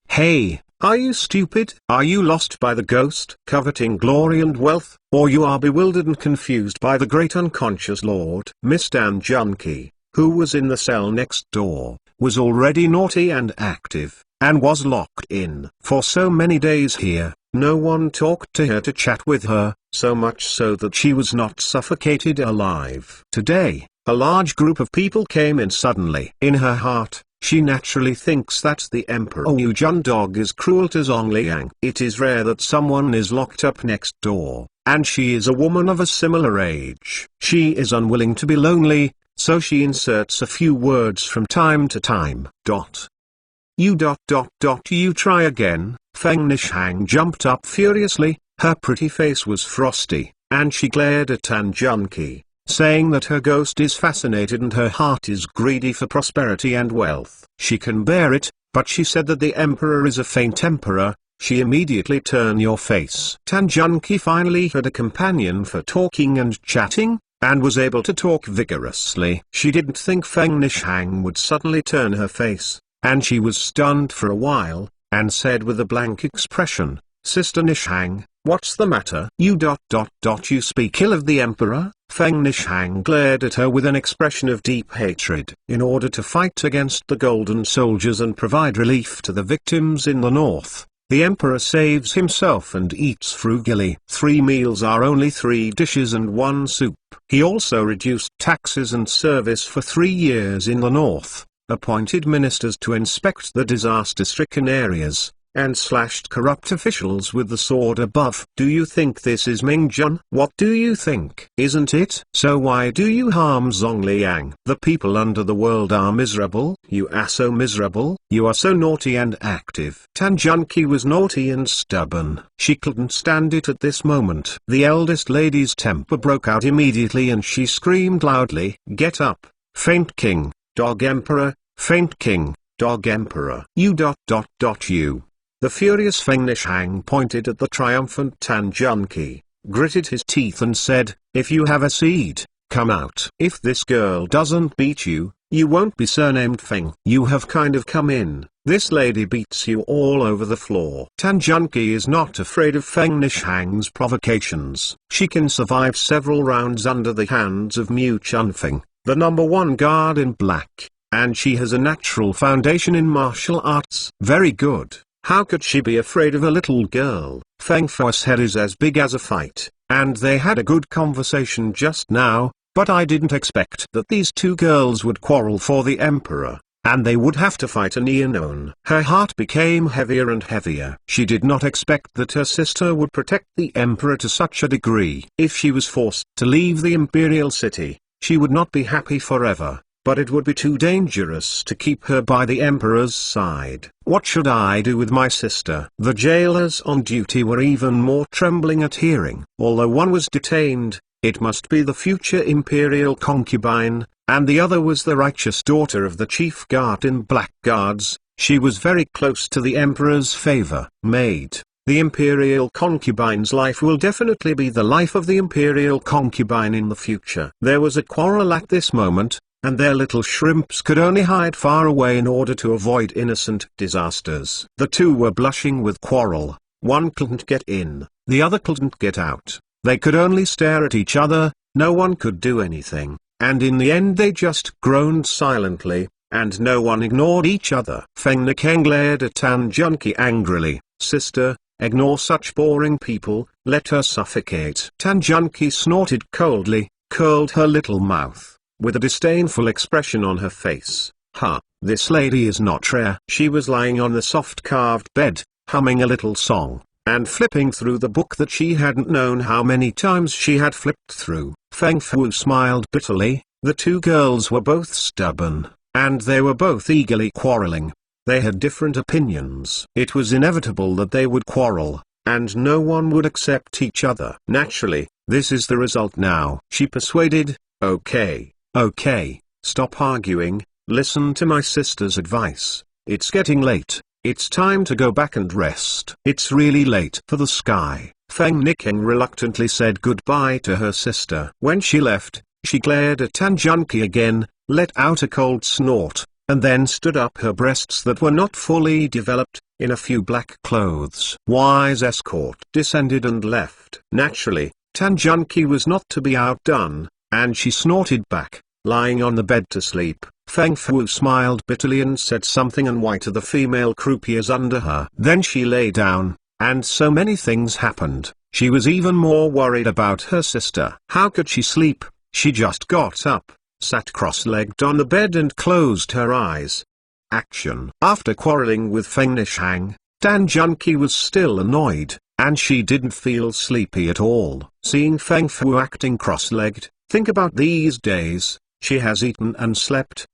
"Hey, are you stupid? Are you lost by the ghost, coveting glory and wealth, or you are bewildered and confused by the great unconscious lord?" Miss Dan Junki, who was in the cell next door, was already naughty and active, and was locked in. For so many days here, no one talked to her to chat with her, so much so that she was not suffocated alive. Today, a large group of people came in suddenly. In her heart, she naturally thinks that the Emperor Yujun dog is cruel to Zongliang. It is rare that someone is locked up next door, and she is a woman of a similar age. She is unwilling to be lonely, so she inserts a few words from time to time. You try again. Feng Nishang jumped up furiously, her pretty face was frosty, and she glared at Tan Junki, saying that her ghost is fascinated and her heart is greedy for prosperity and wealth. She can bear it, but she said that the emperor is a faint emperor. She immediately turn your face. Tan Junki finally had a companion for talking and chatting, and was able to talk vigorously. She didn't think Feng Nishang would suddenly turn her face, and she was stunned for a while, and said with a blank expression, "Sister Nishang, what's the matter? You speak ill of the emperor?" Feng Nishang glared at her with an expression of deep hatred. In order to fight against the golden soldiers and provide relief to the victims in the north, the emperor saves himself and eats frugally. 3 meals are only 3 dishes and 1 soup. He also reduced taxes and service for 3 years in the north, appointed ministers to inspect the disaster-stricken areas, and slashed corrupt officials with the sword above. Do you think this is Mingjun? What do you think? Isn't it? So why do you harm Zongliang? The people under the world are miserable. You are so miserable. You are so naughty and active. Tan Junki was naughty and stubborn. She couldn't stand it at this moment. The eldest lady's temper broke out immediately and she screamed loudly, "Get up, faint king, dog emperor, faint king, dog emperor. You. The furious Feng Nishang pointed at the triumphant Tan Junki, gritted his teeth and said, "If you have a seed, come out. If this girl doesn't beat you, you won't be surnamed Feng. You have kind of come in, This lady beats you all over the floor. Tan Junki is not afraid of Feng Nishang's provocations. She can survive several rounds under the hands of Mu Chunfeng, the #1 guard in black, and she has a natural foundation in martial arts. Very good. How could she be afraid of a little girl? Feng Fu's head is as big as a fight, and they had a good conversation just now, but I didn't expect that these two girls would quarrel for the emperor, and they would have to fight an unknown. Her heart became heavier and heavier. She did not expect that her sister would protect the emperor to such a degree. If she was forced to leave the imperial city, she would not be happy forever. But it would be too dangerous to keep her by the emperor's side. What should I do with my sister? The jailers on duty were even more trembling at hearing. Although one was detained, it must be the future imperial concubine, and the other was the righteous daughter of the chief guard in black guards. She was very close to the emperor's favor. Maid, the imperial concubine's life will definitely be the life of the imperial concubine in the future. There was a quarrel at this moment, and their little shrimps could only hide far away in order to avoid innocent disasters. The two were blushing with quarrel. One couldn't get in, the other couldn't get out. They could only stare at each other, no one could do anything, and in the end they just groaned silently, and no one ignored each other. Feng Nikeng glared at Tan Junki angrily. Sister, ignore such boring people, let her suffocate. Tan Junki snorted coldly, curled her little mouth, with a disdainful expression on her face. This lady is not rare. She was lying on the soft carved bed, humming a little song, and flipping through the book that she hadn't known how many times she had flipped through. Feng Fu smiled bitterly. The two girls were both stubborn, and they were both eagerly quarreling. They had different opinions. It was inevitable that they would quarrel, and no one would accept each other. Naturally, this is the result now. She persuaded, Okay, stop arguing, listen to my sister's advice. It's getting late, it's time to go back and rest. It's really late for the sky. Feng Nikeng reluctantly said goodbye to her sister. When she left, she glared at Tan Junki again, let out a cold snort, and then stood up, her breasts that were not fully developed, in a few black clothes. Wise escort descended and left. Naturally, Tan Junki was not to be outdone, and she snorted back, lying on the bed to sleep. Feng Fu smiled bitterly and said something unwise to the female croupiers under her. Then she lay down, and so many things happened. She was even more worried about her sister. How could she sleep? She just got up, sat cross-legged on the bed and closed her eyes. Action. After quarreling with Feng Nishang, Tan Junki was still annoyed, and she didn't feel sleepy at all. Seeing Feng Fu acting cross-legged, think about these days, she has eaten and slept,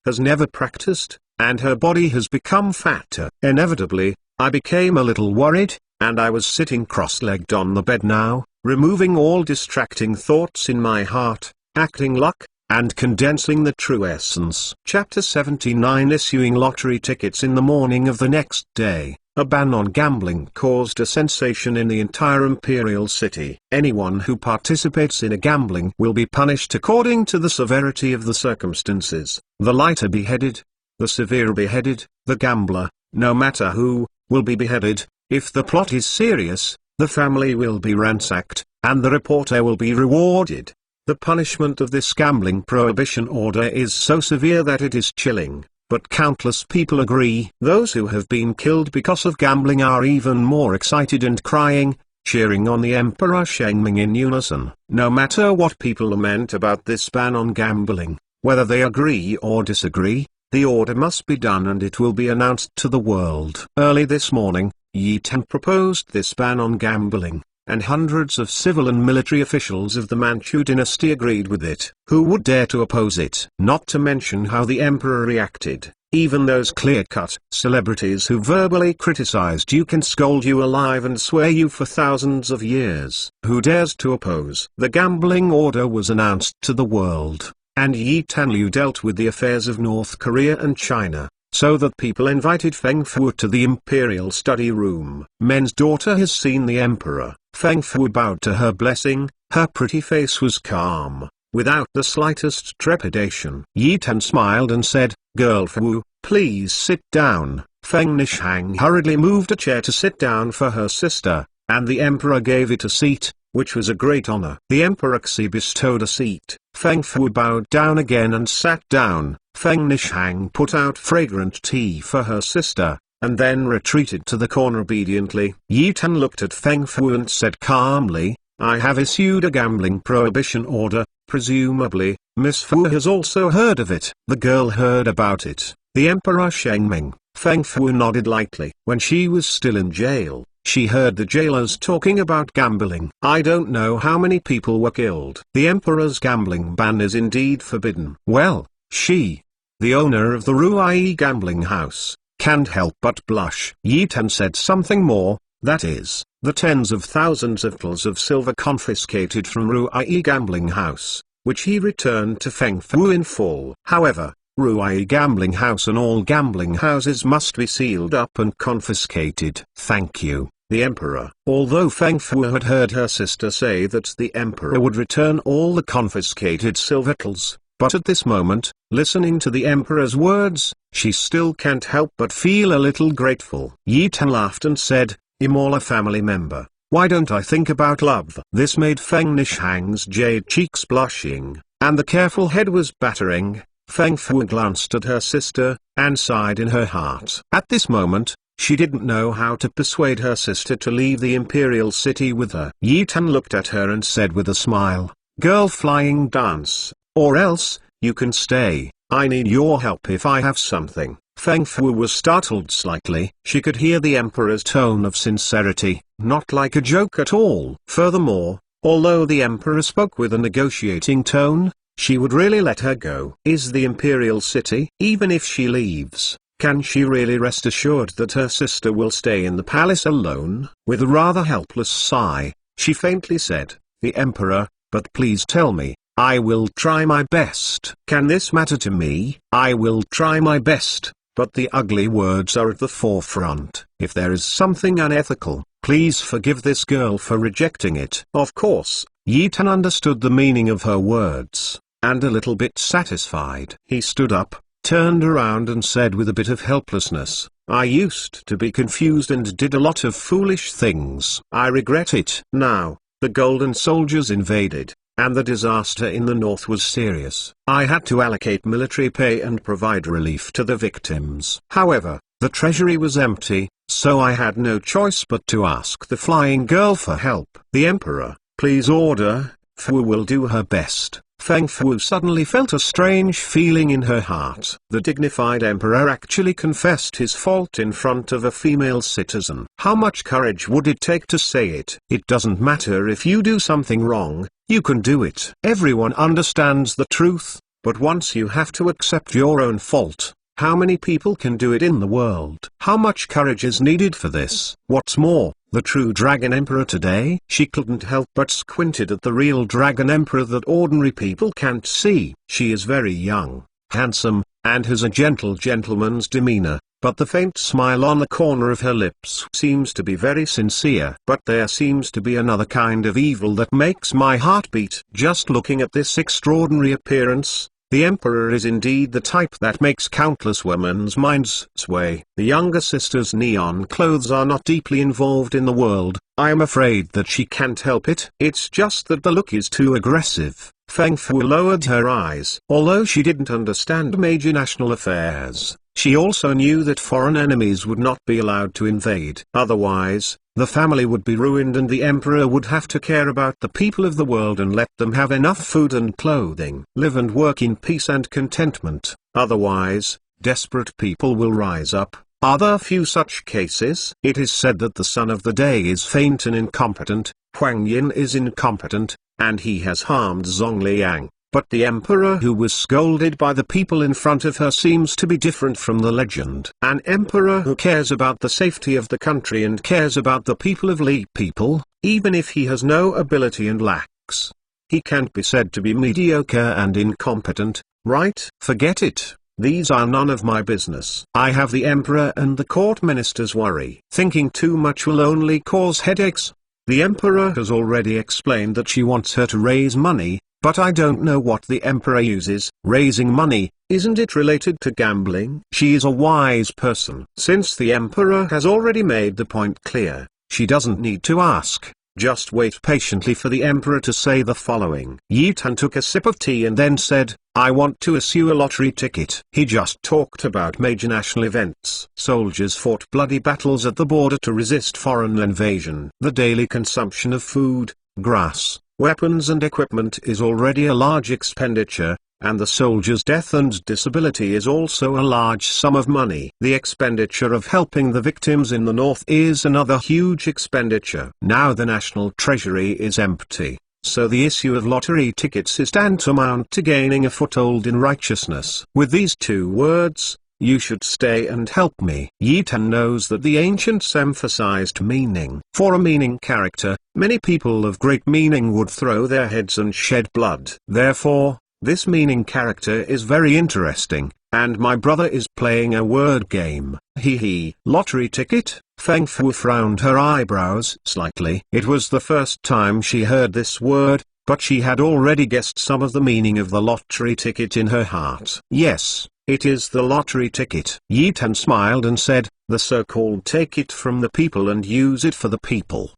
has never practiced, and her body has become fatter. Inevitably, I became a little worried, and I was sitting cross-legged on the bed now, removing all distracting thoughts in my heart, acting luck, and condensing the true essence. Chapter 79. Issuing lottery tickets. In the morning of the next day, a ban on gambling caused a sensation in the entire imperial city. Anyone who participates in a gambling will be punished according to the severity of the circumstances. The lighter beheaded, the severe beheaded, the gambler, no matter who, will be beheaded. If the plot is serious, the family will be ransacked, and the reporter will be rewarded. The punishment of this gambling prohibition order is so severe that it is chilling. But countless people agree. Those who have been killed because of gambling are even more excited and crying, cheering on the Emperor Shengming in unison. No matter what people lament about this ban on gambling, whether they agree or disagree, the order must be done and it will be announced to the world. Early this morning, Yi Tan proposed this ban on gambling, and hundreds of civil and military officials of the Manchu dynasty agreed with it. Who would dare to oppose it? Not to mention how the emperor reacted. Even those clear-cut celebrities who verbally criticized you can scold you alive and swear you for thousands of years. Who dares to oppose? The gambling order was announced to the world, and Yi Tanliu dealt with the affairs of North Korea and China, so that people invited Feng Fu to the imperial study room. Men's daughter has seen the emperor. Feng Fu bowed to her blessing, her pretty face was calm, without the slightest trepidation. Yi Tan smiled and said, Girl Fu, please sit down." Feng Nishang hurriedly moved a chair to sit down for her sister, and the emperor gave it a seat, which was a great honor. The emperor Xi bestowed a seat. Feng Fu bowed down again and sat down. Feng Nishang put out fragrant tea for her sister, and then retreated to the corner obediently. Yi Tan looked at Feng Fu and said calmly, "I have issued a gambling prohibition order. Presumably, Miss Fu has also heard of it." The girl heard about it. The Emperor Shengming. Feng Fu nodded lightly. When she was still in jail, she heard the jailers talking about gambling. "I don't know how many people were killed. The Emperor's gambling ban is indeed forbidden." Well, she, the owner of the Ruai gambling house, can't help but blush. Yi Tan said something more, that is, the tens of thousands of tals of silver confiscated from Ruai gambling house, which he returned to Feng Fu in full. However, Ruai gambling house and all gambling houses must be sealed up and confiscated. "Thank you, the emperor." Although Feng Fu had heard her sister say that the emperor would return all the confiscated silver tals, but at this moment, listening to the emperor's words, she still can't help but feel a little grateful. Yi Tan laughed and said, "I'm all a family member. Why don't I think about love?" This made Feng Nishang's jade cheeks blushing, and the careful head was battering. Feng Fu glanced at her sister, and sighed in her heart. At this moment, she didn't know how to persuade her sister to leave the imperial city with her. Yi Tan looked at her and said with a smile, "Girl flying dance, or else, you can stay. I need your help if I have something." Feng Fu was startled slightly. She could hear the emperor's tone of sincerity, not like a joke at all. Furthermore, although the emperor spoke with a negotiating tone, she would really let her go. Is the imperial city? Even if she leaves, can she really rest assured that her sister will stay in the palace alone? With a rather helpless sigh, she faintly said, "The emperor, but please tell me, I will try my best." "Can this matter to me?" "I will try my best, but the ugly words are at the forefront. If there is something unethical, please forgive this girl for rejecting it." Of course, Yi Tan understood the meaning of her words, and a little bit satisfied. He stood up, turned around and said with a bit of helplessness, "I used to be confused and did a lot of foolish things. I regret it." Now, the Golden Soldiers invaded, and the disaster in the north was serious. I had to allocate military pay and provide relief to the victims. However, the treasury was empty, so I had no choice but to ask the flying girl for help. "The emperor, please order." Fu will do her best. Feng Fu suddenly felt a strange feeling in her heart. The dignified emperor actually confessed his fault in front of a female citizen. How much courage would it take to say it? It doesn't matter if you do something wrong, you can do it. Everyone understands the truth, but once you have to accept your own fault, how many people can do it in the world? How much courage is needed for this? What's more, the true Dragon Emperor today? She couldn't help but squinted at the real Dragon Emperor that ordinary people can't see. She is very young, handsome, and has a gentle gentleman's demeanor, but the faint smile on the corner of her lips seems to be very sincere. But there seems to be another kind of evil that makes my heart beat. Just looking at this extraordinary appearance, the emperor is indeed the type that makes countless women's minds sway. The younger sister's neon clothes are not deeply involved in the world. I am afraid that she can't help it. It's just that the look is too aggressive. Feng Fu lowered her eyes. Although she didn't understand major national affairs, she also knew that foreign enemies would not be allowed to invade. Otherwise, the family would be ruined and the emperor would have to care about the people of the world and let them have enough food and clothing. Live and work in peace and contentment. Otherwise, desperate people will rise up. Are there few such cases? It is said that the son of the day is faint and incompetent, Huang Yin is incompetent, and he has harmed Zongliang. But the emperor who was scolded by the people in front of her seems to be different from the legend. An emperor who cares about the safety of the country and cares about the people of Li people, even if he has no ability and lacks. He can't be said to be mediocre and incompetent, right? Forget it. These are none of my business. I have the emperor and the court ministers worry. Thinking too much will only cause headaches. The emperor has already explained that she wants her to raise money, but I don't know what the emperor uses. Raising money, isn't it related to gambling? She is a wise person. Since the emperor has already made the point clear, she doesn't need to ask. Just wait patiently for the emperor to say the following. Yi Tan took a sip of tea and then said, I want to issue a lottery ticket. He just talked about major national events. Soldiers fought bloody battles at the border to resist foreign invasion. The daily consumption of food, grass, weapons and equipment is already a large expenditure, and the soldier's death and disability is also a large sum of money. The expenditure of helping the victims in the north is another huge expenditure. Now the national treasury is empty, so the issue of lottery tickets is tantamount to gaining a foothold in righteousness. With these two words, you should stay and help me. Yi Tan knows that the ancients emphasized meaning. For a meaning character, many people of great meaning would throw their heads and shed blood. Therefore, this meaning character is very interesting, and my brother is playing a word game. Hee. Lottery ticket? Feng Fu frowned her eyebrows slightly. It was the first time she heard this word, but she had already guessed some of the meaning of the lottery ticket in her heart. Yes, it is the lottery ticket. Yi Tan smiled and said, the so-called take it from the people and use it for the people.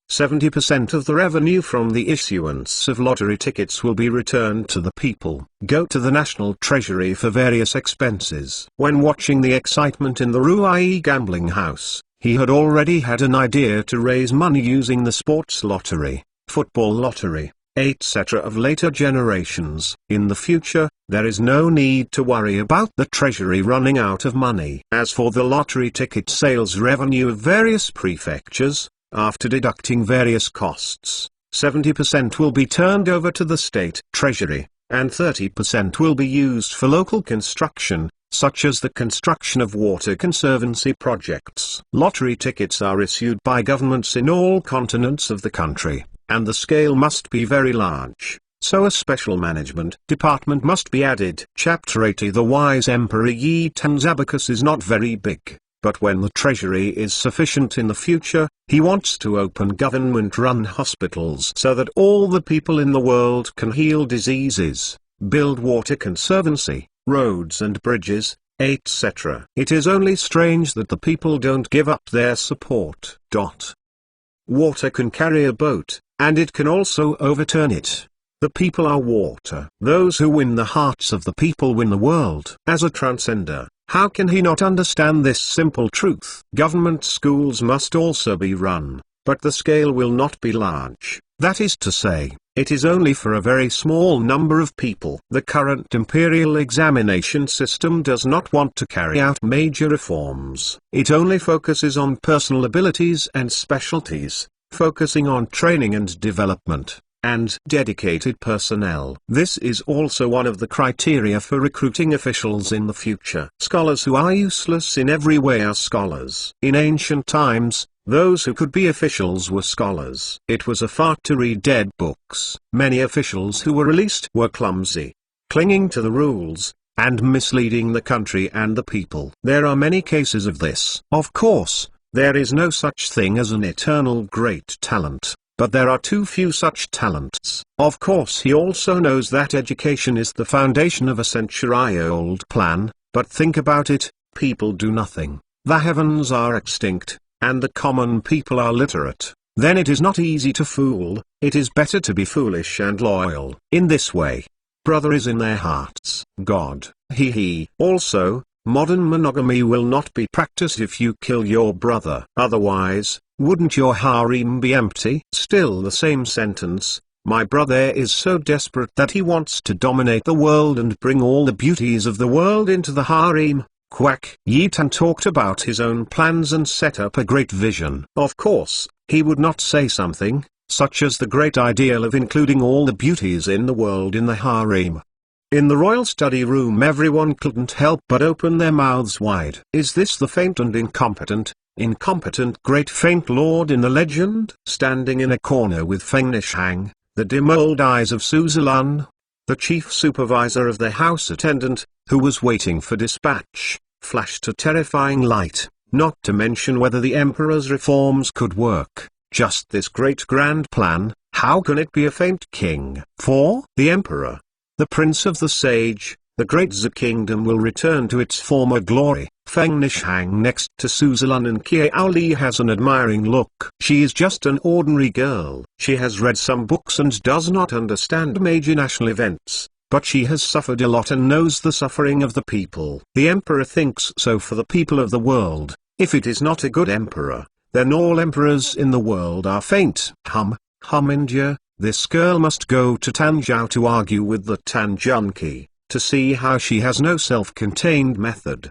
70% of the revenue from the issuance of lottery tickets will be returned to the people. Go to the national treasury for various expenses. When watching the excitement in the Ruai gambling house, he had already had an idea to raise money using the sports lottery, football lottery, etc. of later generations. In the future, there is no need to worry about the treasury running out of money. As for the lottery ticket sales revenue of various prefectures, after deducting various costs, 70% will be turned over to the state treasury, and 30% will be used for local construction, such as the construction of water conservancy projects. Lottery tickets are issued by governments in all continents of the country, and the scale must be very large, so a special management department must be added. Chapter 80. The wise Emperor Yi Tan's abacus is not very big. But when the treasury is sufficient in the future, he wants to open government-run hospitals so that all the people in the world can heal diseases, build water conservancy, roads and bridges, etc. It is only strange that the people don't give up their support. Water can carry a boat, and it can also overturn it. The people are water. Those who win the hearts of the people win the world. As a transcender, how can he not understand this simple truth? Government schools must also be run, but the scale will not be large. That is to say, it is only for a very small number of people. The current imperial examination system does not want to carry out major reforms. It only focuses on personal abilities and specialties, focusing on training and development, and dedicated personnel. This is also one of the criteria for recruiting officials in the future. Scholars who are useless in every way are scholars. In ancient times, those who could be officials were scholars. It was a fart to read dead books. Many officials who were released were clumsy, clinging to the rules, and misleading the country and the people. There are many cases of this. Of course, there is no such thing as an eternal great talent, but there are too few such talents. Of course, he also knows that education is the foundation of a century-old plan, but think about it, people do nothing. The heavens are extinct, and the common people are literate. Then it is not easy to fool, it is better to be foolish and loyal. In this way, brother is in their hearts. God. Also, modern monogamy will not be practiced if you kill your brother. Otherwise, wouldn't your harem be empty? Still the same sentence, my brother is so desperate that he wants to dominate the world and bring all the beauties of the world into the harem. Quack. Yi Tan talked about his own plans and set up a great vision. Of course, he would not say something, such as the great ideal of including all the beauties in the world in the harem. In the royal study room everyone couldn't help but open their mouths wide. Is this the faint and incompetent great faint lord in the legend? Standing in a corner with Feng Nishang, the dim old eyes of Suzalun, the chief supervisor of the house attendant, who was waiting for dispatch, flashed a terrifying light, not to mention whether the emperor's reforms could work. just this great grand plan, how can it be a faint king? 4. The Emperor. The Prince of the Sage, the great Zha kingdom will return to its former glory. Feng Nishang next to Suzalun and Kiao Li has an admiring look. She is just an ordinary girl. She has read some books and does not understand major national events, but she has suffered a lot and knows the suffering of the people. The Emperor thinks so for the people of the world. If it is not a good emperor, then all emperors in the world are faint. India, this girl must go to Tanzhou to argue with the Tanjunki, to see how she has no self-contained method.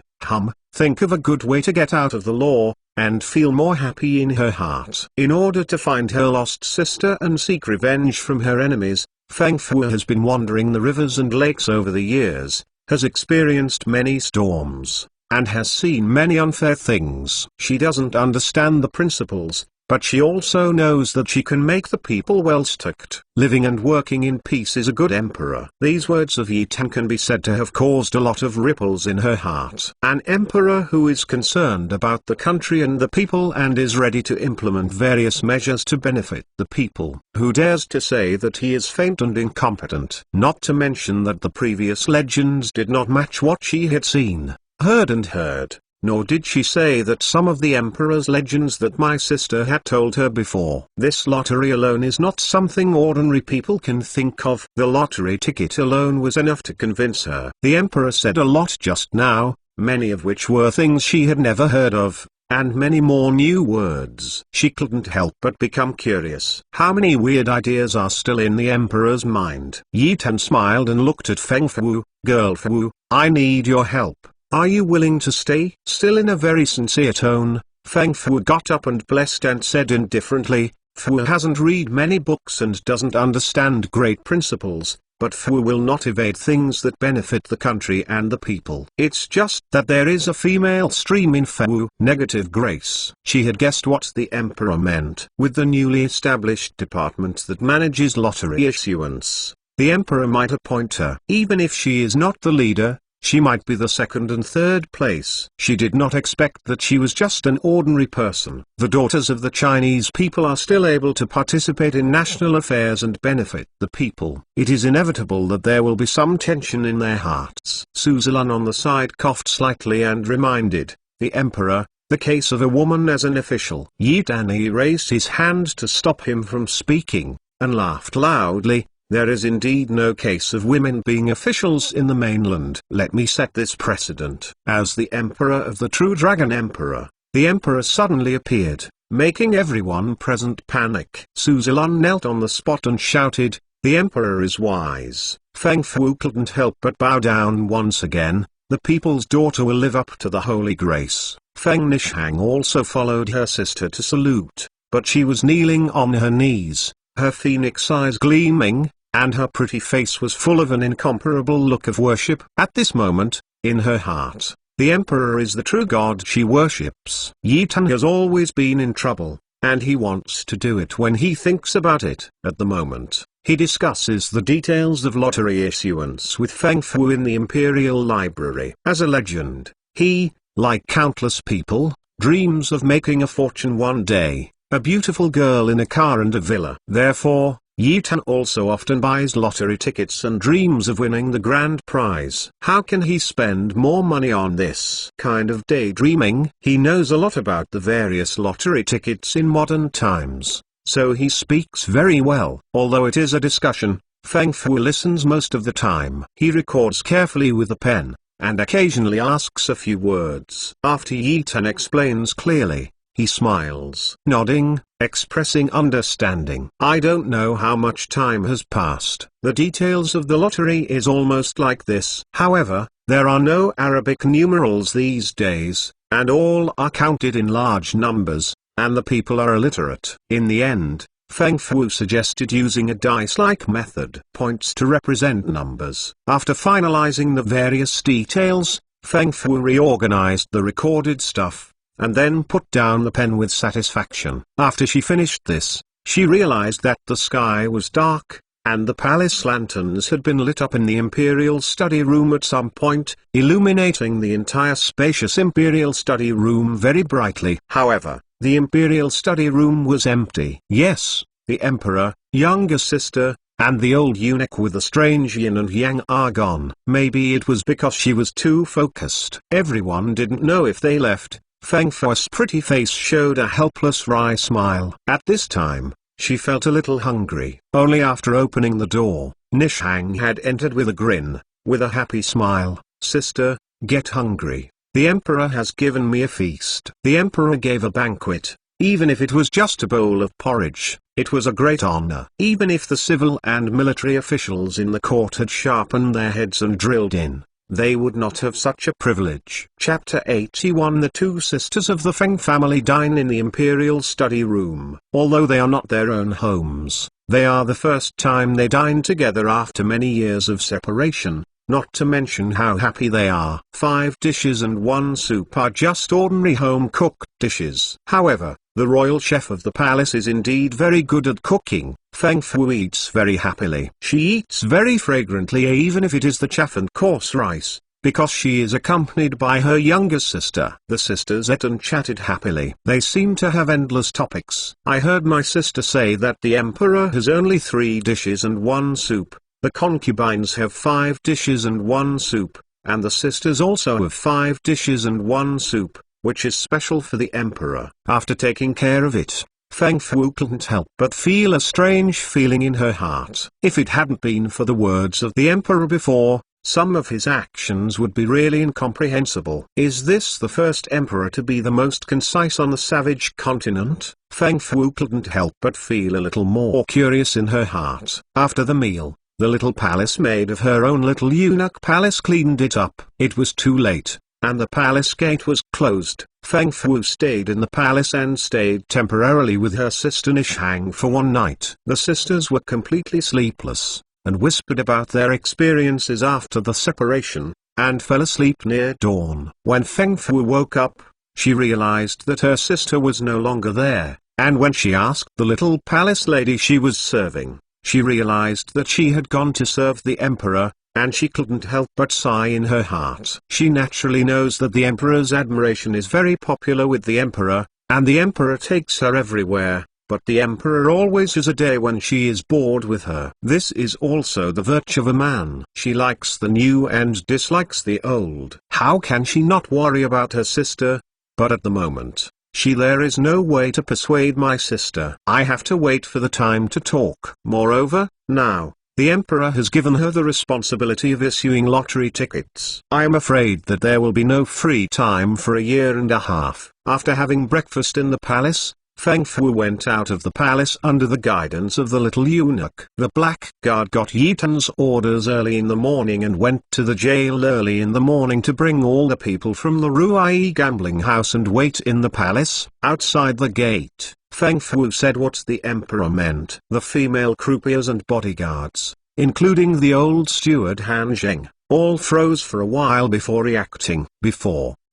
Think of a good way to get out of the law, and feel more happy in her heart. In order to find her lost sister and seek revenge from her enemies, Feng Fu has been wandering the rivers and lakes over the years, has experienced many storms, and has seen many unfair things. She doesn't understand the principles, but she also knows that she can make the people well stuck. Living and working in peace is a good emperor. These words of Yi Tan can be said to have caused a lot of ripples in her heart. An emperor who is concerned about the country and the people and is ready to implement various measures to benefit the people. Who dares to say that he is faint and incompetent? Not to mention that the previous legends did not match what she had seen, heard. Nor did she say that some of the emperor's legends that my sister had told her before. This lottery alone is not something ordinary people can think of. The lottery ticket alone was enough to convince her. The emperor said a lot just now, many of which were things she had never heard of, and many more new words. She couldn't help but become curious. How many weird ideas are still in the emperor's mind? Yi Tan smiled and looked at Feng Fu. Girl Fu, I need your help. Are you willing to stay? Still in a very sincere tone, Feng Fu got up and blessed and said indifferently, Fu hasn't read many books and doesn't understand great principles, but Fu will not evade things that benefit the country and the people. It's just that there is a female stream in Fu. Negative grace. She had guessed what the emperor meant. With the newly established department that manages lottery issuance, the emperor might appoint her. Even if she is not the leader, she might be the second and third place. She did not expect that she was just an ordinary person. The daughters of the Chinese people are still able to participate in national affairs and benefit the people. It is inevitable that there will be some tension in their hearts. Suzalun on the side coughed slightly and reminded the emperor, the case of a woman as an official. Yi Tan raised his hand to stop him from speaking, and laughed loudly. There is indeed no case of women being officials in the mainland. Let me set this precedent. As the emperor of the true Dragon Emperor, the emperor suddenly appeared, making everyone present panic. Suzalun knelt on the spot and shouted, the emperor is wise. Feng Fu couldn't help but bow down once again. The people's daughter will live up to the holy grace. Feng Nishang also followed her sister to salute, but she was kneeling on her knees, her phoenix eyes gleaming, and her pretty face was full of an incomparable look of worship. At this moment, in her heart, the emperor is the true god she worships. Yi Tan has always been in trouble, and he wants to do it when he thinks about it. At the moment, he discusses the details of lottery issuance with Feng Fu in the imperial library. As a legend, he, like countless people, dreams of making a fortune one day, a beautiful girl in a car and a villa. Therefore, Yi Tan also often buys lottery tickets and dreams of winning the grand prize. How can he spend more money on this kind of daydreaming? He knows a lot about the various lottery tickets in modern times, so he speaks very well. Although it is a discussion, Feng Fu listens most of the time. He records carefully with a pen, and occasionally asks a few words. After Yi Tan explains clearly, he smiles, nodding, expressing understanding. I don't know how much time has passed. The details of the lottery is almost like this. However, there are no Arabic numerals these days, and all are counted in large numbers, and the people are illiterate. In the end, Feng Fu suggested using a dice-like method. Points to represent numbers. After finalizing the various details, Feng Fu reorganized the recorded stuff, and then put down the pen with satisfaction. After she finished this, she realized that the sky was dark, and the palace lanterns had been lit up in the imperial study room at some point, illuminating the entire spacious imperial study room very brightly. However, The imperial study room was empty. Yes, the emperor, younger sister, and the old eunuch with the strange yin and yang are gone. Maybe it was because she was too focused. Everyone didn't know if they left. Feng Fu's pretty face showed a helpless wry smile. At this time, she felt a little hungry. Only after opening the door, Nishang had entered with a grin, with a happy smile. "Sister, get hungry. The emperor has given me a feast." The emperor gave a banquet. Even if it was just a bowl of porridge, it was a great honor. Even if the civil and military officials in the court had sharpened their heads and drilled in, they would not have such a privilege. Chapter 81. The two sisters of the Feng family dine in the imperial study room. Although they are not their own homes, they are the first time they dine together after many years of separation. Not to mention how happy they are. 5 dishes and 1 soup are just ordinary home-cooked dishes. However, the royal chef of the palace is indeed very good at cooking. Feng Fu eats very happily. She eats very fragrantly even if it is the chaff and coarse rice, because she is accompanied by her younger sister. The sisters ate and chatted happily. They seem to have endless topics. "I heard my sister say that the emperor has only 3 dishes and 1 soup. The concubines have 5 dishes and 1 soup, and the sisters also have 5 dishes and 1 soup, which is special for the emperor." After taking care of it, Feng Fu couldn't help but feel a strange feeling in her heart. If it hadn't been for the words of the emperor before, some of his actions would be really incomprehensible. Is this the first emperor to be the most concise on the savage continent? Feng Fu couldn't help but feel a little more curious in her heart. After the meal, the little palace maid of her own little eunuch palace cleaned it up. It was too late, and the palace gate was closed. Feng Fu stayed in the palace and stayed temporarily with her sister Nishang for one night. The sisters were completely sleepless, and whispered about their experiences after the separation, and fell asleep near dawn. When Feng Fu woke up, she realized that her sister was no longer there, and when she asked the little palace lady she was serving, she realized that she had gone to serve the emperor, and she couldn't help but sigh in her heart. She naturally knows that the emperor's admiration is very popular with the emperor, and the emperor takes her everywhere, but the emperor always has a day when she is bored with her. This is also the virtue of a man. She likes the new and dislikes the old. How can she not worry about her sister? But at the moment, there is no way to persuade my sister. I have to wait for the time to talk. Moreover, now, the emperor has given her the responsibility of issuing lottery tickets. I am afraid that there will be no free time for a year and a half. After having breakfast in the palace, Feng Fu went out of the palace under the guidance of the little eunuch. The black guard got Yi Tan's orders early in the morning and went to the jail early in the morning to bring all the people from the Ruai gambling house and wait in the palace. Outside the gate, Feng Fu said what the emperor meant. The female croupiers and bodyguards, including the old steward Han Zheng, all froze for a while before reacting.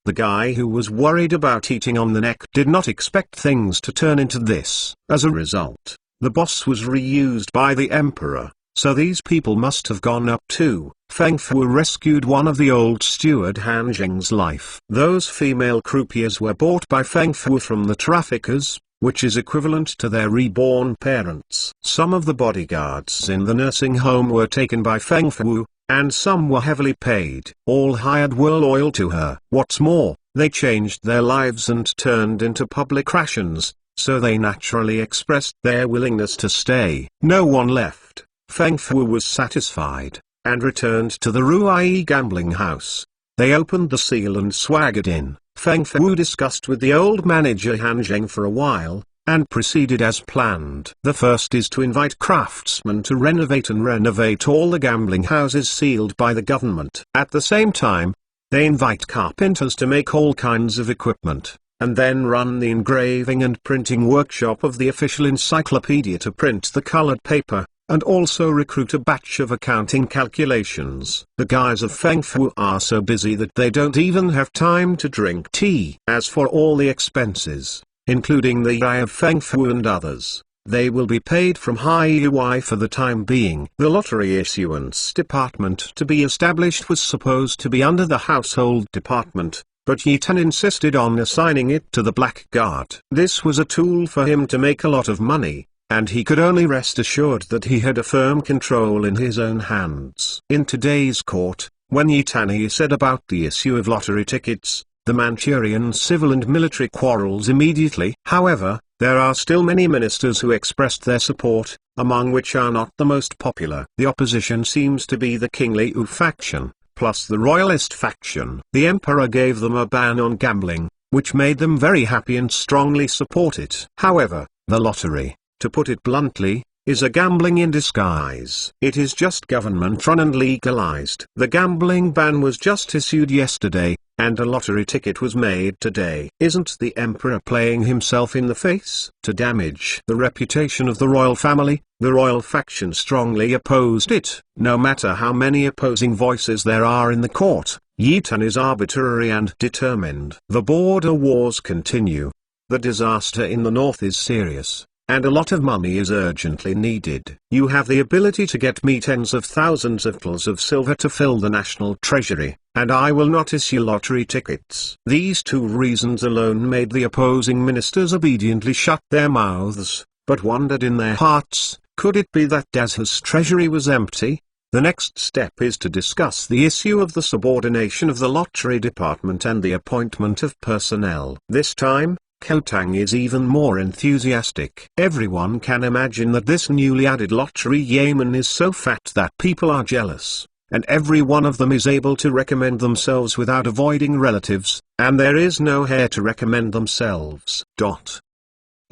The guy who was worried about eating on the neck did not expect things to turn into this. As a result, the boss was reused by the emperor, so these people must have gone up too. Feng Fu rescued one of the old steward Han Zheng's life. Those female croupiers were bought by Feng Fu from the traffickers, which is equivalent to their reborn parents. Some of the bodyguards in the nursing home were taken by Feng Fu, and some were heavily paid. All hired were loyal to her. What's more, they changed their lives and turned into public rations, so they naturally expressed their willingness to stay. No one left. Feng Fu was satisfied, and returned to the Ruai gambling house. They opened the seal and swaggered in. Feng Fu discussed with the old manager Han Zheng for a while, and proceeded as planned. The first is to invite craftsmen to renovate all the gambling houses sealed by the government. At the same time, they invite carpenters to make all kinds of equipment, and then run the engraving and printing workshop of the official encyclopedia to print the colored paper, and also recruit a batch of accounting calculations. The guys of Feng Fu are so busy that they don't even have time to drink tea. As for all the expenses, including the Yi of Feng Fu and others, they will be paid from High Yuan for the time being. The lottery issuance department to be established was supposed to be under the household department, but Yitan insisted on assigning it to the blackguard. This was a tool for him to make a lot of money, and he could only rest assured that he had a firm control in his own hands. In today's court, when Yitan said about the issue of lottery tickets, the Manchurian civil and military quarrels immediately. However, there are still many ministers who expressed their support, among which are not the most popular. The opposition seems to be the King Liu faction, plus the royalist faction. The emperor gave them a ban on gambling, which made them very happy and strongly support it. However, the lottery, to put it bluntly, is a gambling in disguise. It is just government-run and legalized. The gambling ban was just issued yesterday, and a lottery ticket was made today. Isn't the emperor playing himself in the face? To damage the reputation of the royal family, the royal faction strongly opposed it. No matter how many opposing voices there are in the court, Yitan is arbitrary and determined. The border wars continue. The disaster in the north is serious, and a lot of money is urgently needed. You have the ability to get me tens of thousands of tals of silver to fill the national treasury, and I will not issue lottery tickets. These two reasons alone made the opposing ministers obediently shut their mouths, but wondered in their hearts, could it be that Dazha's treasury was empty? The next step is to discuss the issue of the subordination of the lottery department and the appointment of personnel. This time, Kotang is even more enthusiastic. Everyone can imagine that this newly added lottery yeoman is so fat that people are jealous, and every one of them is able to recommend themselves without avoiding relatives, and there is no heir to recommend themselves.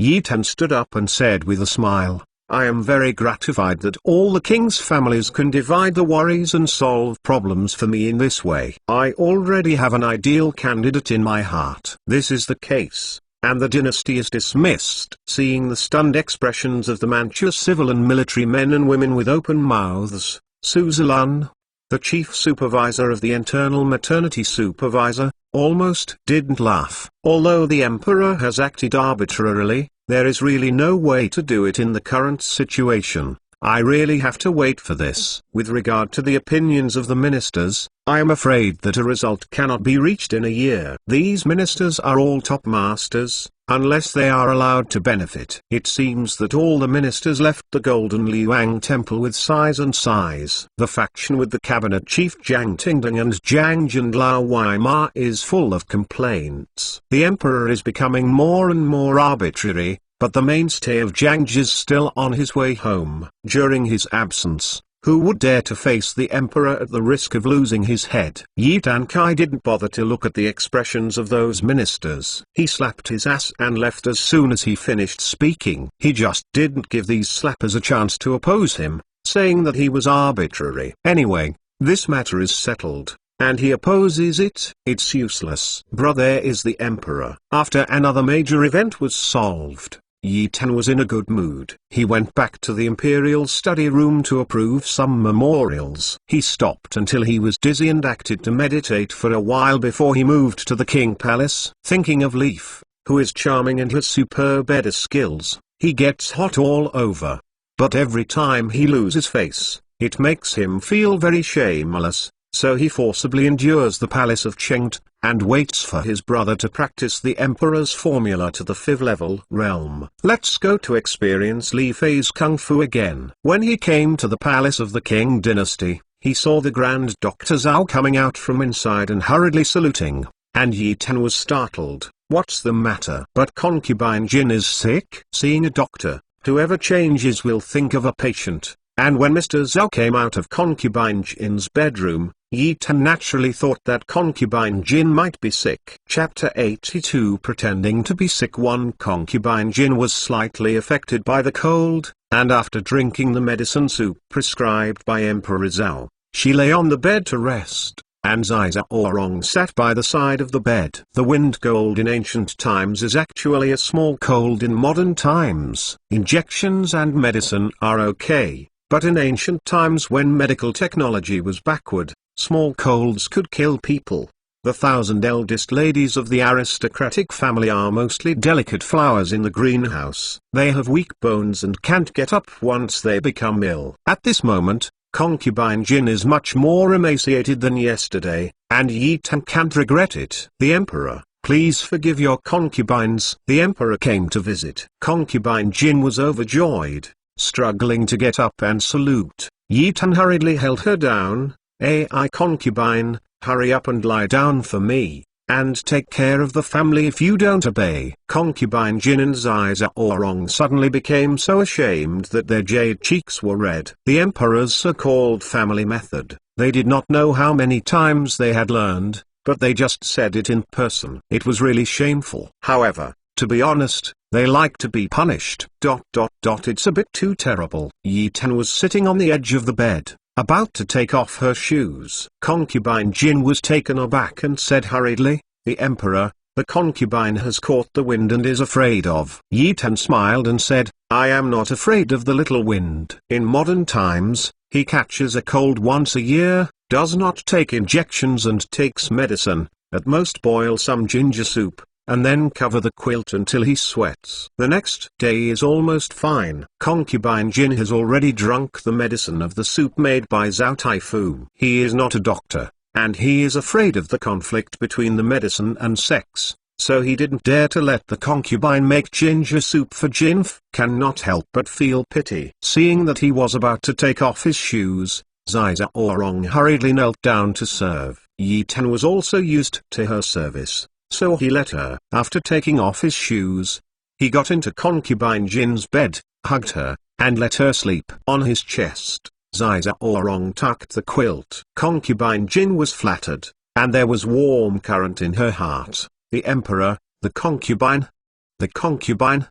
Yitan stood up and said with a smile, I am very gratified that all the king's families can divide the worries and solve problems for me in this way. I already have an ideal candidate in my heart. This is the case, and the dynasty is dismissed. Seeing the stunned expressions of the Manchu civil and military men and women with open mouths, Suzalun, the chief supervisor of the internal maternity supervisor, almost didn't laugh. Although the emperor has acted arbitrarily, there is really no way to do it in the current situation. I really have to wait for this. With regard to the opinions of the ministers, I am afraid that a result cannot be reached in a year. These ministers are all top masters, unless they are allowed to benefit. It seems that all the ministers left the Golden Liuang Temple with sighs. The faction with the cabinet chief Jiang Tingdong and Jiang Jindlao Weimar is full of complaints. The emperor is becoming more and more arbitrary, but the mainstay of Jiang is still on his way home. During his absence, who would dare to face the emperor at the risk of losing his head? Yitan Kai didn't bother to look at the expressions of those ministers. He slapped his ass and left as soon as he finished speaking. He just didn't give these slappers a chance to oppose him, saying that he was arbitrary. Anyway, this matter is settled, and he opposes it. It's useless. Brother is the emperor. After another major event was solved, Yitan was in a good mood. He went back to the imperial study room to approve some memorials. He stopped until he was dizzy and acted to meditate for a while before he moved to the king palace. Thinking of Leaf, who is charming and has superb editor skills, he gets hot all over. But every time he loses face, it makes him feel very shameless, so he forcibly endures the palace of Chengde, and waits for his brother to practice the emperor's formula to the 5th level realm. Let's go to experience Li Fei's kung fu again. When he came to the palace of the King dynasty, he saw the Grand Doctor Zhao coming out from inside and hurriedly saluting, and Yitan was startled. What's the matter? But concubine Jin is sick? Seeing a doctor, whoever changes will think of a patient. And when Mr. Zhao came out of concubine Jin's bedroom, Yitan naturally thought that concubine Jin might be sick. Chapter 82 Pretending to be sick. One concubine Jin was slightly affected by the cold, and after drinking the medicine soup prescribed by Emperor Zhao, she lay on the bed to rest, and Zai Zhaorong sat by the side of the bed. The wind cold in ancient times is actually a small cold in modern times. Injections and medicine are okay, but in ancient times when medical technology was backward, small colds could kill people. The 1,000 eldest ladies of the aristocratic family are mostly delicate flowers in the greenhouse. They have weak bones and can't get up once they become ill. At this moment, Concubine Jin is much more emaciated than yesterday, and Yi Tan can't regret it. The Emperor, please forgive your concubines. The Emperor came to visit. Concubine Jin was overjoyed, struggling to get up and salute. Yi Tan hurriedly held her down. "I concubine, hurry up and lie down for me, and take care of the family if you don't obey." Concubine Jin and Ziza Orong suddenly became so ashamed that their jade cheeks were red. The Emperor's so-called family method, they did not know how many times they had learned, but they just said it in person. It was really shameful. However, to be honest, they like to be punished. It's a bit too terrible. Yi Tan was sitting on the edge of the bed, about to take off her shoes. Concubine Jin was taken aback and said hurriedly, "The Emperor, the concubine has caught the wind and is afraid of." Yi Tan smiled and said, "I am not afraid of the little wind." In modern times, he catches a cold once a year, does not take injections and takes medicine, at most boil some ginger soup, and then cover the quilt until he sweats. The next day is almost fine. Concubine Jin has already drunk the medicine of the soup made by Zhao Taifu. He is not a doctor, and he is afraid of the conflict between the medicine and sex, so he didn't dare to let the concubine make ginger soup for Jinf. Cannot help but feel pity. Seeing that he was about to take off his shoes, Ziza Orong hurriedly knelt down to serve. Yi Tan was also used to her service, so he let her. After taking off his shoes, he got into concubine Jin's bed, hugged her, and let her sleep on his chest. Ziza Orong tucked the quilt. Concubine Jin was flattered, and there was warm current in her heart. The Emperor, the concubine,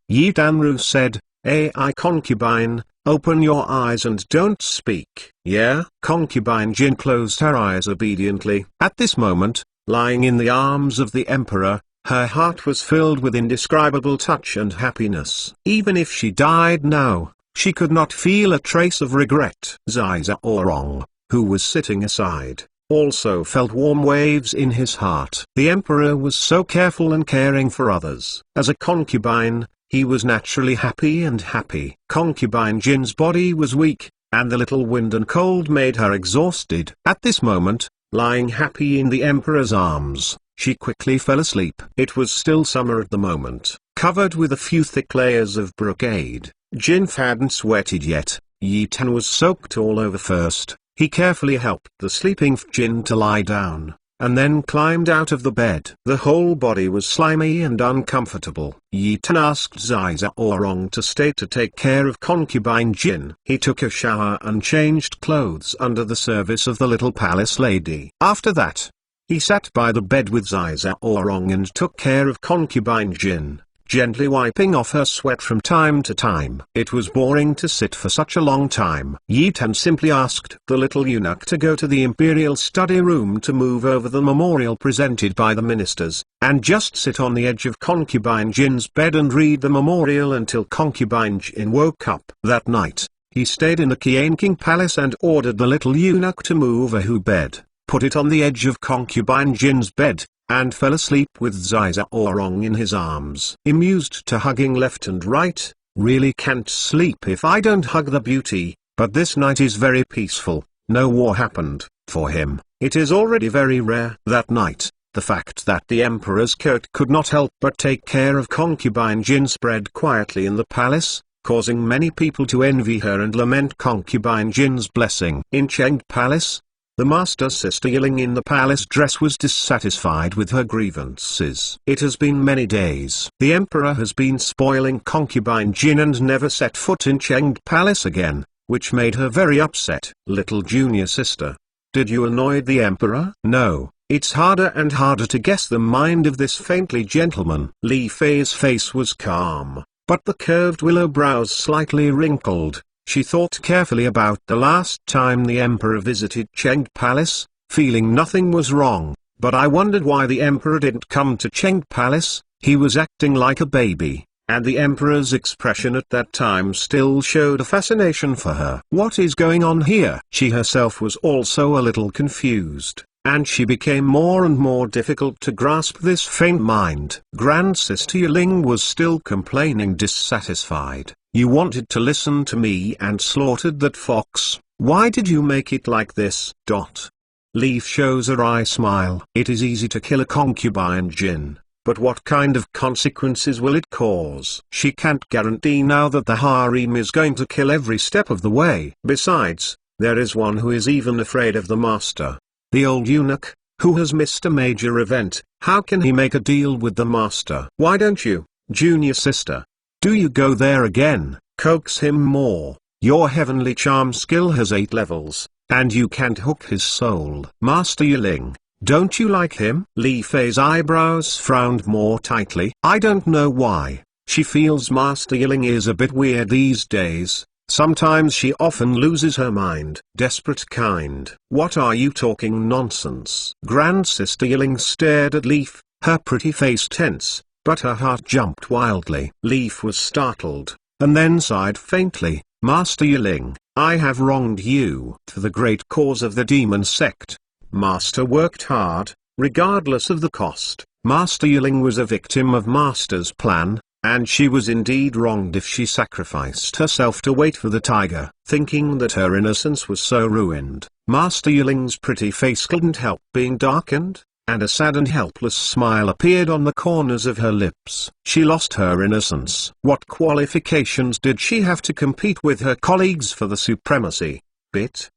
Yi Danru said, "I concubine, open your eyes and don't speak." "Yeah?" Concubine Jin closed her eyes obediently. At this moment, lying in the arms of the Emperor, her heart was filled with indescribable touch and happiness. Even if she died now, she could not feel a trace of regret. Ziza Orong, who was sitting aside, also felt warm waves in his heart. The Emperor was so careful and caring for others. As a concubine, he was naturally happy. Concubine Jin's body was weak, and the little wind and cold made her exhausted. At this moment, lying happy in the Emperor's arms, she quickly fell asleep. It was still summer at the moment, covered with a few thick layers of brocade. Jinf hadn't sweated yet. Yi Tan was soaked all over first. He carefully helped the sleeping Jin to lie down, and then climbed out of the bed. The whole body was slimy and uncomfortable. Yi Tan asked Ziza Orong to stay to take care of concubine Jin. He took a shower and changed clothes under the service of the little palace lady. After that, he sat by the bed with Ziza Orong and took care of concubine Jin, gently wiping off her sweat from time to time. It was boring to sit for such a long time. Yi Tan simply asked the little eunuch to go to the imperial study room to move over the memorial presented by the ministers, and just sit on the edge of concubine Jin's bed and read the memorial until concubine Jin woke up. That night, he stayed in the Qianqing palace and ordered the little eunuch to move a bed, put it on the edge of concubine Jin's bed, and fell asleep with Ziza Orong in his arms. Amused to hugging left and right, "Really can't sleep if I don't hug the beauty, but this night is very peaceful, no war happened." For him, it is already very rare. That night, the fact that the Emperor's court could not help but take care of concubine Jin spread quietly in the palace, causing many people to envy her and lament concubine Jin's blessing. In Chengde Palace, the master sister Yiling in the palace dress was dissatisfied with her grievances. "It has been many days. The Emperor has been spoiling concubine Jin and never set foot in Chengde Palace again, which made her very upset." "Little junior sister, did you annoy the Emperor?" "No, it's harder and harder to guess the mind of this faintly gentleman." Li Fei's face was calm, but the curved willow brows slightly wrinkled. She thought carefully about the last time the Emperor visited Chengde Palace, feeling nothing was wrong, but I wondered why the Emperor didn't come to Chengde Palace. He was acting like a baby, and the Emperor's expression at that time still showed a fascination for her. What is going on here? She herself was also a little confused, and she became more and more difficult to grasp this faint mind. Grand Sister Yiling was still complaining dissatisfied. You wanted to listen to me and slaughtered that fox. Why did you make it like this? Leaf shows a wry smile. It is easy to kill a concubine Jin, but what kind of consequences will it cause? She can't guarantee now that the harem is going to kill every step of the way. Besides, there is one who is even afraid of the master. The old eunuch, who has missed a major event. How can he make a deal with the master? Why don't you, junior sister? Do you go there again? Coax him more. Your heavenly charm skill has 8 levels, and you can't hook his soul. Master Yiling, don't you like him? Li Fei's eyebrows frowned more tightly. I don't know why. She feels Master Yiling is a bit weird these days. Sometimes she often loses her mind. Desperate kind. What are you talking nonsense? Grand Sister Yiling stared at Leaf, her pretty face tense, but her heart jumped wildly. Leaf was startled, and then sighed faintly. Master Yiling, I have wronged you. For the great cause of the demon sect, Master worked hard, regardless of the cost. Master Yiling was a victim of Master's plan, and she was indeed wronged if she sacrificed herself to wait for the tiger. Thinking that her innocence was so ruined, Master Yiling's pretty face couldn't help being darkened, and a sad and helpless smile appeared on the corners of her lips. She lost her innocence. What qualifications did she have to compete with her colleagues for the supremacy?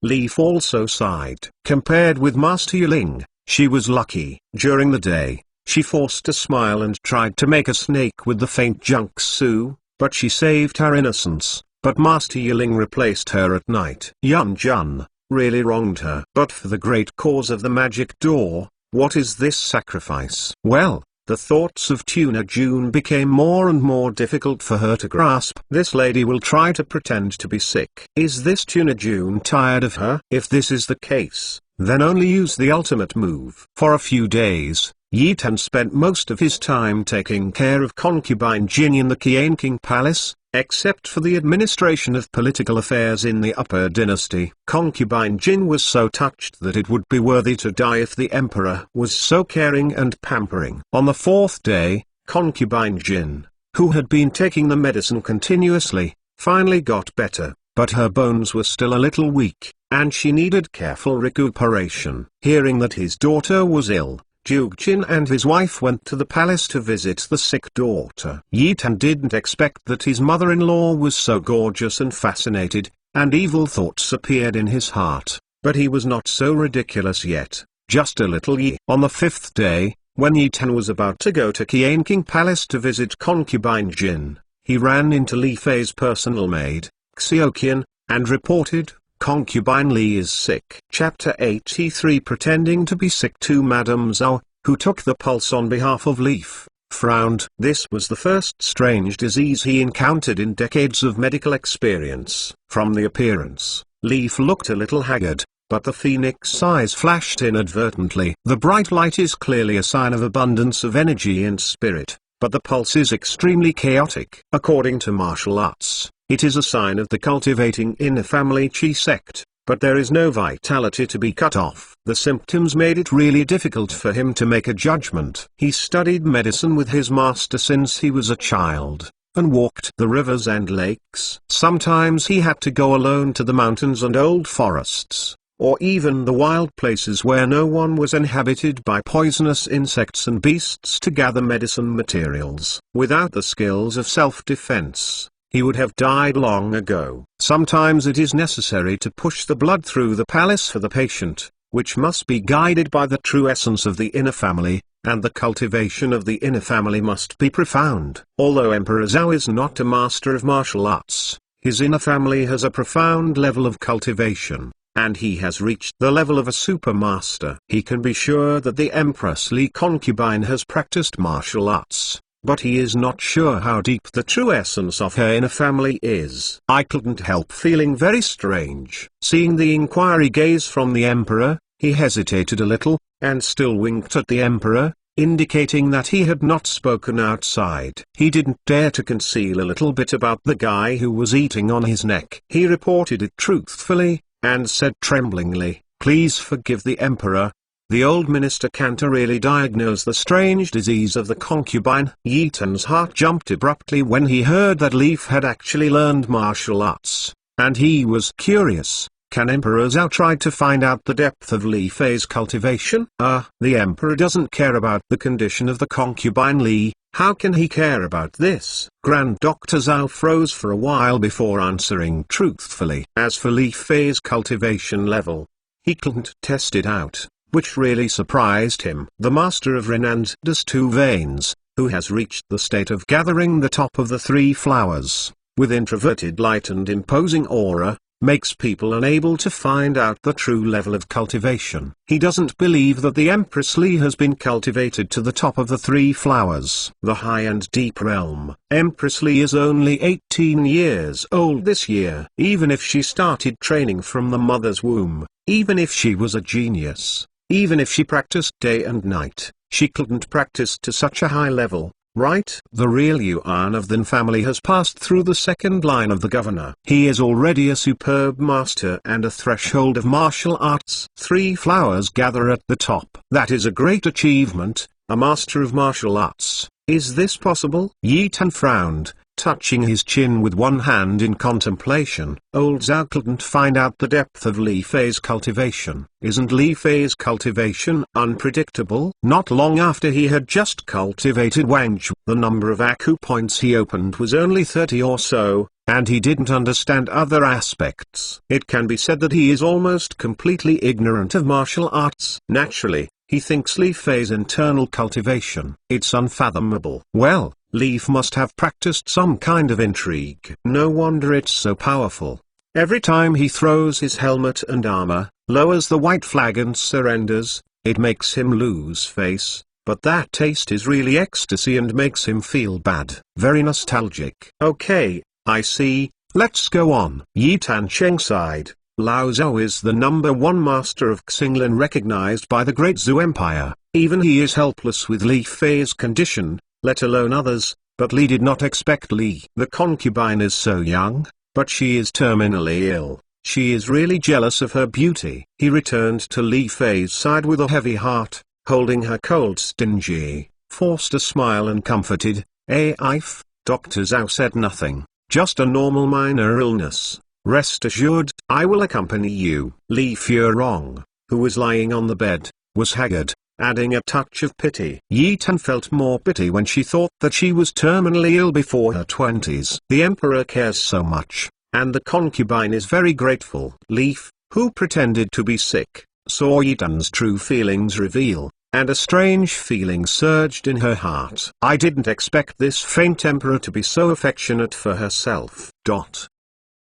Leaf also sighed. Compared with Master Yiling, she was lucky. During the day, she forced a smile and tried to make a snake with the faint junksu, but she saved her innocence. But Master Yiling replaced her at night. Yun Jun really wronged her. But for the great cause of the magic door, what is this sacrifice? Well, the thoughts of Tuna June became more and more difficult for her to grasp. This lady will try to pretend to be sick. Is this Tuna June tired of her? If this is the case, then only use the ultimate move. For a few days, Yi Tan spent most of his time taking care of concubine Jin in the Qianqing Palace, except for the administration of political affairs in the upper dynasty. Concubine Jin was so touched that it would be worthy to die if the emperor was so caring and pampering. On the 4th day, concubine Jin, who had been taking the medicine continuously, finally got better, but her bones were still a little weak, and she needed careful recuperation. Hearing that his daughter was ill, Duke Jin and his wife went to the palace to visit the sick daughter. Yi Tan didn't expect that his mother-in-law was so gorgeous and fascinated, and evil thoughts appeared in his heart, but he was not so ridiculous yet, just a little Yi. On the 5th day, when Yi Tan was about to go to Qianqing Palace to visit concubine Jin, he ran into Li Fei's personal maid, Xiaoqian, and reported, concubine Li is sick. Chapter 83. Pretending to be sick. Madame Zhao, who took the pulse on behalf of Leaf, frowned. This was the first strange disease he encountered in decades of medical experience. From the appearance, Leaf looked a little haggard, but the phoenix eyes flashed inadvertently. The bright light is clearly a sign of abundance of energy and spirit, but the pulse is extremely chaotic. According to martial arts, it is a sign of the cultivating inner family Qi sect, but there is no vitality to be cut off. The symptoms made it really difficult for him to make a judgment. He studied medicine with his master since he was a child, and walked the rivers and lakes. Sometimes he had to go alone to the mountains and old forests, or even the wild places where no one was inhabited by poisonous insects and beasts to gather medicine materials. Without the skills of self-defense, he would have died long ago. Sometimes it is necessary to push the blood through the palace for the patient, which must be guided by the true essence of the inner family, and the cultivation of the inner family must be profound. Although Emperor Zhao is not a master of martial arts, his inner family has a profound level of cultivation, and he has reached the level of a supermaster. He can be sure that the Empress Li concubine has practiced martial arts, but he is not sure how deep the true essence of her inner family is. I couldn't help feeling very strange. Seeing the inquiry gaze from the emperor, he hesitated a little, and still winked at the emperor, indicating that he had not spoken outside. He didn't dare to conceal a little bit about the guy who was eating on his neck. He reported it truthfully, and said tremblingly, "Please forgive the emperor. The old minister can't really diagnose the strange disease of the concubine. Yi Tan's heart jumped abruptly when he heard that Leaf had actually learned martial arts, and he was curious. Can Emperor Zhao try to find out the depth of Li Fei's cultivation? The Emperor doesn't care about the condition of the concubine Li. How can he care about this? Grand Dr. Zhao froze for a while before answering truthfully. As for Li Fei's cultivation level, he couldn't test it out, which really surprised him. The master of Renand does two veins, who has reached the state of gathering the top of the three flowers, with introverted light and imposing aura, makes people unable to find out the true level of cultivation. He doesn't believe that the Empress Li has been cultivated to the top of the three flowers. The high and deep realm. Empress Li is only 18 years old this year. Even if she started training from the mother's womb, even if she was a genius, even if she practiced day and night, she couldn't practice to such a high level. Right? The real Yuan of the family has passed through the second line of the governor. He is already a superb master and a threshold of martial arts. Three flowers gather at the top. That is a great achievement, a master of martial arts. Is this possible? Yi Tan frowned, touching his chin with one hand in contemplation. Old Zhao couldn't find out the depth of Li Fei's cultivation. Isn't Li Fei's cultivation unpredictable? Not long after he had just cultivated Wang Zhu, the number of acupoints he opened was only 30 or so, and he didn't understand other aspects. It can be said that he is almost completely ignorant of martial arts. Naturally, he thinks Li Fei's internal cultivation. It's unfathomable. Well, Leaf must have practiced some kind of intrigue. No wonder it's so powerful. Every time he throws his helmet and armor, lowers the white flag and surrenders, it makes him lose face, but that taste is really ecstasy and makes him feel bad. Very nostalgic. Okay, I see, let's go on. Yi Tan Cheng sighed. Lao Zhao is the #1 master of Xinglan recognized by the Great Zhou Empire. Even he is helpless with Li Fei's condition, let alone others, but Li did not expect Li. The concubine is so young, but she is terminally ill. She is really jealous of her beauty. He returned to Li Fei's side with a heavy heart, holding her cold stingy, forced a smile and comforted. If, Dr. Zhao said nothing, just a normal minor illness. Rest assured, I will accompany you. Li Furong, who was lying on the bed, was haggard, adding a touch of pity. Yi Tan felt more pity when she thought that she was terminally ill before her 20s. The emperor cares so much, and the concubine is very grateful. Leaf, who pretended to be sick, saw Yi Tan's true feelings reveal, and a strange feeling surged in her heart. I didn't expect this faint emperor to be so affectionate for herself.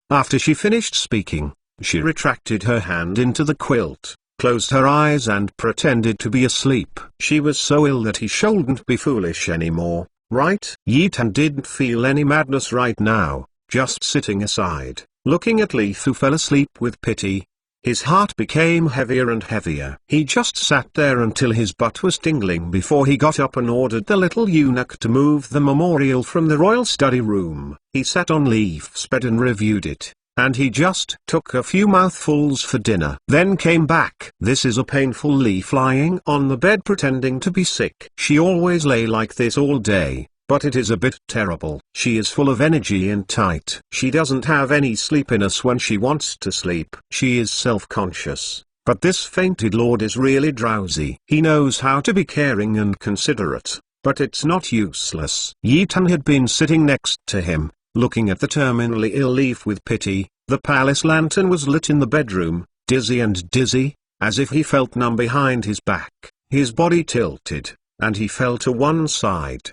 After she finished speaking, she retracted her hand into the quilt, closed her eyes and pretended to be asleep. She was so ill that he shouldn't be foolish anymore, right? Yi Tan didn't feel any madness right now, just sitting aside, looking at Leaf who fell asleep with pity. His heart became heavier and heavier. He just sat there until his butt was tingling before he got up and ordered the little eunuch to move the memorial from the royal study room. He sat on Leaf's bed and reviewed it, and he just took a few mouthfuls for dinner. Then came back. This is a painful Leaf lying on the bed pretending to be sick. She always lay like this all day. But it is a bit terrible. She is full of energy and tight. She doesn't have any sleepiness when she wants to sleep. She is self-conscious. But this fainted lord is really drowsy. He knows how to be caring and considerate, but it's not useless. Yi Tan had been sitting next to him, looking at the terminally ill Leaf with pity. The palace lantern was lit in the bedroom, dizzy, as if he felt numb behind his back. His body tilted, and he fell to one side.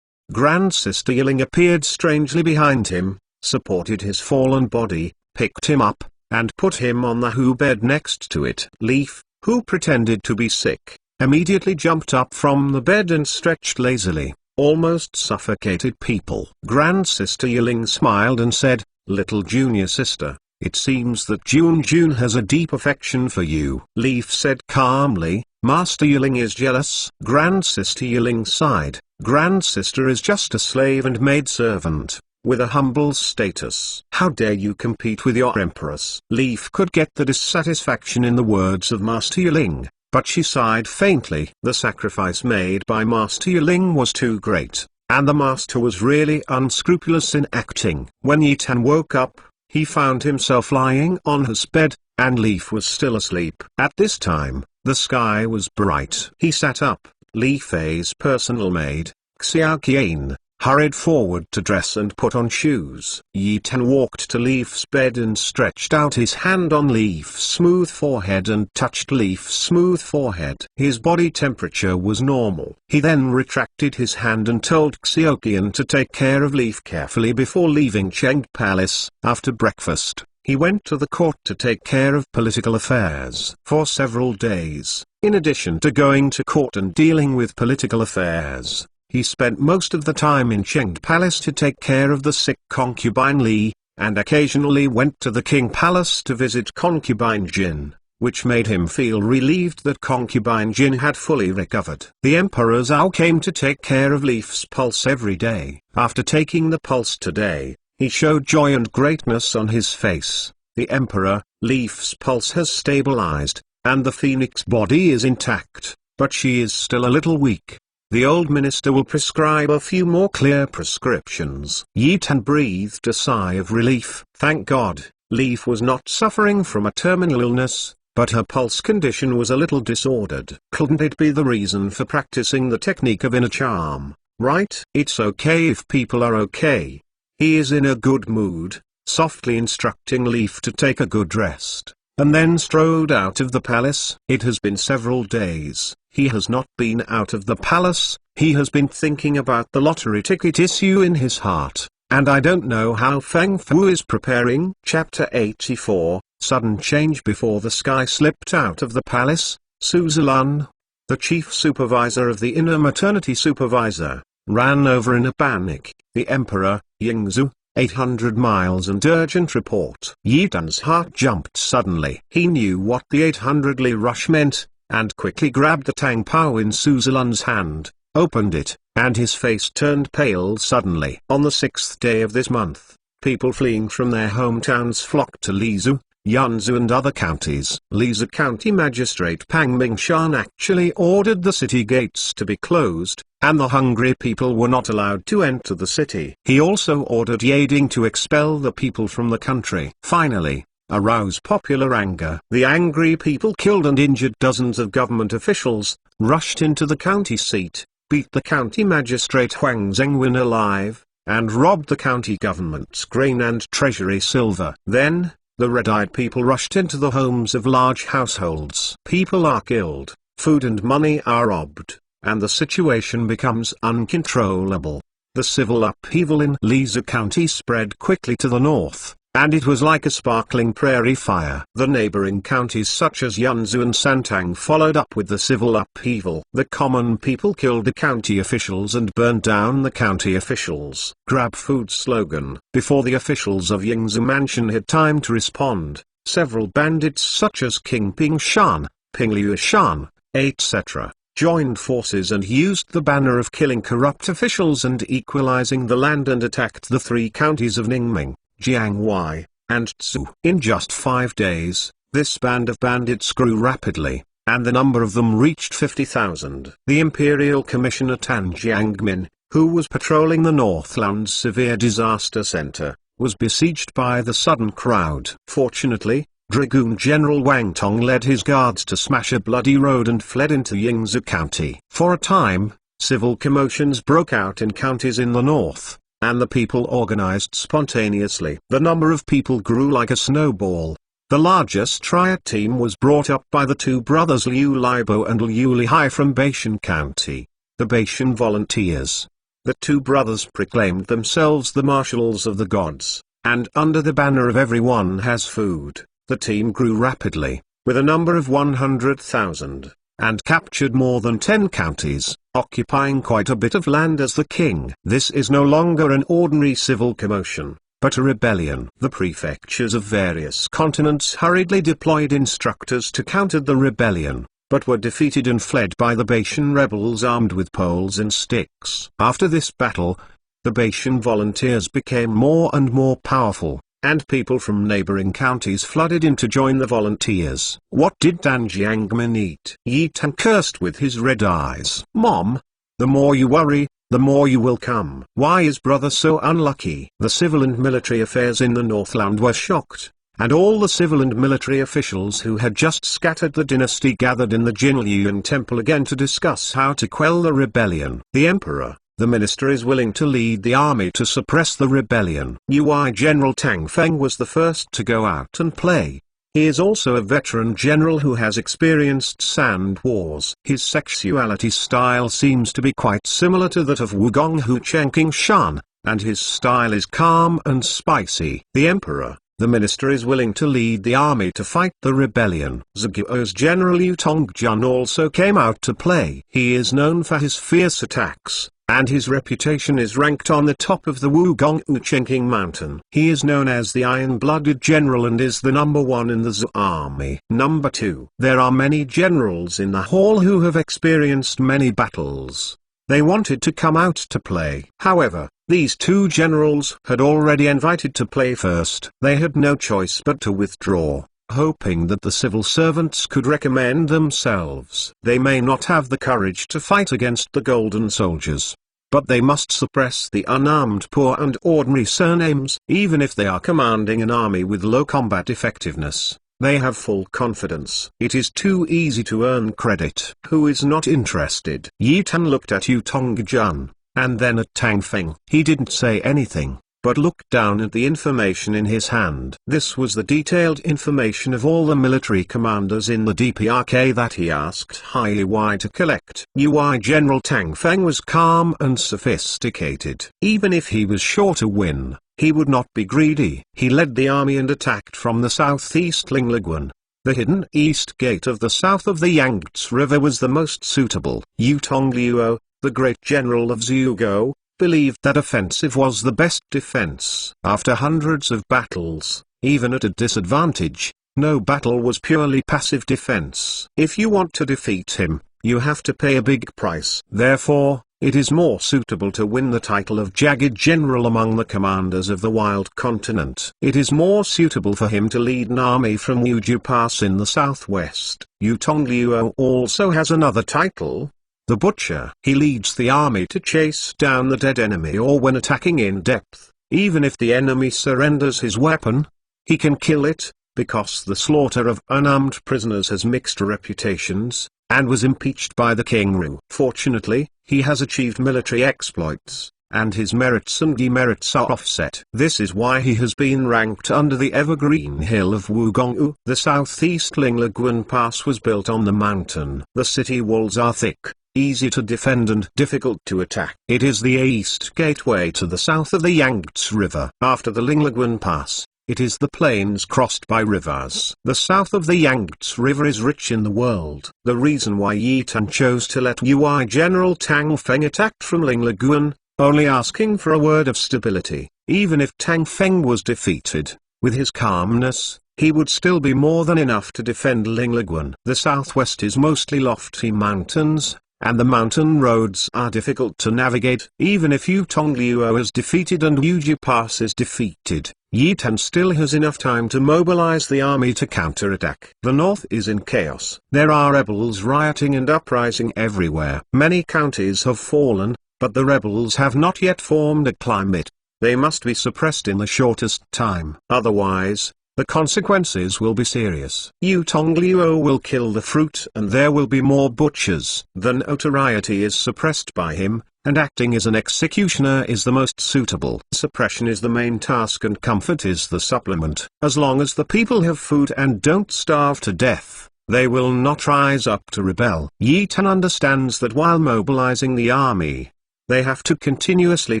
Grand Sister Yiling appeared strangely behind him, supported his fallen body, picked him up, and put him on the Hu bed next to it. Leaf, who pretended to be sick, immediately jumped up from the bed and stretched lazily, almost suffocated people. Grand Sister Yiling smiled and said, "Little junior sister, it seems that Jun has a deep affection for you." Leaf said calmly, "Master Yiling is jealous." Grand Sister Yiling sighed. Grand Sister is just a slave and maidservant, with a humble status. How dare you compete with your empress? Leaf could get the dissatisfaction in the words of Master Yiling, but she sighed faintly. The sacrifice made by Master Yiling was too great, and the master was really unscrupulous in acting. When Yitan woke up, he found himself lying on his bed, and Leaf was still asleep. At this time, the sky was bright. He sat up. Li Fei's personal maid, Xiao Qian, hurried forward to dress and put on shoes. Yitan walked to Leaf's bed and stretched out his hand on Leaf's smooth forehead and touched Leaf's smooth forehead. His body temperature was normal. He then retracted his hand and told Xiao Qian to take care of Leaf carefully before leaving Cheng Palace. After breakfast, he went to the court to take care of political affairs. For several days, in addition to going to court and dealing with political affairs, he spent most of the time in Cheng Palace to take care of the sick concubine Li, and occasionally went to the King Palace to visit concubine Jin, which made him feel relieved that concubine Jin had fully recovered. The Emperor Zhao came to take care of Leaf's pulse every day. After taking the pulse today, he showed joy and greatness on his face. The Emperor, Leaf's pulse has stabilized, and the phoenix body is intact, but she is still a little weak. The old minister will prescribe a few more clear prescriptions. Yitan breathed a sigh of relief. Thank God, Leaf was not suffering from a terminal illness, but her pulse condition was a little disordered. Couldn't it be the reason for practicing the technique of inner charm, right? It's okay if people are okay. He is in a good mood, softly instructing Leaf to take a good rest, and then strode out of the palace. It has been several days. He has not been out of the palace. He has been thinking about the lottery ticket issue in his heart, and I don't know how Feng Fu is preparing. Chapter 84, Sudden Change. Before the sky slipped out of the palace, Su Zilun, the chief supervisor of the inner maternity supervisor, ran over in a panic. The Emperor, Yingzhu, 800 miles and urgent report. Yitan's heart jumped suddenly. He knew what the 800 li rush meant, and quickly grabbed the Tang Pao in Su Zilun's hand, opened it, and his face turned pale suddenly. On the 6th day of this month, people fleeing from their hometowns flocked to Lizhu, Yanzhou and other counties. Lizhu County Magistrate Pang Mingshan actually ordered the city gates to be closed, and the hungry people were not allowed to enter the city. He also ordered Yading to expel the people from the country. Finally, arouse popular anger. The angry people killed and injured dozens of government officials, rushed into the county seat, beat the county magistrate Huang Zhengwen alive, and robbed the county government's grain and treasury silver. Then, the red-eyed people rushed into the homes of large households. People are killed, food and money are robbed, and the situation becomes uncontrollable. The civil upheaval in Lizhu County spread quickly to the north, and it was like a sparkling prairie fire. The neighboring counties such as Yanzhou and Santang followed up with the civil upheaval. The common people killed the county officials and burned down the county officials. Grab food slogan. Before the officials of Yingzhou Mansion had time to respond, several bandits such as King Ping Shan, Ping Liu Shan, etc., joined forces and used the banner of killing corrupt officials and equalizing the land and attacked the 3 counties of Ningming, Jianghuai, and Tsu. In just 5 days, this band of bandits grew rapidly, and the number of them reached 50,000. The Imperial Commissioner Tan Jiangmin, who was patrolling the Northland's severe disaster center, was besieged by the sudden crowd. Fortunately, Dragoon General Wang Tong led his guards to smash a bloody road and fled into Yingzhou County. For a time, civil commotions broke out in counties in the north, and the people organized spontaneously. The number of people grew like a snowball. The largest triad team was brought up by the 2 brothers Liu Libo and Liu Lihai from Beishan County, the Beishan Volunteers. The 2 brothers proclaimed themselves the marshals of the gods, and under the banner of everyone has food, the team grew rapidly, with a number of 100,000, and captured more than 10 counties, occupying quite a bit of land as the king. This is no longer an ordinary civil commotion, but a rebellion. The prefectures of various continents hurriedly deployed instructors to counter the rebellion, but were defeated and fled by the Beishan rebels armed with poles and sticks. After this battle, the Beishan volunteers became more and more powerful, and people from neighboring counties flooded in to join the volunteers. What did Dan Jiangmin eat? Yi Tan cursed with his red eyes. Mom, the more you worry, the more you will come. Why is brother so unlucky? The civil and military affairs in the Northland were shocked, and all the civil and military officials who had just scattered the dynasty gathered in the Jinliang temple again to discuss how to quell the rebellion. The emperor, the minister, is willing to lead the army to suppress the rebellion. UI General Tang Feng was the first to go out and play. He is also a veteran general who has experienced sand wars. His sexuality style seems to be quite similar to that of Wugong Hu Chengqing Shan, and his style is calm and spicy. The emperor, the minister, is willing to lead the army to fight the rebellion. Zhuo's general Yu Tongjun also came out to play. He is known for his fierce attacks, and his reputation is ranked on the top of the Wugong-U Chengqing mountain. He is known as the Iron-Blooded General and is the #1 in the Zhou army. Number 2. There are many generals in the hall who have experienced many battles. They wanted to come out to play. However, these two generals had already invited to play first. They had no choice but to withdraw, hoping that the civil servants could recommend themselves. They may not have the courage to fight against the golden soldiers, but they must suppress the unarmed poor and ordinary surnames. Even if they are commanding an army with low combat effectiveness, they have full confidence. It is too easy to earn credit. Who is not interested? Yi Tan looked at Yu Tongjun, and then at Tang Feng. He didn't say anything, but looked down at the information in his hand. This was the detailed information of all the military commanders in the DPRK that he asked Hai Yi to collect. UI General Tang Feng was calm and sophisticated. Even if he was sure to win, he would not be greedy. He led the army and attacked from the southeast Linglaguan. The hidden east gate of the south of the Yangtze River was the most suitable. Yu Tongluo, the great general of Zhugo, believed that offensive was the best defense. After hundreds of battles, even at a disadvantage, no battle was purely passive defense. If you want to defeat him, you have to pay a big price. Therefore, it is more suitable to win the title of Jagged General among the commanders of the Wild Continent. It is more suitable for him to lead an army from Wuju Pass in the southwest. Yu Tongluo also has another title, the Butcher. He leads the army to chase down the dead enemy, or when attacking in depth, even if the enemy surrenders his weapon, he can kill it, because the slaughter of unarmed prisoners has mixed reputations, and was impeached by the King Ru. Fortunately, he has achieved military exploits, and his merits and demerits are offset. This is why he has been ranked under the evergreen hill of Wugong-U. The southeast Linglaguan Pass was built on the mountain. The city walls are thick, easy to defend and difficult to attack. It is the east gateway to the south of the Yangtze River. After the Linglaguan Pass, it is the plains crossed by rivers. The south of the Yangtze River is rich in the world. The reason why Yi Tan chose to let UI General Tang Feng attack from Linglaguan, only asking for a word of stability. Even if Tang Feng was defeated, with his calmness, he would still be more than enough to defend Linglaguan. The southwest is mostly lofty mountains, and the mountain roads are difficult to navigate. Even if Yu Tongluo is defeated and Wuju Pass is defeated, Yi Tan still has enough time to mobilize the army to counterattack. The north is in chaos. There are rebels rioting and uprising everywhere. Many counties have fallen, but the rebels have not yet formed a climate. They must be suppressed in the shortest time. Otherwise, the consequences will be serious. Yu Tongluo will kill the fruit and there will be more butchers. The notoriety is suppressed by him, and acting as an executioner is the most suitable. Suppression is the main task and comfort is the supplement. As long as the people have food and don't starve to death, they will not rise up to rebel. Yi Tan understands that while mobilizing the army, they have to continuously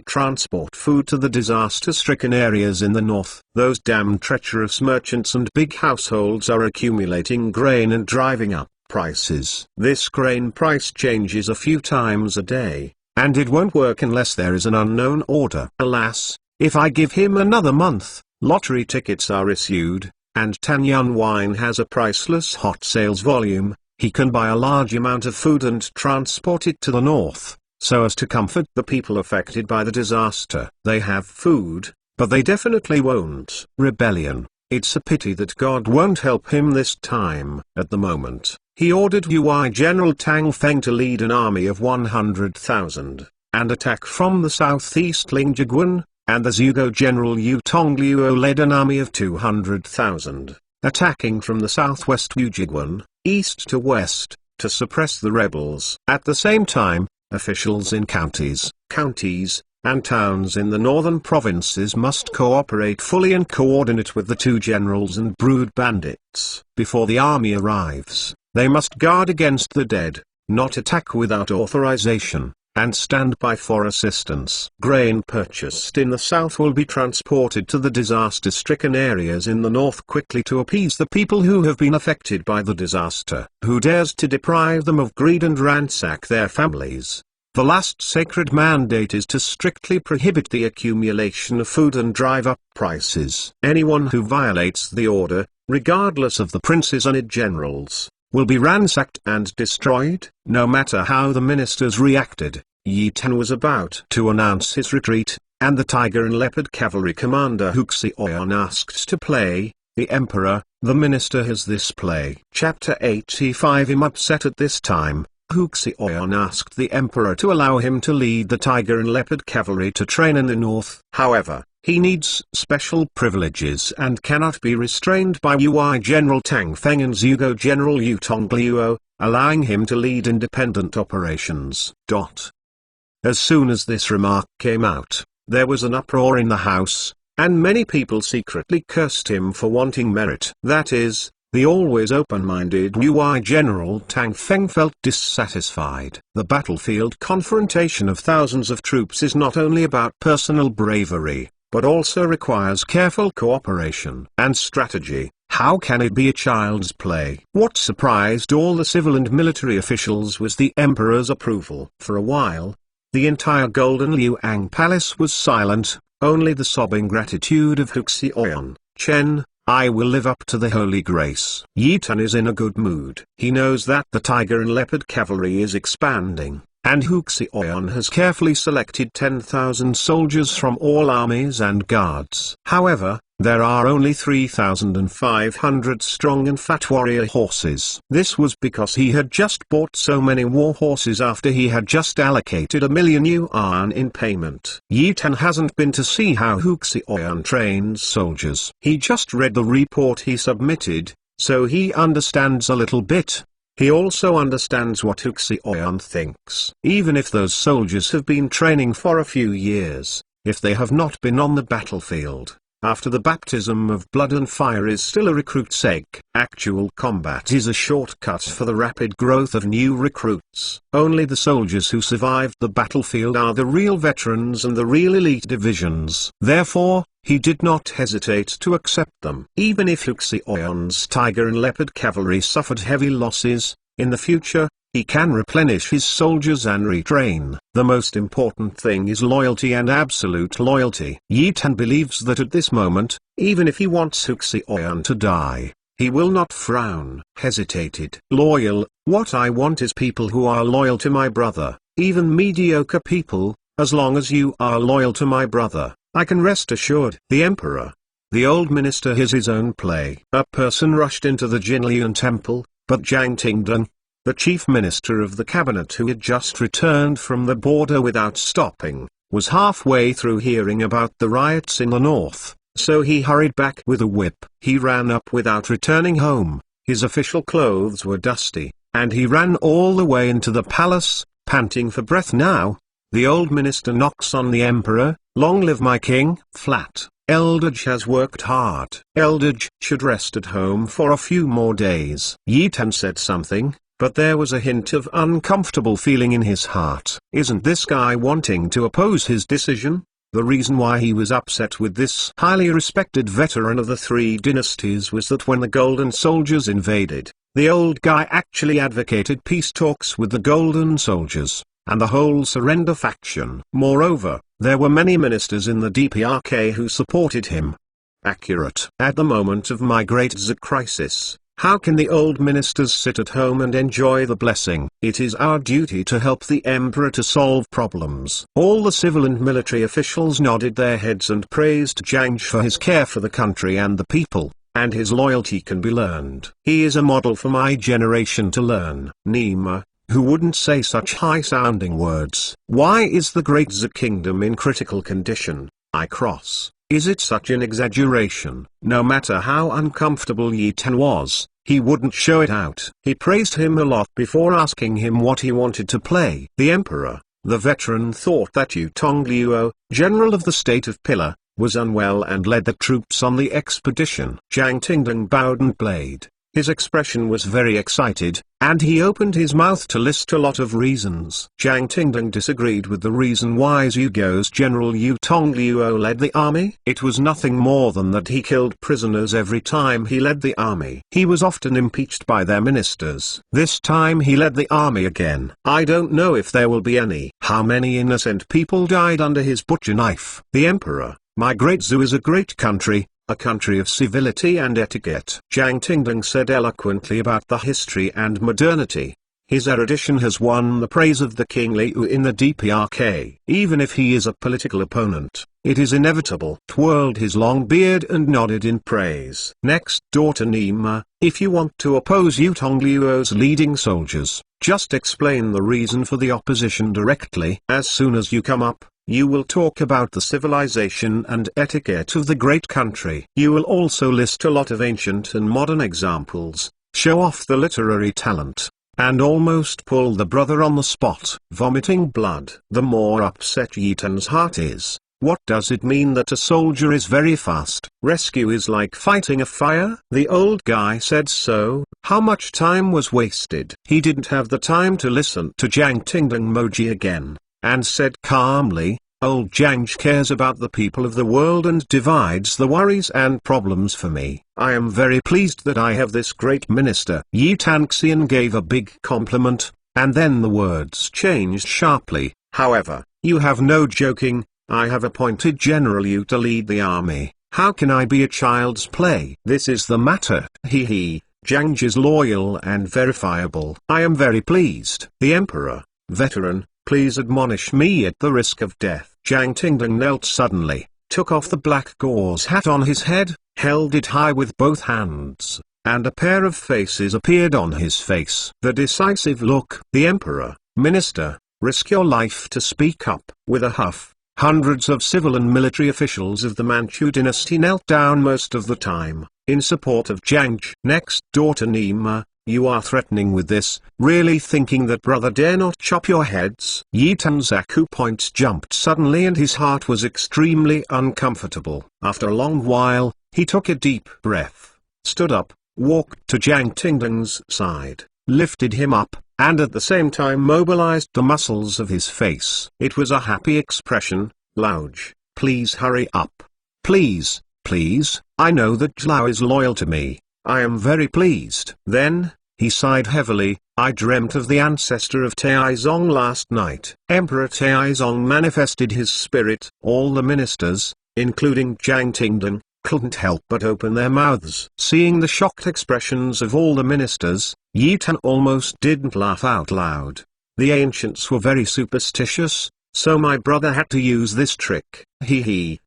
transport food to the disaster-stricken areas in the north. Those damn treacherous merchants and big households are accumulating grain and driving up prices. This grain price changes a few times a day, and it won't work unless there is an unknown order. Alas, if I give him another month, lottery tickets are issued, and Tanyun wine has a priceless hot sales volume, he can buy a large amount of food and transport it to the north, so as to comfort the people affected by the disaster. They have food, But they definitely won't. Rebellion. It's a pity that God won't help him this time. At the moment, he ordered UI General Tang Feng to lead an army of 100,000, and attack from the southeast Lingjiguan, and the Zhugo General Yu Tongluo led an army of 200,000, attacking from the southwest Yujiguan, east to west, to suppress the rebels. At the same time, officials in counties, and towns in the northern provinces must cooperate fully and coordinate with the two generals and brood bandits. Before the army arrives, they must guard against the dead, not attack without authorization, and stand by for assistance. Grain purchased in the south will be transported to the disaster-stricken areas in the north quickly to appease the people who have been affected by the disaster. Who dares to deprive them of greed and ransack their families? The last sacred mandate is to strictly prohibit the accumulation of food and drive up prices. Anyone who violates the order, regardless of the princes and generals, will be ransacked and destroyed. No matter how the ministers reacted, Yi Tan was about to announce his retreat, and the tiger and leopard cavalry commander Huxioyan asked to play, the emperor, the minister has this play. Chapter 85. I'm upset at this time. Huxioyan asked the emperor to allow him to lead the tiger and leopard cavalry to train in the north. However, he needs special privileges and cannot be restrained by UI General Tang Feng and Zhugo General Yu Tongluo, allowing him to lead independent operations. As soon as this remark came out, there was an uproar in the house, and many people secretly cursed him for wanting merit. That is, the always open-minded UI General Tang Feng felt dissatisfied. The battlefield confrontation of thousands of troops is not only about personal bravery, but also requires careful cooperation and strategy. How can it be a child's play? What surprised all the civil and military officials was the emperor's approval. For a while, the entire Golden Liuang Palace was silent, only the sobbing gratitude of Huxioyan. Chen, I will live up to the holy grace. Yi Tan is in a good mood. He knows that the tiger and leopard cavalry is expanding, and Huxioyan has carefully selected 10,000 soldiers from all armies and guards. However, there are only 3,500 strong and fat warrior horses. This was because he had just bought so many war horses after he had just allocated 1,000,000 yuan in payment. Yi Tan hasn't been to see how Huxioyan trains soldiers. He just read the report he submitted, so he understands a little bit. He also understands what Huxioyan thinks. Even if those soldiers have been training for a few years, if they have not been on the battlefield, after the baptism of blood and fire is still a recruit's egg. Actual combat is a shortcut for the rapid growth of new recruits. Only the soldiers who survived the battlefield are the real veterans and the real elite divisions. Therefore, he did not hesitate to accept them. Even if Huxioyan's tiger and leopard cavalry suffered heavy losses, in the future, he can replenish his soldiers and retrain. The most important thing is loyalty and absolute loyalty. Yi Tan believes that at this moment, even if he wants Huxioyan to die, he will not frown. Hesitated. Loyal, what I want is people who are loyal to my brother, even mediocre people. As long as you are loyal to my brother, I can rest assured. The emperor. The old minister has his own play. A person rushed into the Jinlian temple, but Jiang Tingdeng, the chief minister of the cabinet who had just returned from the border without stopping, was halfway through hearing about the riots in the north, so he hurried back with a whip. He ran up without returning home, his official clothes were dusty, and he ran all the way into the palace, panting for breath. Now, the old minister knocks on the emperor. Long live my king. Flat. Eldridge has worked hard. Eldridge should rest at home for a few more days. Yi Tan said something, but there was a hint of uncomfortable feeling in his heart. Isn't this guy wanting to oppose his decision? The reason why he was upset with this highly respected veteran of the three dynasties was that when the Golden Soldiers invaded, the old guy actually advocated peace talks with the Golden Soldiers, and the whole surrender faction. Moreover, there were many ministers in the DPRK who supported him. Accurate. At the moment of my great Z crisis, How can the old ministers sit at home and enjoy the blessing? It is our duty to help the emperor to solve problems. All the civil and military officials nodded their heads and praised Zhang for his care for the country and the people, and his loyalty can be learned. He is a model for my generation to learn. Nima, who wouldn't say such high-sounding words? Why is the great Zhou kingdom in critical condition? I cross. Is it such an exaggeration? No matter how uncomfortable Yi Tan was, he wouldn't show it out. He praised him a lot before asking him what he wanted to play. The emperor, the veteran, thought that Yu Tonglüo, general of the state of Pillar, was unwell and led the troops on the expedition. Zhang Tingdong bowed and played. His expression was very excited, and he opened his mouth to list a lot of reasons. Zhang Tingdong disagreed with the reason why Zhugo's general Yu Tonglüo led the army. It was nothing more than that he killed prisoners every time he led the army. He was often impeached by their ministers. This time he led the army again. I don't know if there will be any. How many innocent people died under his butcher knife? The emperor, my great Zhou is a great country, a country of civility and etiquette. Zhang Tingdong said eloquently about the history and modernity. His erudition has won the praise of the King Liu in the DPRK. Even if he is a political opponent, it is inevitable. Twirled his long beard and nodded in praise. Next, daughter Nima, if you want to oppose Yu Tonglüo's leading soldiers, just explain the reason for the opposition directly. As soon as you come up, you will talk about the civilization and etiquette of the great country. You will also list a lot of ancient and modern examples, show off the literary talent, and almost pull the brother on the spot. Vomiting blood. The more upset Yi Tan's heart is. What does it mean that a soldier is very fast? Rescue is like fighting a fire? The old guy said so. How much time was wasted? He didn't have the time to listen to Zhang Tingdong Moji again, and said calmly, old Zhang cares about the people of the world and divides the worries and problems for me. I am very pleased that I have this great minister. Yi Tanxian gave a big compliment, and then the words changed sharply. However, you have no joking, I have appointed General Yu to lead the army. How can I be a child's play? This is the matter. Zhang is loyal and verifiable. I am very pleased. The emperor, veteran, please admonish me at the risk of death. Zhang Tingdong knelt suddenly, took off the black gauze hat on his head, held it high with both hands, and a pair of faces appeared on his face. The decisive look. The emperor, minister, risk your life to speak up. With a huff, hundreds of civil and military officials of the Manchu dynasty knelt down most of the time, in support of Zhang. Next, daughter Nima, you are threatening with this, really thinking that brother dare not chop your heads? Yi Tan's acupoint jumped suddenly and his heart was extremely uncomfortable. After a long while, he took a deep breath, stood up, walked to Zhang Tingdong's side, lifted him up, and at the same time mobilized the muscles of his face. It was a happy expression. Louge, please hurry up. Please, please, I know that Zhao is loyal to me. I am very pleased. Then, he sighed heavily, I dreamt of the ancestor of Taizong last night. Emperor Taizong manifested his spirit. All the ministers, including Zhang Tingdong, couldn't help but open their mouths. Seeing the shocked expressions of all the ministers, Yi Tan almost didn't laugh out loud. The ancients were very superstitious, so my brother had to use this trick.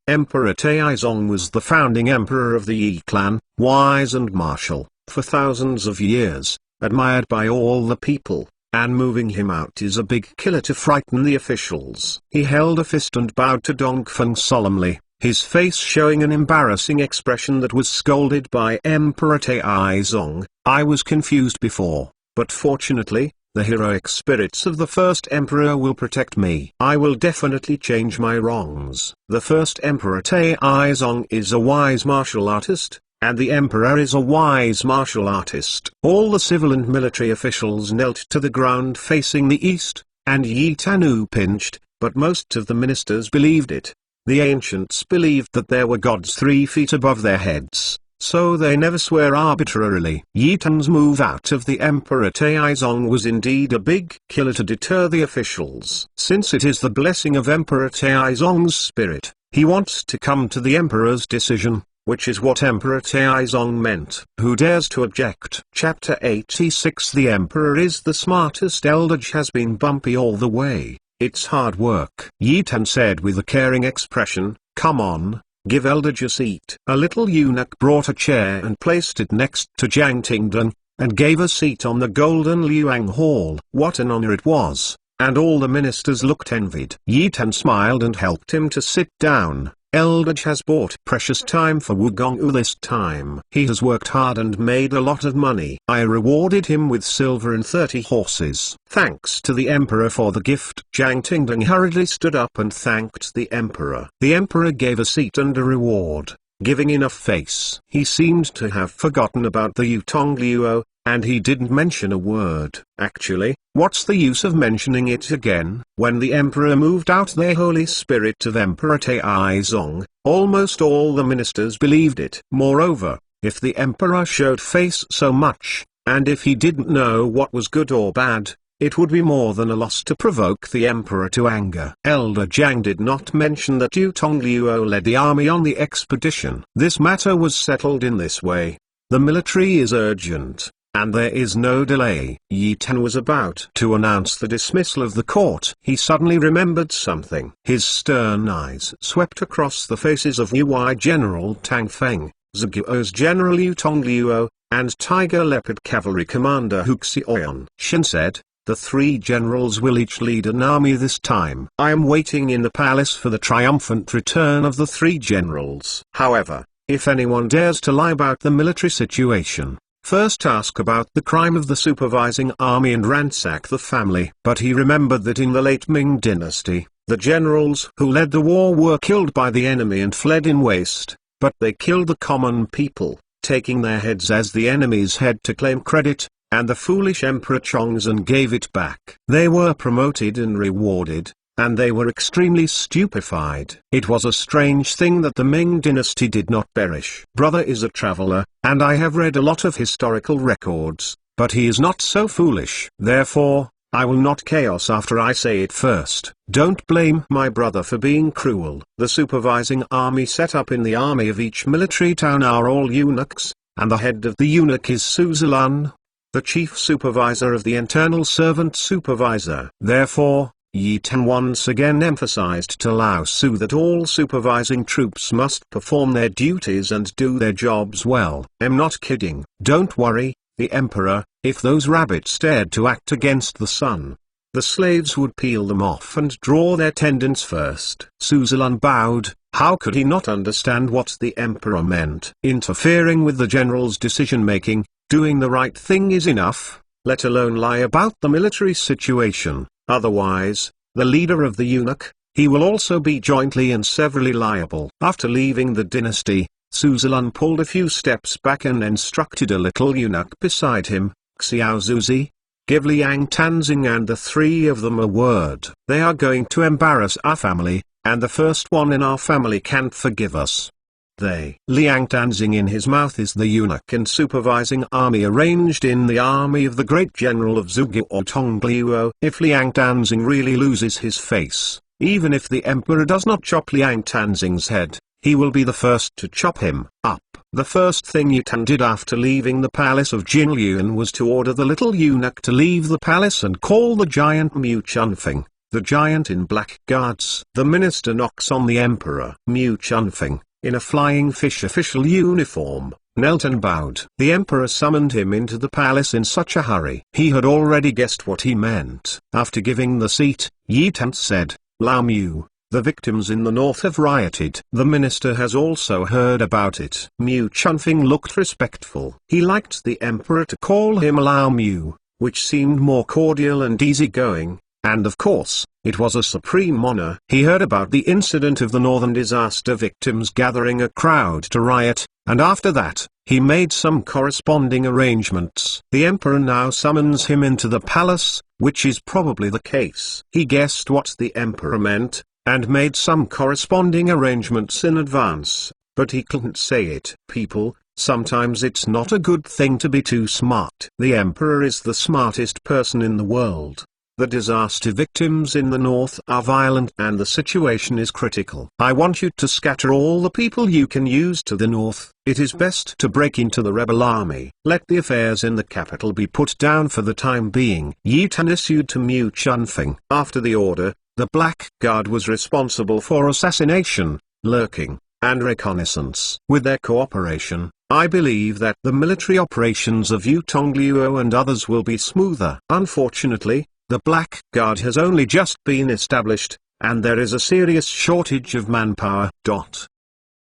Emperor Taizong was the founding emperor of the Yi clan, wise and martial, for thousands of years, admired by all the people, and moving him out is a big killer to frighten the officials. He held a fist and bowed to Dongfeng solemnly, his face showing an embarrassing expression that was scolded by Emperor Taizong. I was confused before, but fortunately, the heroic spirits of the first emperor will protect me. I will definitely change my wrongs. The first emperor Taizong is a wise martial artist, and the emperor is a wise martial artist. All the civil and military officials knelt to the ground facing the east, and Yi Tanu pinched, but most of the ministers believed it. The ancients believed that there were gods 3 feet above their heads, so they never swear arbitrarily. Yi Tan's move out of the Emperor Taizong was indeed a big killer to deter the officials. Since it is the blessing of Emperor Taizong's spirit, he wants to come to the Emperor's decision. which is what Emperor Taizong meant. Who dares to object? Chapter 86. The Emperor is the smartest. Eldridge has been bumpy all the way. It's hard work. Yi Tan said with a caring expression. Come on, give Eldridge a seat. A little eunuch brought a chair and placed it next to Jiang Tingdong, and gave a seat on the golden Liuang Hall. What an honor it was, and all the ministers looked envied. Yi Tan smiled and helped him to sit down. Eldridge has bought precious time for Wugong this time. He has worked hard and made a lot of money. I rewarded him with silver and 30 horses. Thanks to the Emperor for the gift. Jiang Tingdong hurriedly stood up and thanked the Emperor. The Emperor gave a seat and a reward, giving enough face. He seemed to have forgotten about the Yutong Luo, and he didn't mention a word. Actually, what's the use of mentioning it again? When the Emperor moved out the Holy Spirit of Emperor Taizong, almost all the ministers believed it. Moreover, if the Emperor showed face so much, and if he didn't know what was good or bad, it would be more than a loss to provoke the Emperor to anger. Elder Jiang did not mention that Yutong Luo led the army on the expedition. This matter was settled in this way. The military is urgent, and there is no delay. Yi Tan was about to announce the dismissal of the court. He suddenly remembered something. His stern eyes swept across the faces of Ui General Tang Feng, Ziguo's General Yutong Luo, and Tiger Leopard Cavalry Commander Hu Xiaoyan. Shen said, the three generals will each lead an army this time. I am waiting in the palace for the triumphant return of the three generals. However, if anyone dares to lie about the military situation, first ask about the crime of the supervising army and ransack the family. But he remembered that in the late Ming dynasty, the generals who led the war were killed by the enemy and fled in waste, but they killed the common people, taking their heads as the enemy's head to claim credit, and the foolish Emperor Chongzhen gave it back. They were promoted and rewarded, and they were extremely stupefied. It was a strange thing that the Ming dynasty did not perish. Brother is a traveler, and I have read a lot of historical records, but he is not so foolish. Therefore, I will not chaos after I say it first. Don't blame my brother for being cruel. The supervising army set up in the army of each military town are all eunuchs, and the head of the eunuch is Suzalan, the chief supervisor of the internal servant supervisor. Therefore, Yi Tan once again emphasized to Lao Su that all supervising troops must perform their duties and do their jobs well. I'm not kidding. Don't worry, the Emperor, if those rabbits dared to act against the sun, the slaves would peel them off and draw their tendons first. Suzalan bowed. How could he not understand what the Emperor meant? Interfering with the general's decision-making, doing the right thing is enough, let alone lie about the military situation. Otherwise, the leader of the eunuch, he will also be jointly and severally liable. After leaving the dynasty, Suzalan pulled a few steps back and instructed a little eunuch beside him, Xiao Zuzi, give Liang Tanzing and the three of them a word. They are going to embarrass our family, and the first one in our family can't forgive us. Liang Tanzing in his mouth is the eunuch and supervising army arranged in the army of the great general of Zhuge or Tongluo. If Liang Tanzing really loses his face, even if the emperor does not chop Liang Tanzing's head, he will be the first to chop him up. The first thing Yi Tan did after leaving the palace of Jinlian was to order the little eunuch to leave the palace and call the giant Mu Chunfeng, the giant in black guards. The minister knocks on the emperor. Mu Chunfeng, in a flying fish official uniform, knelt and bowed. The emperor summoned him into the palace in such a hurry. He had already guessed what he meant. After giving the seat, Yi Tan said, Lao Mu, the victims in the north have rioted. The minister has also heard about it. Mu Chunfeng looked respectful. He liked the emperor to call him Lao Mu, which seemed more cordial and easygoing. And of course, it was a supreme honor. He heard about the incident of the northern disaster victims gathering a crowd to riot, and after that, he made some corresponding arrangements. The emperor now summons him into the palace, which is probably the case. He guessed what the emperor meant, and made some corresponding arrangements in advance, but he couldn't say it. People, sometimes it's not a good thing to be too smart. The emperor is the smartest person in the world. The disaster victims in the north are violent and the situation is critical. I want you to scatter all the people you can use to the north. It is best to break into the rebel army. Let the affairs in the capital be put down for the time being. Yi Tan issued to Mu Chunfing. After the order, the Black Guard was responsible for assassination, lurking, and reconnaissance. With their cooperation, I believe that the military operations of Yu Tongliuo and others will be smoother. Unfortunately, the Black Guard has only just been established, and there is a serious shortage of manpower.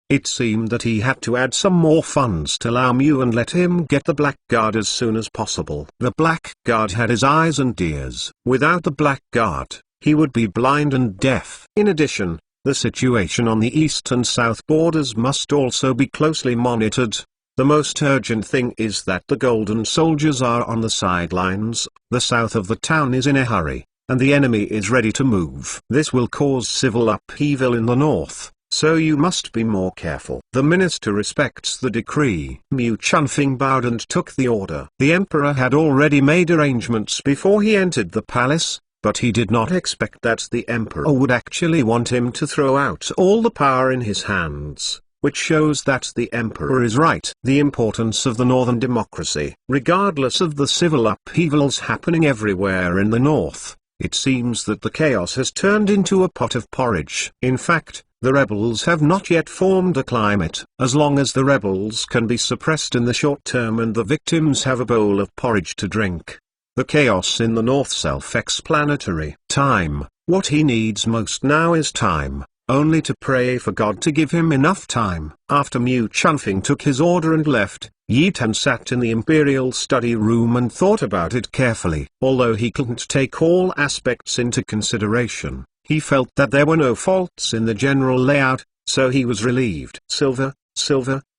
It seemed that he had to add some more funds to Lao Mu and let him get the Black Guard as soon as possible. The Black Guard had his eyes and ears. Without the Black Guard, he would be blind and deaf. In addition, the situation on the east and south borders must also be closely monitored. The most urgent thing is that the Golden Soldiers are on the sidelines, the south of the town is in a hurry, and the enemy is ready to move. This will cause civil upheaval in the north, so you must be more careful. The minister respects the decree. Mu Chunfing bowed and took the order. The emperor had already made arrangements before he entered the palace, but he did not expect that the emperor would actually want him to throw out all the power in his hands, which shows that the emperor is right. The importance of the northern democracy. Regardless of the civil upheavals happening everywhere in the north, it seems that the chaos has turned into a pot of porridge. In fact, the rebels have not yet formed a climate. As long as the rebels can be suppressed in the short term and the victims have a bowl of porridge to drink, the chaos in the north self-explanatory. Time. What he needs most now is time. Only to pray for God to give him enough time. After Mu Chunfing took his order and left, Yi Tan sat in the imperial study room and thought about it carefully. Although he couldn't take all aspects into consideration, he felt that there were no faults in the general layout, so he was relieved. Silver,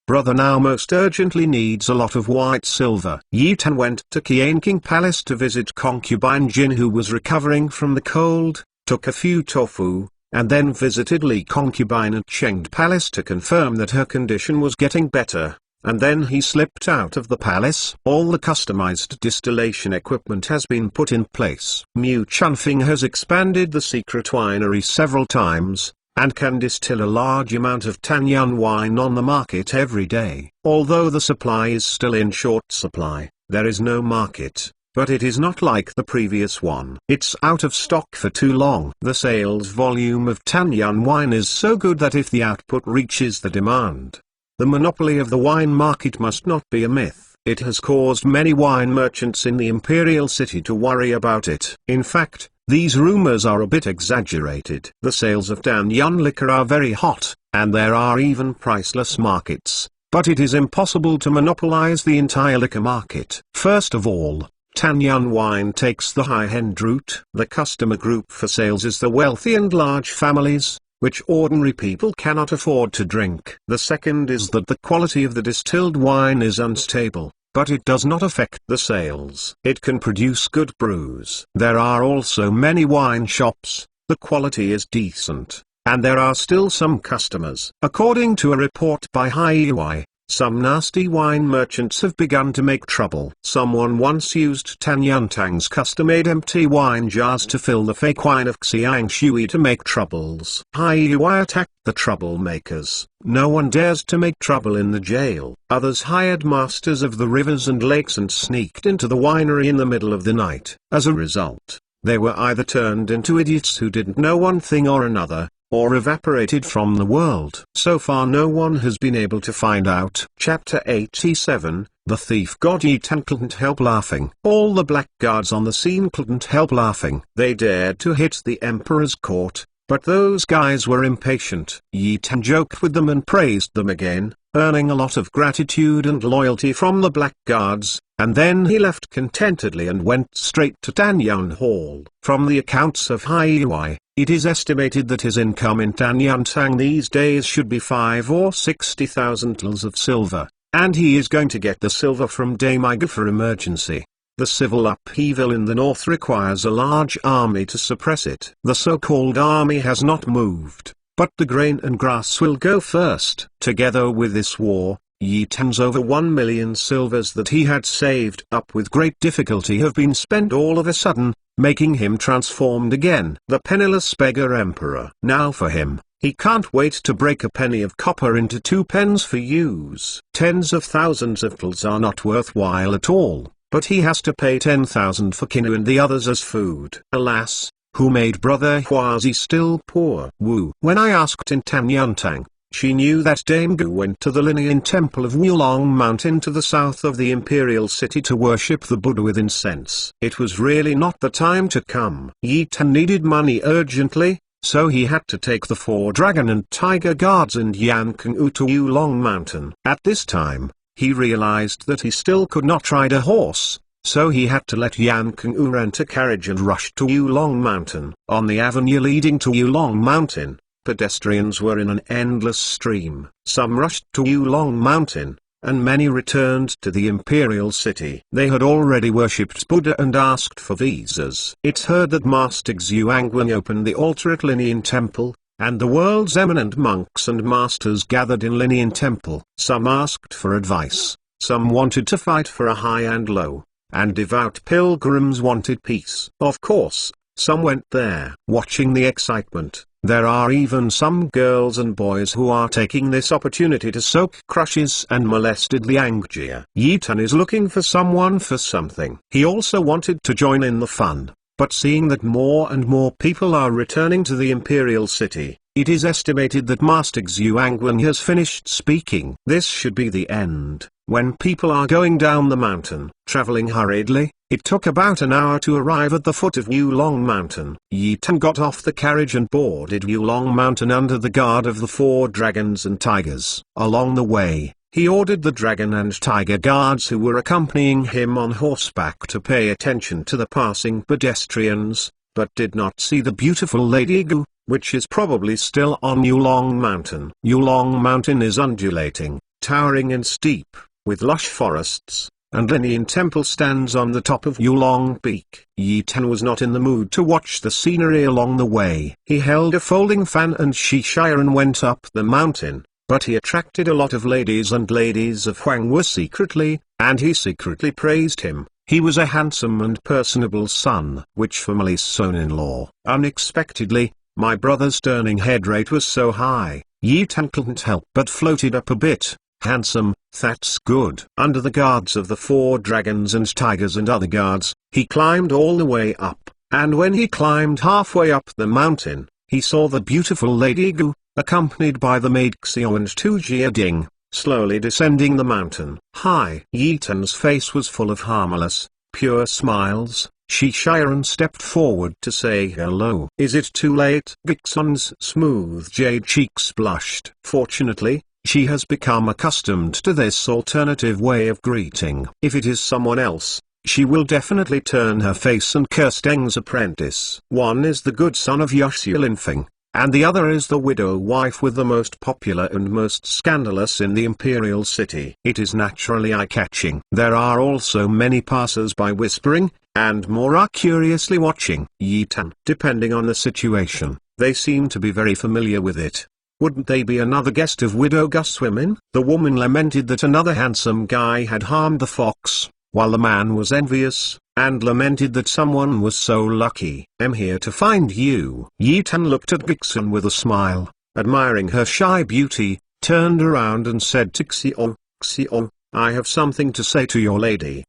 brother now most urgently needs a lot of white silver. Yi Tan went to Qianqing Palace to visit concubine Jin, who was recovering from the cold, took a few tofu, and then visited Li concubine at Chengde Palace to confirm that her condition was getting better, and then he slipped out of the palace. All the customized distillation equipment has been put in place. Mu Chunfing has expanded the secret winery several times, and can distill a large amount of Tanyuan wine on the market every day. Although the supply is still in short supply, there is no market. But it is not like the previous one. It's out of stock for too long. The sales volume of Tanyuan wine is so good that if the output reaches the demand, the monopoly of the wine market must not be a myth. It has caused many wine merchants in the imperial city to worry about it. In fact, these rumors are a bit exaggerated. The sales of Tanyuan liquor are very hot, and there are even priceless markets. But it is impossible to monopolize the entire liquor market. First of all, Tanyuan wine takes the high-end route. The customer group for sales is the wealthy and large families, which ordinary people cannot afford to drink. The second is that the quality of the distilled wine is unstable, but it does not affect the sales. It can produce good brews. There are also many wine shops, the quality is decent, and there are still some customers. According to a report by Hai, some nasty wine merchants have begun to make trouble. Someone once used Tanyuan Tang's custom-made empty wine jars to fill the fake wine of Xiang Shui to make troubles. Hai attacked the troublemakers. No one dares to make trouble in the jail. Others hired masters of the rivers and lakes and sneaked into the winery in the middle of the night. As a result, they were either turned into idiots who didn't know one thing or another, or evaporated from the world. So far no one has been able to find out. Chapter 87, The Thief God. Yi Tan couldn't help laughing. All the blackguards on the scene couldn't help laughing. They dared to hit the emperor's court, but those guys were impatient. Yi Tan joked with them and praised them again, earning a lot of gratitude and loyalty from the blackguards, and then he left contentedly and went straight to Tanyuan Hall. From the accounts of Hai, it is estimated that his income in Tanyuan Tang these days should be 5 or 60,000 tals of silver, and he is going to get the silver from Damaiga for emergency. The civil upheaval in the north requires a large army to suppress it. The so-called army has not moved, but the grain and grass will go first. Together with this war, Yi Tan's over 1 million silvers that he had saved up with great difficulty have been spent all of a sudden, making him transformed again. The penniless beggar emperor. Now for him, he can't wait to break a penny of copper into 2 pence for use. Tens of thousands of tals are not worthwhile at all, but he has to pay 10,000 for Kinu and the others as food. Alas, who made brother Huazi still poor? Wu. When I asked in Tanyantang, she knew that Dame Gu went to the Linean Temple of Wulong Mountain to the south of the imperial city to worship the Buddha with incense. It was really not the time to come. Yi Tan needed money urgently, so he had to take the 4 dragon and tiger guards and Yan Kung to Wulong Mountain. At this time, he realized that he still could not ride a horse, so he had to let Yan Kung rent a carriage and rush to Wulong Mountain. On the avenue leading to Wulong Mountain, pedestrians were in an endless stream. Some rushed to Wulong Mountain, and many returned to the imperial city. They had already worshipped Buddha and asked for visas. It's heard that Master Xuanguang opened the altar at Linean Temple, and the world's eminent monks and masters gathered in Linean Temple. Some asked for advice, some wanted to fight for a high and low, and devout pilgrims wanted peace. Of course, some went there. Watching the excitement, there are even some girls and boys who are taking this opportunity to soak crushes and molested Liangjia. Yi Tan is looking for someone for something. He also wanted to join in the fun, but seeing that more and more people are returning to the imperial city, it is estimated that Master Xuanguang has finished speaking. This should be the end. When people are going down the mountain, traveling hurriedly, it took about an hour to arrive at the foot of Wulong Mountain. Yi Tan got off the carriage and boarded Wulong Mountain under the guard of the 4 dragons and tigers. Along the way, he ordered the dragon and tiger guards who were accompanying him on horseback to pay attention to the passing pedestrians, but did not see the beautiful Lady Gu, which is probably still on Wulong Mountain. Wulong Mountain is undulating, towering and steep, with lush forests, and Linean Temple stands on the top of Wulong Peak. Yi Tan was not in the mood to watch the scenery along the way. He held a folding fan and Shishire and went up the mountain, but he attracted a lot of ladies, and ladies of Huang were secretly, and he secretly praised him. He was a handsome and personable son. Which family's son-in-law? Unexpectedly, my brother's turning head rate was so high, Yi Tan couldn't help but floated up a bit. Handsome, that's good. Under the guards of the 4 dragons and tigers and other guards, he climbed all the way up, and when he climbed halfway up the mountain, he saw the beautiful Lady Gu, accompanied by the maid Xiao and 2 Jia Ding, slowly descending the mountain. Hi! Yi Tan's face was full of harmless, pure smiles. Shiren stepped forward to say hello. Is it too late? Gixon's smooth jade cheeks blushed. Fortunately, she has become accustomed to this alternative way of greeting. If it is someone else, she will definitely turn her face and curse Deng's apprentice. One is the good son of Yoshi Linfeng, and the other is the widow wife with the most popular and most scandalous in the imperial city. It is naturally eye-catching. There are also many passers-by whispering, and more are curiously watching. Yi Tan. Depending on the situation, they seem to be very familiar with it. Wouldn't they be another guest of Widow Gus women? The woman lamented that another handsome guy had harmed the fox, while the man was envious, and lamented that someone was so lucky. I'm here to find you. Yi Tan looked at Gixon with a smile, admiring her shy beauty, turned around and said to Xiao, Xiao, I have something to say to your lady.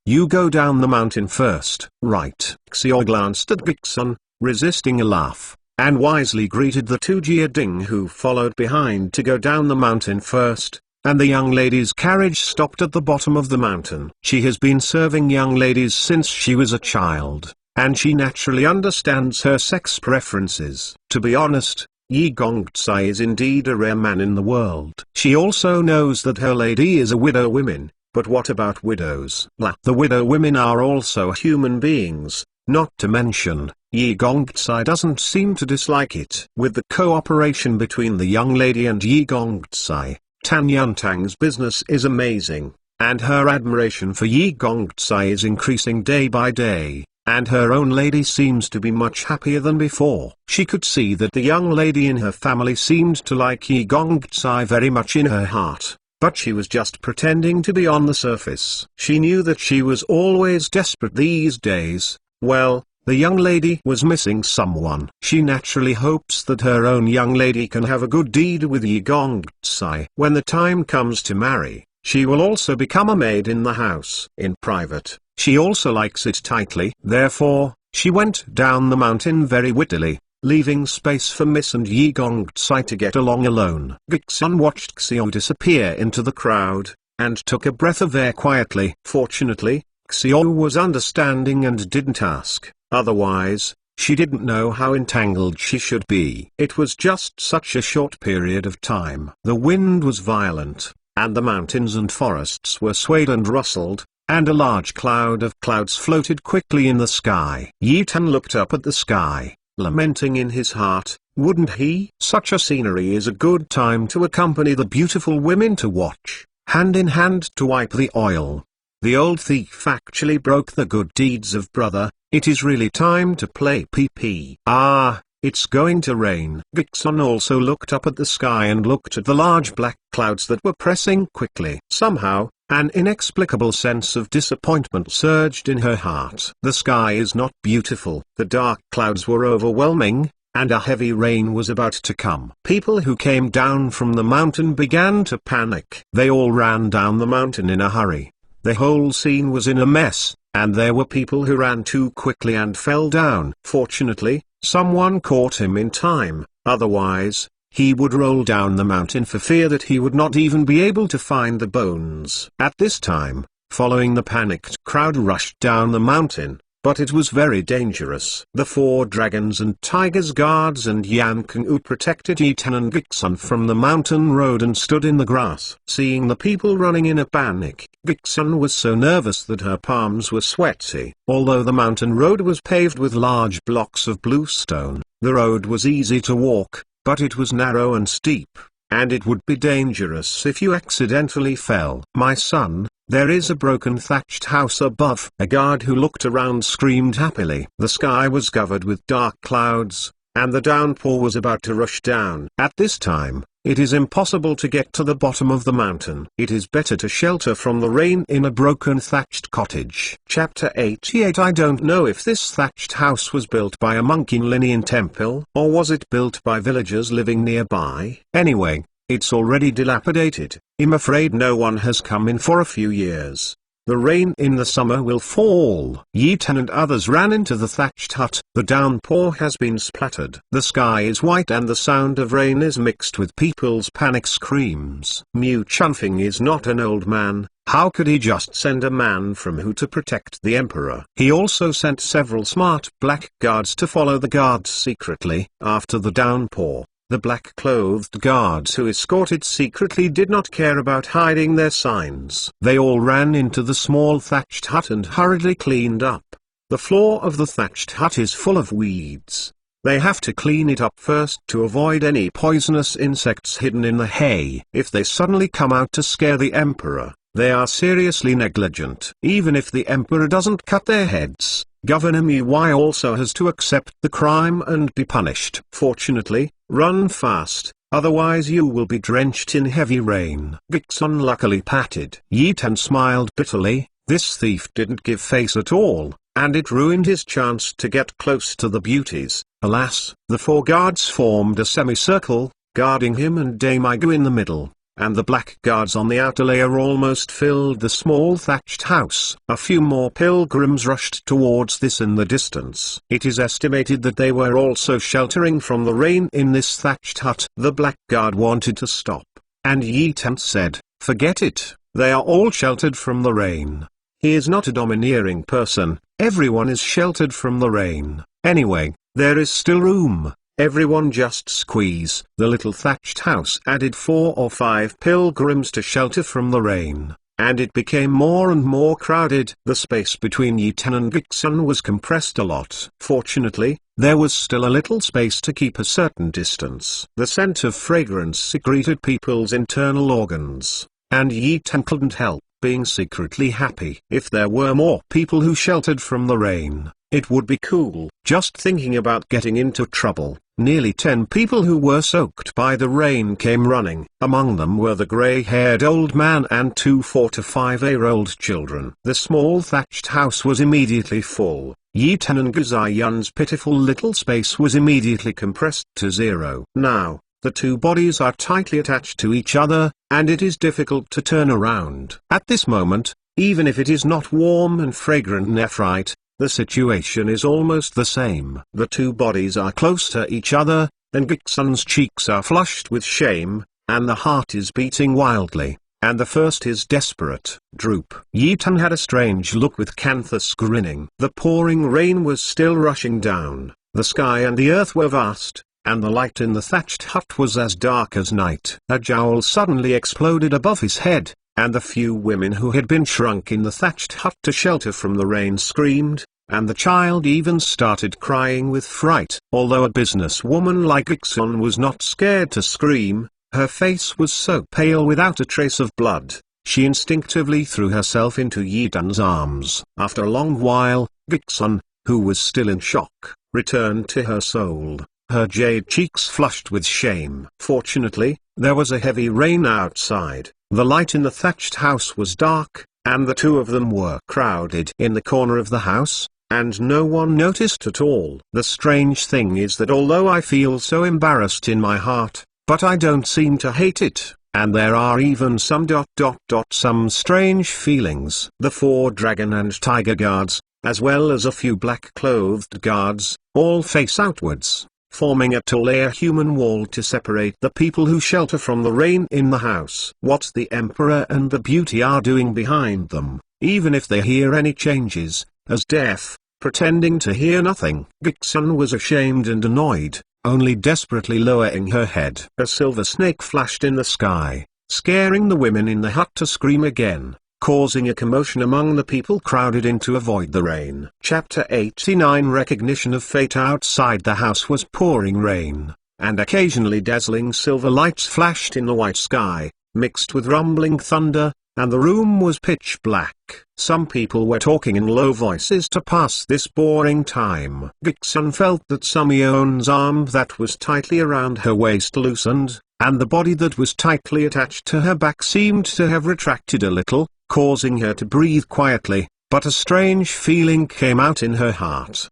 You go down the mountain first. Right. Xiao glanced at Gixon, resisting a laugh, and wisely greeted the 2 Jia Ding who followed behind to go down the mountain first, and the young lady's carriage stopped at the bottom of the mountain. She has been serving young ladies since she was a child, and she naturally understands her sex preferences. To be honest, Yi Gongzai is indeed a rare man in the world. She also knows that her lady is a widow woman, but what about widows? The widow women are also human beings, not to mention, Yi Gongzai doesn't seem to dislike it. With the cooperation between the young lady and Yi Gongzai, Tan Yuntang's business is amazing, and her admiration for Yi Gongzai is increasing day by day, and her own lady seems to be much happier than before. She could see that the young lady in her family seemed to like Yi Gongzai very much in her heart. but she was just pretending to be on the surface. She knew that she was always desperate these days. Well, the young lady was missing someone. She naturally hopes that her own young lady can have a good deed with Yi Gongzai. When the time comes to marry, she will also become a maid in the house. In private, she also likes it tightly. Therefore, she went down the mountain very wittily, leaving space for Miss and Yi Gongzai to get along alone. Gixun watched Xiao disappear into the crowd, and took a breath of air quietly. Fortunately, Xiao was understanding and didn't ask. Otherwise, she didn't know how entangled she should be. It was just such a short period of time. The wind was violent, and the mountains and forests were swayed and rustled, and a large cloud of clouds floated quickly in the sky. Yi Tan looked up at the sky, lamenting in his heart, wouldn't he? Such a scenery is a good time to accompany the beautiful women to watch, hand in hand to wipe the oil. The old thief actually broke the good deeds of brother. It is really time to play PP. Ah, it's going to rain. Gixun also looked up at the sky and looked at the large black clouds that were pressing quickly. Somehow, an inexplicable sense of disappointment surged in her heart. The sky is not beautiful. The dark clouds were overwhelming, and a heavy rain was about to come. People who came down from the mountain began to panic. They all ran down the mountain in a hurry. The whole scene was in a mess, and there were people who ran too quickly and fell down. Fortunately, someone caught him in time, otherwise, he would roll down the mountain for fear that he would not even be able to find the bones. At this time, following the panicked crowd rushed down the mountain, but it was very dangerous. The 4 dragons and tigers guards and Yan Kung protected Yitan and Gixun from the mountain road and stood in the grass. Seeing the people running in a panic, Gixun was so nervous that her palms were sweaty. Although the mountain road was paved with large blocks of blue stone, the road was easy to walk, but it was narrow and steep, and it would be dangerous if you accidentally fell. My son, there is a broken thatched house above. A guard who looked around screamed happily. The sky was covered with dark clouds, and the downpour was about to rush down. At this time, it is impossible to get to the bottom of the mountain. It is better to shelter from the rain in a broken thatched cottage. Chapter 88. I don't know if this thatched house was built by a monk in Linian Temple, or was it built by villagers living nearby. Anyway, it's already dilapidated. I'm afraid no one has come in for a few years. The rain in the summer will fall. Yitan and others ran into the thatched hut. The downpour has been splattered. The sky is white and the sound of rain is mixed with people's panic screams. Mu Chunfing is not an old man. How could he just send a man from who to protect the emperor? He also sent several smart black guards to follow the guards secretly. After the downpour, the black-clothed guards who escorted secretly did not care about hiding their signs. They all ran into the small thatched hut and hurriedly cleaned up. The floor of the thatched hut is full of weeds. They have to clean it up first to avoid any poisonous insects hidden in the hay. If they suddenly come out to scare the emperor, they are seriously negligent. Even if the emperor doesn't cut their heads, Governor Miwai also has to accept the crime and be punished. Fortunately, run fast, otherwise you will be drenched in heavy rain. Gixun luckily patted. Yitan smiled bitterly. This thief didn't give face at all, and it ruined his chance to get close to the beauties. Alas, the 4 guards formed a semicircle, guarding him and Damigu in the middle, and the black guards on the outer layer almost filled the small thatched house. A few more pilgrims rushed towards this in the distance. It is estimated that they were also sheltering from the rain in this thatched hut. The black guard wanted to stop, and Yitan said, "Forget it, they are all sheltered from the rain." He is not a domineering person. Everyone is sheltered from the rain. Anyway, there is still room. Everyone just squeeze. The little thatched house added 4 or 5 pilgrims to shelter from the rain, and it became more and more crowded. The space between Yitan and Gixun was compressed a lot. Fortunately, there was still a little space to keep a certain distance. The scent of fragrance secreted people's internal organs, and Yitan couldn't help being secretly happy. If there were more people who sheltered from the rain, it would be cool. Just thinking about getting into trouble, Nearly 10 people who were soaked by the rain came running. Among them were the grey-haired old man and 2 4- to 5-year-old children. The small thatched house was immediately full. Yi Tan and Guzaiyan's pitiful little space was immediately compressed to zero. Now, the two bodies are tightly attached to each other, and it is difficult to turn around. At this moment, even if it is not warm and fragrant nephrite, the situation is almost the same. The two bodies are close to each other, and Giksun's cheeks are flushed with shame, and the heart is beating wildly, and the first is desperate. Droop. Yi Tan had a strange look with Canthus grinning. The pouring rain was still rushing down, the sky and the earth were vast, and the light in the thatched hut was as dark as night. A jowl suddenly exploded above his head, and the few women who had been shrunk in the thatched hut to shelter from the rain screamed, and the child even started crying with fright. Although a businesswoman like Iksun was not scared to scream, her face was so pale without a trace of blood, she instinctively threw herself into Yi Tan's arms. After a long while, Iksun, who was still in shock, returned to her soul, her jade cheeks flushed with shame. Fortunately, there was a heavy rain outside, the light in the thatched house was dark, and the two of them were crowded in the corner of the house, and no one noticed at all. The strange thing is that although I feel so embarrassed in my heart, but I don't seem to hate it, and there are even some strange feelings. The 4 dragon and tiger guards, as well as a few black-clothed guards, all face outwards, forming a tall human wall to separate the people who shelter from the rain in the house. What the Emperor and the Beauty are doing behind them, even if they hear any changes, as deaf, pretending to hear nothing. Giksun was ashamed and annoyed, only desperately lowering her head. A silver snake flashed in the sky, scaring the women in the hut to scream again, causing a commotion among the people crowded in to avoid the rain. Chapter 89 Recognition of fate. Outside the house was pouring rain, and occasionally dazzling silver lights flashed in the white sky, mixed with rumbling thunder, and the room was pitch black. Some people were talking in low voices to pass this boring time. Giksun felt that Sumyeon's arm that was tightly around her waist loosened, and the body that was tightly attached to her back seemed to have retracted a little, causing her to breathe quietly, but a strange feeling came out in her heart.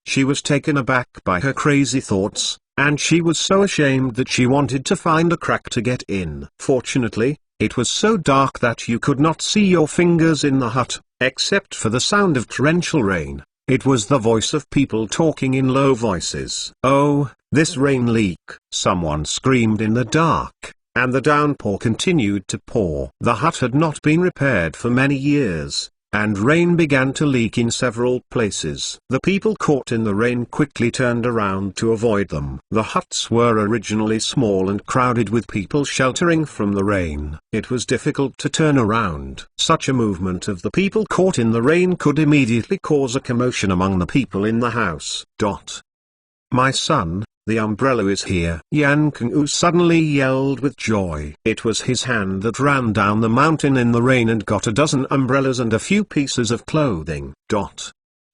She was taken aback by her crazy thoughts, and she was so ashamed that she wanted to find a crack to get in. Fortunately, it was so dark that you could not see your fingers in the hut, except for the sound of torrential rain. It was the voice of people talking in low voices. "Oh, this rain leak!" someone screamed in the dark, and the downpour continued to pour. The hut had not been repaired for many years, and rain began to leak in several places. The people caught in the rain quickly turned around to avoid them. The huts were originally small and crowded with people sheltering from the rain. It was difficult to turn around. Such a movement of the people caught in the rain could immediately cause a commotion among the people in the house. "My son, the umbrella is here!" Yan Kung suddenly yelled with joy. It was his hand that ran down the mountain in the rain and got a dozen umbrellas and a few pieces of clothing.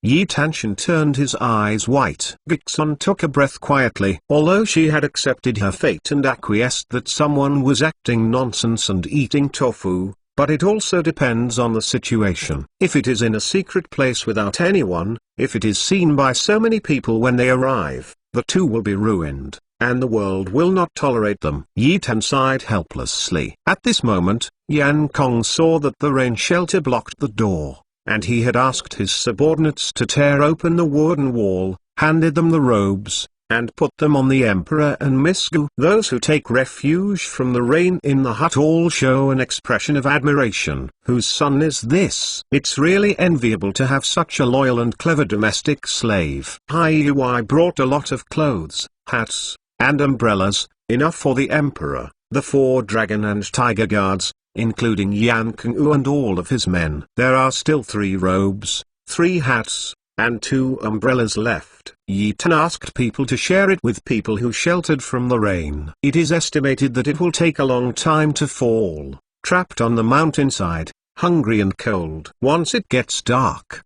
Yi Tanshan turned his eyes white. Giksun took a breath quietly. Although she had accepted her fate and acquiesced that someone was acting nonsense and eating tofu, but it also depends on the situation. If it is in a secret place without anyone, if it is seen by so many people when they arrive, the two will be ruined, and the world will not tolerate them. Yi Tan sighed helplessly. At this moment, Yan Kong saw that the rain shelter blocked the door, and he had asked his subordinates to tear open the wooden wall, handed them the robes, and put them on the Emperor and Miss Gu. Those who take refuge from the rain in the hut all show an expression of admiration. Whose son is this? It's really enviable to have such a loyal and clever domestic slave. I brought a lot of clothes, hats, and umbrellas, enough for the Emperor, the 4 dragon and tiger guards, including Yan Kung and all of his men. There are still 3 robes, 3 hats, and 2 umbrellas left. Yi Tan asked people to share it with people who sheltered from the rain. It is estimated that it will take a long time to fall, trapped on the mountainside, hungry and cold. Once it gets dark,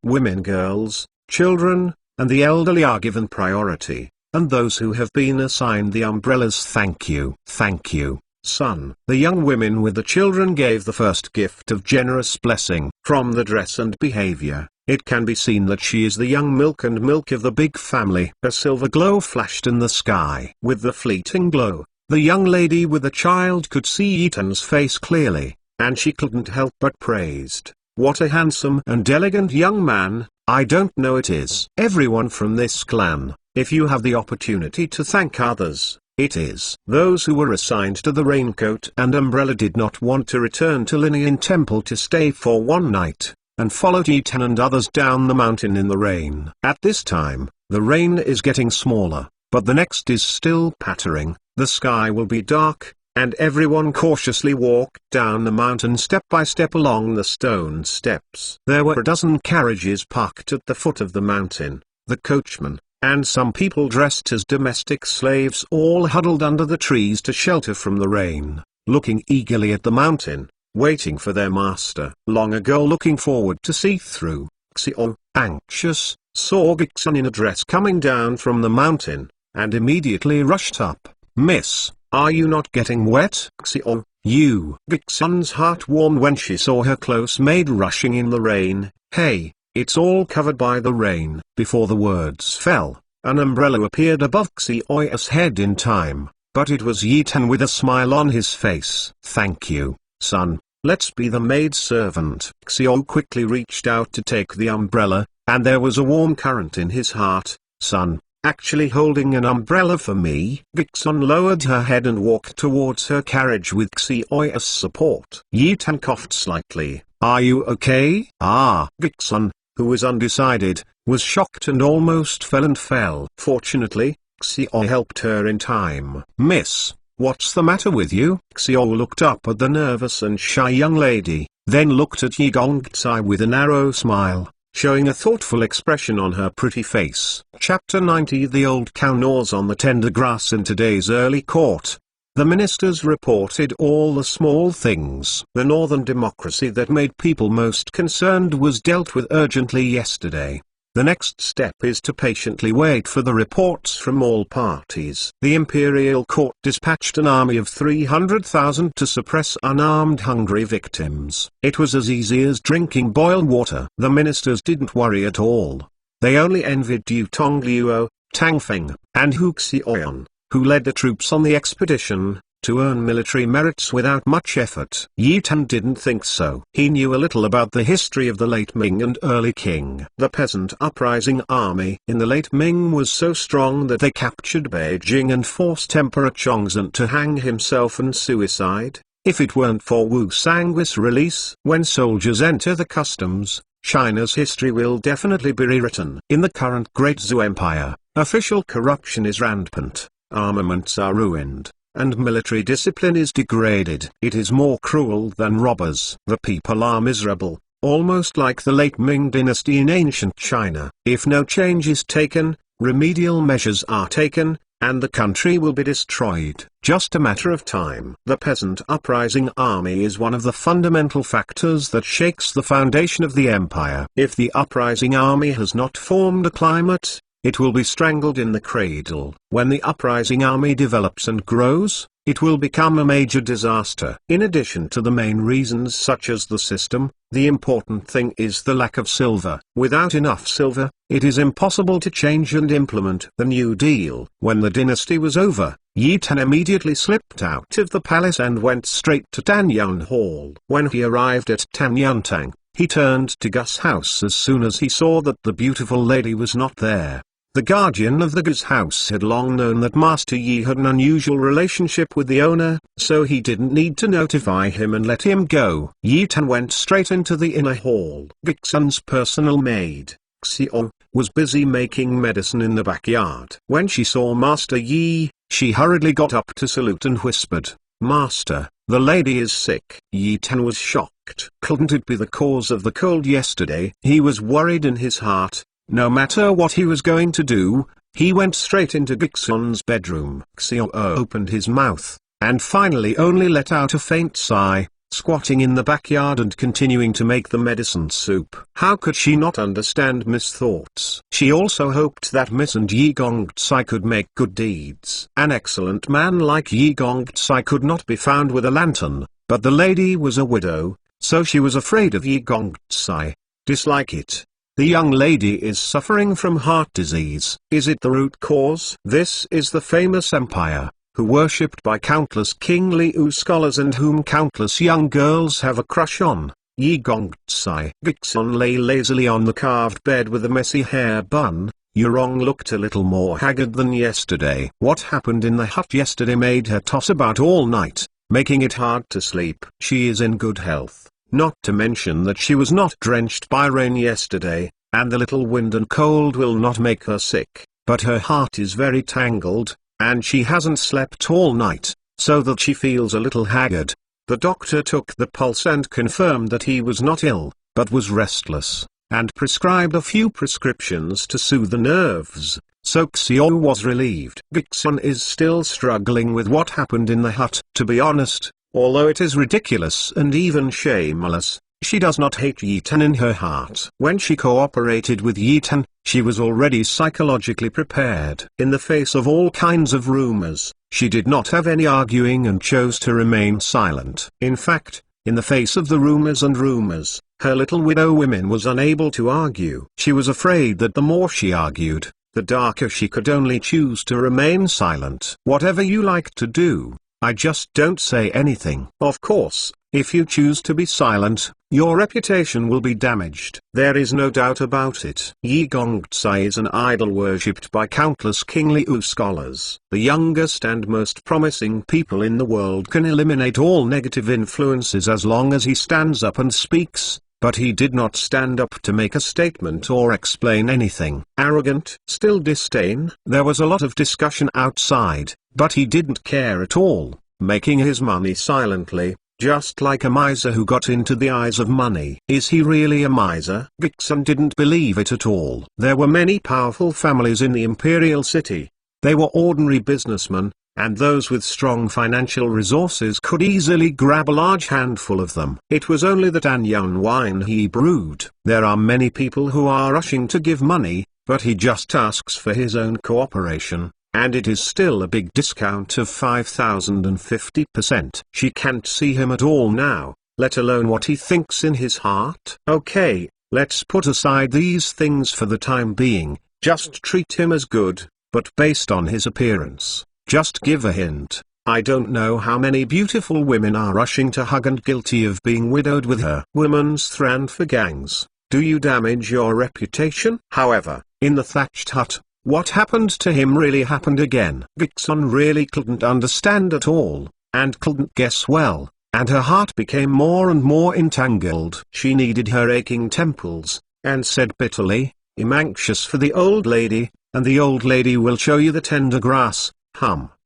women, girls, children, and the elderly are given priority, and those who have been assigned the umbrellas thank you. Thank you, son. The young women with the children gave the first gift of generous blessing. From the dress and behavior, it can be seen that she is the young milk and milk of the big family. A silver glow flashed in the sky. With the fleeting glow, the young lady with the child could see Ethan's face clearly, and she couldn't help but praised. What a handsome and elegant young man. I don't know, it is everyone from this clan. If you have the opportunity to thank others, it is. Those who were assigned to the raincoat and umbrella did not want to return to Linian Temple to stay for one night, and followed Ethan and others down the mountain in the rain. At this time, the rain is getting smaller, but the next is still pattering. The sky will be dark, and everyone cautiously walked down the mountain step by step along the stone steps. There were a dozen carriages parked at the foot of the mountain. The coachman, and some people dressed as domestic slaves all huddled under the trees to shelter from the rain, looking eagerly at the mountain, waiting for their master. Long ago, looking forward to see through, Xiao, anxious, saw Gixun in a dress coming down from the mountain, and immediately rushed up. Miss, are you not getting wet? Xiao, you. Gixun's heart warmed when she saw her close maid rushing in the rain. Hey, it's all covered by the rain. Before the words fell, an umbrella appeared above Xiao's head in time, but it was Yitan with a smile on his face. Thank you, son, let's be the maid servant. Xiao quickly reached out to take the umbrella, and there was a warm current in his heart. Son, actually holding an umbrella for me? Gixun lowered her head and walked towards her carriage with Xiao's support. Yitan coughed slightly. Are you okay? Gixun, who was undecided, was shocked and almost fell. Fortunately, Xiao helped her in time. Miss, what's the matter with you? Xiao looked up at the nervous and shy young lady, then looked at Yi Gongcai with a narrow smile, showing a thoughtful expression on her pretty face. Chapter 90. The old cow gnaws on the tender grass. In today's early court, the ministers reported all the small things. The northern democracy that made people most concerned was dealt with urgently yesterday. The next step is to patiently wait for the reports from all parties. The imperial court dispatched an army of 300,000 to suppress unarmed hungry victims. It was as easy as drinking boiled water. The ministers didn't worry at all. They only envied Du Tongluo, Tang Feng, and Hu Xiaoyan, who led the troops on the expedition, to earn military merits without much effort. Yitan didn't think so. He knew a little about the history of the late Ming and early Qing. The peasant uprising army in the late Ming was so strong that they captured Beijing and forced Emperor Chongzhen to hang himself and suicide, if it weren't for Wu Sang's release. When soldiers enter the customs, China's history will definitely be rewritten. In the current Great Zhou Empire, official corruption is rampant, armaments are ruined, and military discipline is degraded. It is more cruel than robbers. The people are miserable, almost like the late Ming dynasty in ancient China. If no change is taken, remedial measures are taken, and the country will be destroyed. Just a matter of time. The peasant uprising army is one of the fundamental factors that shakes the foundation of the empire. If the uprising army has not formed a climate, it will be strangled in the cradle. When the uprising army develops and grows, it will become a major disaster. In addition to the main reasons such as the system, the important thing is the lack of silver. Without enough silver, it is impossible to change and implement the New Deal. When the dynasty was over, Yitan immediately slipped out of the palace and went straight to Tanyun Hall. When he arrived at Tanyuntang, he turned to Gus' house as soon as he saw that the beautiful lady was not there. The guardian of the Gus house had long known that Master Yi had an unusual relationship with the owner, so he didn't need to notify him and let him go. Yitan went straight into the inner hall. Gixun's personal maid, Xiong, was busy making medicine in the backyard. When she saw Master Yi, she hurriedly got up to salute and whispered, "Master, the lady is sick." Yitan was shocked. Couldn't it be the cause of the cold yesterday? He was worried in his heart. No matter what he was going to do, he went straight into Gixun's bedroom. Xiao opened his mouth, and finally only let out a faint sigh. squatting in the backyard and continuing to make the medicine soup. How could she not understand Miss' thoughts? She also hoped that Miss and Yi Gongtsai could make good deeds. An excellent man like Yi Gongtsai could not be found with a lantern, but the lady was a widow, so she was afraid of Yi Gongtsai. Dislike it. The young lady is suffering from heart disease. Is it the root cause? This is the famous empire, who worshipped by countless King Liu scholars and whom countless young girls have a crush on. Yi Gongtsai. Gixun lay lazily on the carved bed with a messy hair bun. Yurong looked a little more haggard than yesterday. What happened in the hut yesterday made her toss about all night, making it hard to sleep. She is in good health, not to mention that she was not drenched by rain yesterday, and the little wind and cold will not make her sick, but her heart is very tangled, and she hasn't slept all night, so that she feels a little haggard. The doctor took the pulse and confirmed that he was not ill, but was restless, and prescribed a few prescriptions to soothe the nerves, so Xiao was relieved. Gixun is still struggling with what happened in the hut. To be honest, although it is ridiculous and even shameless, she does not hate Yitan in her heart. When she cooperated with Yitan, she was already psychologically prepared. In the face of all kinds of rumors, she did not have any arguing and chose to remain silent. In fact, in the face of the rumors, her little widow woman was unable to argue. She was afraid that the more she argued, the darker she could only choose to remain silent. Whatever you like to do, I just don't say anything. Of course, if you choose to be silent, your reputation will be damaged. There is no doubt about it. Yi Gongtsai is an idol worshipped by countless King Liu scholars. The youngest and most promising people in the world can eliminate all negative influences as long as he stands up and speaks, but he did not stand up to make a statement or explain anything. Arrogant, still disdain. There was a lot of discussion outside, but he didn't care at all, making his money silently, just like a miser who got into the eyes of money. Is he really a miser? Gixun didn't believe it at all. There were many powerful families in the imperial city. They were ordinary businessmen, and those with strong financial resources could easily grab a large handful of them. It was only that Anyang wine he brewed. There are many people who are rushing to give money, but he just asks for his own cooperation, and it is still a big discount of 5,050%. She can't see him at all now, let alone what he thinks in his heart. Okay, let's put aside these things for the time being, just treat him as good, but based on his appearance. Just give a hint. I don't know how many beautiful women are rushing to hug and guilty of being widowed with her. Women's Thran for gangs. Do you damage your reputation? However, in the thatched hut, what happened to him really happened again. Gixun really couldn't understand at all, and couldn't guess well, and her heart became more and more entangled. She kneaded her aching temples, and said bitterly, I'm anxious for the old lady, and the old lady will show you the tender grass.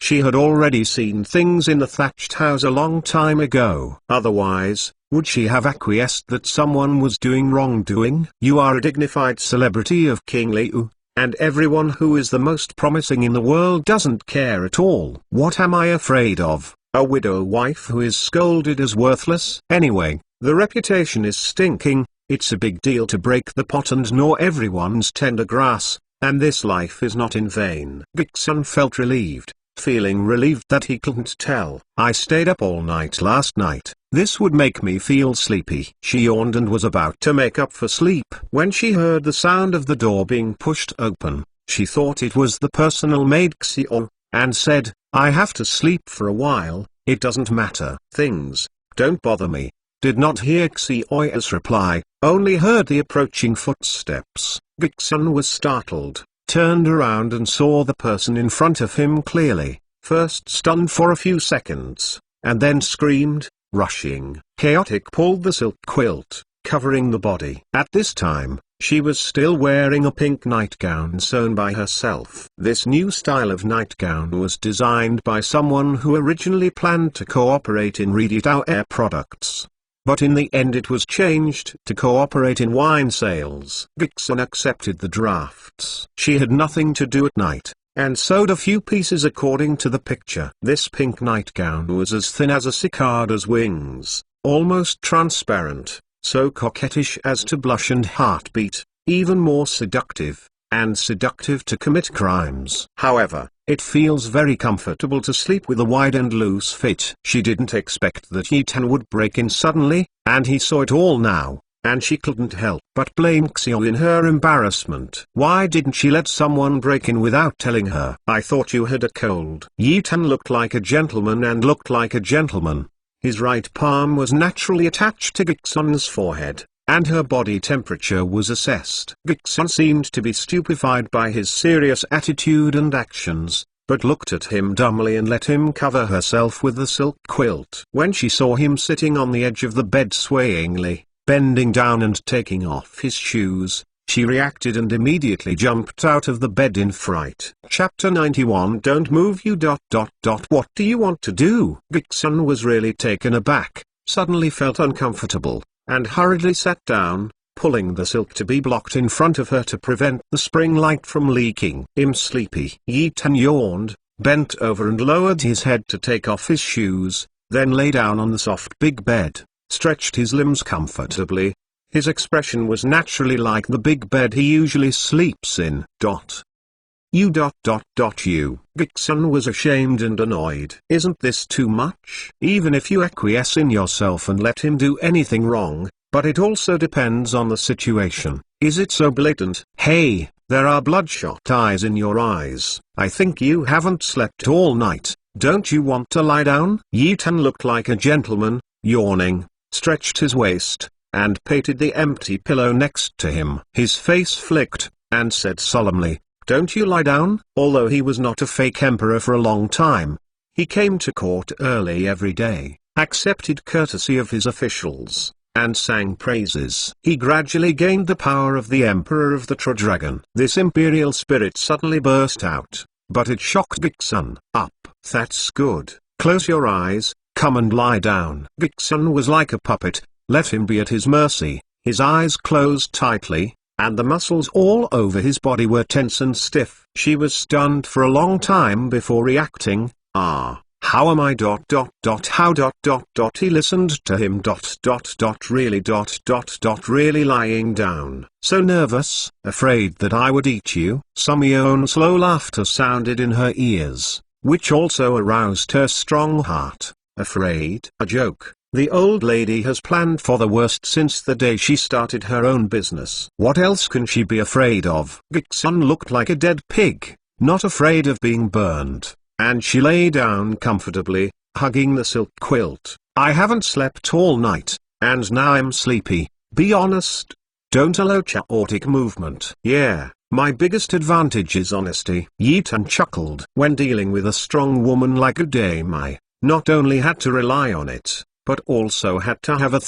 She had already seen things in the thatched house a long time ago. Otherwise, would she have acquiesced that someone was doing wrongdoing? You are a dignified celebrity of King Liu, and everyone who is the most promising in the world doesn't care at all. What am I afraid of? A widow wife who is scolded as worthless? Anyway, the reputation is stinking. It's a big deal to break the pot and gnaw everyone's tender grass. And this life is not in vain. Gixun felt relieved, feeling relieved that he couldn't tell. I stayed up all night last night. This would make me feel sleepy. She yawned and was about to make up for sleep when she heard the sound of the door being pushed open. She thought it was the personal maid Xiao, and said, I have to sleep for a while, it doesn't matter. Things don't bother me. Did not hear Xiao's reply, only heard the approaching footsteps. Gixun was startled, turned around and saw the person in front of him clearly, first stunned for a few seconds, and then screamed, rushing. Chaotic pulled the silk quilt, covering the body. At this time, she was still wearing a pink nightgown sewn by herself. This new style of nightgown was designed by someone who originally planned to cooperate in ready-to wear products. But in the end it was changed to cooperate in wine sales. Gixun accepted the drafts. She had nothing to do at night, and sewed a few pieces according to the picture. This pink nightgown was as thin as a cicada's wings, almost transparent, so coquettish as to blush and heartbeat, even more seductive, and seductive to commit crimes. However, it feels very comfortable to sleep with a wide and loose fit. She didn't expect that Yitan would break in suddenly, and he saw it all now, and she couldn't help but blame Xiao in her embarrassment. Why didn't she let someone break in without telling her? I thought you had a cold. Yitan looked like a gentleman and looked like a gentleman. His right palm was naturally attached to Gixun's forehead, and her body temperature was assessed. Gixun seemed to be stupefied by his serious attitude and actions, but looked at him dumbly and let him cover herself with the silk quilt. When she saw him sitting on the edge of the bed swayingly, bending down and taking off his shoes, she reacted and immediately jumped out of the bed in fright. Chapter 91 Don't move you. What do you want to do? Gixun was really taken aback, suddenly felt uncomfortable, and hurriedly sat down, pulling the silk to be blocked in front of her to prevent the spring light from leaking. I'm sleepy. Yitan yawned, bent over and lowered his head to take off his shoes, then lay down on the soft big bed, stretched his limbs comfortably. His expression was naturally like the big bed he usually sleeps in. You. Gixun was ashamed and annoyed. Isn't this too much? Even if you acquiesce in yourself and let him do anything wrong, but it also depends on the situation. Is it so blatant? Hey, there are bloodshot eyes in your eyes. I think you haven't slept all night. Don't you want to lie down? Yitan looked like a gentleman, yawning, stretched his waist, and patted the empty pillow next to him. His face flicked, and said solemnly, "Don't you lie down?" Although he was not a fake emperor for a long time, he came to court early every day, accepted courtesy of his officials, and sang praises. He gradually gained the power of the Emperor of the True Dragon. This imperial spirit suddenly burst out, but it shocked Gixun. Up, that's good. Close your eyes, come and lie down. Gixun was like a puppet, let him be at his mercy. His eyes closed tightly, and the muscles all over his body were tense and stiff. She was stunned for a long time before reacting. How am I? How? He listened to him. Really lying down. So nervous, afraid that I would eat you. Sumion's low laughter sounded in her ears, which also aroused her strong heart. Afraid? A joke. The old lady has planned for the worst since the day she started her own business. What else can she be afraid of? Gixun looked like a dead pig, not afraid of being burned, and she lay down comfortably, hugging the silk quilt. I haven't slept all night, and now I'm sleepy. Be honest. Don't allow chaotic movement. Yeah, my biggest advantage is honesty. Yitan chuckled. When dealing with a strong woman like Udai, not only had to rely on it, but also had to have a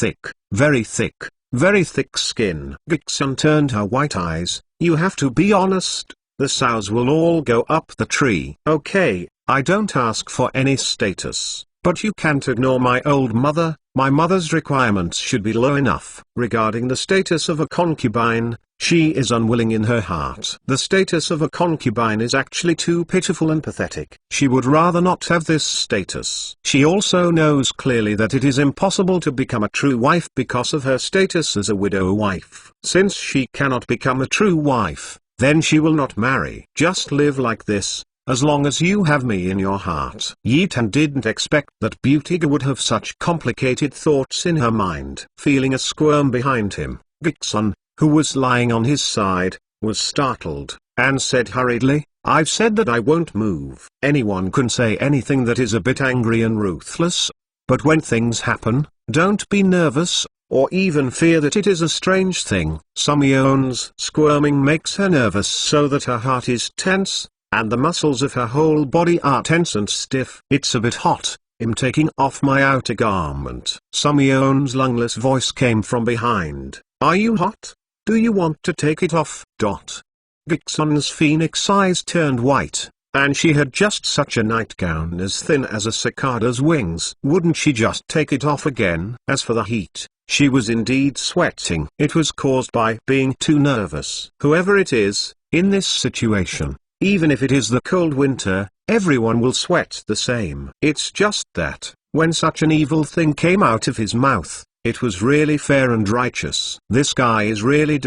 very thick skin. Gixun turned her white eyes. You have to be honest. The sows will all go up the tree. Okay, I don't ask for any status, but you can't ignore my old mother. My mother's requirements should be low enough. Regarding the status of a concubine, she is unwilling in her heart. The status of a concubine is actually too pitiful and pathetic. She would rather not have this status. She also knows clearly that it is impossible to become a true wife because of her status as a widow wife. Since she cannot become a true wife, then she will not marry. Just live like this, as long as you have me in your heart. Yitan didn't expect that Beauty would have such complicated thoughts in her mind. Feeling a squirm behind him, Gixun, who was lying on his side, was startled, and said hurriedly, I've said that I won't move. Anyone can say anything that is a bit angry and ruthless, but when things happen, don't be nervous, or even fear that it is a strange thing. Sumion's squirming makes her nervous so that her heart is tense, and the muscles of her whole body are tense and stiff. It's a bit hot. I'm taking off my outer garment. Sumion's lungless voice came from behind. Are you hot? Do you want to take it off? Gixun's phoenix eyes turned white, and she had just such a nightgown as thin as a cicada's wings. Wouldn't she just take it off again? As for the heat, she was indeed sweating. It was caused by being too nervous. Whoever it is, in this situation, even if it is the cold winter, everyone will sweat the same. It's just that, When such an evil thing came out of his mouth, it was really fair and righteous. This guy is really ...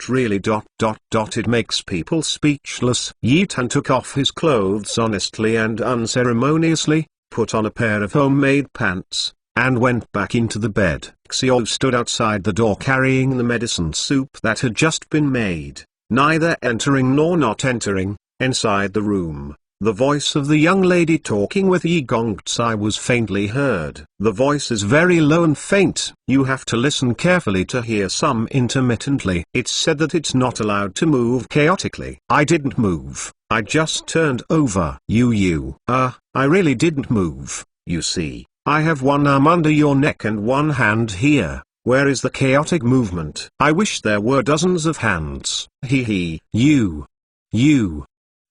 really ... It makes people speechless. Yi Tan took off his clothes honestly and unceremoniously, put on a pair of homemade pants, and went back into the bed. Xiao stood outside the door carrying the medicine soup that had just been made, neither entering nor not entering. Inside the room, the voice of the young lady talking with Yi Gongzai was faintly heard. The voice is very low and faint. You have to listen carefully to hear some intermittently. It's said that it's not allowed to move chaotically. I didn't move. I just turned over. I really didn't move. You see, I have one arm under your neck and one hand here. Where is the chaotic movement? I wish there were dozens of hands. You.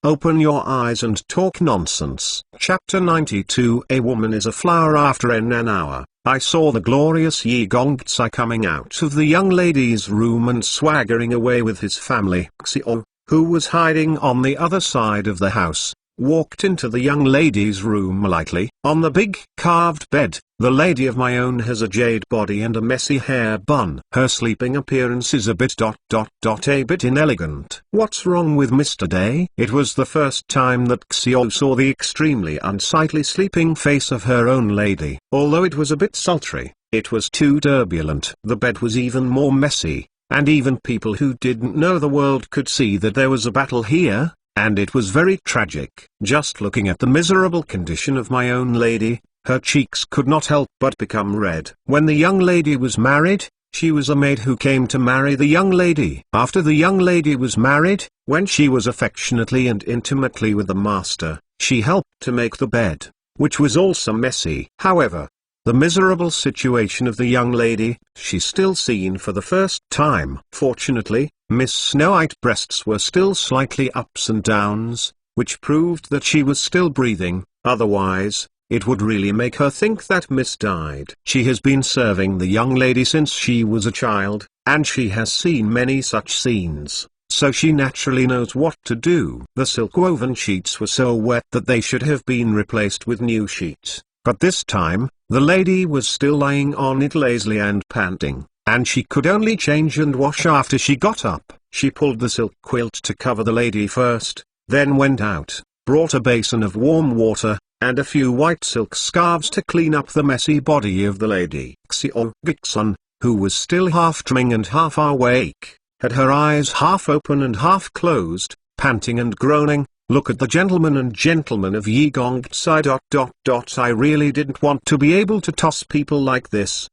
Open your eyes and talk nonsense. Chapter 92. A woman is a flower after an hour. I saw the glorious Yi Gongzai coming out of the young lady's room and swaggering away with his family. Xiao, who was hiding on the other side of the house, walked into the young lady's room lightly. On the big carved bed, the lady of my own has a jade body and a messy hair bun. Her sleeping appearance is a bit inelegant. What's wrong with Mr. Day? It was the first time that Xiao saw the extremely unsightly sleeping face of her own lady. Although it was a bit sultry, it was too turbulent. The bed was even more messy, and even people who didn't know the world could see that there was a battle here. And it was very tragic. Just looking at the miserable condition of my own lady, her cheeks could not help but become red. When the young lady was married, she was a maid who came to marry the young lady. After the young lady was married, when she was affectionately and intimately with the master, she helped to make the bed, which was also messy. However, the miserable situation of the young lady, she's still seen for the first time. Fortunately, Miss Snow White's breasts were still slightly ups and downs, which proved that she was still breathing. Otherwise, it would really make her think that Miss died. She has been serving the young lady since she was a child, and she has seen many such scenes, so she naturally knows what to do. The silk-woven sheets were so wet that they should have been replaced with new sheets, but this time, the lady was still lying on it lazily and panting, and she could only change and wash after she got up. She pulled the silk quilt to cover the lady first, then went out, brought a basin of warm water, and a few white silk scarves to clean up the messy body of the lady. Xiao Gixun, who was still half dreaming and half awake, had her eyes half open and half closed, panting and groaning. Look at the gentleman and gentleman of Yi Gongzai. I really didn't want to be able to toss people like this.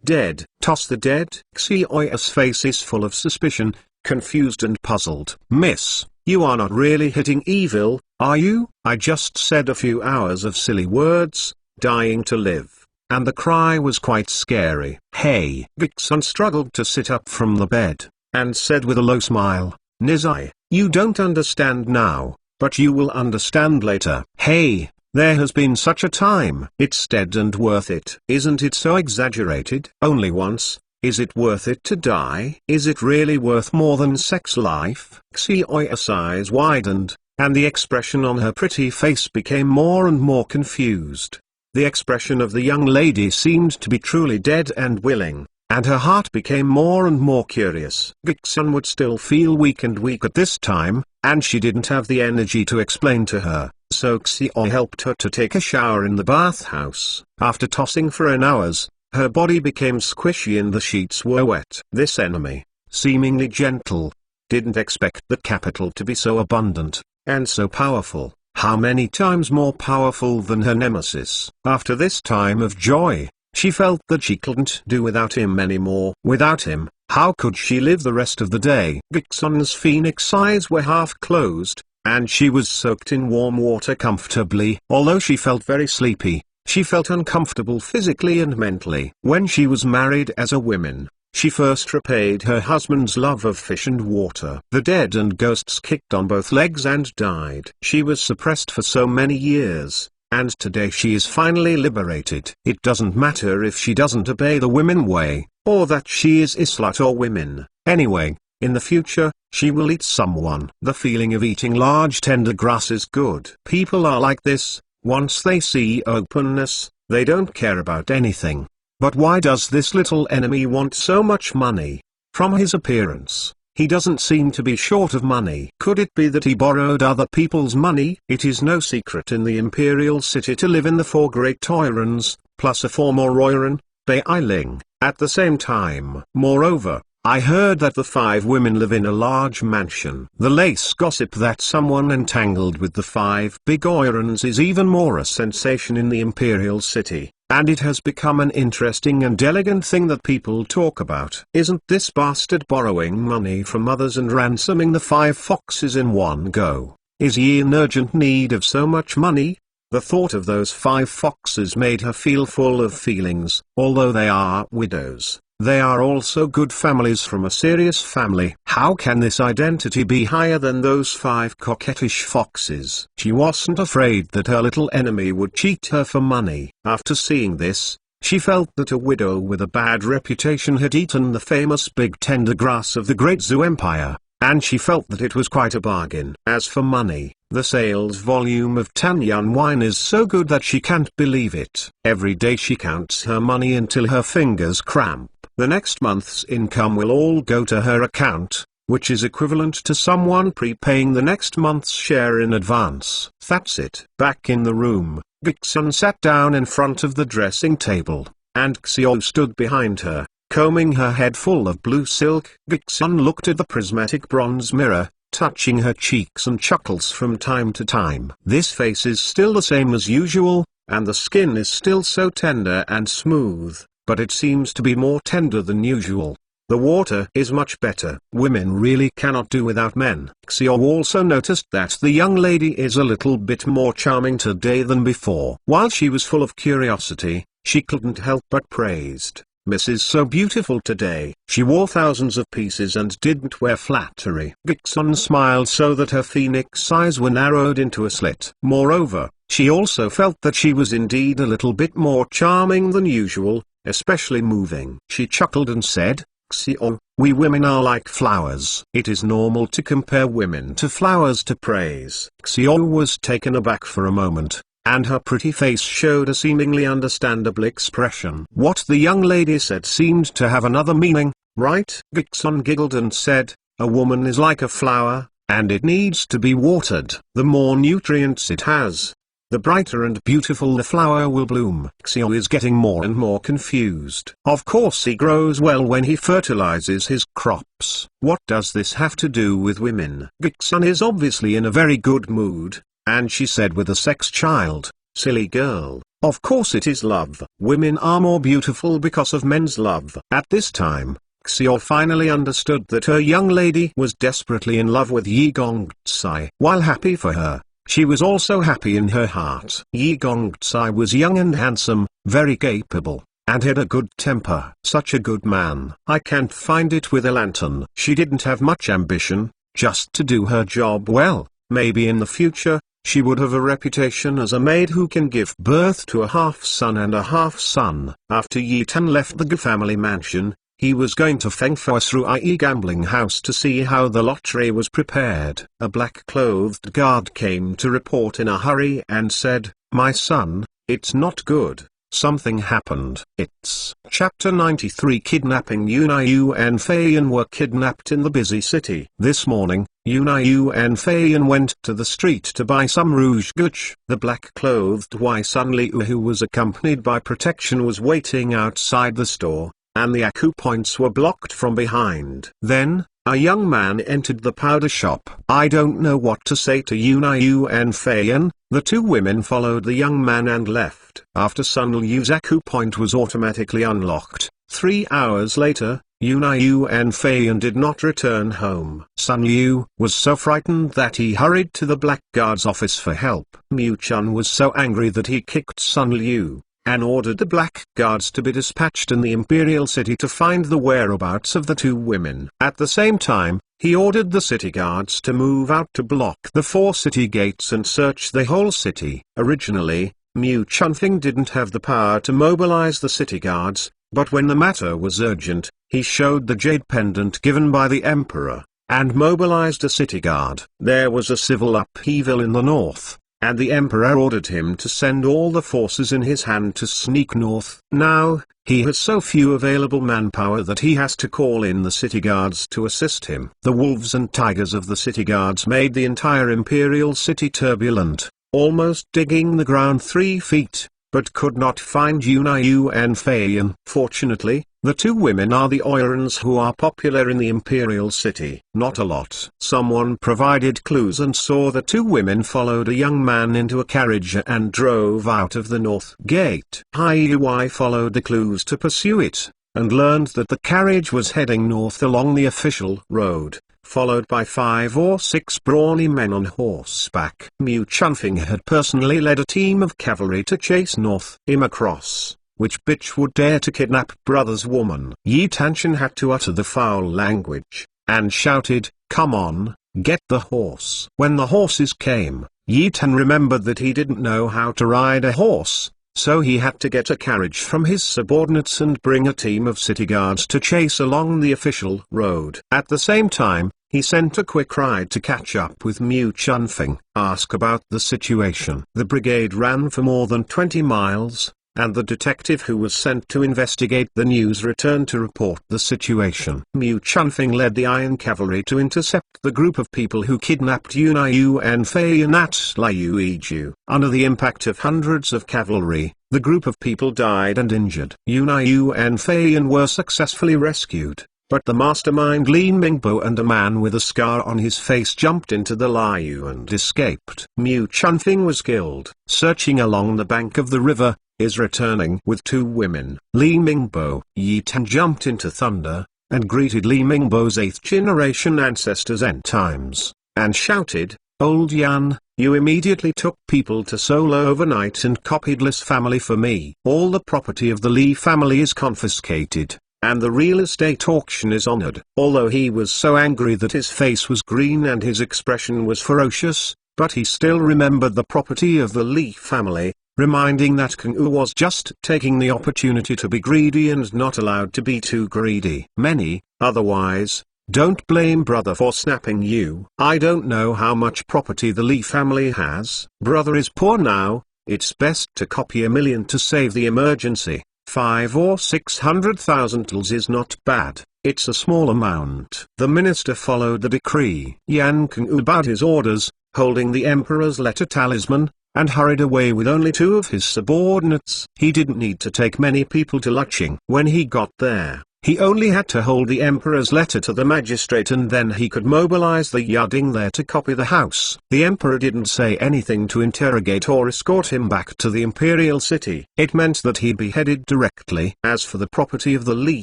Dead. Toss the dead? Xiao's face is full of suspicion, confused and puzzled. Miss, you are not really hitting evil, are you? I just said a few hours of silly words, dying to live, and the cry was quite scary. Hey. Vixen struggled to sit up from the bed, and said with a low smile, Nizai, you don't understand now, but you will understand later. Hey, there has been such a time. It's dead and worth it. Isn't it so exaggerated? Only once. Is it worth it to die? Is it really worth more than sex life? Xiaoya's eyes widened, and the expression on her pretty face became more and more confused. The expression of the young lady seemed to be truly dead and willing, and her heart became more and more curious. Vixen would still feel weak at this time, and she didn't have the energy to explain to her, so Xiao helped her to take a shower in the bathhouse. After tossing for an hours, her body became squishy and the sheets were wet. This enemy, seemingly gentle, didn't expect the capital to be so abundant, and so powerful. How many times more powerful than her nemesis? After this time of joy, she felt that she couldn't do without him anymore. Without him, how could she live the rest of the day? Vixen's phoenix eyes were half closed, and she was soaked in warm water comfortably. Although she felt very sleepy, she felt uncomfortable physically and mentally. When she was married as a woman, she first repaid her husband's love of fish and water. The dead and ghosts kicked on both legs and died. She was suppressed for so many years, and today she is finally liberated. It doesn't matter if she doesn't obey the women way, or that she is a slut or women. Anyway, in the future, she will eat someone. The feeling of eating large tender grass is good. People are like this. Once they see openness, They don't care about anything. But why does this little enemy want so much money? From his appearance, he doesn't seem to be short of money. Could it be that he borrowed other people's money? It is no secret in the imperial city to live in the 4 great toyrans, plus a 4 more royran, Beiling, at the same time. Moreover, I heard that the 5 women live in a large mansion. The lace gossip that someone entangled with the 5 big oyrans is even more a sensation in the imperial city, and it has become an interesting and elegant thing that people talk about. Isn't this bastard borrowing money from others and ransoming the 5 foxes in one go? Is he in urgent need of so much money? The thought of those 5 foxes made her feel full of feelings. Although they are widows, they are also good families from a serious family. How can this identity be higher than those 5 coquettish foxes? She wasn't afraid that her little enemy would cheat her for money. After seeing this, she felt that a widow with a bad reputation had eaten the famous big tender grass of the Great Zoo Empire, and she felt that it was quite a bargain. As for money, the sales volume of Tanyan wine is so good that she can't believe it. Every day she counts her money until her fingers cramp. The next month's income will all go to her account, which is equivalent to someone prepaying the next month's share in advance. That's it. Back in the room, Gixun sat down in front of the dressing table, and Xiao stood behind her, combing her head full of blue silk. Gixun looked at the prismatic bronze mirror, touching her cheeks and chuckles from time to time. This face is still the same as usual, and the skin is still so tender and smooth, but it seems to be more tender than usual. The water is much better. Women really cannot do without men. Xiao also noticed that the young lady is a little bit more charming today than before. While she was full of curiosity, she couldn't help but praised, "Mrs. So beautiful today." She wore thousands of pieces and didn't wear flattery. Gixun smiled so that her phoenix eyes were narrowed into a slit. Moreover, she also felt that she was indeed a little bit more charming than usual, especially moving. She chuckled and said, "Xiao, we women are like flowers. It is normal to compare women to flowers to praise." Xiao was taken aback for a moment, and her pretty face showed a seemingly understandable expression. What the young lady said seemed to have another meaning, right? Gixun giggled and said, "A woman is like a flower, and it needs to be watered. The more nutrients it has, the brighter and beautiful the flower will bloom." Xiao is getting more and more confused. Of course he grows well when he fertilizes his crops. What does this have to do with women? Gixun is obviously in a very good mood, and she said with a sex child, "Silly girl, of course it is love. Women are more beautiful because of men's love." At this time, Xiao finally understood that her young lady was desperately in love with Yi Gongzai. While happy for her, she was also happy in her heart. Yi Gongzai was young and handsome, very capable, and had a good temper. Such a good man. I can't find it with a lantern. She didn't have much ambition, just to do her job well. Maybe in the future, she would have a reputation as a maid who can give birth to a half-son and a half-son. After Yi Tan left the Ge family mansion, he was going to Fengfo through IE gambling house to see how the lottery was prepared. A black-clothed guard came to report in a hurry and said, "My son, it's not good. Something happened." It's Chapter 93. Kidnapping. Yunai and Feiyan were kidnapped in the busy city. This morning, Yunai and Feiyan went to the street to buy some rouge gouache. The black-clothed Wai Sun Liu, who was accompanied by protection, was waiting outside the store, and the acupoints were blocked from behind. Then, a young man entered the powder shop. I don't know what to say to Yunai and Feiyan. The 2 women followed the young man and left. After Sun Liu's acupoint was automatically unlocked, 3 hours later, Yunai and Feiyan did not return home. Sun Liu was so frightened that he hurried to the blackguard's office for help. Mu Chun was so angry that he kicked Sun Liu, and ordered the blackguards to be dispatched in the imperial city to find the whereabouts of the 2 women. At the same time, he ordered the city guards to move out to block the 4 city gates and search the whole city. Originally, Mu Chunfing didn't have the power to mobilize the city guards, but when the matter was urgent, he showed the jade pendant given by the emperor, and mobilized a city guard. There was a civil upheaval in the north, and the emperor ordered him to send all the forces in his hand to sneak north. Now, he has so few available manpower that he has to call in the city guards to assist him. The wolves and tigers of the city guards made the entire imperial city turbulent, almost digging the ground 3 feet, but could not find Yunayu and Feiyan. Fortunately, the 2 women are the Oirons who are popular in the imperial city. Not a lot. Someone provided clues and saw the 2 women followed a young man into a carriage and drove out of the north gate. Hyui followed the clues to pursue it, and learned that the carriage was heading north along the official road, followed by 5 or 6 brawny men on horseback. Mu Chunfing had personally led a team of cavalry to chase north. Him across. Which bitch would dare to kidnap brother's woman? Yi Tanshan had to utter the foul language, and shouted, "Come on, get the horse." When the horses came, Yi Tan remembered that he didn't know how to ride a horse, so he had to get a carriage from his subordinates and bring a team of city guards to chase along the official road. At the same time, he sent a quick ride to catch up with Mu Chunfing, ask about the situation. The brigade ran for more than 20 miles, and the detective who was sent to investigate the news returned to report the situation. Mu Chunfing led the Iron Cavalry to intercept the group of people who kidnapped Yunayu and Feiyan at Liuiju. Under the impact of hundreds of cavalry, the group of people died and injured. Yunayu and Feiyan were successfully rescued, but the mastermind Li Mingbo and a man with a scar on his face jumped into the Liu and escaped. Mu Chunfing was killed. Searching along the bank of the river, is returning with 2 women. Li Mingbo. Yi Tan jumped into thunder, and greeted Li Mingbo's 8th generation ancestors end times, and shouted, "Old Yan, you immediately took people to Solo overnight and copied Li's family for me. All the property of the Li family is confiscated, and the real estate auction is honored." Although he was so angry that his face was green and his expression was ferocious, but he still remembered the property of the Li family, reminding that Kang U was just taking the opportunity to be greedy and not allowed to be too greedy. Many, otherwise, don't blame brother for snapping you. I don't know how much property the Li family has. Brother is poor now, it's best to copy 1 million to save the emergency. 5 or 600,000 tals is not bad, it's a small amount. The minister followed the decree. Yan Kang bowed his orders, holding the emperor's letter talisman, and hurried away with only 2 of his subordinates. He didn't need to take many people to Luching. When he got there, he only had to hold the emperor's letter to the magistrate and then he could mobilize the Yarding there to copy the house. The emperor didn't say anything to interrogate or escort him back to the imperial city. It meant that he'd be headed directly. As for the property of the Li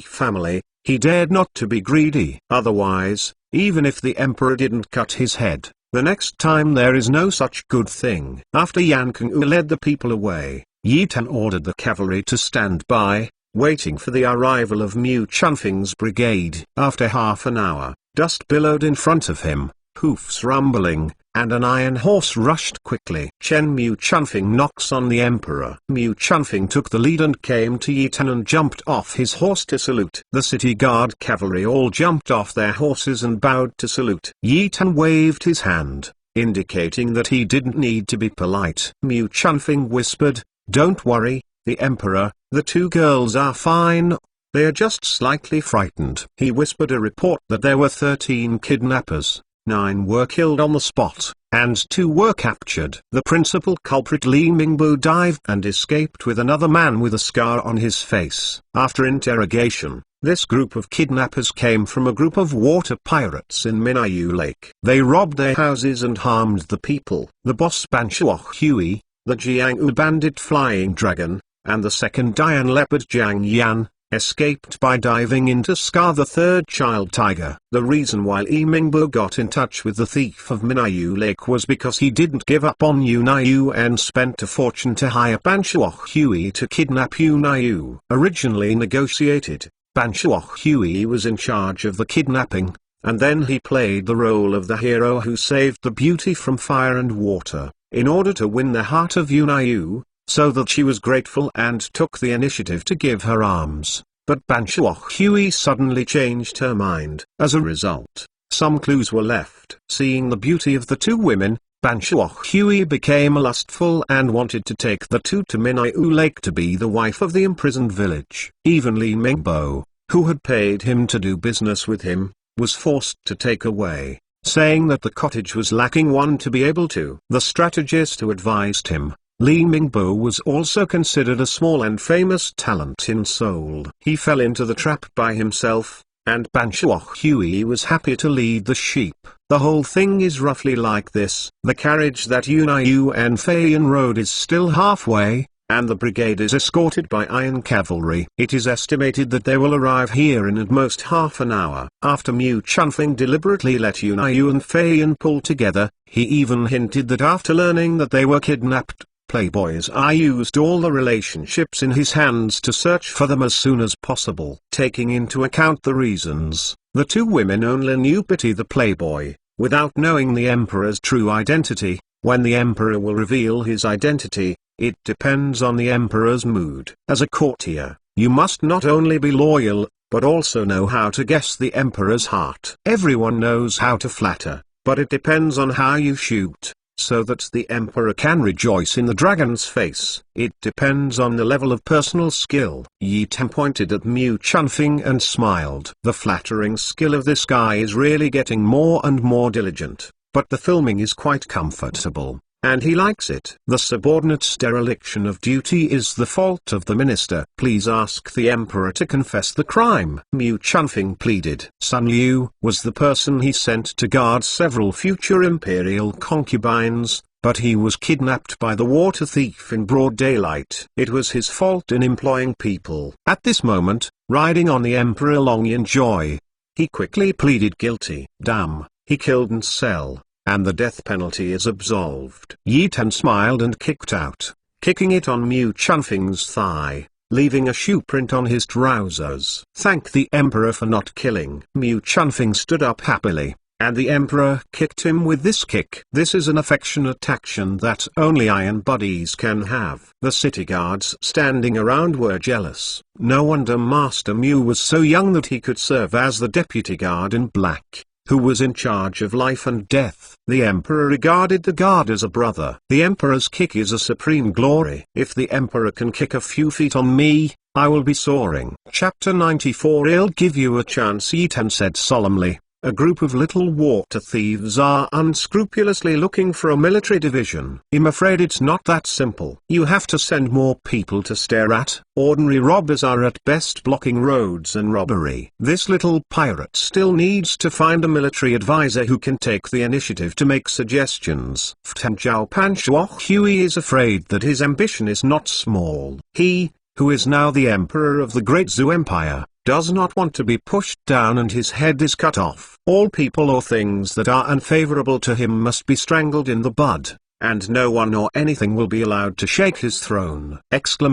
family, he dared not to be greedy. Otherwise, even if the emperor didn't cut his head, the next time there is no such good thing. After Yan Kang led the people away, Yi Tan ordered the cavalry to stand by, waiting for the arrival of Mu Chunfing's brigade. After half an hour, dust billowed in front of him, hoofs rumbling, and an iron horse rushed quickly. Chen Mu Chunfing knocks on the emperor. Mu Chunfing took the lead and came to Yi Tan and jumped off his horse to salute. The city guard cavalry all jumped off their horses and bowed to salute. Yi Tan waved his hand, indicating that he didn't need to be polite. Mu Chunfing whispered, "Don't worry, the emperor, the 2 girls are fine. They are just slightly frightened." He whispered a report that there were 13 kidnappers. 9 were killed on the spot, and 2 were captured. The principal culprit Li Mingbo dived and escaped with another man with a scar on his face. After interrogation, this group of kidnappers came from a group of water pirates in Minayu Lake. They robbed their houses and harmed the people. The boss Banshuo Hui, the Jianghu bandit Flying Dragon, and the second Iron Leopard Jiang Yan, escaped by diving into Scar the 3rd child tiger. The reason why Li Mingbo got in touch with the thief of Minayu Lake was because he didn't give up on Yunayu and spent a fortune to hire Banshuo Hui to kidnap Yunayu. Originally negotiated, Banshuo Hui was in charge of the kidnapping, and then he played the role of the hero who saved the beauty from fire and water, in order to win the heart of Yunayu, so that she was grateful and took the initiative to give her arms. But Banshuo Hui suddenly changed her mind. As a result, some clues were left. Seeing the beauty of the 2 women, Ban Shuhui became lustful and wanted to take the two to Minyu Lake to be the wife of the imprisoned village. Even Li Mingbo, who had paid him to do business with him, was forced to take away, saying that the cottage was lacking one to be able to. The strategist who advised him, Li Mingbo, was also considered a small and famous talent in Seoul. He fell into the trap by himself, and Ban Shuhui was happy to lead the sheep. The whole thing is roughly like this: the carriage that Unwanted and Feiyan rode is still halfway, and the brigade is escorted by iron cavalry. It is estimated that they will arrive here in at most half an hour. After Mu Chunfing deliberately let Unwanted and Feiyan pull together, he even hinted that after learning that they were kidnapped, Playboy's eye used all the relationships in his hands to search for them as soon as possible. Taking into account the reasons, the two women only knew Pity the Playboy, without knowing the Emperor's true identity. When the Emperor will reveal his identity, it depends on the Emperor's mood. As a courtier, you must not only be loyal, but also know how to guess the Emperor's heart. Everyone knows how to flatter, but it depends on how you shoot, so that the Emperor can rejoice in the dragon's face. It depends on the level of personal skill. Yi Tem pointed at Mu Chunfing and smiled. The flattering skill of this guy is really getting more and more diligent, but the filming is quite comfortable, and he likes it. The subordinate's dereliction of duty is the fault of the minister. Please ask the Emperor to confess the crime, Mu Chunfing pleaded. Sun Liu was the person he sent to guard several future imperial concubines, but he was kidnapped by the water thief in broad daylight. It was his fault in employing people. At this moment, riding on the Emperor Long Joy, he quickly pleaded guilty. Damn, he killed Ncel, and the death penalty is absolved. Yi Ten smiled and kicked out, kicking it on Mu Chunfing's thigh, leaving a shoe print on his trousers. Thank the Emperor for not killing. Mu Chunfing stood up happily, and the Emperor kicked him with this kick. This is an affectionate action that only iron buddies can have. The city guards standing around were jealous. No wonder Master Mu was so young that he could serve as the deputy guard in black, who was in charge of life and death. The Emperor regarded the guard as a brother. The Emperor's kick is a supreme glory. If the Emperor can kick a few feet on me, I will be soaring. Chapter 94. I'll give you a chance, Yi Ten said solemnly. A group of little water thieves are unscrupulously looking for a military division. I'm afraid it's not that simple. You have to send more people to stare at. Ordinary robbers are at best blocking roads and robbery. This little pirate still needs to find a military advisor who can take the initiative to make suggestions. Ftanjiao Pan Shuhui is afraid that his ambition is not small. He, who is now the Emperor of the Great Zhou Empire, does not want to be pushed down and his head is cut off. All people or things that are unfavorable to him must be strangled in the bud, and no one or anything will be allowed to shake his throne! After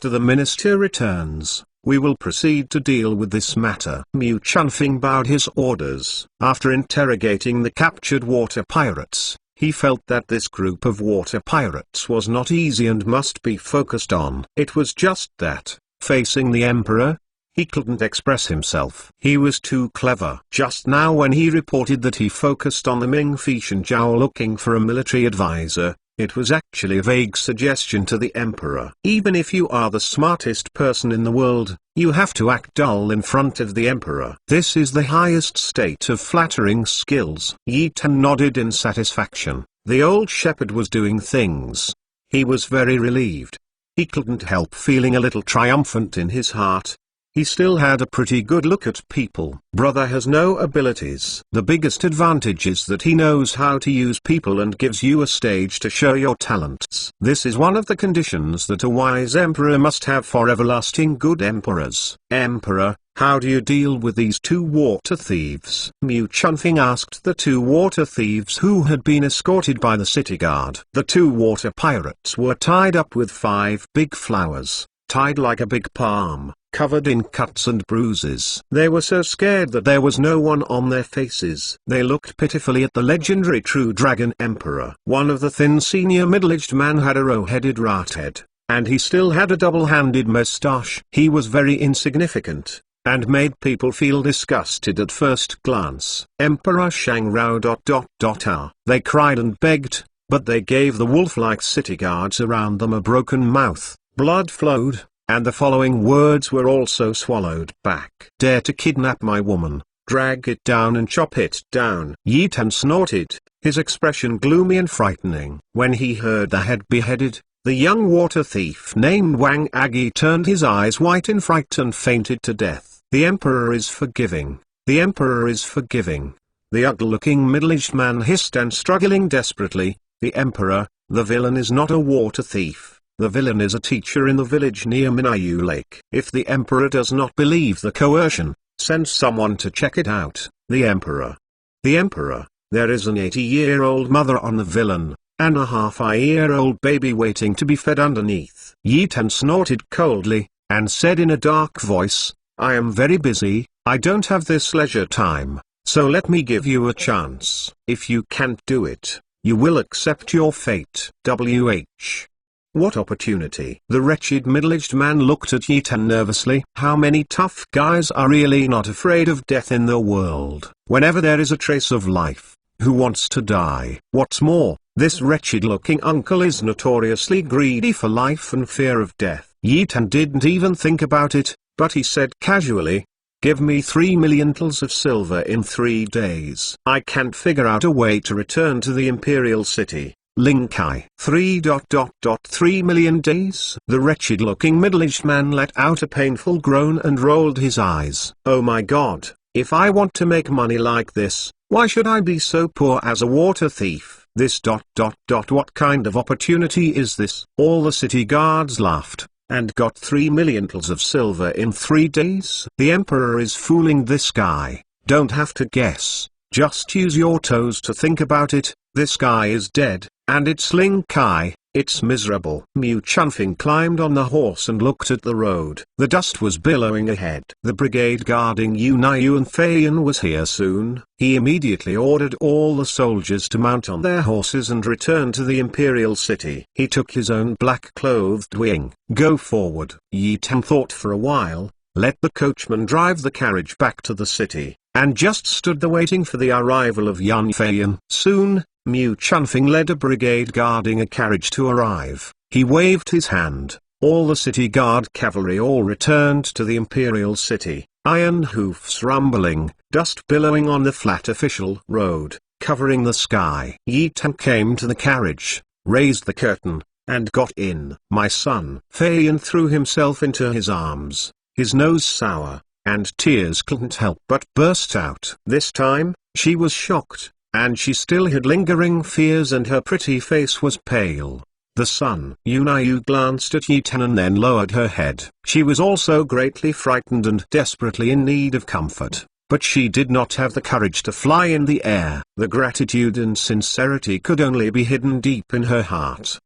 the minister returns, we will proceed to deal with this matter. Mu Chunfing bowed his orders. After interrogating the captured water pirates, he felt that this group of water pirates was not easy and must be focused on. It was just that, facing the Emperor, he couldn't express himself. He was too clever. Just now when he reported that he focused on the Ming Fishan Zhao looking for a military advisor, it was actually a vague suggestion to the Emperor. Even if you are the smartest person in the world, you have to act dull in front of the Emperor. This is the highest state of flattering skills. Yi Ten nodded in satisfaction. The old shepherd was doing things. He was very relieved. He couldn't help feeling a little triumphant in his heart. He still had a pretty good look at people. Brother has no abilities. The biggest advantage is that he knows how to use people and gives you a stage to show your talents. This is one of the conditions that a wise emperor must have for everlasting good emperors. Emperor, how do you deal with these two water thieves? Mu Chunfing asked the two water thieves who had been escorted by the city guard. The two water pirates were tied up with 5 big flowers, tied like a big palm, covered in cuts and bruises. They were so scared that there was no one on their faces. They looked pitifully at the legendary True Dragon Emperor. One of the thin senior middle-aged man had a row-headed rat head, and he still had a double-handed moustache. He was very insignificant, and made people feel disgusted at first glance. Emperor Shang Rao. They cried and begged, but they gave the wolf-like city guards around them a broken mouth. Blood flowed, and the following words were also swallowed back. Dare to kidnap my woman, drag it down and chop it down. Yi Tan snorted, his expression gloomy and frightening. When he heard the head beheaded, the young water thief named Wang Agi turned his eyes white in fright and fainted to death. The emperor is forgiving. The emperor is forgiving. The ugly-looking middle-aged man hissed and struggling desperately. The emperor, the villain is not a water thief. The villain is a teacher in the village near Minayu Lake. If the emperor does not believe the coercion, send someone to check it out. The emperor. The emperor, there is an 80-year-old mother on the villain, and a half-a-year-old baby waiting to be fed underneath. Yi Tan snorted coldly, and said in a dark voice, I am very busy, I don't have this leisure time, so let me give you a chance. If you can't do it, you will accept your fate. WH. What opportunity? The wretched middle-aged man looked at Yi Tan nervously. How many tough guys are really not afraid of death in the world? Whenever there is a trace of life, who wants to die? What's more, this wretched-looking uncle is notoriously greedy for life and fear of death. Yi Tan didn't even think about it, but he said casually, give me 3 million tals of silver in 3 days. I can't figure out a way to return to the imperial city. Ling Kai. 3 million days? The wretched-looking middle-aged man let out a painful groan and rolled his eyes. Oh my god, if I want to make money like this, why should I be so poor as a water thief? What kind of opportunity is this? All the city guards laughed, and got 3 million tals of silver in 3 days. The emperor is fooling this guy. Don't have to guess, just use your toes to think about it. This guy is dead, and it's Ling Kai. It's miserable. Mu Chunfing climbed on the horse and looked at the road. The dust was billowing ahead. The brigade guarding Yunayu and Feiyan was here soon. He immediately ordered all the soldiers to mount on their horses and return to the imperial city. He took his own black-clothed wing. Go forward. Yi Tan thought for a while, let the coachman drive the carriage back to the city, and just stood there waiting for the arrival of Yan Feiyan. Soon, Mu Chunfing led a brigade guarding a carriage to arrive. He waved his hand. All the city guard cavalry all returned to the imperial city, iron hoofs rumbling, dust billowing on the flat official road, covering the sky. Yi Tan came to the carriage, raised the curtain, and got in. My son. Feiyan threw himself into his arms, his nose sour, and tears couldn't help but burst out. This time, she was shocked, and she still had lingering fears and her pretty face was pale. The son. Yunayu glanced at Yi Tan and then lowered her head. She was also greatly frightened and desperately in need of comfort, but she did not have the courage to fly in the air. The gratitude and sincerity could only be hidden deep in her heart.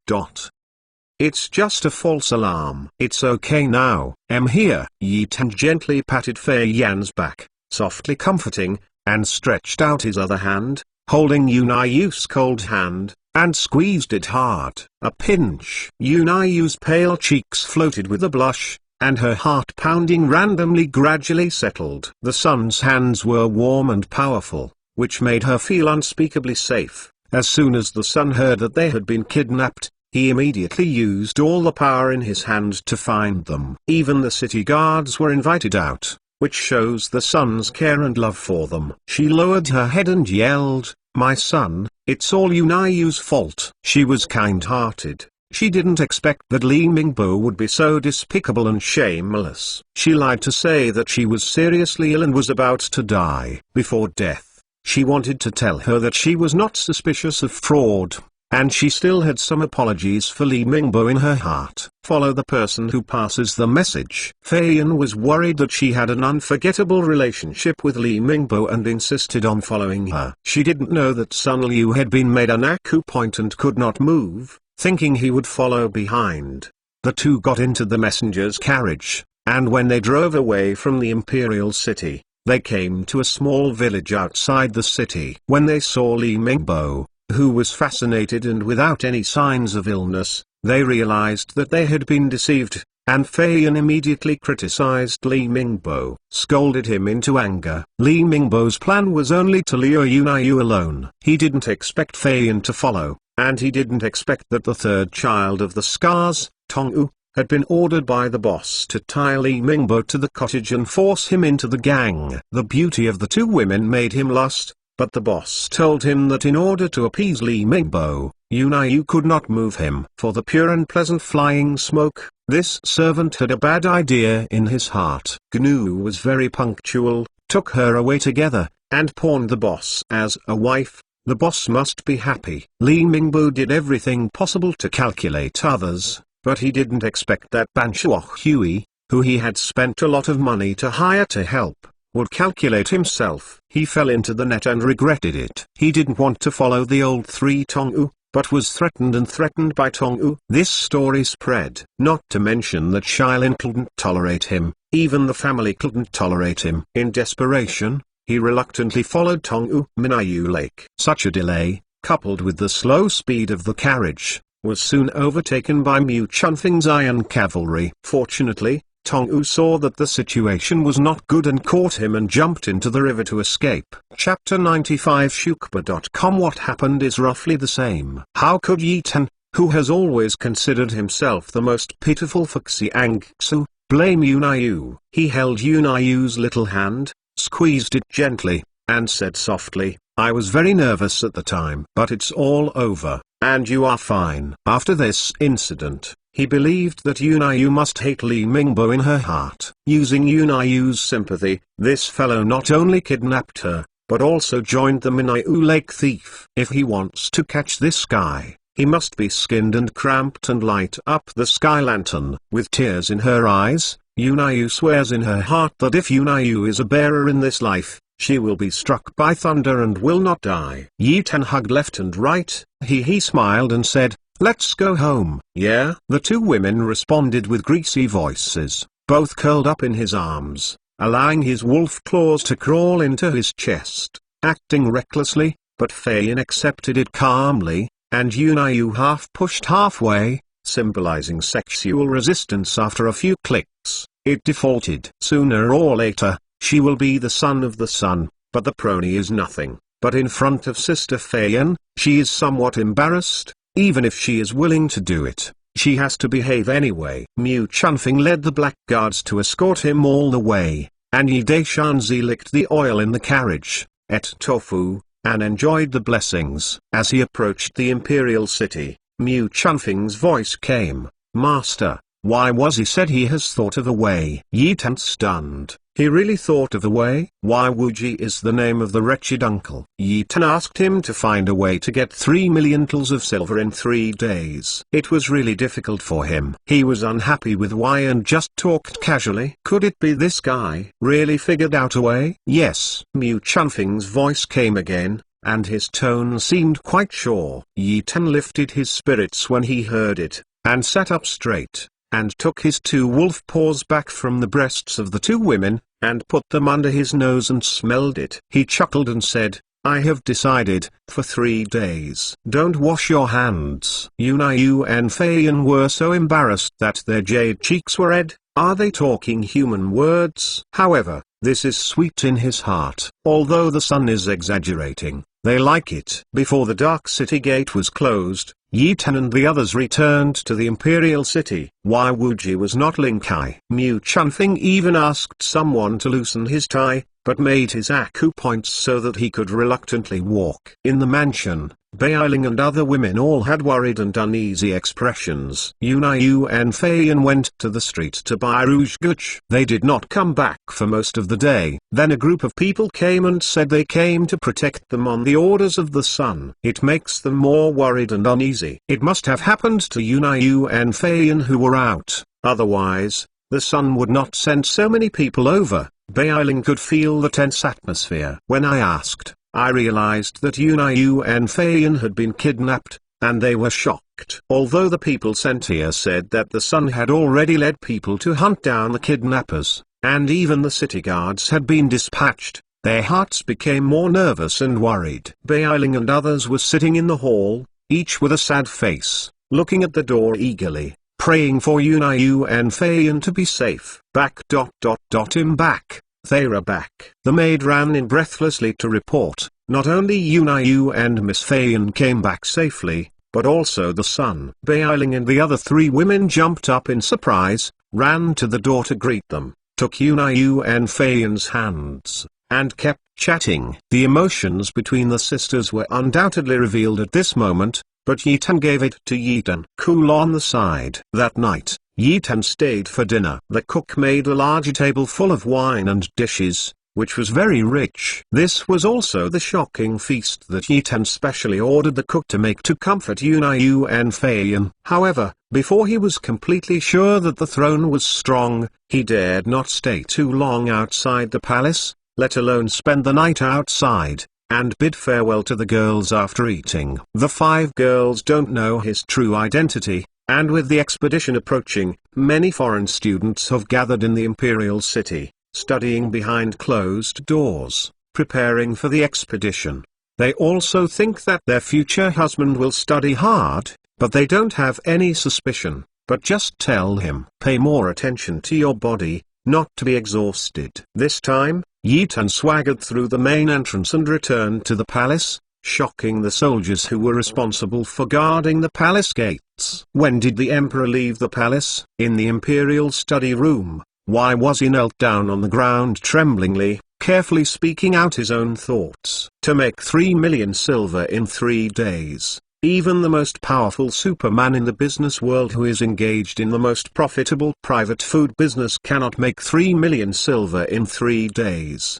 It's just a false alarm. It's okay now. I'm here. Yi Tan gently patted Feiyan's back, softly comforting, and stretched out his other hand, holding Yunayu's cold hand, and squeezed it hard. A pinch. Yunayu's pale cheeks floated with a blush, and her heart pounding randomly gradually settled. The son's hands were warm and powerful, which made her feel unspeakably safe. As soon as the son heard that they had been kidnapped, he immediately used all the power in his hand to find them. Even the city guards were invited out, which shows the son's care and love for them. She lowered her head and yelled, my son, it's all Yunayu's fault. She was kind-hearted. She didn't expect that Li Mingbo would be so despicable and shameless. She lied to say that she was seriously ill and was about to die. Before death, she wanted to tell her that she was not suspicious of fraud, and she still had some apologies for Li Mingbo in her heart. Follow the person who passes the message. Feiyan was worried that she had an unforgettable relationship with Li Mingbo and insisted on following her. She didn't know that Sun Liu had been made an acupoint and could not move, thinking he would follow behind. The two got into the messenger's carriage, and when they drove away from the imperial city, they came to a small village outside the city. When they saw Li Mingbo, who was fascinated and without any signs of illness, they realized that they had been deceived. and Feiyan immediately criticized Li Mingbo, scolded him into anger. Li Mingbo's plan was only to lure Yunai alone. He didn't expect Feiyan to follow, and he didn't expect that the third child of the scars, Tongwu, had been ordered by the boss to tie Li Mingbo to the cottage and force him into the gang. The beauty of the two women made him lust, but the boss told him that in order to appease Li Mingbo, Yunai could not move him. For the pure and pleasant flying smoke, this servant had a bad idea in his heart. Gnu was very punctual, took her away together, and pawned the boss as a wife. The boss must be happy. Li Mingbo did everything possible to calculate others, but he didn't expect that Banshuo Hui, who he had spent a lot of money to hire to help, would calculate himself. He fell into the net and regretted it. He didn't want to follow the old three Tongwu, but was threatened by Tongwu. This story spread. Not to mention that Shilin couldn't tolerate him, even the family couldn't tolerate him. In desperation, he reluctantly followed Tongwu. Minayu Lake. Such a delay, coupled with the slow speed of the carriage, was soon overtaken by Mu Chunfing's iron cavalry. Fortunately, Tongwu saw that the situation was not good and caught him and jumped into the river to escape. Chapter 95 Shukba.com. What happened is roughly the same. How could Yi Tan, who has always considered himself the most pitiful for Xiangsu, blame Yunai? He held Yunai's little hand, squeezed it gently, and said softly, "I was very nervous at the time, but it's all over, and you are fine." After this incident, he believed that Yunai must hate Li Mingbo in her heart. Using Yunai's sympathy, this fellow not only kidnapped her, but also joined the Minayu Lake thief. If he wants to catch this guy, he must be skinned and cramped and light up the sky lantern. With tears in her eyes, Yunai swears in her heart that if Yunai is a bearer in this life, she will be struck by thunder and will not die. Yi Tan hugged left and right. He smiled and said, "Let's go home." "Yeah?" The two women responded with greasy voices, both curled up in his arms, allowing his wolf claws to crawl into his chest, acting recklessly, but Feiyan accepted it calmly, and Yunai half-pushed halfway, symbolizing sexual resistance. After a few clicks, it defaulted. Sooner or later, she will be the son of the sun, but the prony is nothing. But in front of Sister Feiyan, she is somewhat embarrassed. Even if she is willing to do it, she has to behave anyway. Mu Chunfing led the blackguards to escort him all the way, and Yi Daishanzi licked the oil in the carriage, ate tofu, and enjoyed the blessings. As he approached the imperial city, Mu Chunfing's voice came, "Master, why was he said he has thought of a way?" Yi Tan stunned. He really thought of a way? Why Wuji is the name of the wretched uncle. Yi Tan asked him to find a way to get 3 million tals of silver in 3 days. It was really difficult for him. He was unhappy with why and just talked casually. Could it be this guy really figured out a way? Yes. Mu Chunfing's voice came again, and his tone seemed quite sure. Yi Tan lifted his spirits when he heard it, and sat up straight, and took his 2 wolf paws back from the breasts of the 2 women, and put them under his nose and smelled it. He chuckled and said, "I have decided, for 3 days. Don't wash your hands." Yunai and Feiyan were so embarrassed that their jade cheeks were red. Are they talking human words? However, this is sweet in his heart. Although the sun is exaggerating, they like it. Before the dark city gate was closed, Yi Tan and the others returned to the imperial city. Why Wuji was not Ling Kai. Mu Chunfing even asked someone to loosen his tie, but made his acupoints so that he could reluctantly walk. In the mansion, Beiling and other women all had worried and uneasy expressions. Yunai and Feiyan went to the street to buy rouge gouache. They did not come back for most of the day. Then a group of people came and said they came to protect them on the orders of the sun. It makes them more worried and uneasy. It must have happened to Yunai and Feiyan who were out, otherwise, the sun would not send so many people over. Beiling could feel the tense atmosphere. When I asked, I realized that Yunai and Feiyan had been kidnapped, and they were shocked. Although the people sent here said that the sun had already led people to hunt down the kidnappers, and even the city guards had been dispatched, their hearts became more nervous and worried. Beiling and others were sitting in the hall, each with a sad face, looking at the door eagerly. praying for Yu and Fayan to be safe. Him back, Thera back. The maid ran in breathlessly to report, not only Yu and Miss Fayan came back safely, but also the son. Bailing and the other 3 women jumped up in surprise, ran to the door to greet them, took Yu and Fayan's hands, and kept chatting. The emotions between the sisters were undoubtedly revealed at this moment, but Yitan gave it to Yitan. Cool on the side. That night, Yitan stayed for dinner. The cook made a large table full of wine and dishes, which was very rich. This was also the shocking feast that Yitan specially ordered the cook to make to comfort Yu and Fayan. However, before he was completely sure that the throne was strong, he dared not stay too long outside the palace, let alone spend the night outside, and bid farewell to the girls after eating. The 5 girls don't know his true identity, and with the expedition approaching, many foreign students have gathered in the imperial city, studying behind closed doors, preparing for the expedition. They also think that their future husband will study hard, but they don't have any suspicion. But just tell him, pay more attention to your body, not to be exhausted. This time, Yitan swaggered through the main entrance and returned to the palace, shocking the soldiers who were responsible for guarding the palace gates. When did the emperor leave the palace? In the imperial study room. Why was he knelt down on the ground tremblingly, carefully speaking out his own thoughts? To make 3 million silver in 3 days. Even the most powerful superman in the business world who is engaged in the most profitable private food business cannot make 3 million silver in 3 days.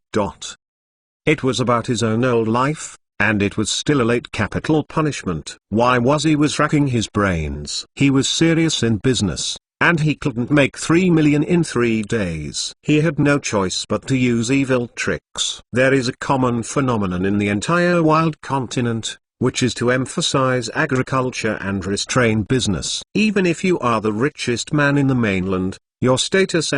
It was about his own old life, and it was still a late capital punishment. Why was he racking his brains? He was serious in business, and he couldn't make 3 million in 3 days. He had no choice but to use evil tricks. There is a common phenomenon in the entire wild continent, which is to emphasize agriculture and restrain business. Even if you are the richest man in the mainland, your status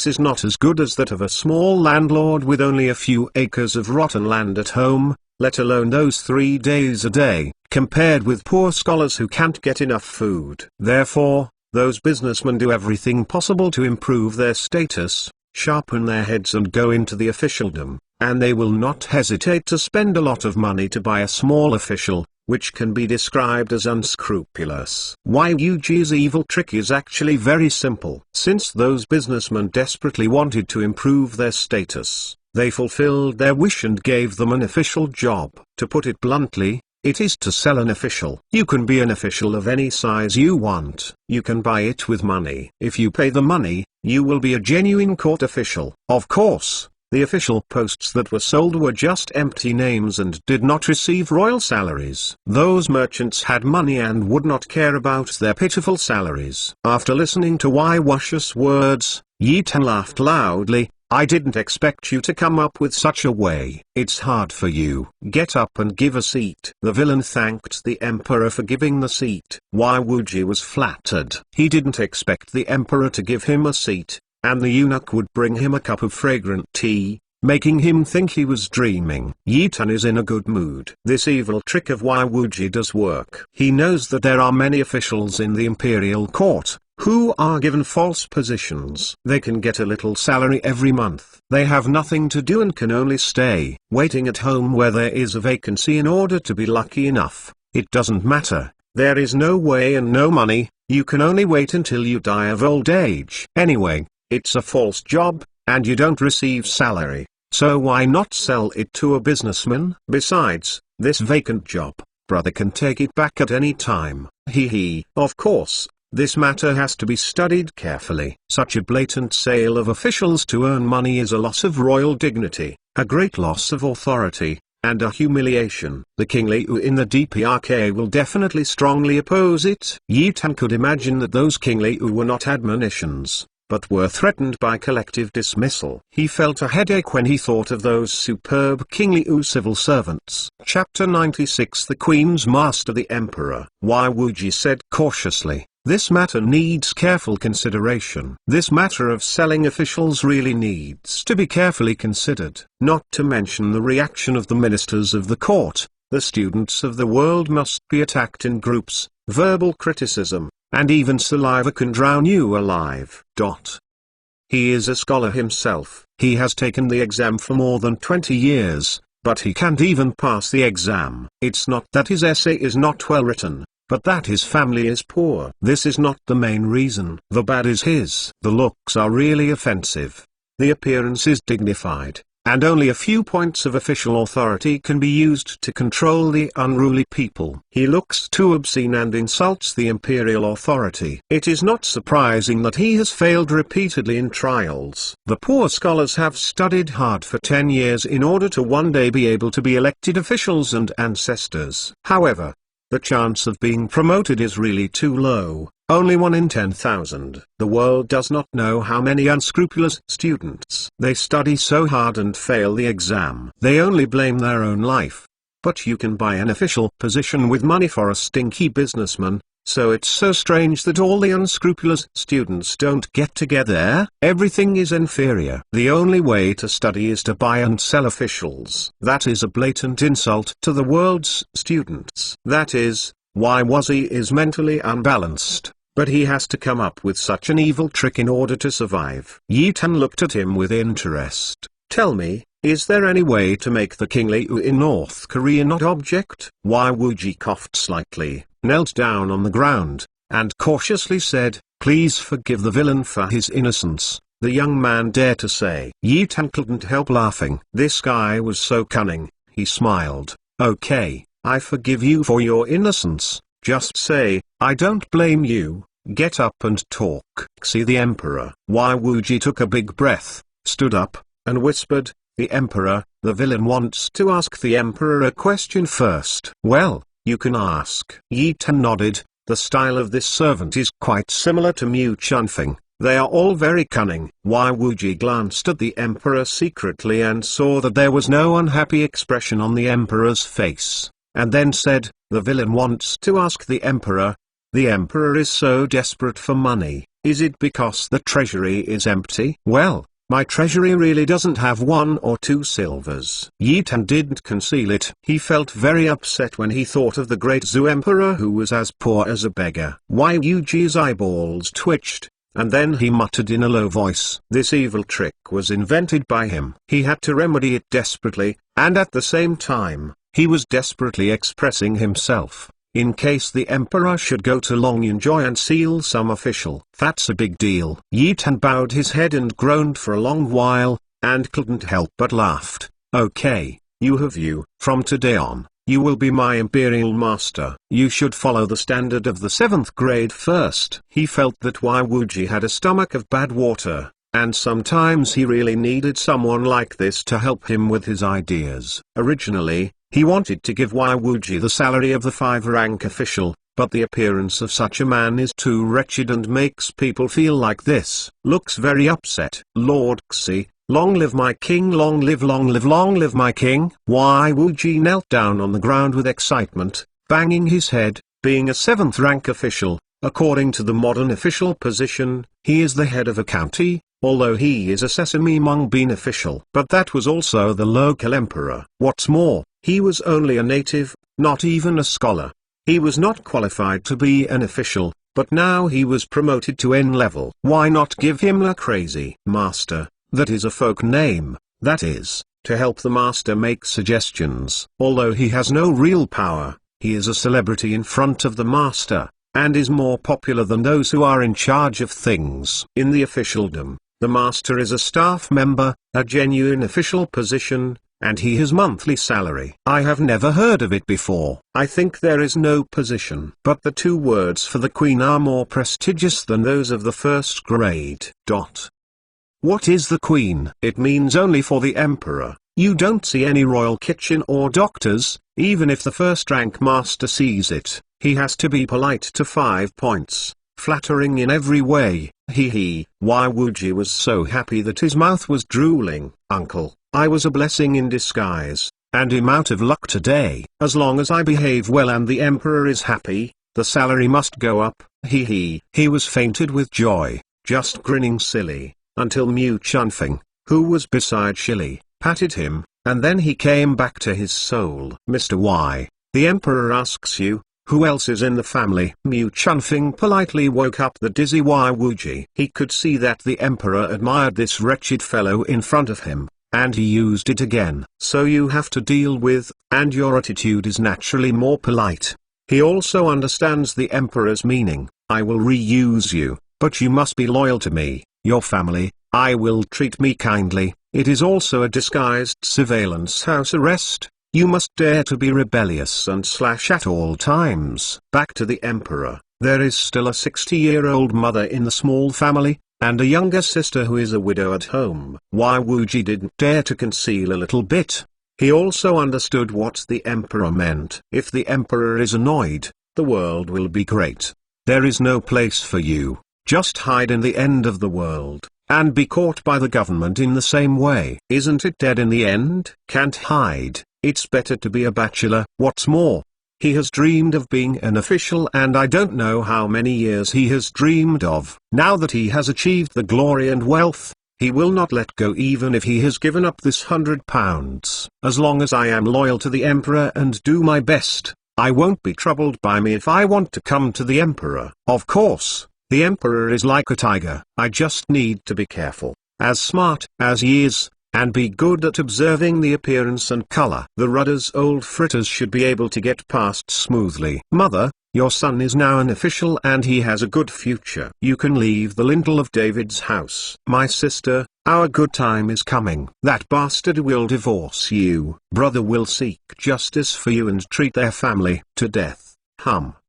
is not as good as that of a small landlord with only a few acres of rotten land at home, let alone those 3 days a day, compared with poor scholars who can't get enough food. Therefore, those businessmen do everything possible to improve their status, sharpen their heads and go into the officialdom, and they will not hesitate to spend a lot of money to buy a small official, which can be described as unscrupulous. YUG's evil trick is actually very simple. Since those businessmen desperately wanted to improve their status, they fulfilled their wish and gave them an official job. To put it bluntly, it is to sell an official. You can be an official of any size you want. You can buy it with money. If you pay the money, you will be a genuine court official. Of course, the official posts that were sold were just empty names and did not receive royal salaries. Those merchants had money and would not care about their pitiful salaries. After listening to Wush's words, Yitan laughed loudly. I didn't expect you to come up with such a way. It's hard for you. Get up and give a seat. The villain thanked the emperor for giving the seat. Wuji was flattered. He didn't expect the emperor to give him a seat, and the eunuch would bring him a cup of fragrant tea, making him think he was dreaming. Yitan is in a good mood. This evil trick of Wuji does work. He knows that there are many officials in the imperial court who are given false positions. They can get a little salary every month. They have nothing to do and can only stay waiting at home where there is a vacancy in order to be lucky enough. It doesn't matter. There is no way and no money. You can only wait until you die of old age. Anyway, it's a false job, and you don't receive salary. So why not sell it to a businessman? Besides, this vacant job, brother can take it back at any time. Of course, this matter has to be studied carefully. Such a blatant sale of officials to earn money is a loss of royal dignity, a great loss of authority, and a humiliation. The King Liu in the DPRK will definitely strongly oppose it. Yitan could imagine that those King Liu were not admonitions, but were threatened by collective dismissal. He felt a headache when he thought of those superb King Liu civil servants. Chapter 96 The Queen's Master the Emperor. Wuji said cautiously, this matter needs careful consideration. This matter of selling officials really needs to be carefully considered. Not to mention the reaction of the ministers of the court. The students of the world must be attacked in groups. Verbal criticism, and even saliva can drown you alive. He is a scholar himself. He has taken the exam for more than 20 years, but he can't even pass the exam. It's not that his essay is not well written, but that his family is poor. This is not the main reason. The bad is his. The looks are really offensive. The appearance is dignified, and only a few points of official authority can be used to control the unruly people. He looks too obscene and insults the imperial authority. It is not surprising that he has failed repeatedly in trials. The poor scholars have studied hard for 10 years in order to one day be able to be elected officials and ancestors. However, the chance of being promoted is really too low, only 1 in 10,000. The world does not know how many unscrupulous students they study so hard and fail the exam. They only blame their own life. But you can buy an official position with money for a stinky businessman, so it's so strange that all the unscrupulous students don't get to get there. Everything is inferior. The only way to study is to buy and sell officials. That is a blatant insult to the world's students. That is why Wuzzy is mentally unbalanced, but he has to come up with such an evil trick in order to survive. Yi Tan looked at him with interest. Tell me, is there any way to make the King Liu in North Korea not object? Wai Wuji coughed slightly, knelt down on the ground, and cautiously said, please forgive the villain for his innocence. The young man dared to say. Yi Tan couldn't help laughing. This guy was so cunning. He smiled. Okay, I forgive you for your innocence. Just say, I don't blame you. Get up and talk. See the Emperor. Wai Wuji took a big breath, stood up, and whispered, the Emperor. The villain wants to ask the Emperor a question first. Well, you can ask. Yi Tan nodded. The style of this servant is quite similar to Mu Chunfing. They are all very cunning. Wai Wuji glanced at the Emperor secretly and saw that there was no unhappy expression on the Emperor's face, and then said, the villain wants to ask the Emperor. The Emperor is so desperate for money. Is it because the treasury is empty? Well, my treasury really doesn't have 1 or 2 silvers. Yi Tan didn't conceal it. He felt very upset when he thought of the great Zhou Emperor who was as poor as a beggar. Wai Wuji's eyeballs twitched, and then he muttered in a low voice. This evil trick was invented by him. He had to remedy it desperately, and at the same time, he was desperately expressing himself, in case the Emperor should go to Longyunjoy and seal some official. That's a big deal. Yi Tan bowed his head and groaned for a long while, and couldn't help but laughed. Okay, from today on, you will be my imperial master. You should follow the standard of the 7th grade first. He felt that Wai Wuji had a stomach of bad water, and sometimes he really needed someone like this to help him with his ideas. Originally, he wanted to give Wai Wuji the salary of the 5-rank official, but the appearance of such a man is too wretched and makes people feel like this. Looks very upset. Lord Xi, long live my king, long live my king. Wai Wuji knelt down on the ground with excitement, banging his head. Being a 7th-rank official, according to the modern official position, he is the head of a county, although he is a Sesame Mung Bean official. But that was also the local emperor. What's more, he was only a native, not even a scholar. He was not qualified to be an official, but now he was promoted to N level. Why not give him a crazy master? That is a folk name, that is, to help the master make suggestions. Although he has no real power, he is a celebrity in front of the master, and is more popular than those who are in charge of things. In the officialdom, the master is a staff member, a genuine official position, and he has monthly salary. I have never heard of it before. I think there is no position. But the 2 words for the queen are more prestigious than those of the 1st grade. What is the queen? It means only for the emperor. You don't see any royal kitchen or doctors, even if the 1st-rank master sees it. He has to be polite to 5 points, flattering in every way. Wai Wuji was so happy that his mouth was drooling. Uncle, I was a blessing in disguise, and I'm out of luck today. As long as I behave well and the emperor is happy, the salary must go up. He was fainted with joy, just grinning silly, until Mu Chunfing, who was beside Shilly, patted him, and then he came back to his soul. Mr. Y, the emperor asks you, Who else is in the family? Mu Chunfing politely woke up the dizzy Wai Wuji. He could see that the emperor admired this wretched fellow in front of him, and he used it again. So you have to deal with, and your attitude is naturally more polite. He also understands the emperor's meaning. I will reuse you, but you must be loyal to me, your family. I will treat me kindly. It is also a disguised surveillance house arrest. You must dare to be rebellious and slash at all times. Back to the emperor. There is still a 60-year-old mother in the small family, and a younger sister who is a widow at home. Wai Wuji didn't dare to conceal a little bit. He also understood what the emperor meant. If the emperor is annoyed, the world will be great. There is no place for you. Just hide in the end of the world, and be caught by the government in the same way. Isn't it dead in the end? Can't hide. It's better to be a bachelor. What's more, he has dreamed of being an official, and I don't know how many years he has dreamed of. Now that he has achieved the glory and wealth, he will not let go even if he has given up this £100. As long as I am loyal to the emperor and do my best, I won't be troubled by me if I want to come to the emperor. Of course, the emperor is like a tiger. I just need to be careful, as smart as he is, and be good at observing the appearance and color. The rudder's old fritters should be able to get past smoothly. Mother, your son is now an official and he has a good future. You can leave the lintel of David's house. My sister, our good time is coming. That bastard will divorce you. Brother will seek justice for you and treat their family to death.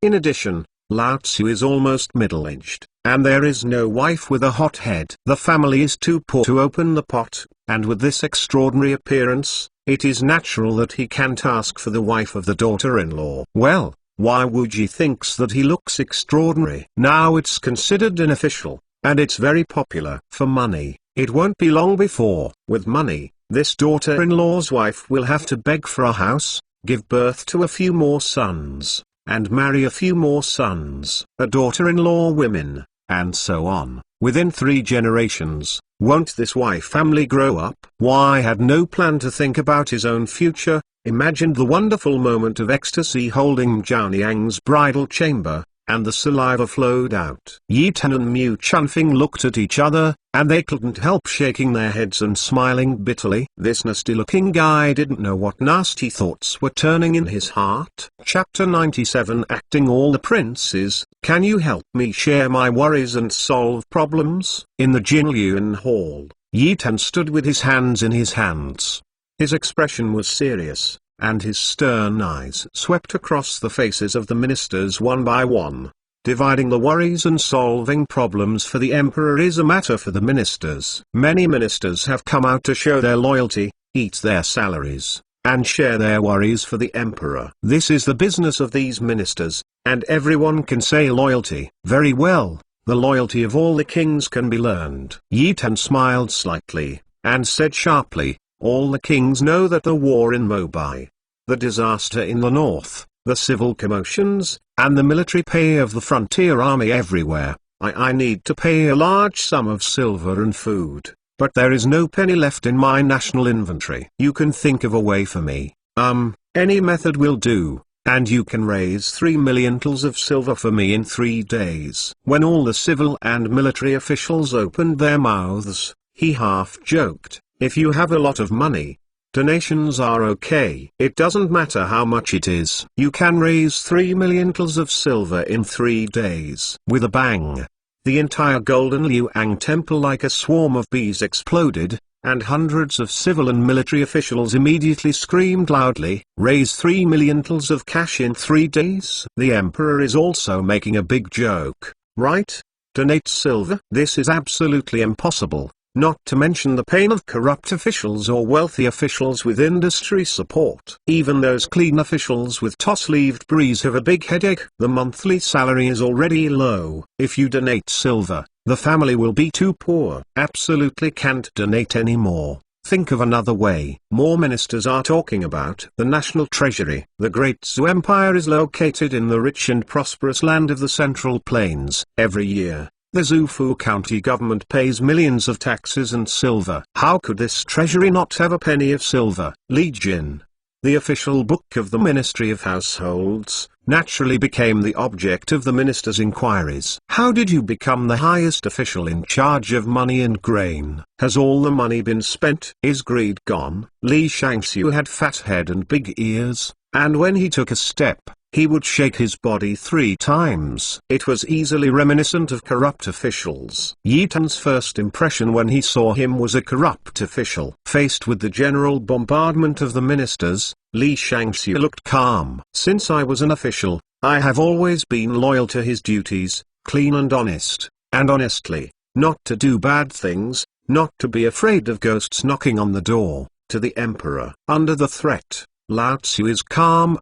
In addition, Lao Tzu is almost middle-aged, and there is no wife with a hot head. The family is too poor to open the pot, and with this extraordinary appearance, it is natural that he can't ask for the wife of the daughter-in-law. Well, Wai Wuji thinks that he looks extraordinary. Now it's considered an official, and it's very popular. For money, it won't be long before, with money, this daughter-in-law's wife will have to beg for a house, give birth to a few more sons, and marry a few more sons, a daughter-in-law women, and so on. Within 3 generations, won't this Wai family grow up? Wai had no plan to think about his own future, imagined the wonderful moment of ecstasy holding Zhao Niang's bridal chamber, and the saliva flowed out. Yi Tan and Mu Chunfing looked at each other, and they couldn't help shaking their heads and smiling bitterly. This nasty-looking guy didn't know what nasty thoughts were turning in his heart. Chapter 97 Acting All the Princes. Can you help me share my worries and solve problems? In the Jinlian Hall, Yi Tan stood with his hands in his hands. His expression was serious, and his stern eyes swept across the faces of the ministers one by one. Dividing the worries and solving problems for the emperor is a matter for the ministers. Many ministers have come out to show their loyalty, eat their salaries, and share their worries for the emperor. This is the business of these ministers, and everyone can say loyalty. Very well, the loyalty of all the kings can be learned. Yi Tan smiled slightly, and said sharply, all the kings know that the war in Mobai, the disaster in the north, the civil commotions, and the military pay of the frontier army everywhere, I need to pay a large sum of silver and food, but there is no penny left in my national inventory. You can think of a way for me, any method will do, and you can raise 3 million tals of silver for me in 3 days. When all the civil and military officials opened their mouths, he half joked, if you have a lot of money, donations are okay. It doesn't matter how much it is. You can raise 3 million tals of silver in 3 days. With a bang, the entire Golden Liuang temple like a swarm of bees exploded, and hundreds of civil and military officials immediately screamed loudly, raise 3 million tals of cash in 3 days? The emperor is also making a big joke, right? Donate silver? This is absolutely impossible. Not to mention the pain of corrupt officials or wealthy officials with industry support. Even those clean officials with toss-leaved breeze have a big headache. The monthly salary is already low. If you donate silver, the family will be too poor. Absolutely can't donate anymore. Think of another way. More ministers are talking about the national treasury. The Great Zhou Empire is located in the rich and prosperous land of the Central Plains. Every year, the Zhufu county government pays millions of taxes and silver. How could this treasury not have a penny of silver? Li Jin, The official book of the Ministry of Households naturally became the object of the minister's inquiries. How did you become the highest official in charge of money and grain? Has all the money been spent? Is greed gone? Li Shangxiu had fat head and big ears, and when he took a step, he would shake his body 3 times. It was easily reminiscent of corrupt officials. Yi Tan's first impression when he saw him was a corrupt official. Faced with the general bombardment of the ministers, Li Shangxiu looked calm. Since I was an official, I have always been loyal to his duties, clean and honestly, not to do bad things, not to be afraid of ghosts knocking on the door. To the emperor, under the threat, Lao Tzu is calm.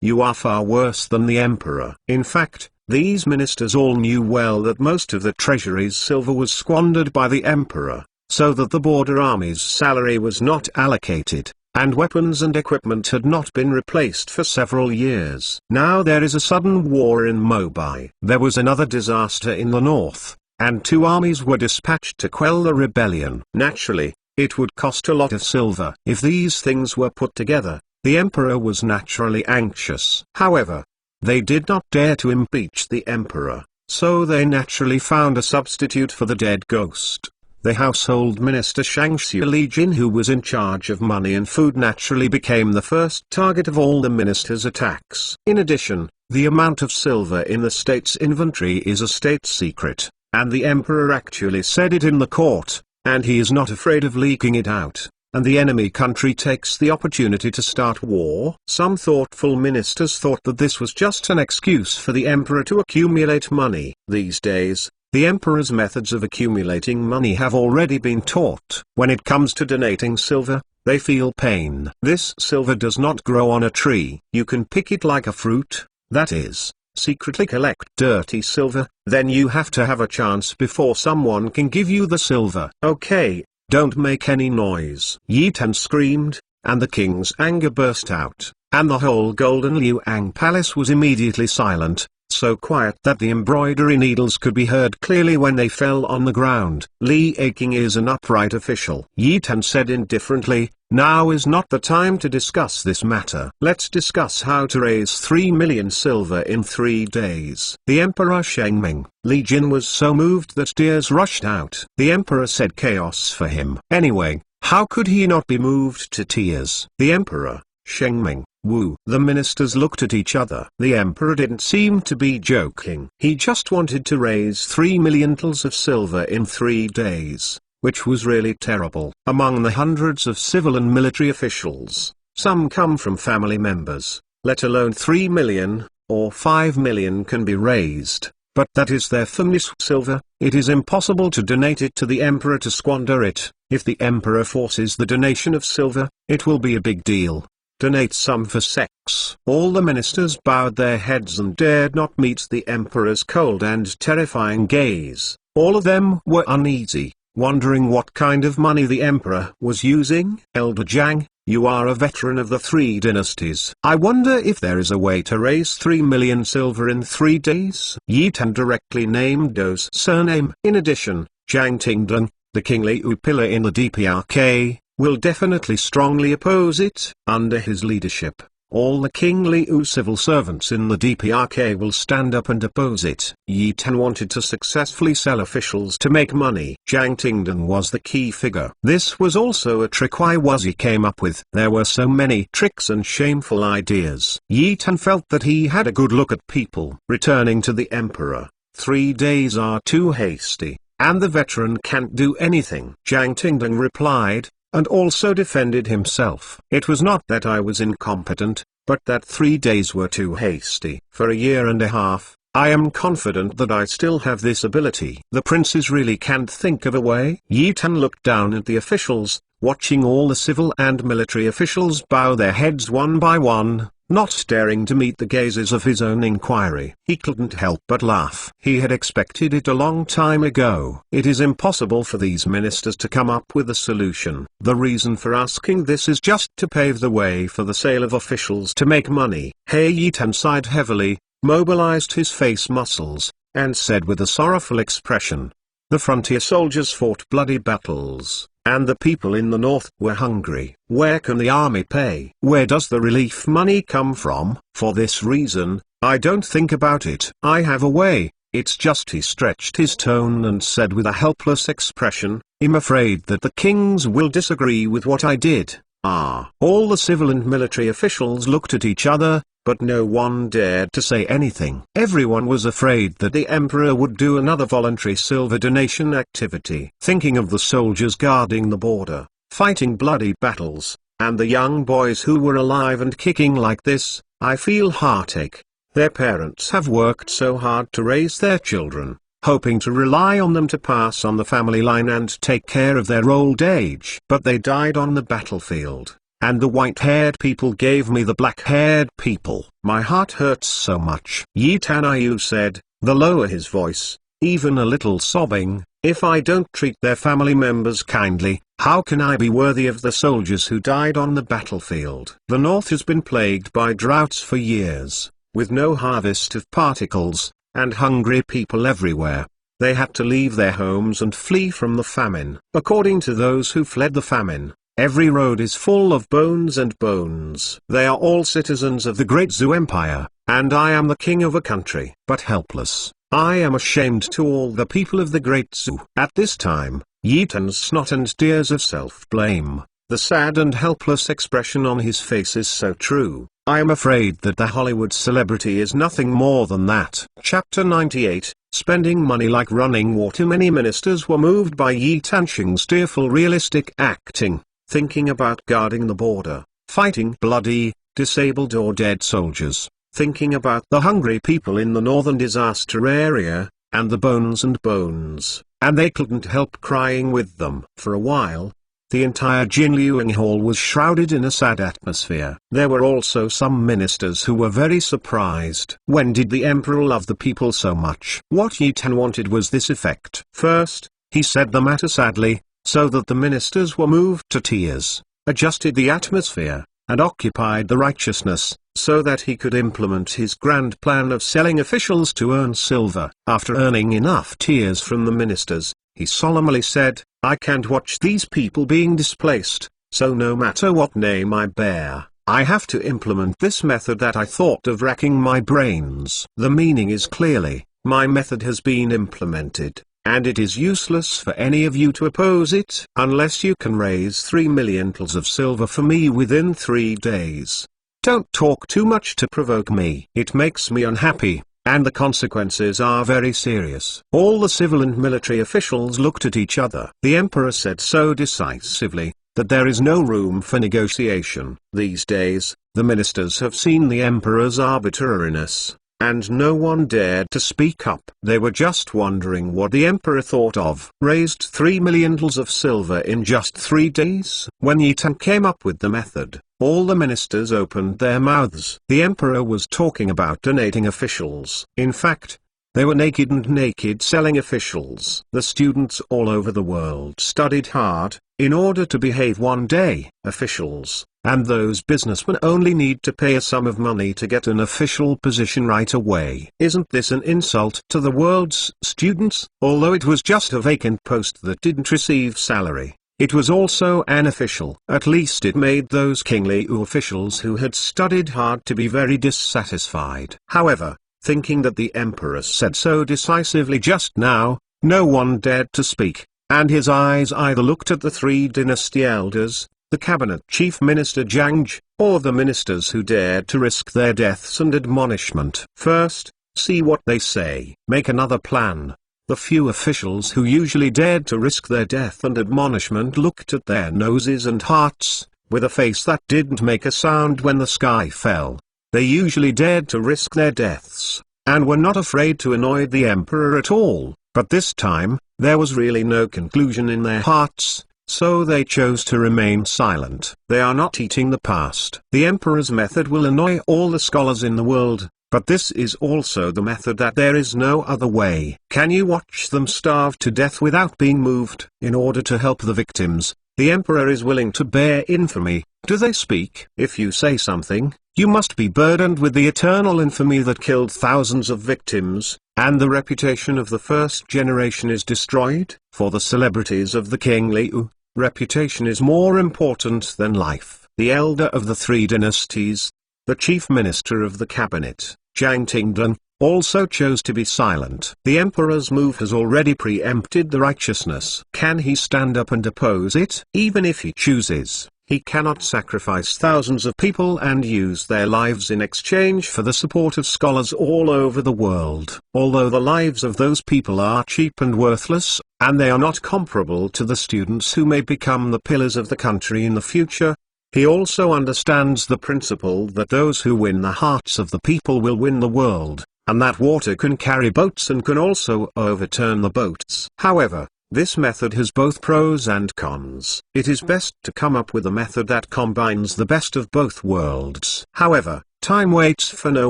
You are far worse than the emperor. In fact, these ministers all knew well that most of the treasury's silver was squandered by the emperor, so that the border army's salary was not allocated, and weapons and equipment had not been replaced for several years. Now there is a sudden war in Mobai. There was another disaster in the north, and 2 armies were dispatched to quell the rebellion. Naturally, it would cost a lot of silver. If these things were put together, the emperor was naturally anxious. However, they did not dare to impeach the emperor, so they naturally found a substitute for the dead ghost. The household minister Shangxiu Li Jin, who was in charge of money and food, naturally became the first target of all the ministers' attacks. In addition, the amount of silver in the state's inventory is a state secret, and the emperor actually said it in the court, and he is not afraid of leaking it out. And the enemy country takes the opportunity to start war. Some thoughtful ministers thought that this was just an excuse for the emperor to accumulate money. These days, the emperor's methods of accumulating money have already been taught. When it comes to donating silver, they feel pain. This silver does not grow on a tree. You can pick it like a fruit, that is, secretly collect dirty silver, then you have to have a chance before someone can give you the silver. Okay. Don't make any noise. Yi Tan screamed, and the king's anger burst out, and the whole golden Liuang palace was immediately silent, so quiet that the embroidery needles could be heard clearly when they fell on the ground. Li Aking is an upright official. Yi Tan said indifferently, now is not the time to discuss this matter. Let's discuss how to raise 3 million silver in 3 days. The emperor Shengming, Li Jin, was so moved that tears rushed out. The emperor said chaos for him. Anyway, how could he not be moved to tears? The emperor, Shengming, Wu. The ministers looked at each other. The emperor didn't seem to be joking. He just wanted to raise 3 million tals of silver in 3 days, which was really terrible. Among the hundreds of civil and military officials, some come from family members, let alone 3 million, or 5 million can be raised, but that is their family's silver. It is impossible to donate it to the emperor to squander it. If the emperor forces the donation of silver, it will be a big deal. Donate some for sex. All the ministers bowed their heads and dared not meet the emperor's cold and terrifying gaze. All of them were uneasy, wondering what kind of money the emperor was using. Elder Zhang, you are a veteran of the 3 dynasties. I wonder if there is a way to raise 3 million silver in 3 days. Yi Tan directly named Do's surname. In addition, Zhang Tingdong, the King Liu pillar in the DPRK, will definitely strongly oppose it. Under his leadership, all the King Liu civil servants in the DPRK will stand up and oppose it. Yi Tan wanted to successfully sell officials to make money. Zhang Tingdong was the key figure. This was also a trick Wazhi came up with. There were so many tricks and shameful ideas. Yi Tan felt that he had a good look at people. Returning to the emperor, 3 days are too hasty, and the veteran can't do anything. Zhang Tingdong replied, and also defended himself. It was not that I was incompetent, but that 3 days were too hasty. For a year and a half, I am confident that I still have this ability. The princes really can't think of a way. Yi Tan looked down at the officials, watching all the civil and military officials bow their heads one by one, not daring to meet the gazes of his own inquiry. He couldn't help but laugh. He had expected it a long time ago. It is impossible for these ministers to come up with a solution. The reason for asking this is just to pave the way for the sale of officials to make money. Yi Tan sighed heavily, mobilized his face muscles, and said with a sorrowful expression, the frontier soldiers fought bloody battles, and the people in the north were hungry. Where can the army pay? Where does the relief money come from? For this reason, I don't think about it. I have a way. It's just he stretched his tone and said with a helpless expression, I'm afraid that the kings will disagree with what I did. All the civil and military officials looked at each other, but no one dared to say anything. Everyone was afraid that the emperor would do another voluntary silver donation activity. Thinking of the soldiers guarding the border, fighting bloody battles, and the young boys who were alive and kicking like this, I feel heartache. Their parents have worked so hard to raise their children, hoping to rely on them to pass on the family line and take care of their old age. But they died on the battlefield, and the white-haired people gave me the black-haired people. My heart hurts so much. Yi Tanayu said, the lower his voice, even a little sobbing, if I don't treat their family members kindly, how can I be worthy of the soldiers who died on the battlefield? The north has been plagued by droughts for years, with no harvest of particles, and hungry people everywhere. They had to leave their homes and flee from the famine. According to those who fled the famine, every road is full of bones and bones. They are all citizens of the Great Zhou Empire, and I am the king of a country, but helpless. I am ashamed to all the people of the Great Zhou. At this time, Yi Tan's snot and tears of self-blame, the sad and helpless expression on his face is so true. I am afraid that the Hollywood celebrity is nothing more than that. Chapter 98, Spending Money Like Running Water. Many ministers were moved by Yi Tanxing's tearful realistic acting, thinking about guarding the border, fighting bloody, disabled or dead soldiers, thinking about the hungry people in the northern disaster area, and the bones and bones, and they couldn't help crying with them. For a while, the entire Jinliang Hall was shrouded in a sad atmosphere. There were also some ministers who were very surprised. When did the emperor love the people so much? What Yi Tan wanted was this effect. First, he said the matter sadly, so that the ministers were moved to tears, adjusted the atmosphere, and occupied the righteousness, so that he could implement his grand plan of selling officials to earn silver. After earning enough tears from the ministers, he solemnly said, I can't watch these people being displaced, so no matter what name I bear, I have to implement this method that I thought of racking my brains. The meaning is clearly, my method has been implemented, and it is useless for any of you to oppose it, unless you can raise 3 million taels of silver for me within 3 days. Don't talk too much to provoke me. It makes me unhappy, and the consequences are very serious. All the civil and military officials looked at each other. The emperor said so decisively, that there is no room for negotiation. These days, the ministers have seen the emperor's arbitrariness, and no one dared to speak up. They were just wondering what the emperor thought of. Raised 3 million taels of silver in just 3 days? When Yi Tan came up with the method, all the ministers opened their mouths. The emperor was talking about donating officials. In fact, they were naked and naked selling officials. The students all over the world studied hard, in order to behave one day. Officials, and those businessmen only need to pay a sum of money to get an official position right away. Isn't this an insult to the world's students? Although it was just a vacant post that didn't receive salary, it was also an official. At least it made those King Liu officials who had studied hard to be very dissatisfied. However, thinking that the emperor said so decisively just now, no one dared to speak, and his eyes either looked at the 3 dynasty elders, the cabinet chief minister Zhang, or the ministers who dared to risk their deaths and admonishment. First, see what they say. Make another plan. The few officials who usually dared to risk their death and admonishment looked at their noses and hearts, with a face that didn't make a sound when the sky fell. They usually dared to risk their deaths, and were not afraid to annoy the emperor at all, but this time, there was really no conclusion in their hearts, so they chose to remain silent. They are not eating the past. The emperor's method will annoy all the scholars in the world, but this is also the method that there is no other way. Can you watch them starve to death without being moved? In order to help the victims, the emperor is willing to bear infamy. Do they speak? If you say something, you must be burdened with the eternal infamy that killed thousands of victims, and the reputation of the first generation is destroyed. For the celebrities of the King Liu, Reputation is more important than life. The elder of the three dynasties, the chief minister of the cabinet, Jiang Tingdan, also chose to be silent. The emperor's move has already preempted the righteousness. Can he stand up and oppose it? Even if he chooses, he cannot sacrifice thousands of people and use their lives in exchange for the support of scholars all over the world. Although the lives of those people are cheap and worthless, and they are not comparable to the students who may become the pillars of the country in the future, he also understands the principle that those who win the hearts of the people will win the world, and that water can carry boats and can also overturn the boats. However, this method has both pros and cons. It is best to come up with a method that combines the best of both worlds. However, time waits for no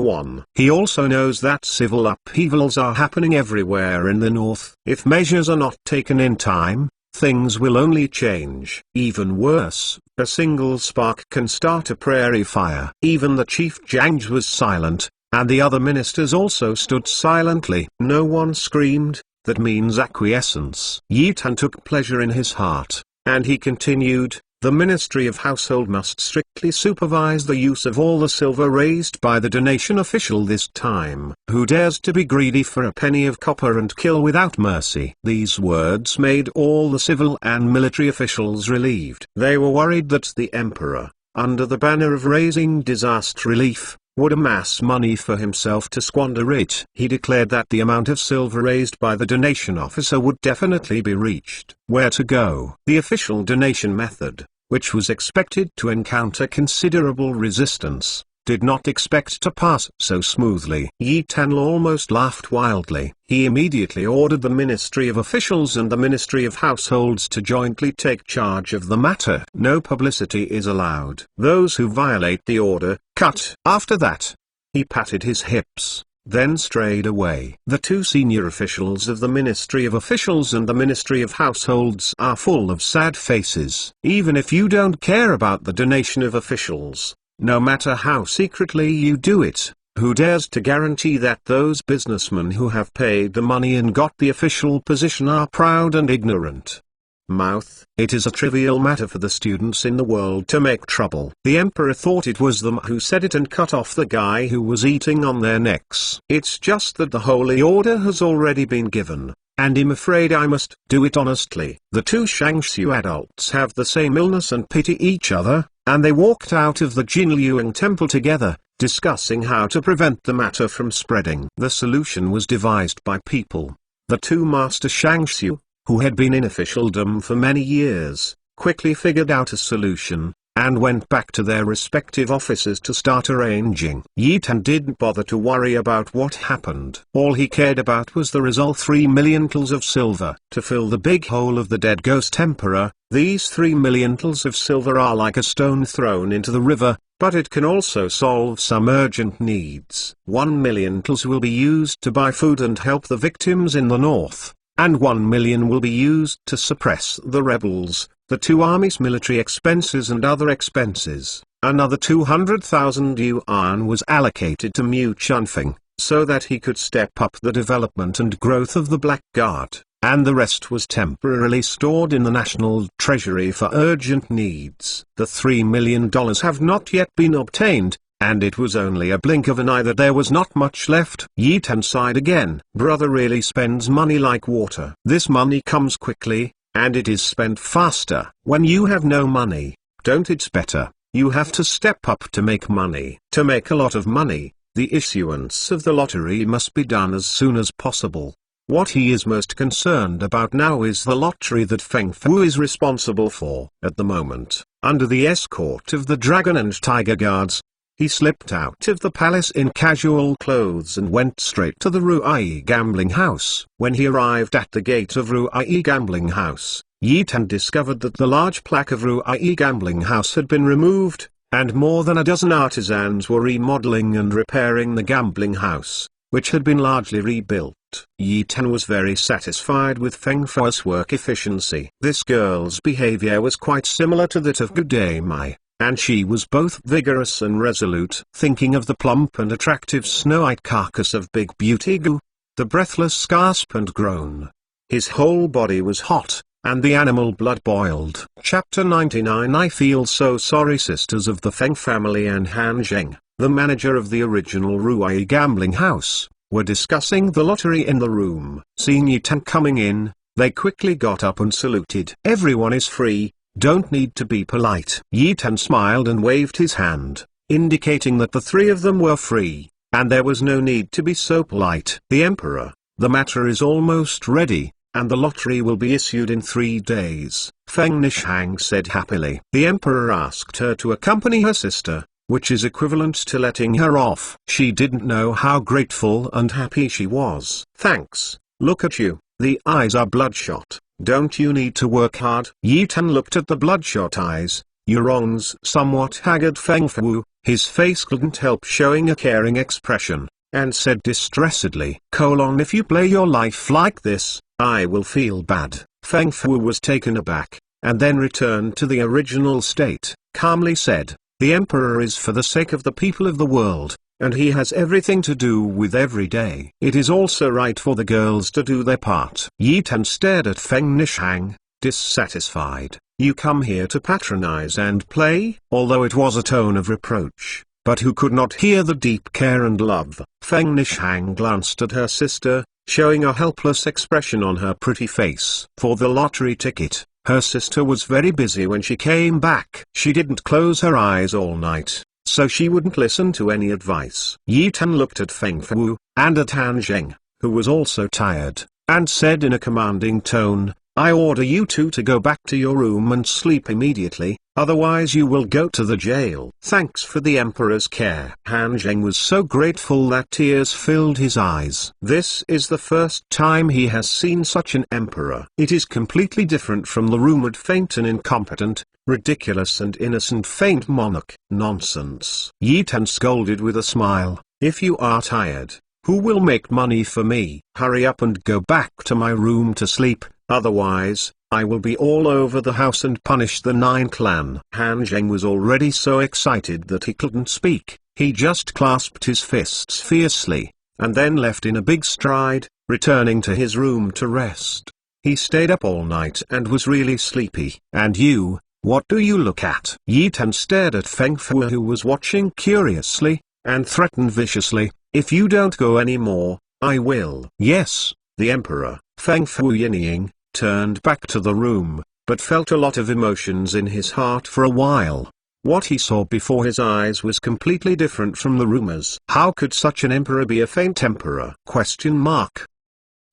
one. He also knows that civil upheavals are happening everywhere in the north. If measures are not taken in time, things will only change. Even worse, a single spark can start a prairie fire. Even the chief Jiang was silent, and the other ministers also stood silently. No one screamed. That means acquiescence. Yi Tan took pleasure in his heart, and he continued, the Ministry of Household must strictly supervise the use of all the silver raised by the donation official this time. Who dares to be greedy for a penny of copper and kill without mercy? These words made all the civil and military officials relieved. They were worried that the emperor, under the banner of raising disaster relief, would amass money for himself to squander it. He declared that the amount of silver raised by the donation officer would definitely be reached. Where to go? The official donation method, which was expected to encounter considerable resistance, did not expect to pass so smoothly. Yi Tan almost laughed wildly. He immediately ordered the Ministry of Officials and the Ministry of Households to jointly take charge of the matter. No publicity is allowed. Those who violate the order, cut. After that, he patted his hips, then strayed away. The two senior officials of the Ministry of Officials and the Ministry of Households are full of sad faces. Even if you don't care about the donation of officials, no matter how secretly you do it, who dares to guarantee that those businessmen who have paid the money and got the official position are proud and ignorant? Mouth. It is a trivial matter for the students in the world to make trouble. The emperor thought it was them who said it and cut off the guy who was eating on their necks. It's just that the holy order has already been given, and I'm afraid I must do it honestly. The two Shangxiu adults have the same illness and pity each other, and they walked out of the Jinliang temple together, discussing how to prevent the matter from spreading. The solution was devised by people. The two Master Shangxiu, who had been in officialdom for many years, quickly figured out a solution, and went back to their respective offices to start arranging. Yi Tan didn't bother to worry about what happened. All he cared about was the result: 3 million tals of silver. To fill the big hole of the dead ghost emperor, these 3 million tals of silver are like a stone thrown into the river, but it can also solve some urgent needs. 1 million tals will be used to buy food and help the victims in the north, and 1 million will be used to suppress the rebels, the two armies' military expenses and other expenses. Another 200,000 yuan was allocated to Mu Chunfeng, so that he could step up the development and growth of the Black Guard, and the rest was temporarily stored in the national treasury for urgent needs. The $3 million have not yet been obtained, and it was only a blink of an eye that there was not much left. Yi Tan sighed again. Brother really spends money like water. This money comes quickly, and it is spent faster. When you have no money, don't it's better, you have to step up to make money. To make a lot of money, the issuance of the lottery must be done as soon as possible. What he is most concerned about now is the lottery that Feng Fu is responsible for. At the moment, under the escort of the dragon and tiger guards, he slipped out of the palace in casual clothes and went straight to the Ruai gambling house. When he arrived at the gate of Ruai gambling house, Yi Tan discovered that the large plaque of Ruai gambling house had been removed, and more than a dozen artisans were remodeling and repairing the gambling house, which had been largely rebuilt. Yi Tan was very satisfied with Feng Fu's work efficiency. This girl's behavior was quite similar to that of Gu Mai, and she was both vigorous and resolute. Thinking of the plump and attractive snow-white carcass of Big Beauty Gu, the breathless gasp and groan. His whole body was hot, and the animal blood boiled. Chapter 99. I feel so sorry. Sisters of the Feng family and Han Zheng, the manager of the original Ruai gambling house, were discussing the lottery in the room. Seeing Yi Tan coming in, they quickly got up and saluted. Everyone is free, don't need to be polite. Yi Tan smiled and waved his hand, indicating that the three of them were free, and there was no need to be so polite. The Emperor, the matter is almost ready, and the lottery will be issued in 3 days, Feng Nishang said happily. The Emperor asked her to accompany her sister, which is equivalent to letting her off. She didn't know how grateful and happy she was. Thanks, look at you, the eyes are bloodshot, don't you need to work hard? Yi Tan looked at the bloodshot eyes, Yurong's somewhat haggard Feng Fu, his face couldn't help showing a caring expression, and said distressedly, if you play your life like this, I will feel bad. Feng Fu was taken aback, and then returned to the original state, calmly said, the Emperor is for the sake of the people of the world, and he has everything to do with every day. It is also right for the girls to do their part. Yi Tan stared at Feng Nishang, dissatisfied. You come here to patronize and play? Although it was a tone of reproach, but who could not hear the deep care and love? Feng Nishang glanced at her sister, showing a helpless expression on her pretty face. For the lottery ticket, her sister was very busy when she came back. She didn't close her eyes all night, so she wouldn't listen to any advice. Yi Tan looked at Feng Fu, and at Han Zheng, who was also tired, and said in a commanding tone, I order you two to go back to your room and sleep immediately, otherwise you will go to the jail. Thanks for the Emperor's care. Han Zheng was so grateful that tears filled his eyes. This is the first time he has seen such an emperor. It is completely different from the rumored faint and incompetent, ridiculous and innocent faint monarch. Nonsense. Yi Tan scolded with a smile, if you are tired, who will make money for me? Hurry up and go back to my room to sleep. Otherwise, I will be all over the house and punish the 9 clan. Han Zheng was already so excited that he couldn't speak. He just clasped his fists fiercely, and then left in a big stride, returning to his room to rest. He stayed up all night and was really sleepy. And you, what do you look at? Yi Tan stared at Feng Fu, who was watching curiously, and threatened viciously, if you don't go anymore, I will. Yes, the Emperor, Feng Fu Yinying, turned back to the room, but felt a lot of emotions in his heart for a while. What he saw before his eyes was completely different from the rumors. How could such an emperor be a faint emperor?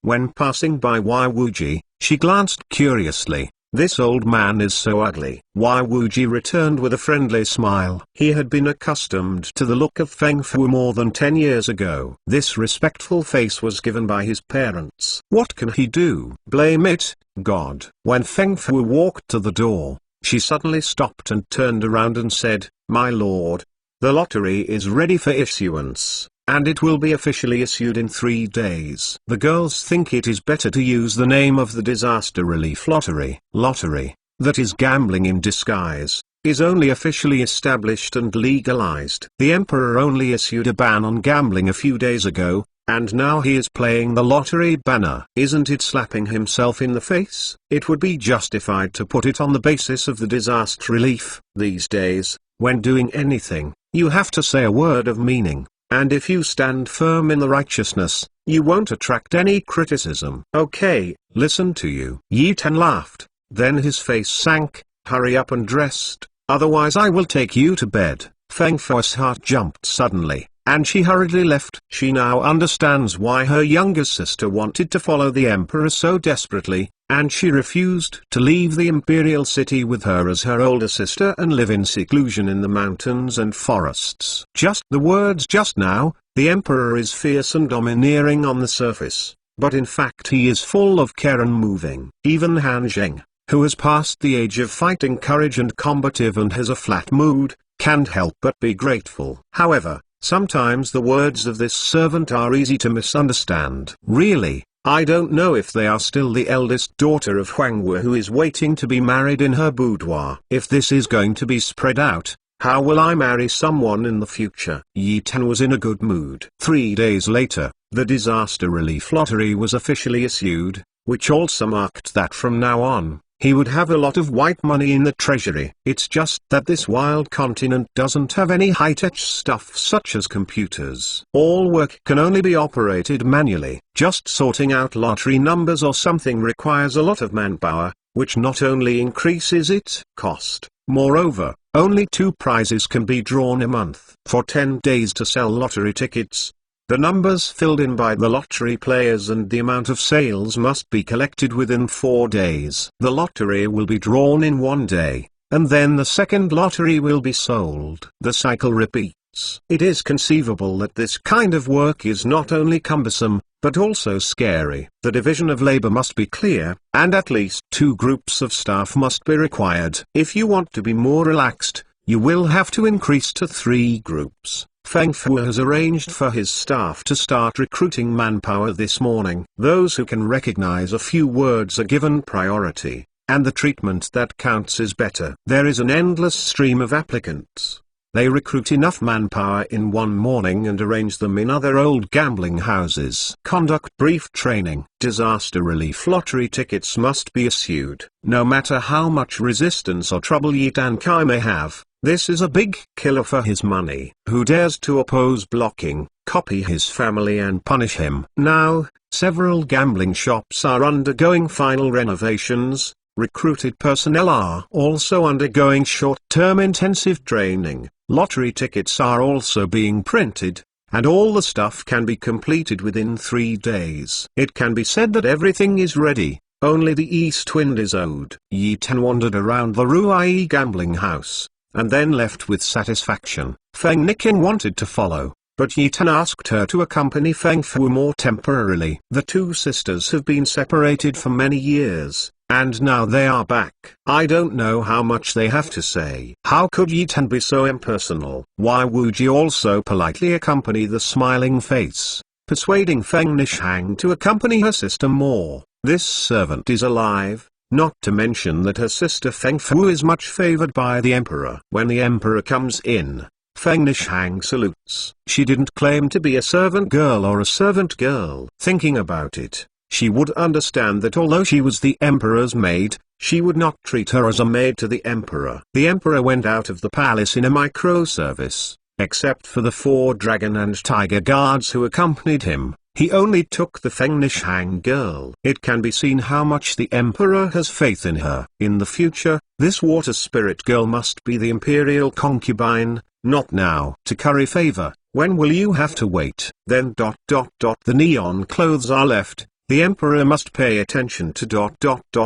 When passing by Wai Wuji, she glanced curiously. This old man is so ugly. Wai Wuji returned with a friendly smile. He had been accustomed to the look of Feng Fu more than 10 years ago. This respectful face was given by his parents. What can he do? Blame it, God. When Feng Fu walked to the door, she suddenly stopped and turned around and said, my lord, the lottery is ready for issuance, and it will be officially issued in 3 days. The girls think it is better to use the name of the disaster relief lottery. Lottery, that is gambling in disguise, is only officially established and legalized. The Emperor only issued a ban on gambling a few days ago, and now he is playing the lottery banner. Isn't it slapping himself in the face? It would be justified to put it on the basis of the disaster relief. These days, when doing anything, you have to say a word of meaning. And if you stand firm in the righteousness, you won't attract any criticism. Okay, listen to you. Yi Tan laughed, then his face sank. Hurry up and dressed, otherwise I will take you to bed. Feng Fu's heart jumped suddenly, and she hurriedly left. She now understands why her younger sister wanted to follow the Emperor so desperately, and she refused to leave the imperial city with her as her older sister and live in seclusion in the mountains and forests. Just the words just now, the Emperor is fierce and domineering on the surface, but in fact he is full of care and moving. Even Han Zheng, who has passed the age of fighting courage and combative and has a flat mood, can't help but be grateful. However, sometimes the words of this servant are easy to misunderstand. Really, I don't know if they are still the eldest daughter of Huang Wu who is waiting to be married in her boudoir. If this is going to be spread out, how will I marry someone in the future? Yi Tan was in a good mood. 3 days later, the disaster relief lottery was officially issued, which also marked that from now on, he would have a lot of white money in the treasury. It's just that this wild continent doesn't have any high-tech stuff such as computers. All work can only be operated manually. Just sorting out lottery numbers or something requires a lot of manpower, which not only increases its cost, moreover, only 2 prizes can be drawn a month. For 10 days to sell lottery tickets, the numbers filled in by the lottery players and the amount of sales must be collected within 4 days. The lottery will be drawn in 1 day, and then the second lottery will be sold. The cycle repeats. It is conceivable that this kind of work is not only cumbersome, but also scary. The division of labor must be clear, and at least 2 groups of staff must be required. If you want to be more relaxed, you will have to increase to 3 groups. Feng Fu has arranged for his staff to start recruiting manpower this morning. Those who can recognize a few words are given priority, and the treatment that counts is better. There is an endless stream of applicants. They recruit enough manpower in one morning and arrange them in other old gambling houses. Conduct brief training. Disaster relief lottery tickets must be issued. No matter how much resistance or trouble Yi Dan Kai may have, this is a big killer for his money. Who dares to oppose blocking, copy his family and punish him. Now, several gambling shops are undergoing final renovations. Recruited personnel are also undergoing short-term intensive training. Lottery tickets are also being printed, and all the stuff can be completed within 3 days. It can be said that everything is ready, only the east wind is owed. Yi Tan wandered around the Ruai gambling house, and then left with satisfaction. Feng Nikin wanted to follow, but Yi Tan asked her to accompany Feng Fu more temporarily. The 2 sisters have been separated for many years, and now they are back. I don't know how much they have to say. How could Yi Tan be so impersonal? Why would Yi also politely accompany the smiling face, persuading Feng Nishang to accompany her sister more? This servant is alive, not to mention that her sister Feng Fu is much favored by the emperor. When the emperor comes in, Feng Nishang salutes. She didn't claim to be a servant girl or a servant girl. Thinking about it, she would understand that although she was the emperor's maid, she would not treat her as a maid to the emperor. The emperor went out of the palace in a microservice. Except for the 4 dragon and tiger guards who accompanied him, he only took the Feng Nishang girl. It can be seen how much the emperor has faith in her. In the future, this water spirit girl must be the imperial concubine, not now. To curry favor, when will you have to wait? Then ... The neon clothes are left. The emperor must pay attention to ...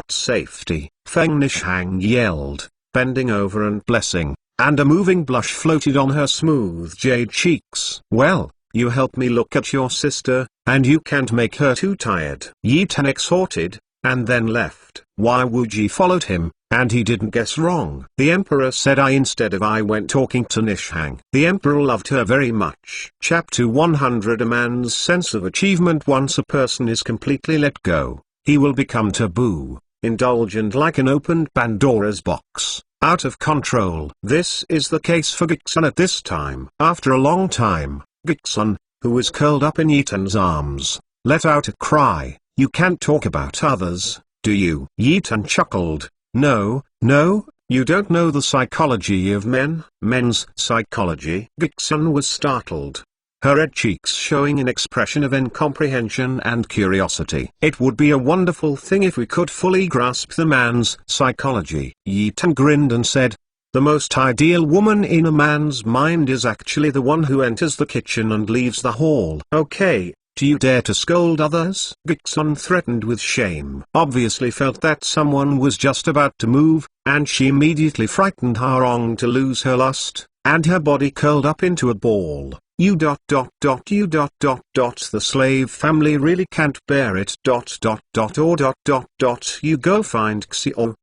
safety. Feng Nishang yelled, bending over and blessing, and a moving blush floated on her smooth jade cheeks. Well, you help me look at your sister, and you can't make her too tired. Yi Tan exhorted, and then left. Why would Yi followed him, and he didn't guess wrong. The emperor said I instead of I went talking to Nishang. The emperor loved her very much. Chapter 100. A man's sense of achievement. Once a person is completely let go, he will become taboo, indulgent like an opened Pandora's box, out of control. This is the case for Giksun at this time. After a long time, Giksun, who was curled up in Yi Tan's arms, let out a cry. You can't talk about others, do you? Yi Tan chuckled. No, you don't know the psychology of men. Men's psychology? Giksun was startled, her red cheeks showing an expression of incomprehension and curiosity. It would be a wonderful thing if we could fully grasp the man's psychology. Yi Tan grinned and said, the most ideal woman in a man's mind is actually the one who enters the kitchen and leaves the hall. Okay. Do you dare to scold others? Giksun threatened with shame. Obviously felt that someone was just about to move, and she immediately frightened Harong to lose her lust, and her body curled up into a ball. The slave family really can't bear it. You go find Xio.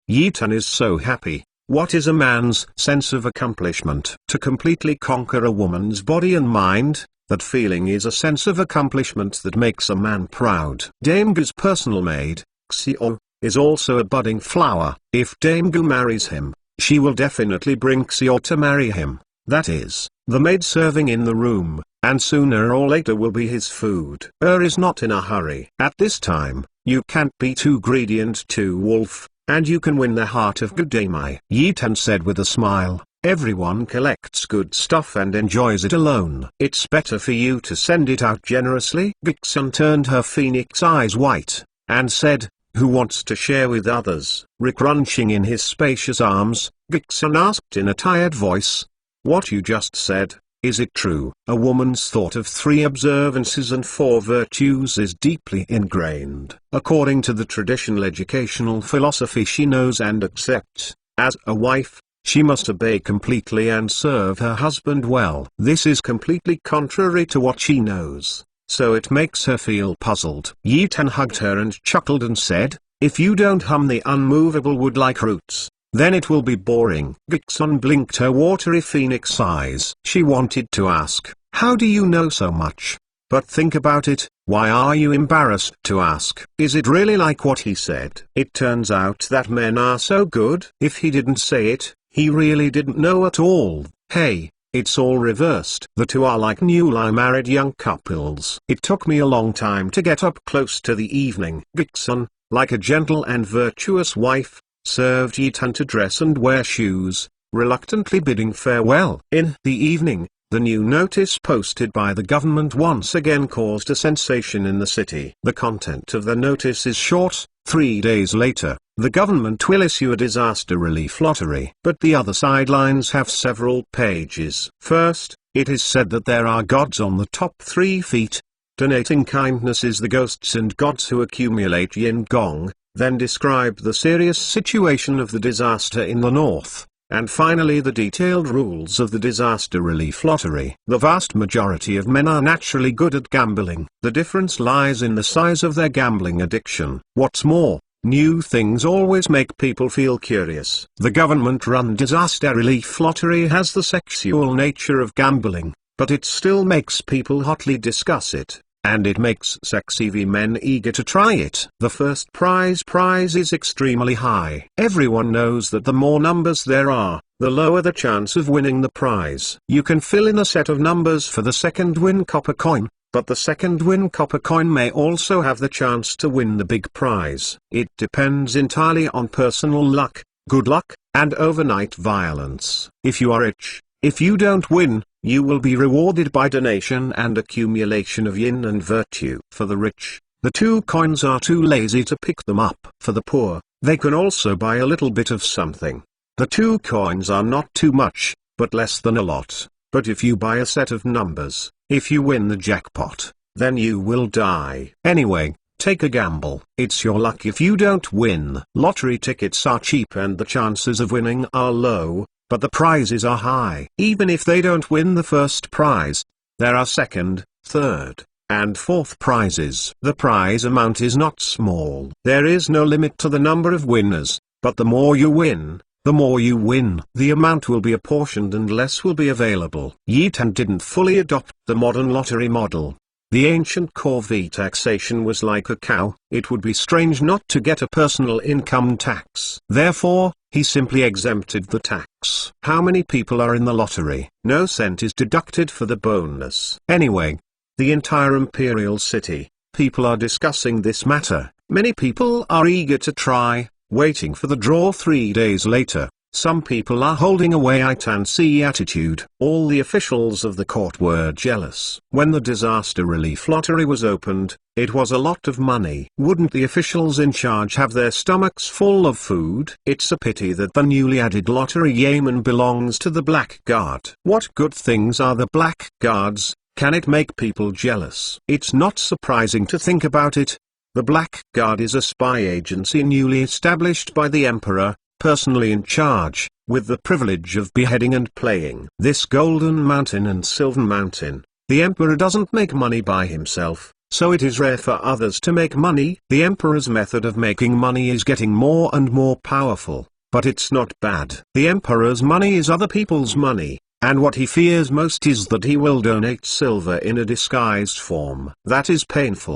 Yi Tan is so happy. What is a man's sense of accomplishment? To completely conquer a woman's body and mind. That feeling is a sense of accomplishment that makes a man proud. Dame Gu's personal maid, Xio, is also a budding flower. If Dame Gu marries him, she will definitely bring Xio to marry him. that is, the maid serving in the room, and sooner or later will be his food. Is not in a hurry. At this time, you can't be too greedy and too wolf, and you can win the heart of Gudamai. Yi Tan said with a smile. Everyone collects good stuff and enjoys it alone. It's better for you to send it out generously. Gixun turned her phoenix eyes white, and said, who wants to share with others? Recrunching in his spacious arms, Gixun asked in a tired voice. What you just said, is it true? A woman's thought of 3 observances and 4 virtues is deeply ingrained. According to the traditional educational philosophy she knows and accepts, as a wife, she must obey completely and serve her husband well. This is completely contrary to what she knows, so it makes her feel puzzled. Yi Tan hugged her and chuckled and said, if you don't hum the unmovable wood like roots, then it will be boring. Gixun blinked her watery phoenix eyes. She wanted to ask, how do you know so much? But think about it, why are you embarrassed to ask? Is it really like what he said? It turns out that men are so good. If he didn't say it, he really didn't know at all. Hey, it's all reversed. The two are like newly married young couples. It took me a long time to get up close to the evening. Gixun, like a gentle and virtuous wife, served Yi Tan to dress and wear shoes, reluctantly bidding farewell. In the evening, the new notice posted by the government once again caused a sensation in the city. The content of the notice is short. 3 days later, the government will issue a disaster relief lottery. But the other sidelines have several pages. First, it is said that there are gods on the top 3 feet. Donating kindness is the ghosts and gods who accumulate yin gong. Then describe the serious situation of the disaster in the north, and finally the detailed rules of the disaster relief lottery. The vast majority of men are naturally good at gambling. The difference lies in the size of their gambling addiction. What's more, new things always make people feel curious. The government-run disaster relief lottery has the sexual nature of gambling, but it still makes people hotly discuss it. And it makes sexy men eager to try it. The first prize is extremely high. Everyone knows that the more numbers there are, the lower the chance of winning the prize. You can fill in a set of numbers for the second win copper coin, but the second win copper coin may also have the chance to win the big prize. It depends entirely on personal luck, good luck, and overnight violence. If you are rich, if you don't win, you will be rewarded by donation and accumulation of yin and virtue. For the rich, the 2 coins are too lazy to pick them up. For the poor, they can also buy a little bit of something. The 2 coins are not too much, but less than a lot. But if you buy a set of numbers, if you win the jackpot, then you will die. Anyway, take a gamble. It's your luck if you don't win. Lottery tickets are cheap and the chances of winning are low, but the prizes are high. Even if they don't win the first prize, there are second, third, and fourth prizes. The prize amount is not small. There is no limit to the number of winners, but the more you win, the more you win. The amount will be apportioned and less will be available. Yi Tan didn't fully adopt the modern lottery model. The ancient corvée taxation was like a cow. It would be strange not to get a personal income tax. Therefore, he simply exempted the tax. How many people are in the lottery? No cent is deducted for the bonus. Anyway, the entire imperial city, people are discussing this matter. Many people are eager to try, waiting for the draw 3 days later. Some people are holding a wait-and-see attitude. All the officials of the court were jealous. When the disaster relief lottery was opened, it was a lot of money. Wouldn't the officials in charge have their stomachs full of food? It's a pity that the newly added lottery yeoman belongs to the Black Guard. What good things are the Black Guards? Can it make people jealous? It's not surprising to think about it. The Black Guard is a spy agency newly established by the Emperor, personally in charge, with the privilege of beheading and playing. This Golden Mountain and Silver Mountain, the Emperor doesn't make money by himself, so it is rare for others to make money. The Emperor's method of making money is getting more and more powerful, but it's not bad. The Emperor's money is other people's money, and what he fears most is that he will donate silver in a disguised form. That is painful.